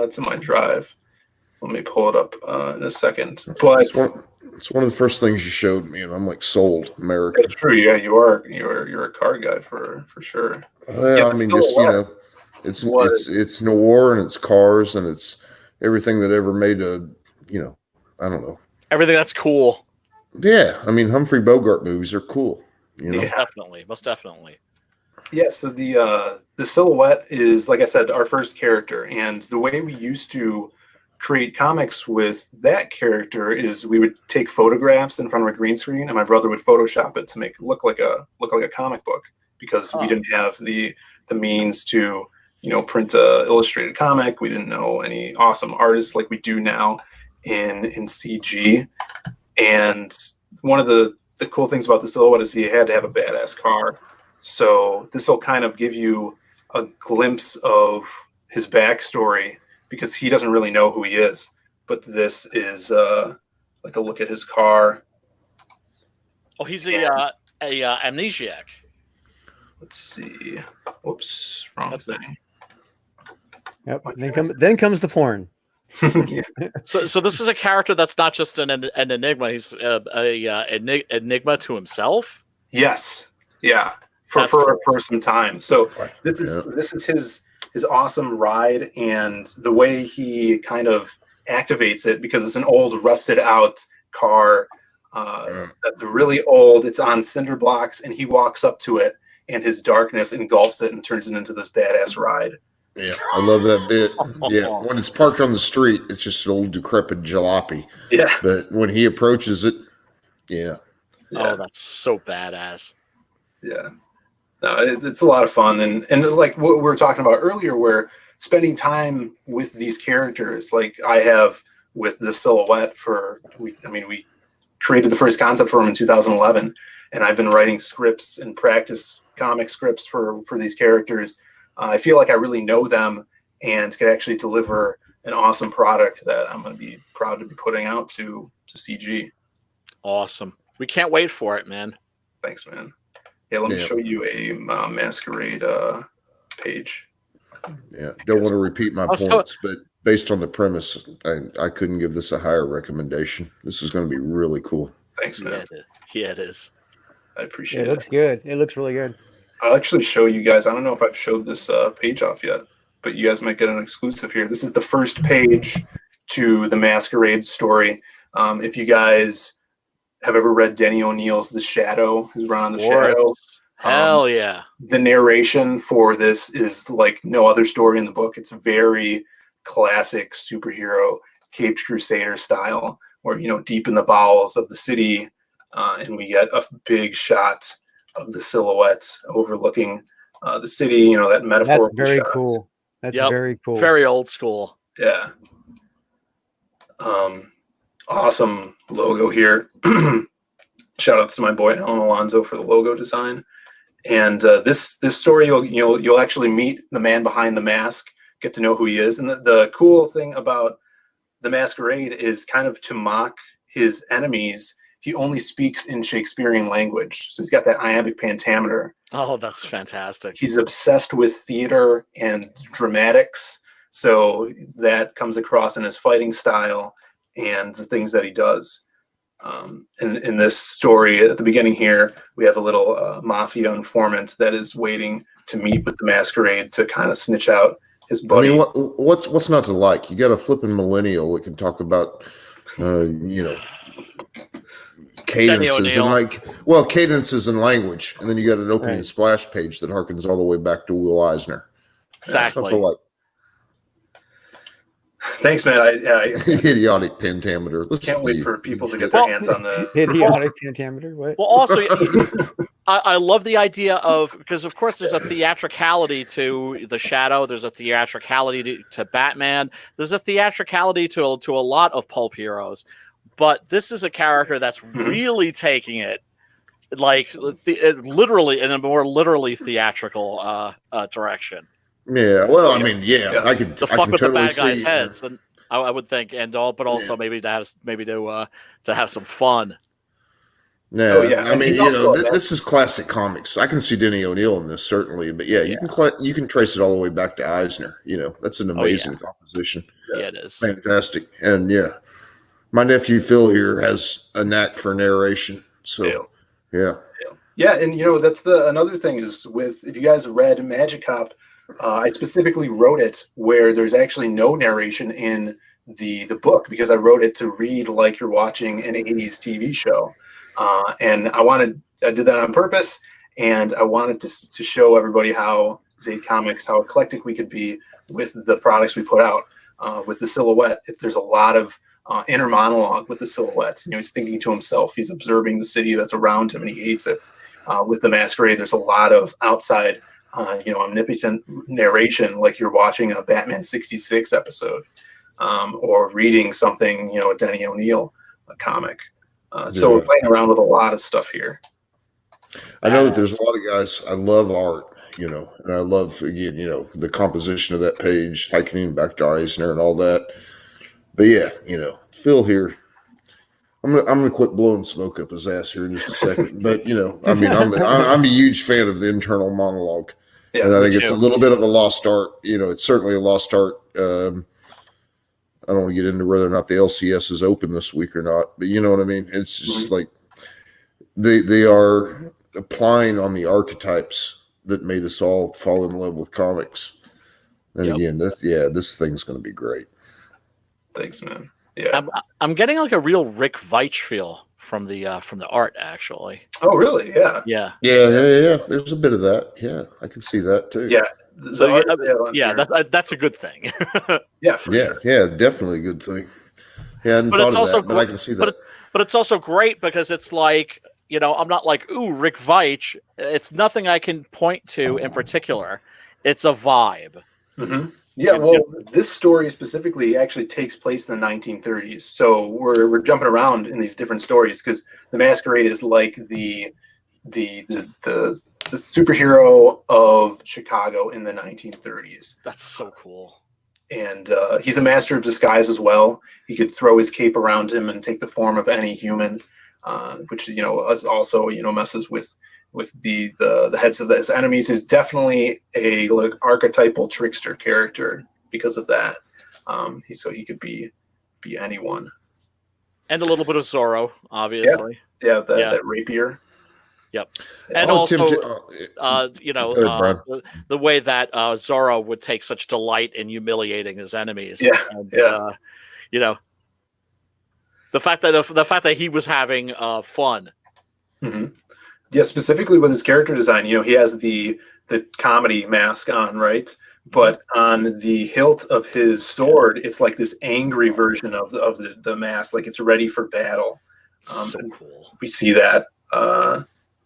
It's in my drive. Let me pull it up in a second. But it's one of the first things you showed me, and I'm like sold. America. It's true. Yeah, you're a car guy for sure. It's noir, and it's cars, and it's everything that ever made I don't know. Everything that's cool. Yeah, Humphrey Bogart movies are cool. Most definitely. Yeah, so the silhouette is, like I said, our first character, and the way we used to create comics with that character is we would take photographs in front of a green screen, and my brother would Photoshop it to make it look like a comic book, because we didn't have the means to print a illustrated comic. We didn't know any awesome artists like we do now in CG. And one of the cool things about the silhouette is he had to have a badass car. So this will kind of give you a glimpse of his backstory, because he doesn't really know who he is. But this is like a look at his car. Oh, he's a amnesiac. Let's see. Whoops, wrong thing. Yep. Then comes the porn. So this is a character that's not just an enigma. He's a enigma to himself. Yes. Yeah. For some time. So this is his awesome ride, and the way he kind of activates it, because it's an old rusted out car that's really old. It's on cinder blocks, and he walks up to it, and his darkness engulfs it and turns it into this badass ride. Yeah, I love that bit. Yeah, when it's parked on the street, it's just an old decrepit jalopy. Yeah. But when he approaches it, yeah. Oh, that's so badass. Yeah. No, it's a lot of fun. And like what we were talking about earlier, where spending time with these characters, like I have with the silhouette we created the first concept for him in 2011. And I've been writing scripts and practice comic scripts for these characters. I feel like I really know them and can actually deliver an awesome product that I'm going to be proud to be putting out to CG. Awesome. We can't wait for it, man. Thanks, man. Yeah, let me show you a Masquerade page. Yeah, don't want to repeat my points, but based on the premise, I couldn't give this a higher recommendation. This is going to be really cool. Thanks, man. Yeah, it is. I appreciate It it. looks good. It looks really good. I'll actually show you guys. I don't know if I've showed this page off yet, but you guys might get an exclusive here. This is the first page to the Masquerade story. If you guys have ever read Denny O'Neil's The Shadow, his run on The Shadow. Hell yeah. The narration for this is like no other story in the book. It's very classic superhero Caped Crusader style, where, you know, deep in the bowels of the city, and we get a big shot of the silhouette overlooking the city, you know, that metaphor. That's very cool. That's very cool. Very old school. Yeah. Awesome logo here. Shout outs to my boy Alan Alonso for the logo design. And this story, you'll actually meet the man behind the mask, get to know who he is. And the cool thing about the Masquerade is kind of to mock his enemies. He only speaks in Shakespearean language. So he's got that iambic pentameter. Oh, that's fantastic. He's obsessed with theater and dramatics. So that comes across in his fighting style and the things that he does. In this story at the beginning here, we have a little mafia informant that is waiting to meet with the Masquerade to kind of snitch out his buddy. I mean, what's not to like? You got a flipping millennial that can talk about, you know, cadences and cadences and language, and then you got an opening splash page that harkens all the way back to Will Eisner. Exactly. Stuff I like. Thanks, man. I idiotic pentameter. Can't wait for people to get their hands on the idiotic pentameter. What? Well, also, I love the idea of, because of course there's a theatricality to The Shadow. There's a theatricality to Batman. There's a theatricality to a lot of pulp heroes. But this is a character that's really taking it like literally in a more literally theatrical direction. Yeah, well, I mean, I could to fuck with the bad guys' heads, and I would think, and all, but also maybe to have some fun. No, I mean, you know, this is classic comics. I can see Denny O'Neil in this certainly, but you can trace it all the way back to Eisner. You know, that's an amazing composition. Yeah, it is fantastic, and my nephew Phil here has a knack for narration. So, yeah, and you know, that's another thing is with, if you guys read Magic Cop. I specifically wrote it where there's actually no narration in the book, because I wrote it to read like you're watching an 80s TV show. And I did that on purpose, and I wanted to show everybody how Zade Comics, how eclectic we could be with the products we put out. With the silhouette, there's a lot of inner monologue with the silhouette. You know, he's thinking to himself, he's observing the city that's around him, and he hates it. With the Masquerade, there's a lot of outside omnipotent narration, like you're watching a Batman 66 episode, or reading something, a Denny O'Neil comic. So we're playing around with a lot of stuff here. I know that there's a lot of guys. I love art, and I love, again, the composition of that page, hiking back to Eisner and all that. But Phil here, I'm gonna quit blowing smoke up his ass here in just a second. But I mean, I'm a huge fan of the internal monologue. Yeah, and I think it's a little bit of a lost art. It's certainly a lost art. I don't want to get into whether or not the LCS is open this week or not, but you know what I mean? It's just like they are applying on the archetypes that made us all fall in love with comics. And again, this thing's going to be great. Thanks, man. Yeah, I'm getting like a real Rick Veitch feel from the art, actually. Oh, really? Yeah. Yeah. There's a bit of that. Yeah, I can see that too. Yeah. So that's a good thing. Yeah. Sure. Yeah, definitely a good thing. Yeah, but it's also but I can see that. But it's also great because it's like, I'm not like, ooh, Rick Veitch. It's nothing I can point to in particular. It's a vibe. Mm-hmm. Yeah, well, this story specifically actually takes place in the 1930s. So we're jumping around in these different stories because the Masquerade is like the superhero of Chicago in the 1930s. That's so cool. And he's a master of disguise as well. He could throw his cape around him and take the form of any human, which is also messes with the heads of his enemies. Is definitely a archetypal trickster character because of that. So he could be anyone. And a little bit of Zorro, obviously. Yeah, that rapier. Yep. And I'll also, attempt to- Go ahead, Brian. the way that Zorro would take such delight in humiliating his enemies. Yeah, And, yeah. the fact that he was having fun. Mm-hmm. Yeah, specifically with his character design, he has the comedy mask on, right? But on the hilt of his sword, it's like this angry version of the mask, like it's ready for battle. So cool. We see that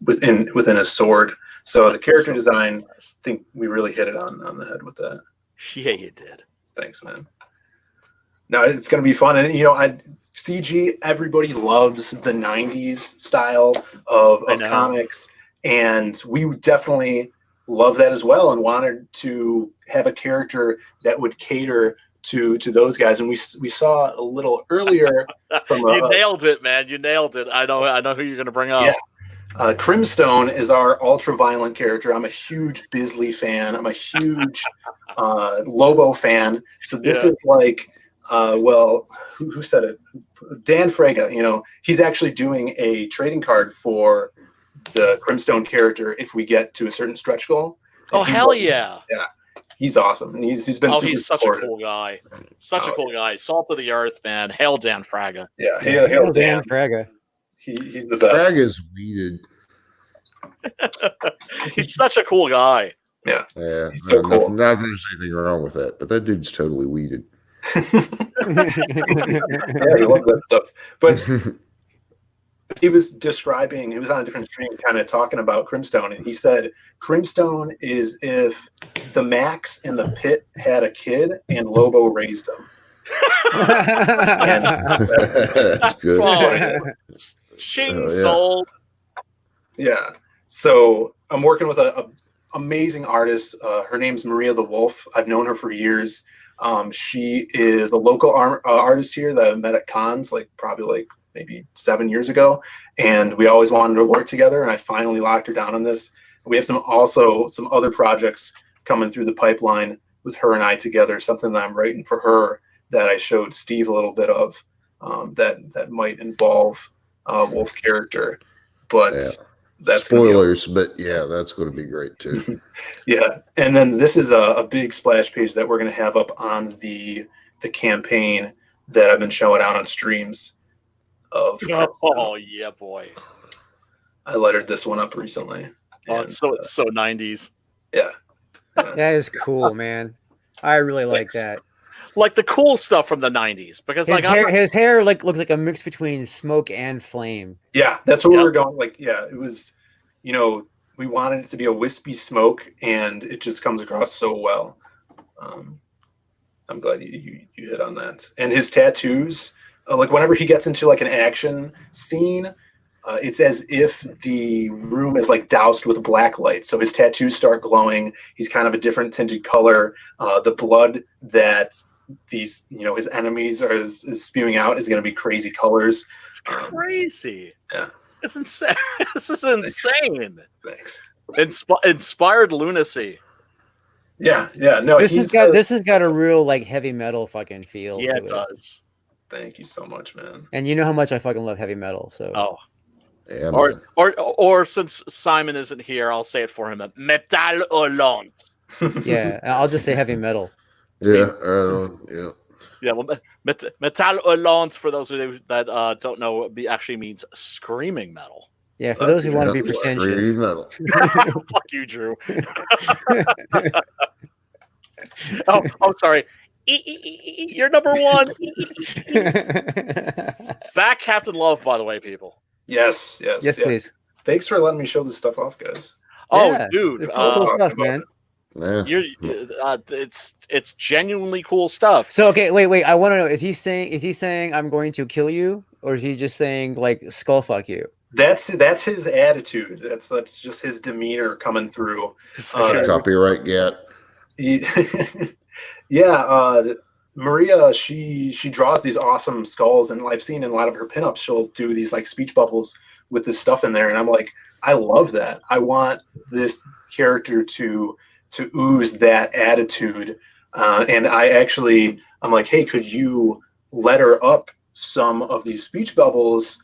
within his sword. So the character design, I think we really hit it on the head with that. Yeah, you did. Thanks, man. No, it's going to be fun. And, CG, everybody loves the 90s style of comics. And we definitely love that as well and wanted to have a character that would cater to those guys. And we saw a little earlier from You nailed it, man. You nailed it. I know who you're going to bring up. Yeah. Crimstone is our ultra-violent character. I'm a huge Bisley fan. I'm a huge Lobo fan. So this is like, who said it? Dan Frega. He's actually doing a trading card for the Crimstone character if we get to a certain stretch goal. Oh, hell yeah. Yeah. He's awesome. And he's been super he's such supportive. a cool guy. Such a cool guy. Salt of the earth, man. Hail Dan Fraga. Yeah, hail Dan. Fraga. He's the best. Fraga's weeded. He's such a cool guy. Yeah. Yeah. He's so cool. Not that there's anything wrong with that, but that dude's totally weeded. Yeah, he loves that stuff. But he was on a different stream kind of talking about Crimstone, and he said Crimstone is if the Max and the Pit had a kid and Lobo raised him. That's good. Ching sold. Yeah. So I'm working with a amazing artist. Her name's Maria the Wolf. I've known her for years. She is a local artist here that I met at cons, probably maybe 7 years ago, and we always wanted to work together. And I finally locked her down on this. We have some other projects coming through the pipeline with her and I together. Something that I'm writing for her that I showed Steve a little bit of. That might involve a Wolf character, but that's spoilers. But yeah, that's going to be great too. Yeah, and then this is a big splash page that we're going to have up on the campaign that I've been showing out on streams. Oh yeah, boy! I lettered this one up recently. Oh, it's so 90s. Yeah, that is cool, man. I really like that. Like the cool stuff from the 90s, because his hair looks like a mix between smoke and flame. Yeah, that's what we were going. It was, we wanted it to be a wispy smoke, and it just comes across so well. I'm glad you hit on that. And his tattoos, whenever he gets into an action scene, it's as if the room is doused with black light. So his tattoos start glowing. He's kind of a different tinted color. The blood that these his enemies is spewing out is going to be crazy colors. It's crazy. Yeah, it's insane. This is insane. Thanks. Inspired lunacy. Yeah, no, this has got a real heavy metal fucking feel. Yeah, to it does. Thank you so much, man. And you know how much I fucking love heavy metal. So yeah, or since Simon isn't here, I'll say it for him. Metal Hollande. Yeah, I'll just say heavy metal. Yeah, yeah. Well, Metal Hollande, for those of you that don't know, actually means screaming metal. Yeah, for those who want to be pretentious. Metal. Fuck you, Drew. I'm sorry. You're number one. Back Captain Love, by the way, people. Yes, please. Thanks for letting me show this stuff off, guys. Oh, Yeah, dude, it's cool stuff, man. Yeah. It's genuinely cool stuff. So okay, wait. I want to know: is he saying I'm going to kill you, or is he just saying skull fuck you? That's his attitude. That's just his demeanor coming through. Copyright get. Yeah, Maria, she draws these awesome skulls, and I've seen in a lot of her pinups, she'll do these speech bubbles with this stuff in there, and I'm like, I love that. I want this character to ooze that attitude, and I actually I'm like, hey, could you letter up some of these speech bubbles,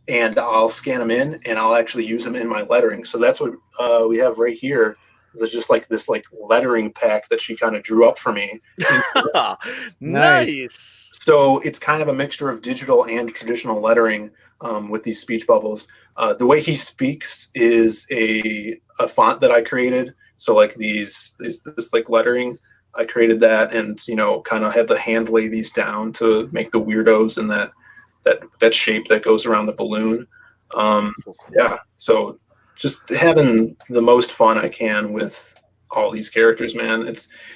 and I'll scan them in, and I'll actually use them in my lettering. So that's what we have right here. There's just like this like lettering pack that she kind of drew up for me. Nice. So it's kind of a mixture of digital and traditional lettering with these speech bubbles. The way he speaks is a font that I created. So like this like lettering, I created that, and kind of had to hand lay these down to make the weirdos and that shape that goes around the balloon. Yeah, so just having the most fun I can with all these characters, man.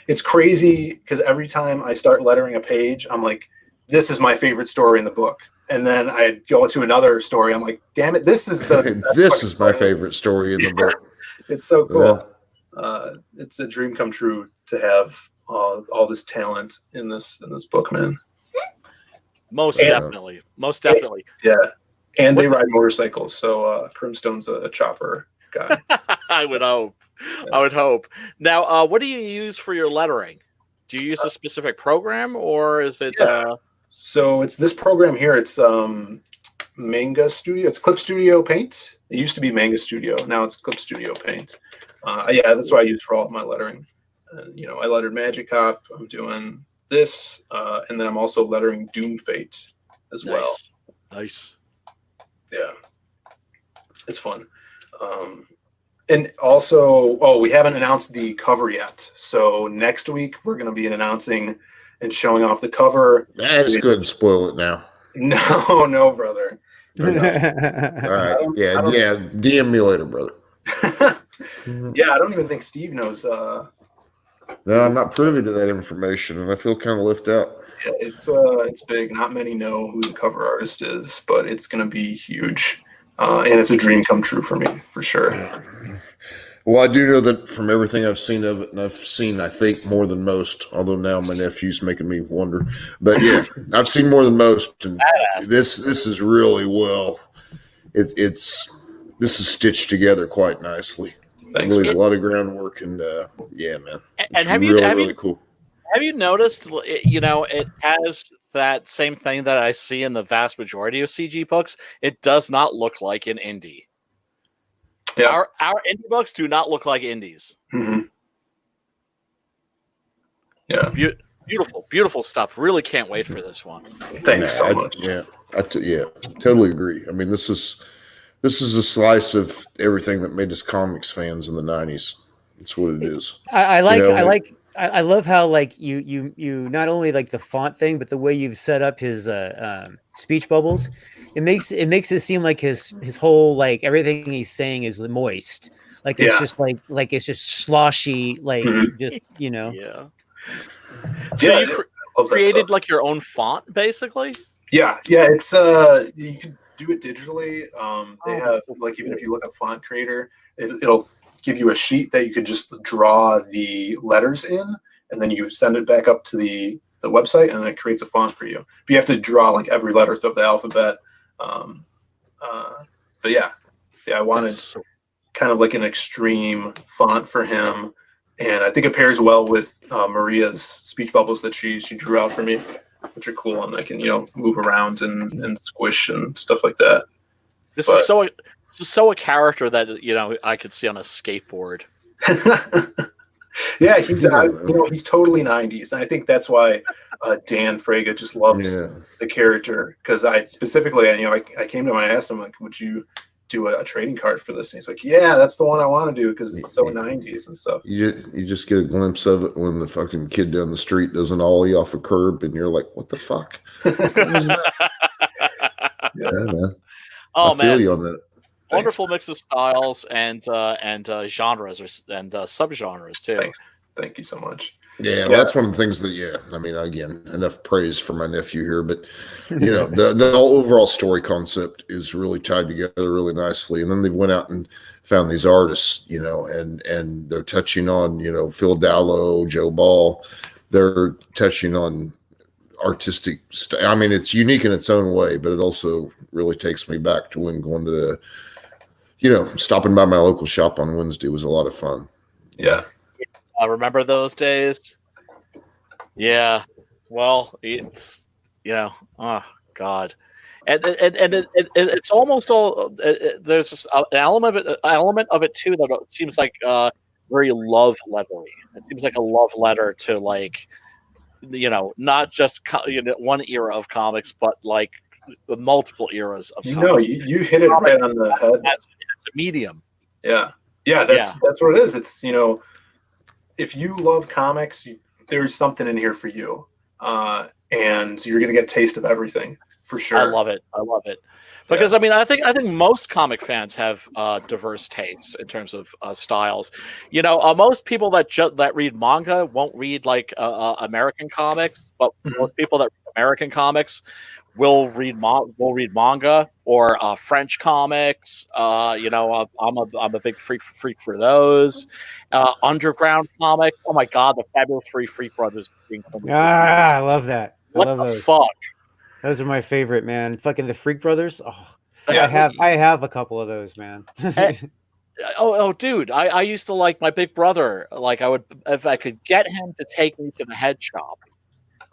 It's crazy because every time I start lettering a page, I'm like, this is my favorite story in the book. And then I go to another story, I'm like, damn it, this is this is my favorite story in the book. It's so cool. It's a dream come true to have all this talent in this book, man. Most definitely. Yeah. And they ride motorcycles, so Crimstone's a chopper guy. I would hope. I would hope. Now, what do you use for your lettering? Do you use a specific program, or is it? So it's this program here. It's Manga Studio. It's Clip Studio Paint. It used to be Manga Studio. Now it's Clip Studio Paint. Yeah, that's what I use for all of my lettering. I lettered Magic Cop. I'm doing this, and then I'm also lettering Doom Fate as well. Nice. Yeah, it's fun. And also, we haven't announced the cover yet. So next week we're going to be announcing and showing off the cover. That's good to spoil it now. No, brother. All right. Yeah. DM me later, brother. Yeah, I don't even think Steve knows. No, I'm not privy to that information, and I feel kind of left out. Yeah, it's big. Not many know who the cover artist is, but it's going to be huge, and it's a dream come true for me, for sure. Well, I do know that from everything I've seen of it, and I've seen, I think, more than most, although now my nephew's making me wonder. But yeah, I've seen more than most, and this is really well. This is stitched together quite nicely. Thanks. Really, a lot of groundwork, and yeah, man. And have really cool. Have you noticed? It has that same thing that I see in the vast majority of CG books. It does not look like an indie. Yeah. Our indie books do not look like indies. Mm-hmm. Yeah. Beautiful stuff. Really can't wait for this one. Thanks so much. I totally agree. I mean, this is a slice of everything that made us comics fans in the 90s. That's what it is. I love how like you not only like the font thing, but the way you've set up his speech bubbles. It makes it seem like his whole like everything he's saying is moist. Like it's just like it's just sloshy, like just Yeah. So you created like your own font, basically? Yeah. It's you can do it digitally. They have like, even if you look up Font Creator, it'll give you a sheet that you could just draw the letters in, and then you send it back up to the website, and then it creates a font for you. But you have to draw like every letter of the alphabet. But yeah, I wanted kind of like an extreme font for him, and I think it pairs well with Maria's speech bubbles that she drew out for me, which are cool, and I can move around and squish and stuff like that. This is so a character that I could see on a skateboard. Yeah, he's totally 90s, and I think that's why Dan Fraga just loves the character, because I specifically, I came to him and I asked him, like, would you do a trading card for this? And he's like, yeah, that's the one I want to do because it's so 90s and stuff. You just get a glimpse of it when the fucking kid down the street does an ollie off a curb, and you're like, what the fuck? Yeah, man. Oh, I feel you on that. Wonderful mix of styles and genres and subgenres too. Thank you so much. Yeah, that's one of the things that, I mean, again, enough praise for my nephew here, but the overall story concept is really tied together really nicely. And then they went out and found these artists, and they're touching on, Phil Dahlo, Joe Ball. They're touching on artistic I mean, it's unique in its own way, but it also really takes me back to when going to the stopping by my local shop on Wednesday was a lot of fun. Yeah. I remember those days. Yeah. Well, it's oh God, and it's almost all. There's just an element of it too that it seems like very love lettery. It seems like a love letter to like not just one era of comics, but like multiple eras of comics. You hit it right on the head. As a medium. Yeah, that's what it is. It's if you love comics, there's something in here for you, and you're gonna get a taste of everything for sure. I love it because I mean I think most comic fans have diverse tastes in terms of styles. Most people that read manga won't read like American comics, but most people that read American comics will read manga or French comics. I'm a big freak for those. Underground comics. Oh my God, the Fabulous Freak Brothers. I love that. What love the those. fuck? Those are my favorite, man. Fucking the Freak Brothers. Oh, Yeah. I have a couple of those, man. Dude, I used to like my big brother. Like if I could get him to take me to the head shop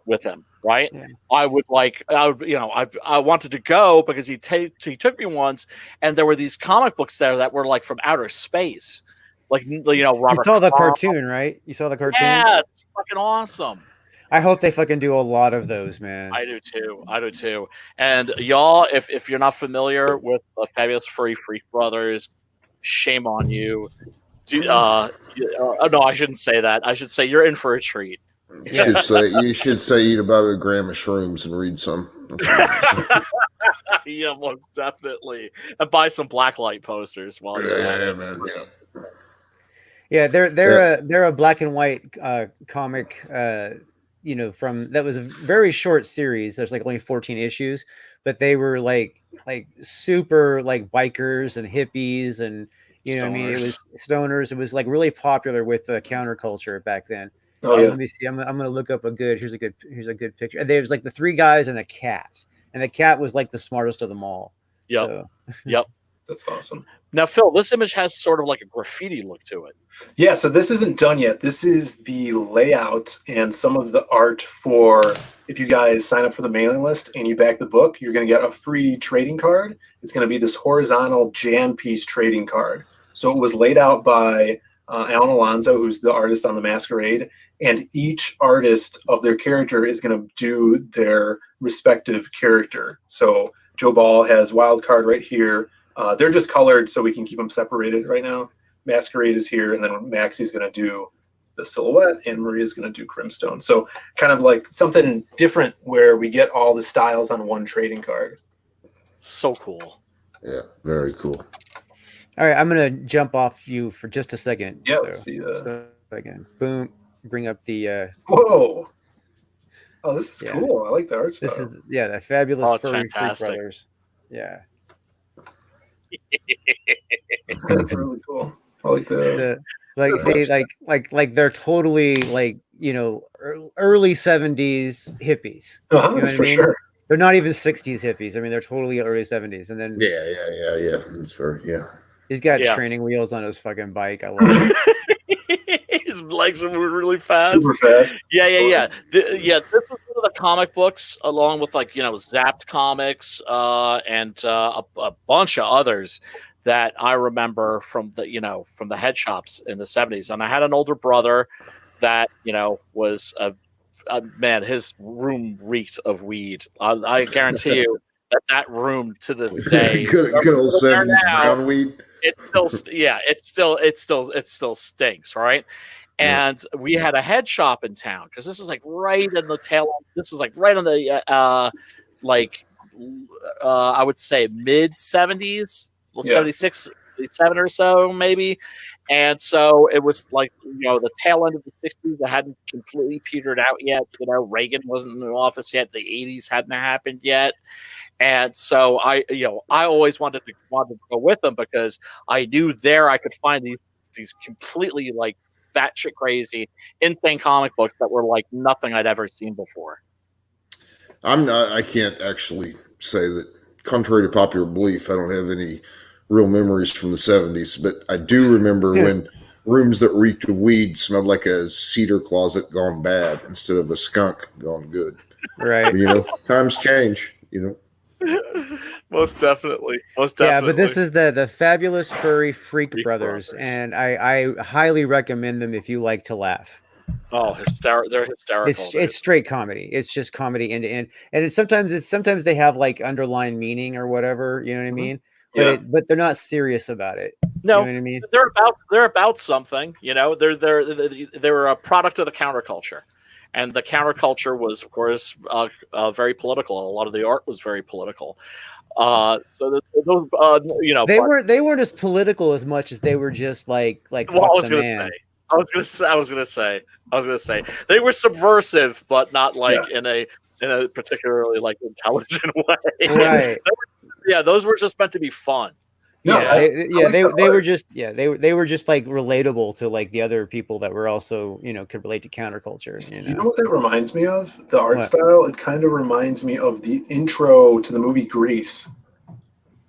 with him, right? Yeah. I wanted to go because he took me once, and there were these comic books there that were like from outer space, like Robert. You saw the Crumb. cartoon, right? You saw the cartoon. Yeah, it's fucking awesome. I hope they fucking do a lot of those, man. I do too. And y'all, if you're not familiar with the Fabulous Freak Brothers, shame on you. No, I shouldn't say that. I should say you're in for a treat. You should say eat about a gram of shrooms and read some. Yeah, most definitely. And buy some blacklight posters while you're at it. Man. Yeah, they're a black and white comic. From that was a very short series. There's like only 14 issues, but they were like super like bikers and hippies and what I mean, it was stoners. It was like really popular with counterculture back then. Oh, yeah. Let me see. I'm gonna look up here's a good picture. And there was like the three guys and a cat, and the cat was like the smartest of them all. Yep. So. Yep. That's awesome. Now, Phil, this image has sort of like a graffiti look to it. Yeah, so this isn't done yet. This is the layout and some of the art for if you guys sign up for the mailing list and you back the book, you're going to get a free trading card. It's going to be this horizontal jam piece trading card. So it was laid out by Alan Alonso, who's the artist on The Masquerade, and each artist of their character is going to do their respective character. So Joe Ball has Wild Card right here. They're just colored so we can keep them separated right now. Masquerade is here, and then Maxie's going to do the silhouette, and Maria's going to do Crimstone. So kind of like something different where we get all the styles on one trading card. So cool. Yeah, very cool. All right, I'm gonna jump off you for just a second. Yeah, let's see that. So again, boom, bring up the. Whoa! Oh, this is cool. I like the art style. This is the Fabulous Freak fantastic. Brothers. Yeah. That's really cool. I like like they're totally like early 70s hippies. You know what I for mean? sure. They're not even 60s hippies. I mean, they're totally early 70s. And then Yeah. That's fair. Yeah. he's got Yeah. training wheels on his fucking bike. I love it. His legs are moving really fast. Super fast. Yeah. This was one of the comic books, along with Zapped comics and a bunch of others that I remember from the head shops in the 70s. And I had an older brother that was man, his room reeked of weed. I guarantee you that room to this day, good old 70s brown weed. it still stinks, right? And we had a head shop in town because this is like right in the tail. This is like right on the I would say mid 70s, 76, 77 or so maybe. And so it was like the tail end of the 60s that hadn't completely petered out yet. Reagan wasn't in the office yet. The 80s hadn't happened yet. And so I always wanted to go with them because I knew there I could find these completely like batshit crazy, insane comic books that were like nothing I'd ever seen before. I can't actually say that, contrary to popular belief, I don't have any real memories from the 70s, but I do remember rooms that reeked of weed smelled like a cedar closet gone bad instead of a skunk gone good. Right. You know, times change. You know. Most definitely. Yeah, but this is the Fabulous Furry Freak Brothers, Brothers. and I highly recommend them if you like to laugh. Oh, they're hysterical. It's straight comedy. It's just comedy end to end, and sometimes they have like underlying meaning or whatever. You know what I mean? Yeah. But they're not serious about it. No, You know what I mean? they're about something. You know, they're a product of the counterculture, and the counterculture was, of course, very political. A lot of the art was very political. So those, you know, They weren't as political as much as they were just like Well, fuck I was the gonna man. say. I was gonna say they were subversive, but not like in a particularly like intelligent way. Right. Those were just meant to be fun. No, They were just they were just like relatable to like the other people that were also, you know, could relate to counterculture. You know what that reminds me of? The art What? style. It kind of reminds me of the intro to the movie Grease.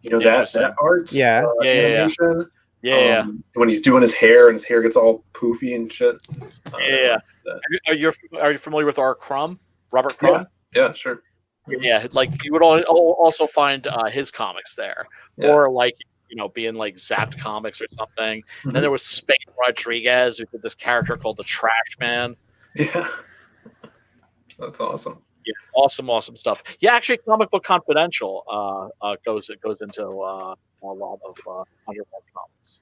You know that art. Yeah. Animation. Yeah. When he's doing his hair and his hair gets all poofy and shit. Yeah. Are you familiar with R. Crumb? Robert Crumb? Yeah, sure. Yeah, like you would also find his comics there, or like, you know, being like Zapped Comics or something. And then there was Spain Rodriguez, who did this character called the Trash Man. Yeah, that's awesome. Yeah, awesome stuff. Yeah, actually, Comic Book Confidential goes into a lot of underground comics.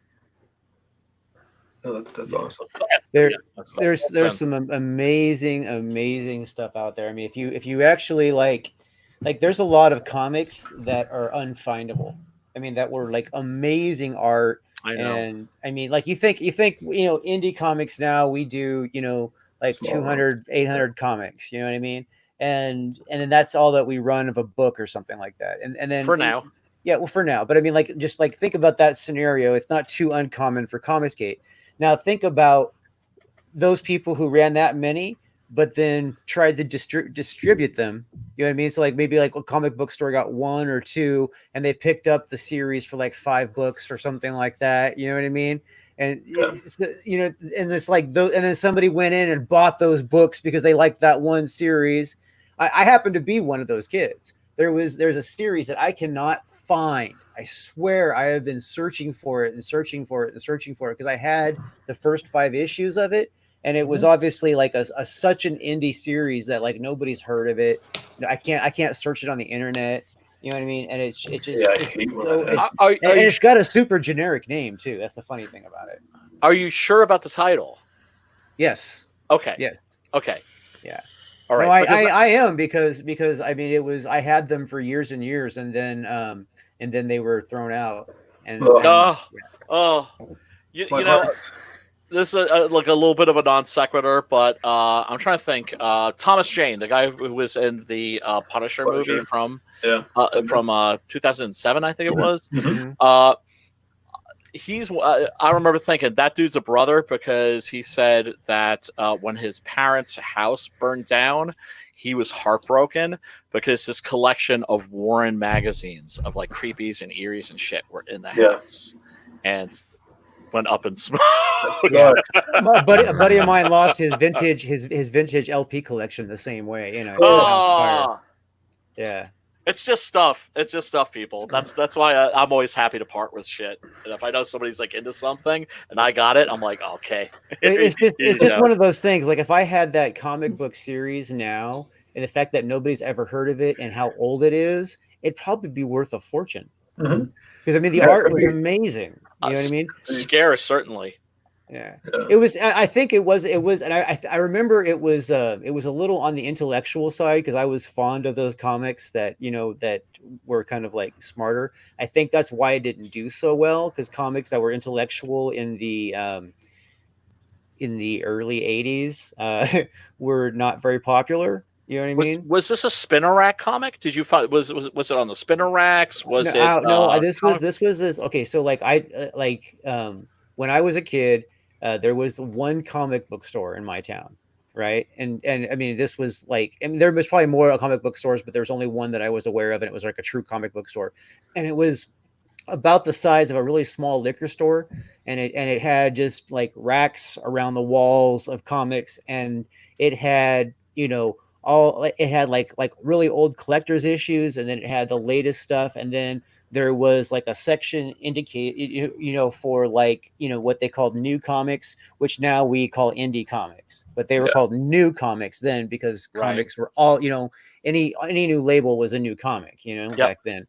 No, that's awesome. There's some amazing stuff out there. I mean, if you actually like there's a lot of comics that are unfindable. I mean, that were like amazing art. I know. And I mean, like you think, you know, indie comics now, we do, you know, like Small 200, 800 comics, you know what I mean? And then that's all that we run of a book or something like that. And then For now. Yeah, well, for now. But I mean, like, just like think about that scenario. It's not too uncommon for Comicsgate. Now think about those people who ran that many, but then tried to distribute them. You know what I mean? So like maybe like a comic book store got 1 or 2, and they picked up the series for like 5 books or something like that. You know what I mean? And it's, you know, and it's like those, and then somebody went in and bought those books because they liked that one series. I happen to be one of those kids. There's a series that I cannot find. I swear I have been searching for it because I had the first 5 issues of it, and it was obviously like a such an indie series that like nobody's heard of it. I can't search it on the internet. You know what I mean? And it's got a super generic name too. That's the funny thing about it. Are you sure about the title? Yes. Okay. Yes. Okay. Yeah. All right. No, I am because I mean I had them for years and years, and then they were thrown out. And you know, this is like a little bit of a non sequitur, but I'm trying to think. Thomas Jane, the guy who was in the Punisher movie from 2007, I think it was. I remember thinking that dude's a brother, because he said that when his parents' house burned down, he was heartbroken because his collection of Warren magazines of like creepies and eeries and shit were in the house, and went up in smoke. A buddy of mine lost his vintage LP collection the same way. You know. Yeah. It's just stuff. It's just stuff, people. That's why I'm always happy to part with shit. And if I know somebody's like into something and I got it, I'm like, okay. It's just one of those things. Like if I had that comic book series now, and the fact that nobody's ever heard of it and how old it is, it'd probably be worth a fortune. Because I mean, the art was amazing. You know what I mean? Scare, certainly. Yeah. It was. I think it was, and I remember it was a little on the intellectual side, because I was fond of those comics that, you know, that were kind of like smarter. I think that's why it didn't do so well, because comics that were intellectual in the early 80s were not very popular. You know what I mean? Was this a Spinner Rack comic? Did you find was it on the Spinner Racks? Was this was this. Okay, so like when I was a kid, there was one comic book store in my town, right? And I mean, this was like, I mean, there was probably more comic book stores, but there was only one that I was aware of, and it was like a true comic book store, and it was about the size of a really small liquor store, and it had just like racks around the walls of comics, and it had, you know, it had like really old collector's issues, and then it had the latest stuff, and then there was like a section indicate, you know, for like, you know, what they called new comics, which now we call indie comics, but they were called new comics then, because comics were all, you know, any new label was a new comic, you know, back then.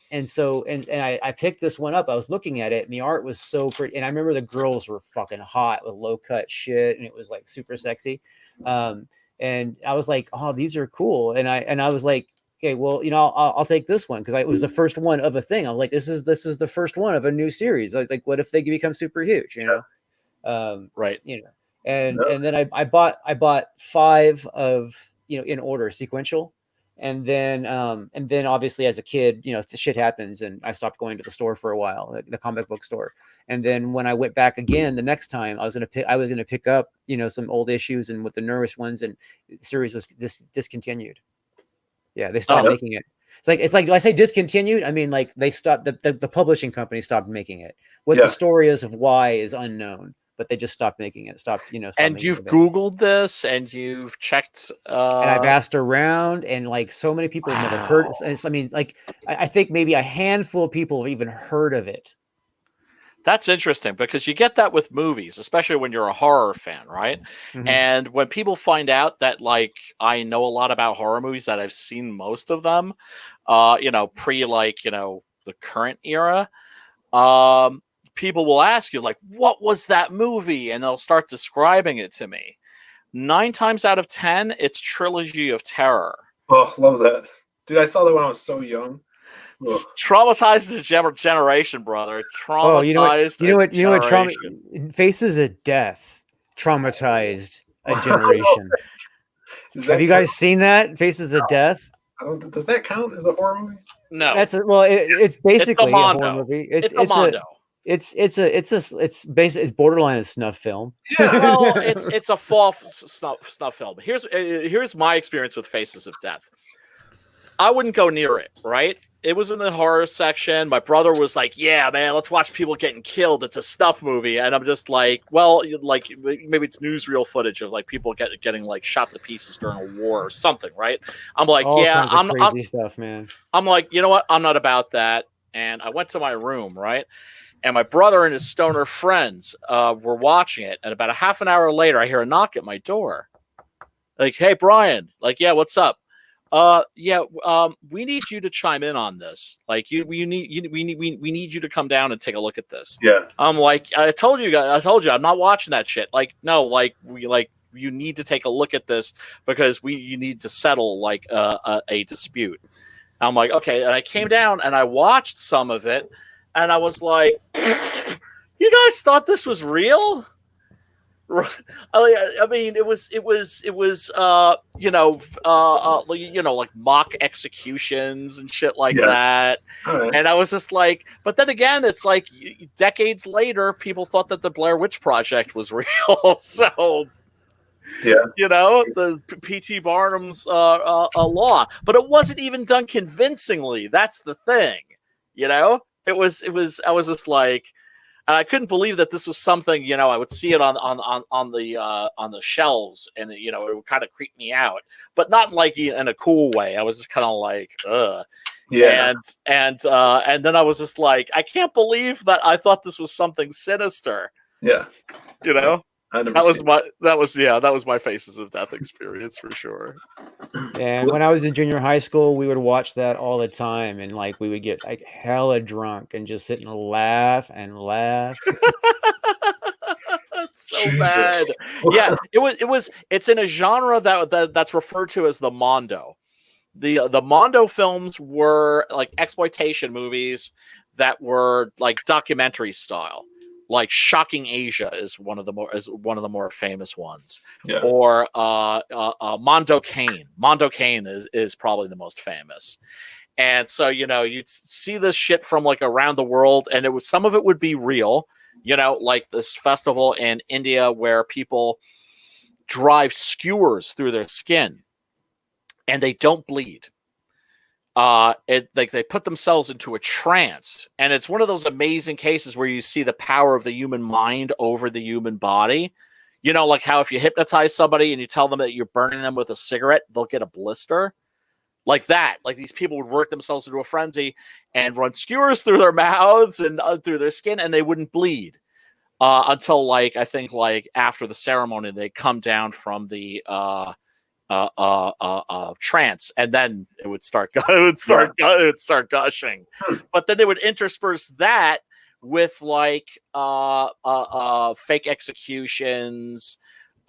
And so, and I picked this one up. I was looking at it, and the art was so pretty. And I remember the girls were fucking hot with low cut shit, and it was like super sexy. And I was like, oh, these are cool. And I was like, okay, well, you know, I'll take this one, because it was the first one of a thing. I'm like, this is the first one of a new series. Like what if they become super huge, you know? Right. You know, and then I bought 5 of, you know, in order, sequential. And then obviously as a kid, you know, the shit happens, and I stopped going to the store for a while, like the comic book store. And then when I went back again the next time, I was gonna pick up, you know, some old issues and with the newest ones, and the series was discontinued. Yeah, they stopped making it. It's like, do I say discontinued? I mean, like they stopped, the publishing company stopped making it. What the story is of why is unknown, but they just stopped making it. And you've Googled this, and you've checked. And I've asked around, and like so many people have never heard. I mean, like I think maybe a handful of people have even heard of it. That's interesting, because you get that with movies, especially when you're a horror fan, right? Mhm. And when people find out that, like, I know a lot about horror movies, that I've seen most of them, you know, pre, like, you know, the current era, people will ask you, like, what was that movie? And they'll start describing it to me. 9 times out of 10, it's Trilogy of Terror. Oh, love that. Dude, I saw that when I was so young. Ugh. Traumatized a generation, brother. Traumatized. Oh, you know what? Generation. Faces of Death traumatized a generation. Have you guys seen that? Faces of Death. Does that count as a horror movie? No. It's basically a horror Mondo. movie. It's a Mondo. It's borderline a snuff film. Well, it's a false snuff film. Here's my experience with Faces of Death. I wouldn't go near it, right? It was in the horror section. My brother was like, yeah, man, let's watch people getting killed. It's a stuff movie. And I'm just like, well, like maybe it's newsreel footage of like people getting like shot to pieces during a war or something, right? I'm like, All yeah, kinds of crazy stuff, man. I'm like, you know what? I'm not about that. And I went to my room, right? And my brother and his stoner friends were watching it. And about a half an hour later, I hear a knock at my door. Like, hey, Brian. Like, yeah, what's up? We need you to chime in on this. Like, we need you to come down and take a look at this. Yeah. I'm like, I told you, I'm not watching that shit. Like, no, you need to take a look at this, because you need to settle like a dispute. I'm like, okay. And I came down and I watched some of it, and I was like, you guys thought this was real? I mean, it was like mock executions and shit like that. Right. And I was just like, but then again, it's like decades later, people thought that the Blair Witch Project was real. So, you know, the P.T. Barnum's law, but it wasn't even done convincingly. That's the thing, you know. I was just like. And I couldn't believe that this was something, you know, I would see it on the shelves, and you know, it would kind of creep me out, but not like in a cool way. I was just kind of like, ugh. Yeah. And then I was just like, I can't believe that I thought this was something sinister. Yeah. You know? That was my Faces of Death experience for sure. And when I was in junior high school, we would watch that all the time, and like we would get like hella drunk and just sit and laugh and laugh. That's so bad. Yeah, it's in a genre that's referred to as the Mondo. The Mondo films were like exploitation movies that were like documentary style. Like Shocking Asia is one of the more famous ones. Yeah. Or Mondo Cane. Mondo Cane is probably the most famous. And so, you know, you'd see this shit from like around the world, and some of it would be real, you know, like this festival in India where people drive skewers through their skin and they don't bleed. they put themselves into a trance, and it's one of those amazing cases where you see the power of the human mind over the human body. You know, like how if you hypnotize somebody and you tell them that you're burning them with a cigarette, they'll get a blister. Like that. Like these people would work themselves into a frenzy and run skewers through their mouths and through their skin, and they wouldn't bleed until I think after the ceremony they come down from the trance, and then it would start gushing. But then they would intersperse that with fake executions.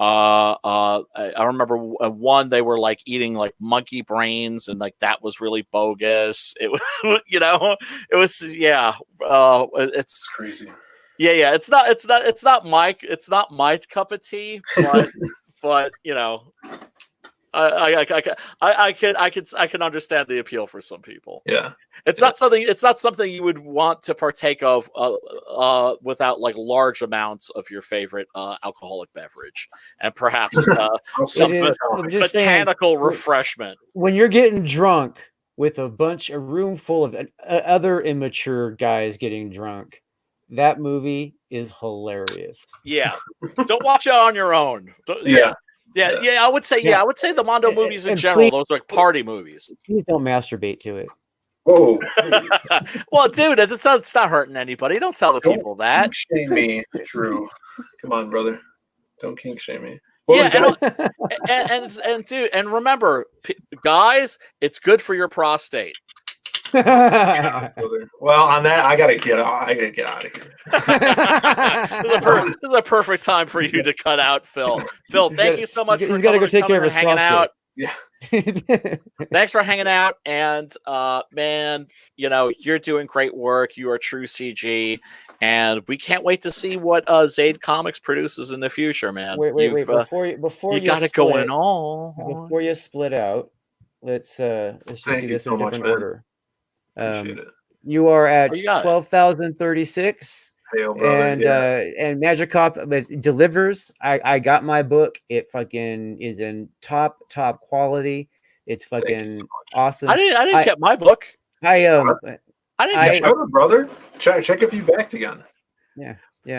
I remember one they were eating monkey brains, and that was really bogus. It was it was it's crazy. Yeah, it's not my cup of tea, but I can understand the appeal for some people. Yeah. It's not something you would want to partake of without large amounts of your favorite alcoholic beverage, and perhaps some botanical refreshment. When you're getting drunk with a room full of other immature guys getting drunk, that movie is hilarious. Yeah. Don't watch it on your own. Yeah. I would say the Mondo movies in general, those are party movies. Please don't masturbate to it. Whoa. Well, dude, it's not hurting anybody. Don't tell the people that. Kink shame me, Drew. Come on, brother. Don't kink shame me. And dude, and remember, guys, it's good for your prostate. Well, on that, I gotta get out of here. This is a perfect time for you to cut out, Phil. Phil, thank you so much for go take care of his hanging prostate. out. Yeah. Thanks for hanging out, and man, you're doing great work. You are true CG, and we can't wait to see what Zade Comics produces in the future, man. Wait, before you got it going on. Before you split out, let's just do this in a different order. Appreciate it. You are at you got it. 12,036. And Magic Cop delivers. I got my book. It fucking is in top quality. It's fucking awesome. I didn't get my book. I didn't get my brother. Check if you backed again. Yeah.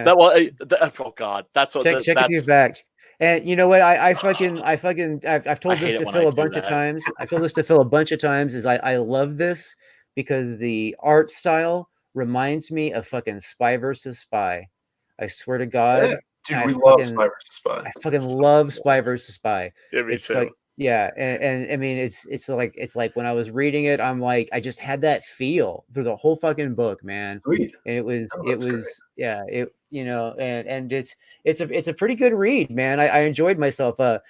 Oh God, that's what. Check if you backed. And you know what? I've told this to Phil a bunch of times. I told this to Phil a bunch of times. Is I love this because the art style reminds me of fucking Spy versus Spy. I swear to God. Yeah, dude, we love Spy versus Spy. I fucking love Spy versus Spy. Yeah, me too. And I mean it's like when I was reading it, I'm like, I just had that feel through the whole fucking book, man. Sweet. And it was great. And it's a pretty good read, man. I enjoyed myself. The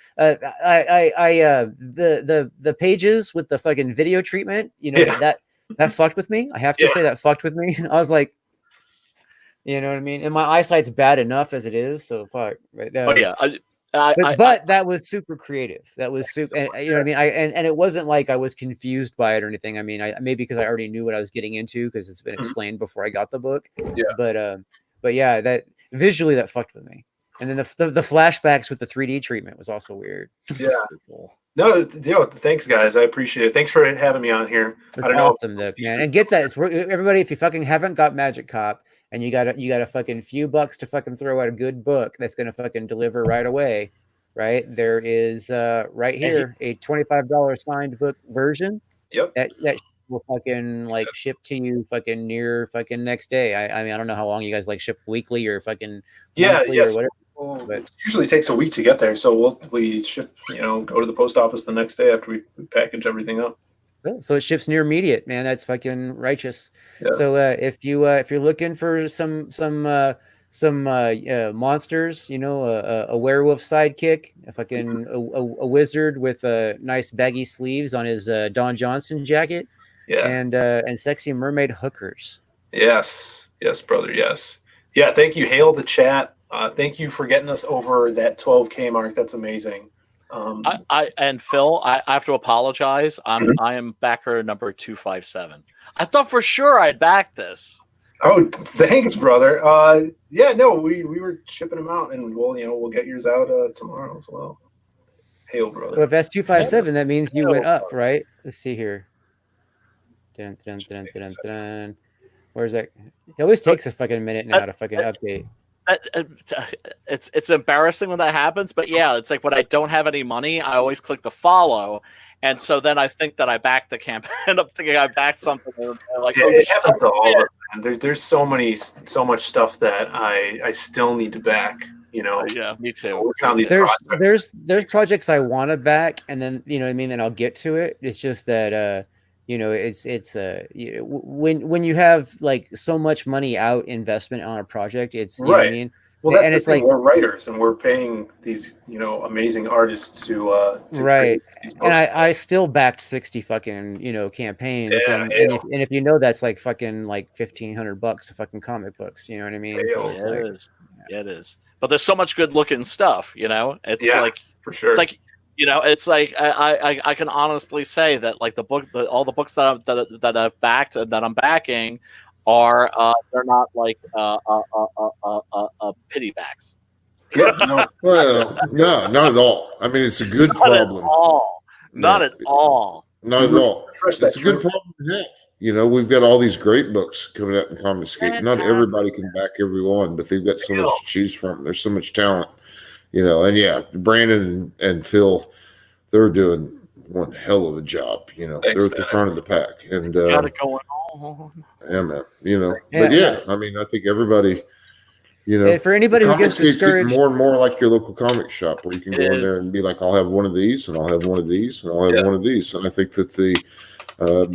pages with the fucking video treatment, that fucked with me. I have to say that fucked with me. I was like, you know what I mean? And my eyesight's bad enough as it is, so fuck. Right now. But that was super creative. That was super, and you know what I mean. And it wasn't like I was confused by it or anything. I mean, maybe because I already knew what I was getting into because it's been explained before I got the book. Yeah. But yeah, that visually that fucked with me. And then the flashbacks with the 3D treatment was also weird. Yeah. No, thanks guys. I appreciate it. Thanks for having me on here. It's awesome, man. And get that. It's everybody. If you fucking haven't got Magic Cop and you got a fucking few bucks to fucking throw at a good book that's gonna fucking deliver right away, right? There is right here a $25 signed book version. Yep. That will fucking ship to you fucking near fucking next day. I mean, I don't know how long you guys ship weekly or fucking monthly or whatever. But it usually takes a week to get there, so we ship. Go to the post office the next day after we package everything up. So it ships near immediate, man. That's fucking righteous. Yeah. So if you're looking for some monsters, a werewolf sidekick, a wizard with nice baggy sleeves on his Don Johnson jacket, and sexy mermaid hookers. Yes, brother. Yes, yeah. Thank you, Hail the chat. Thank you for getting us over that 12K mark. That's amazing. And Phil, I have to apologize. I am backer number 257. I thought for sure I'd back this. Oh, thanks, brother. We were shipping them out, and we'll get yours out tomorrow as well. Hail, brother. Well, if that's 257, that means you went up, right? Let's see here. Dun, dun, dun, dun, dun. Where's that? It always takes a fucking minute now to fucking update. It's embarrassing when that happens, but yeah, it's like when I don't have any money, I always click the follow, and so then I think that I backed the campaign. I end up thinking I backed something. And I'm like, oh, it happens to all of us. Man. There's so much stuff that I still need to back. You know. Yeah, me too. There's projects I want to back, and then you know what I mean. Then I'll get to it. It's just that you know, it's you know, when you have like so much money out investment on a project, it's you know what I mean. Well, that's and it's like we're writers and we're paying these, you know, amazing artists to right. And I still backed 60 fucking, you know, campaigns. And if you know that's like fucking like $1,500 a fucking comic books, you know what I mean? So it's like, it is. But there's so much good looking stuff, you know. It's like for sure. It's like, you know, it's like I can honestly say that like all the books that I've backed and that I'm backing are they're not like pity backs. Yeah, no. Well, no, not at all. I mean, it's a good problem. Not at all. Not at all. It's a good problem to have. You know, we've got all these great books coming out in Comicsgate. Not everybody can back every one, but they've got so much to choose from. There's so much talent, you know. And yeah, Brandon and Phil, they're doing one hell of a job. You know, they're at the front of the pack. And got it going on. Yeah, man. You know, but yeah, I mean, I think everybody. You know, for anybody who gets discouraged, more and more like your local comic shop, where you can go in there and be like, "I'll have one of these, and I'll have one of these, and I'll have one of these." And I think that the,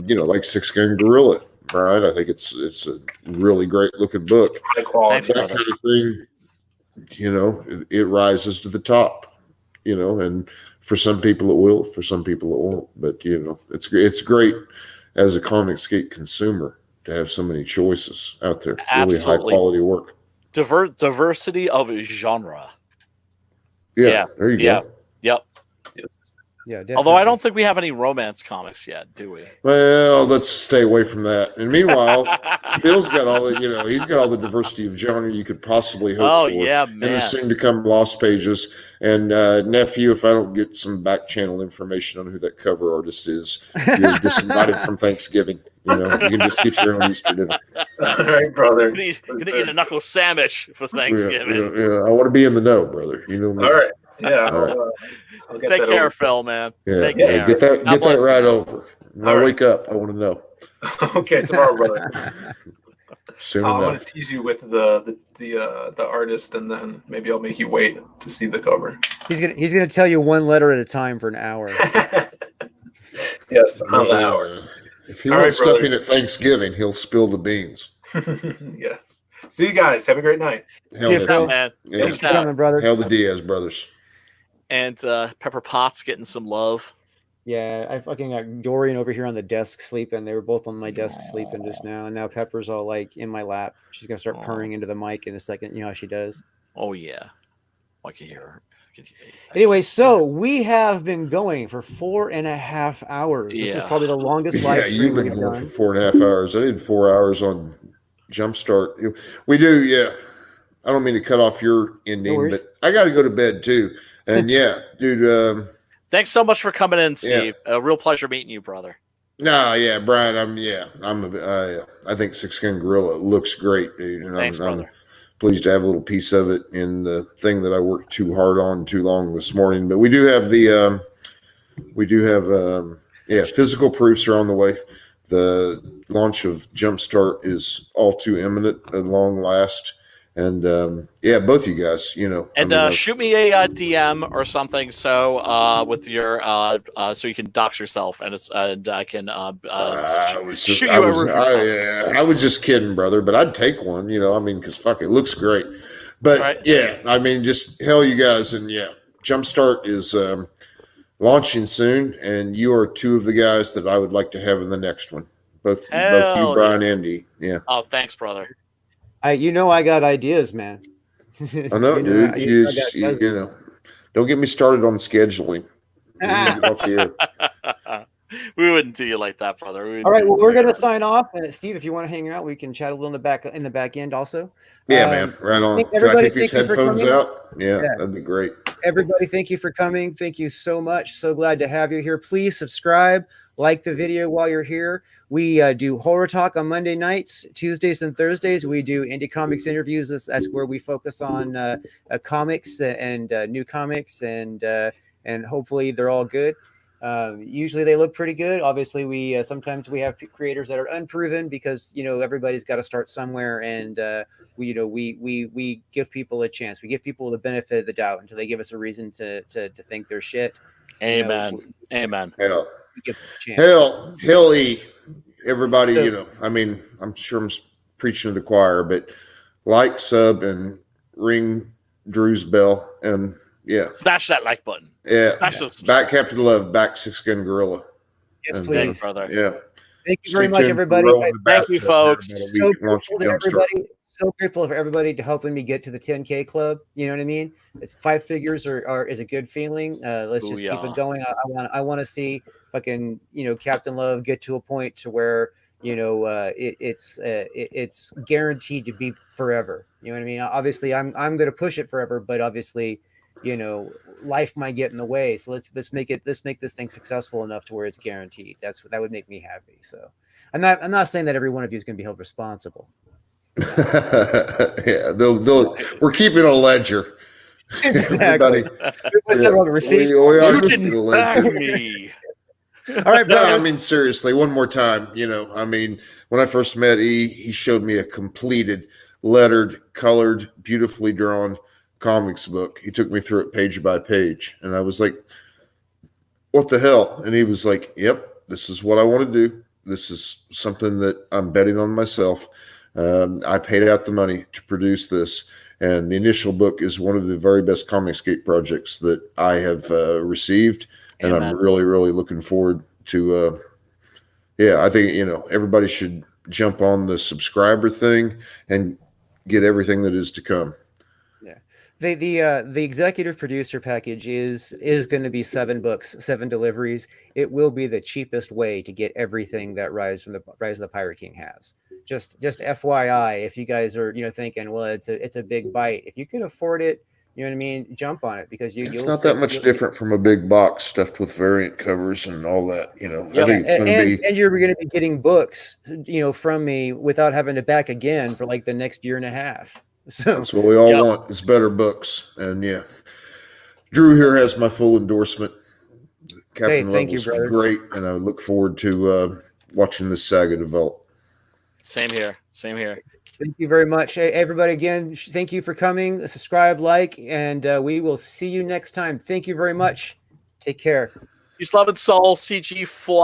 you know, like Six Gun Gorilla, right? I think it's a really great looking book. That kind of thing, you know, it rises to the top, you know, and for some people it will, for some people it won't. But you know, it's great as a Comicsgate consumer to have so many choices out there. Really high quality work. Diversity of genre. Yeah, there you go. Yep. Yeah, definitely. Although I don't think we have any romance comics yet, do we? Well, let's stay away from that. And meanwhile, Phil's got all the, you know, he's got all the diversity of genre you could possibly hope for. Yeah, And man. the soon to come Lost Pages. And nephew, if I don't get some back channel information on who that cover artist is, you're disinvited from Thanksgiving. You know, you can just get your own Easter dinner. All right, brother. You're gonna eat a knuckle sandwich for Thanksgiving. Yeah. I want to be in the know, brother. You know me. All right. Yeah. All right. I'll get Take that care, over. Phil, man. Yeah, Take yeah, care. get that right over. When I wake up, I want to know. Okay, tomorrow, brother. Soon I'm enough. gonna tease you with the artist, and then maybe I'll make you wait to see the cover. he's gonna tell you one letter at a time for an hour. Yes, on the hour. If he All wants right, brother. stuffing at Thanksgiving, he'll spill the beans. Yes. See you guys. Have a great night. Hell Cheers, yeah. Phil. Man. Yeah. Thanks for coming, brother. Hell the Diaz brothers. And Pepper Potts getting some love. Yeah, I fucking got Dorian over here on the desk sleeping. They were both on my desk sleeping just now, and now Pepper's all like in my lap. She's gonna start purring into the mic in a second. You know how she does. Oh yeah, I can hear her. Anyway, so we have been going for 4.5 hours. This is Yeah. probably the longest Yeah, live you've stream been we've going for done. 4.5 hours. I did 4 hours on Jumpstart. We do, yeah. I don't mean to cut off your ending, worries. but I got to go to bed too. And yeah, dude. Thanks so much for coming in, Steve. A real pleasure meeting you, brother. No, yeah, Brian. I think Six Gun Gorilla looks great, dude. And Thanks, I'm brother. pleased to have a little piece of it in the thing that I worked too hard on too long this morning. But we do have physical proofs are on the way. The launch of Jumpstart is all too imminent at long last. And both you guys, you know. And shoot me a DM or something, so with your so you can dox yourself, and I can shoot you a review. I was just kidding, brother, but I'd take one, you know. I mean, because fuck, it looks great. But yeah, I mean, just hell, you guys, and yeah, Jumpstart is launching soon, and you are two of the guys that I would like to have in the next one. Both you, Brian, and Andy. Yeah. Oh, thanks, brother. I got ideas, man. I know, dude. You know, don't get me started on scheduling. We wouldn't do you like that, brother. All right, well, we're gonna sign off. And Steve, if you want to hang out, we can chat a little in the back end also. Yeah, man. Right on. Can I take these headphones out? Yeah, that'd be great. everybody, thank you for coming. Thank you so much. So glad to have you here. Please subscribe, like the video while you're here. We do horror talk on Monday nights, Tuesdays and Thursdays. We do indie comics interviews. That's where we focus on comics and new comics, and hopefully they're all good. Usually they look pretty good. Obviously, we sometimes we have creators that are unproven because everybody's got to start somewhere, and we give people a chance. We give people the benefit of the doubt until they give us a reason to think they're shit. Amen. Amen. Hell, We give them a chance. hell, everybody. So- I mean, I'm sure I'm preaching to the choir, but like, sub, and ring Drew's bell, and yeah, Smash that like button. yeah. Smash those Back Captain Love, back Six Gun Gorilla. Yes, And, please. Thanks, brother. Yeah. Thank you Stay very much, tuned for everybody. Roll in the Thank you, Bathtub folks. here in about a So week. Launch grateful the to Jumpstart. everybody. So grateful for everybody to helping me get to the 10K club. You know what I mean? It's 5 figures is a good feeling. Let's just keep Booyah. it going. I want to see fucking Captain Love get to a point to where it's guaranteed to be forever. You know what I mean? Obviously, I'm going to push it forever, but obviously, life might get in the way. So let's make this thing successful enough to where it's guaranteed. That would make me happy. So I'm not saying that every one of you is going to be held responsible. Yeah, we're keeping a ledger. Exactly. Everybody, What's that on the receipt? we are You keeping a didn't ledger. bag me. All right, No, I brothers. mean seriously, one more time. I mean, when I first met E, he showed me a completed, lettered, colored, beautifully drawn comics book. He took me through it page by page, and I was like, "What the hell?" And he was like, "Yep, this is what I want to do. This is something that I'm betting on myself. I paid out the money to produce this." And the initial book is one of the very best Comicsgate projects that I have received. And Amen. I'm really, really looking forward to, I think, everybody should jump on the subscriber thing and get everything that is to come. Yeah. The executive producer package is going to be 7 books, 7 deliveries. It will be the cheapest way to get everything that Rise of the Pirate King has. Just FYI, if you guys are thinking, well, it's a big bite. If you can afford it, you know what I mean, jump on it, because It's not that much different from a big box stuffed with variant covers and all that. I think it's going to be. And you're going to be getting books, from me without having to back again for like the next year and a half. So That's what we all want is better books. And yeah, Drew here has my full endorsement. Captain thank you, Love was brother. great, and I look forward to watching this saga develop. Same here. Same here. Thank you very much. Hey, everybody, again, thank you for coming. Subscribe, like, and we will see you next time. Thank you very much. Take care. Peace, love, and soul. CG4.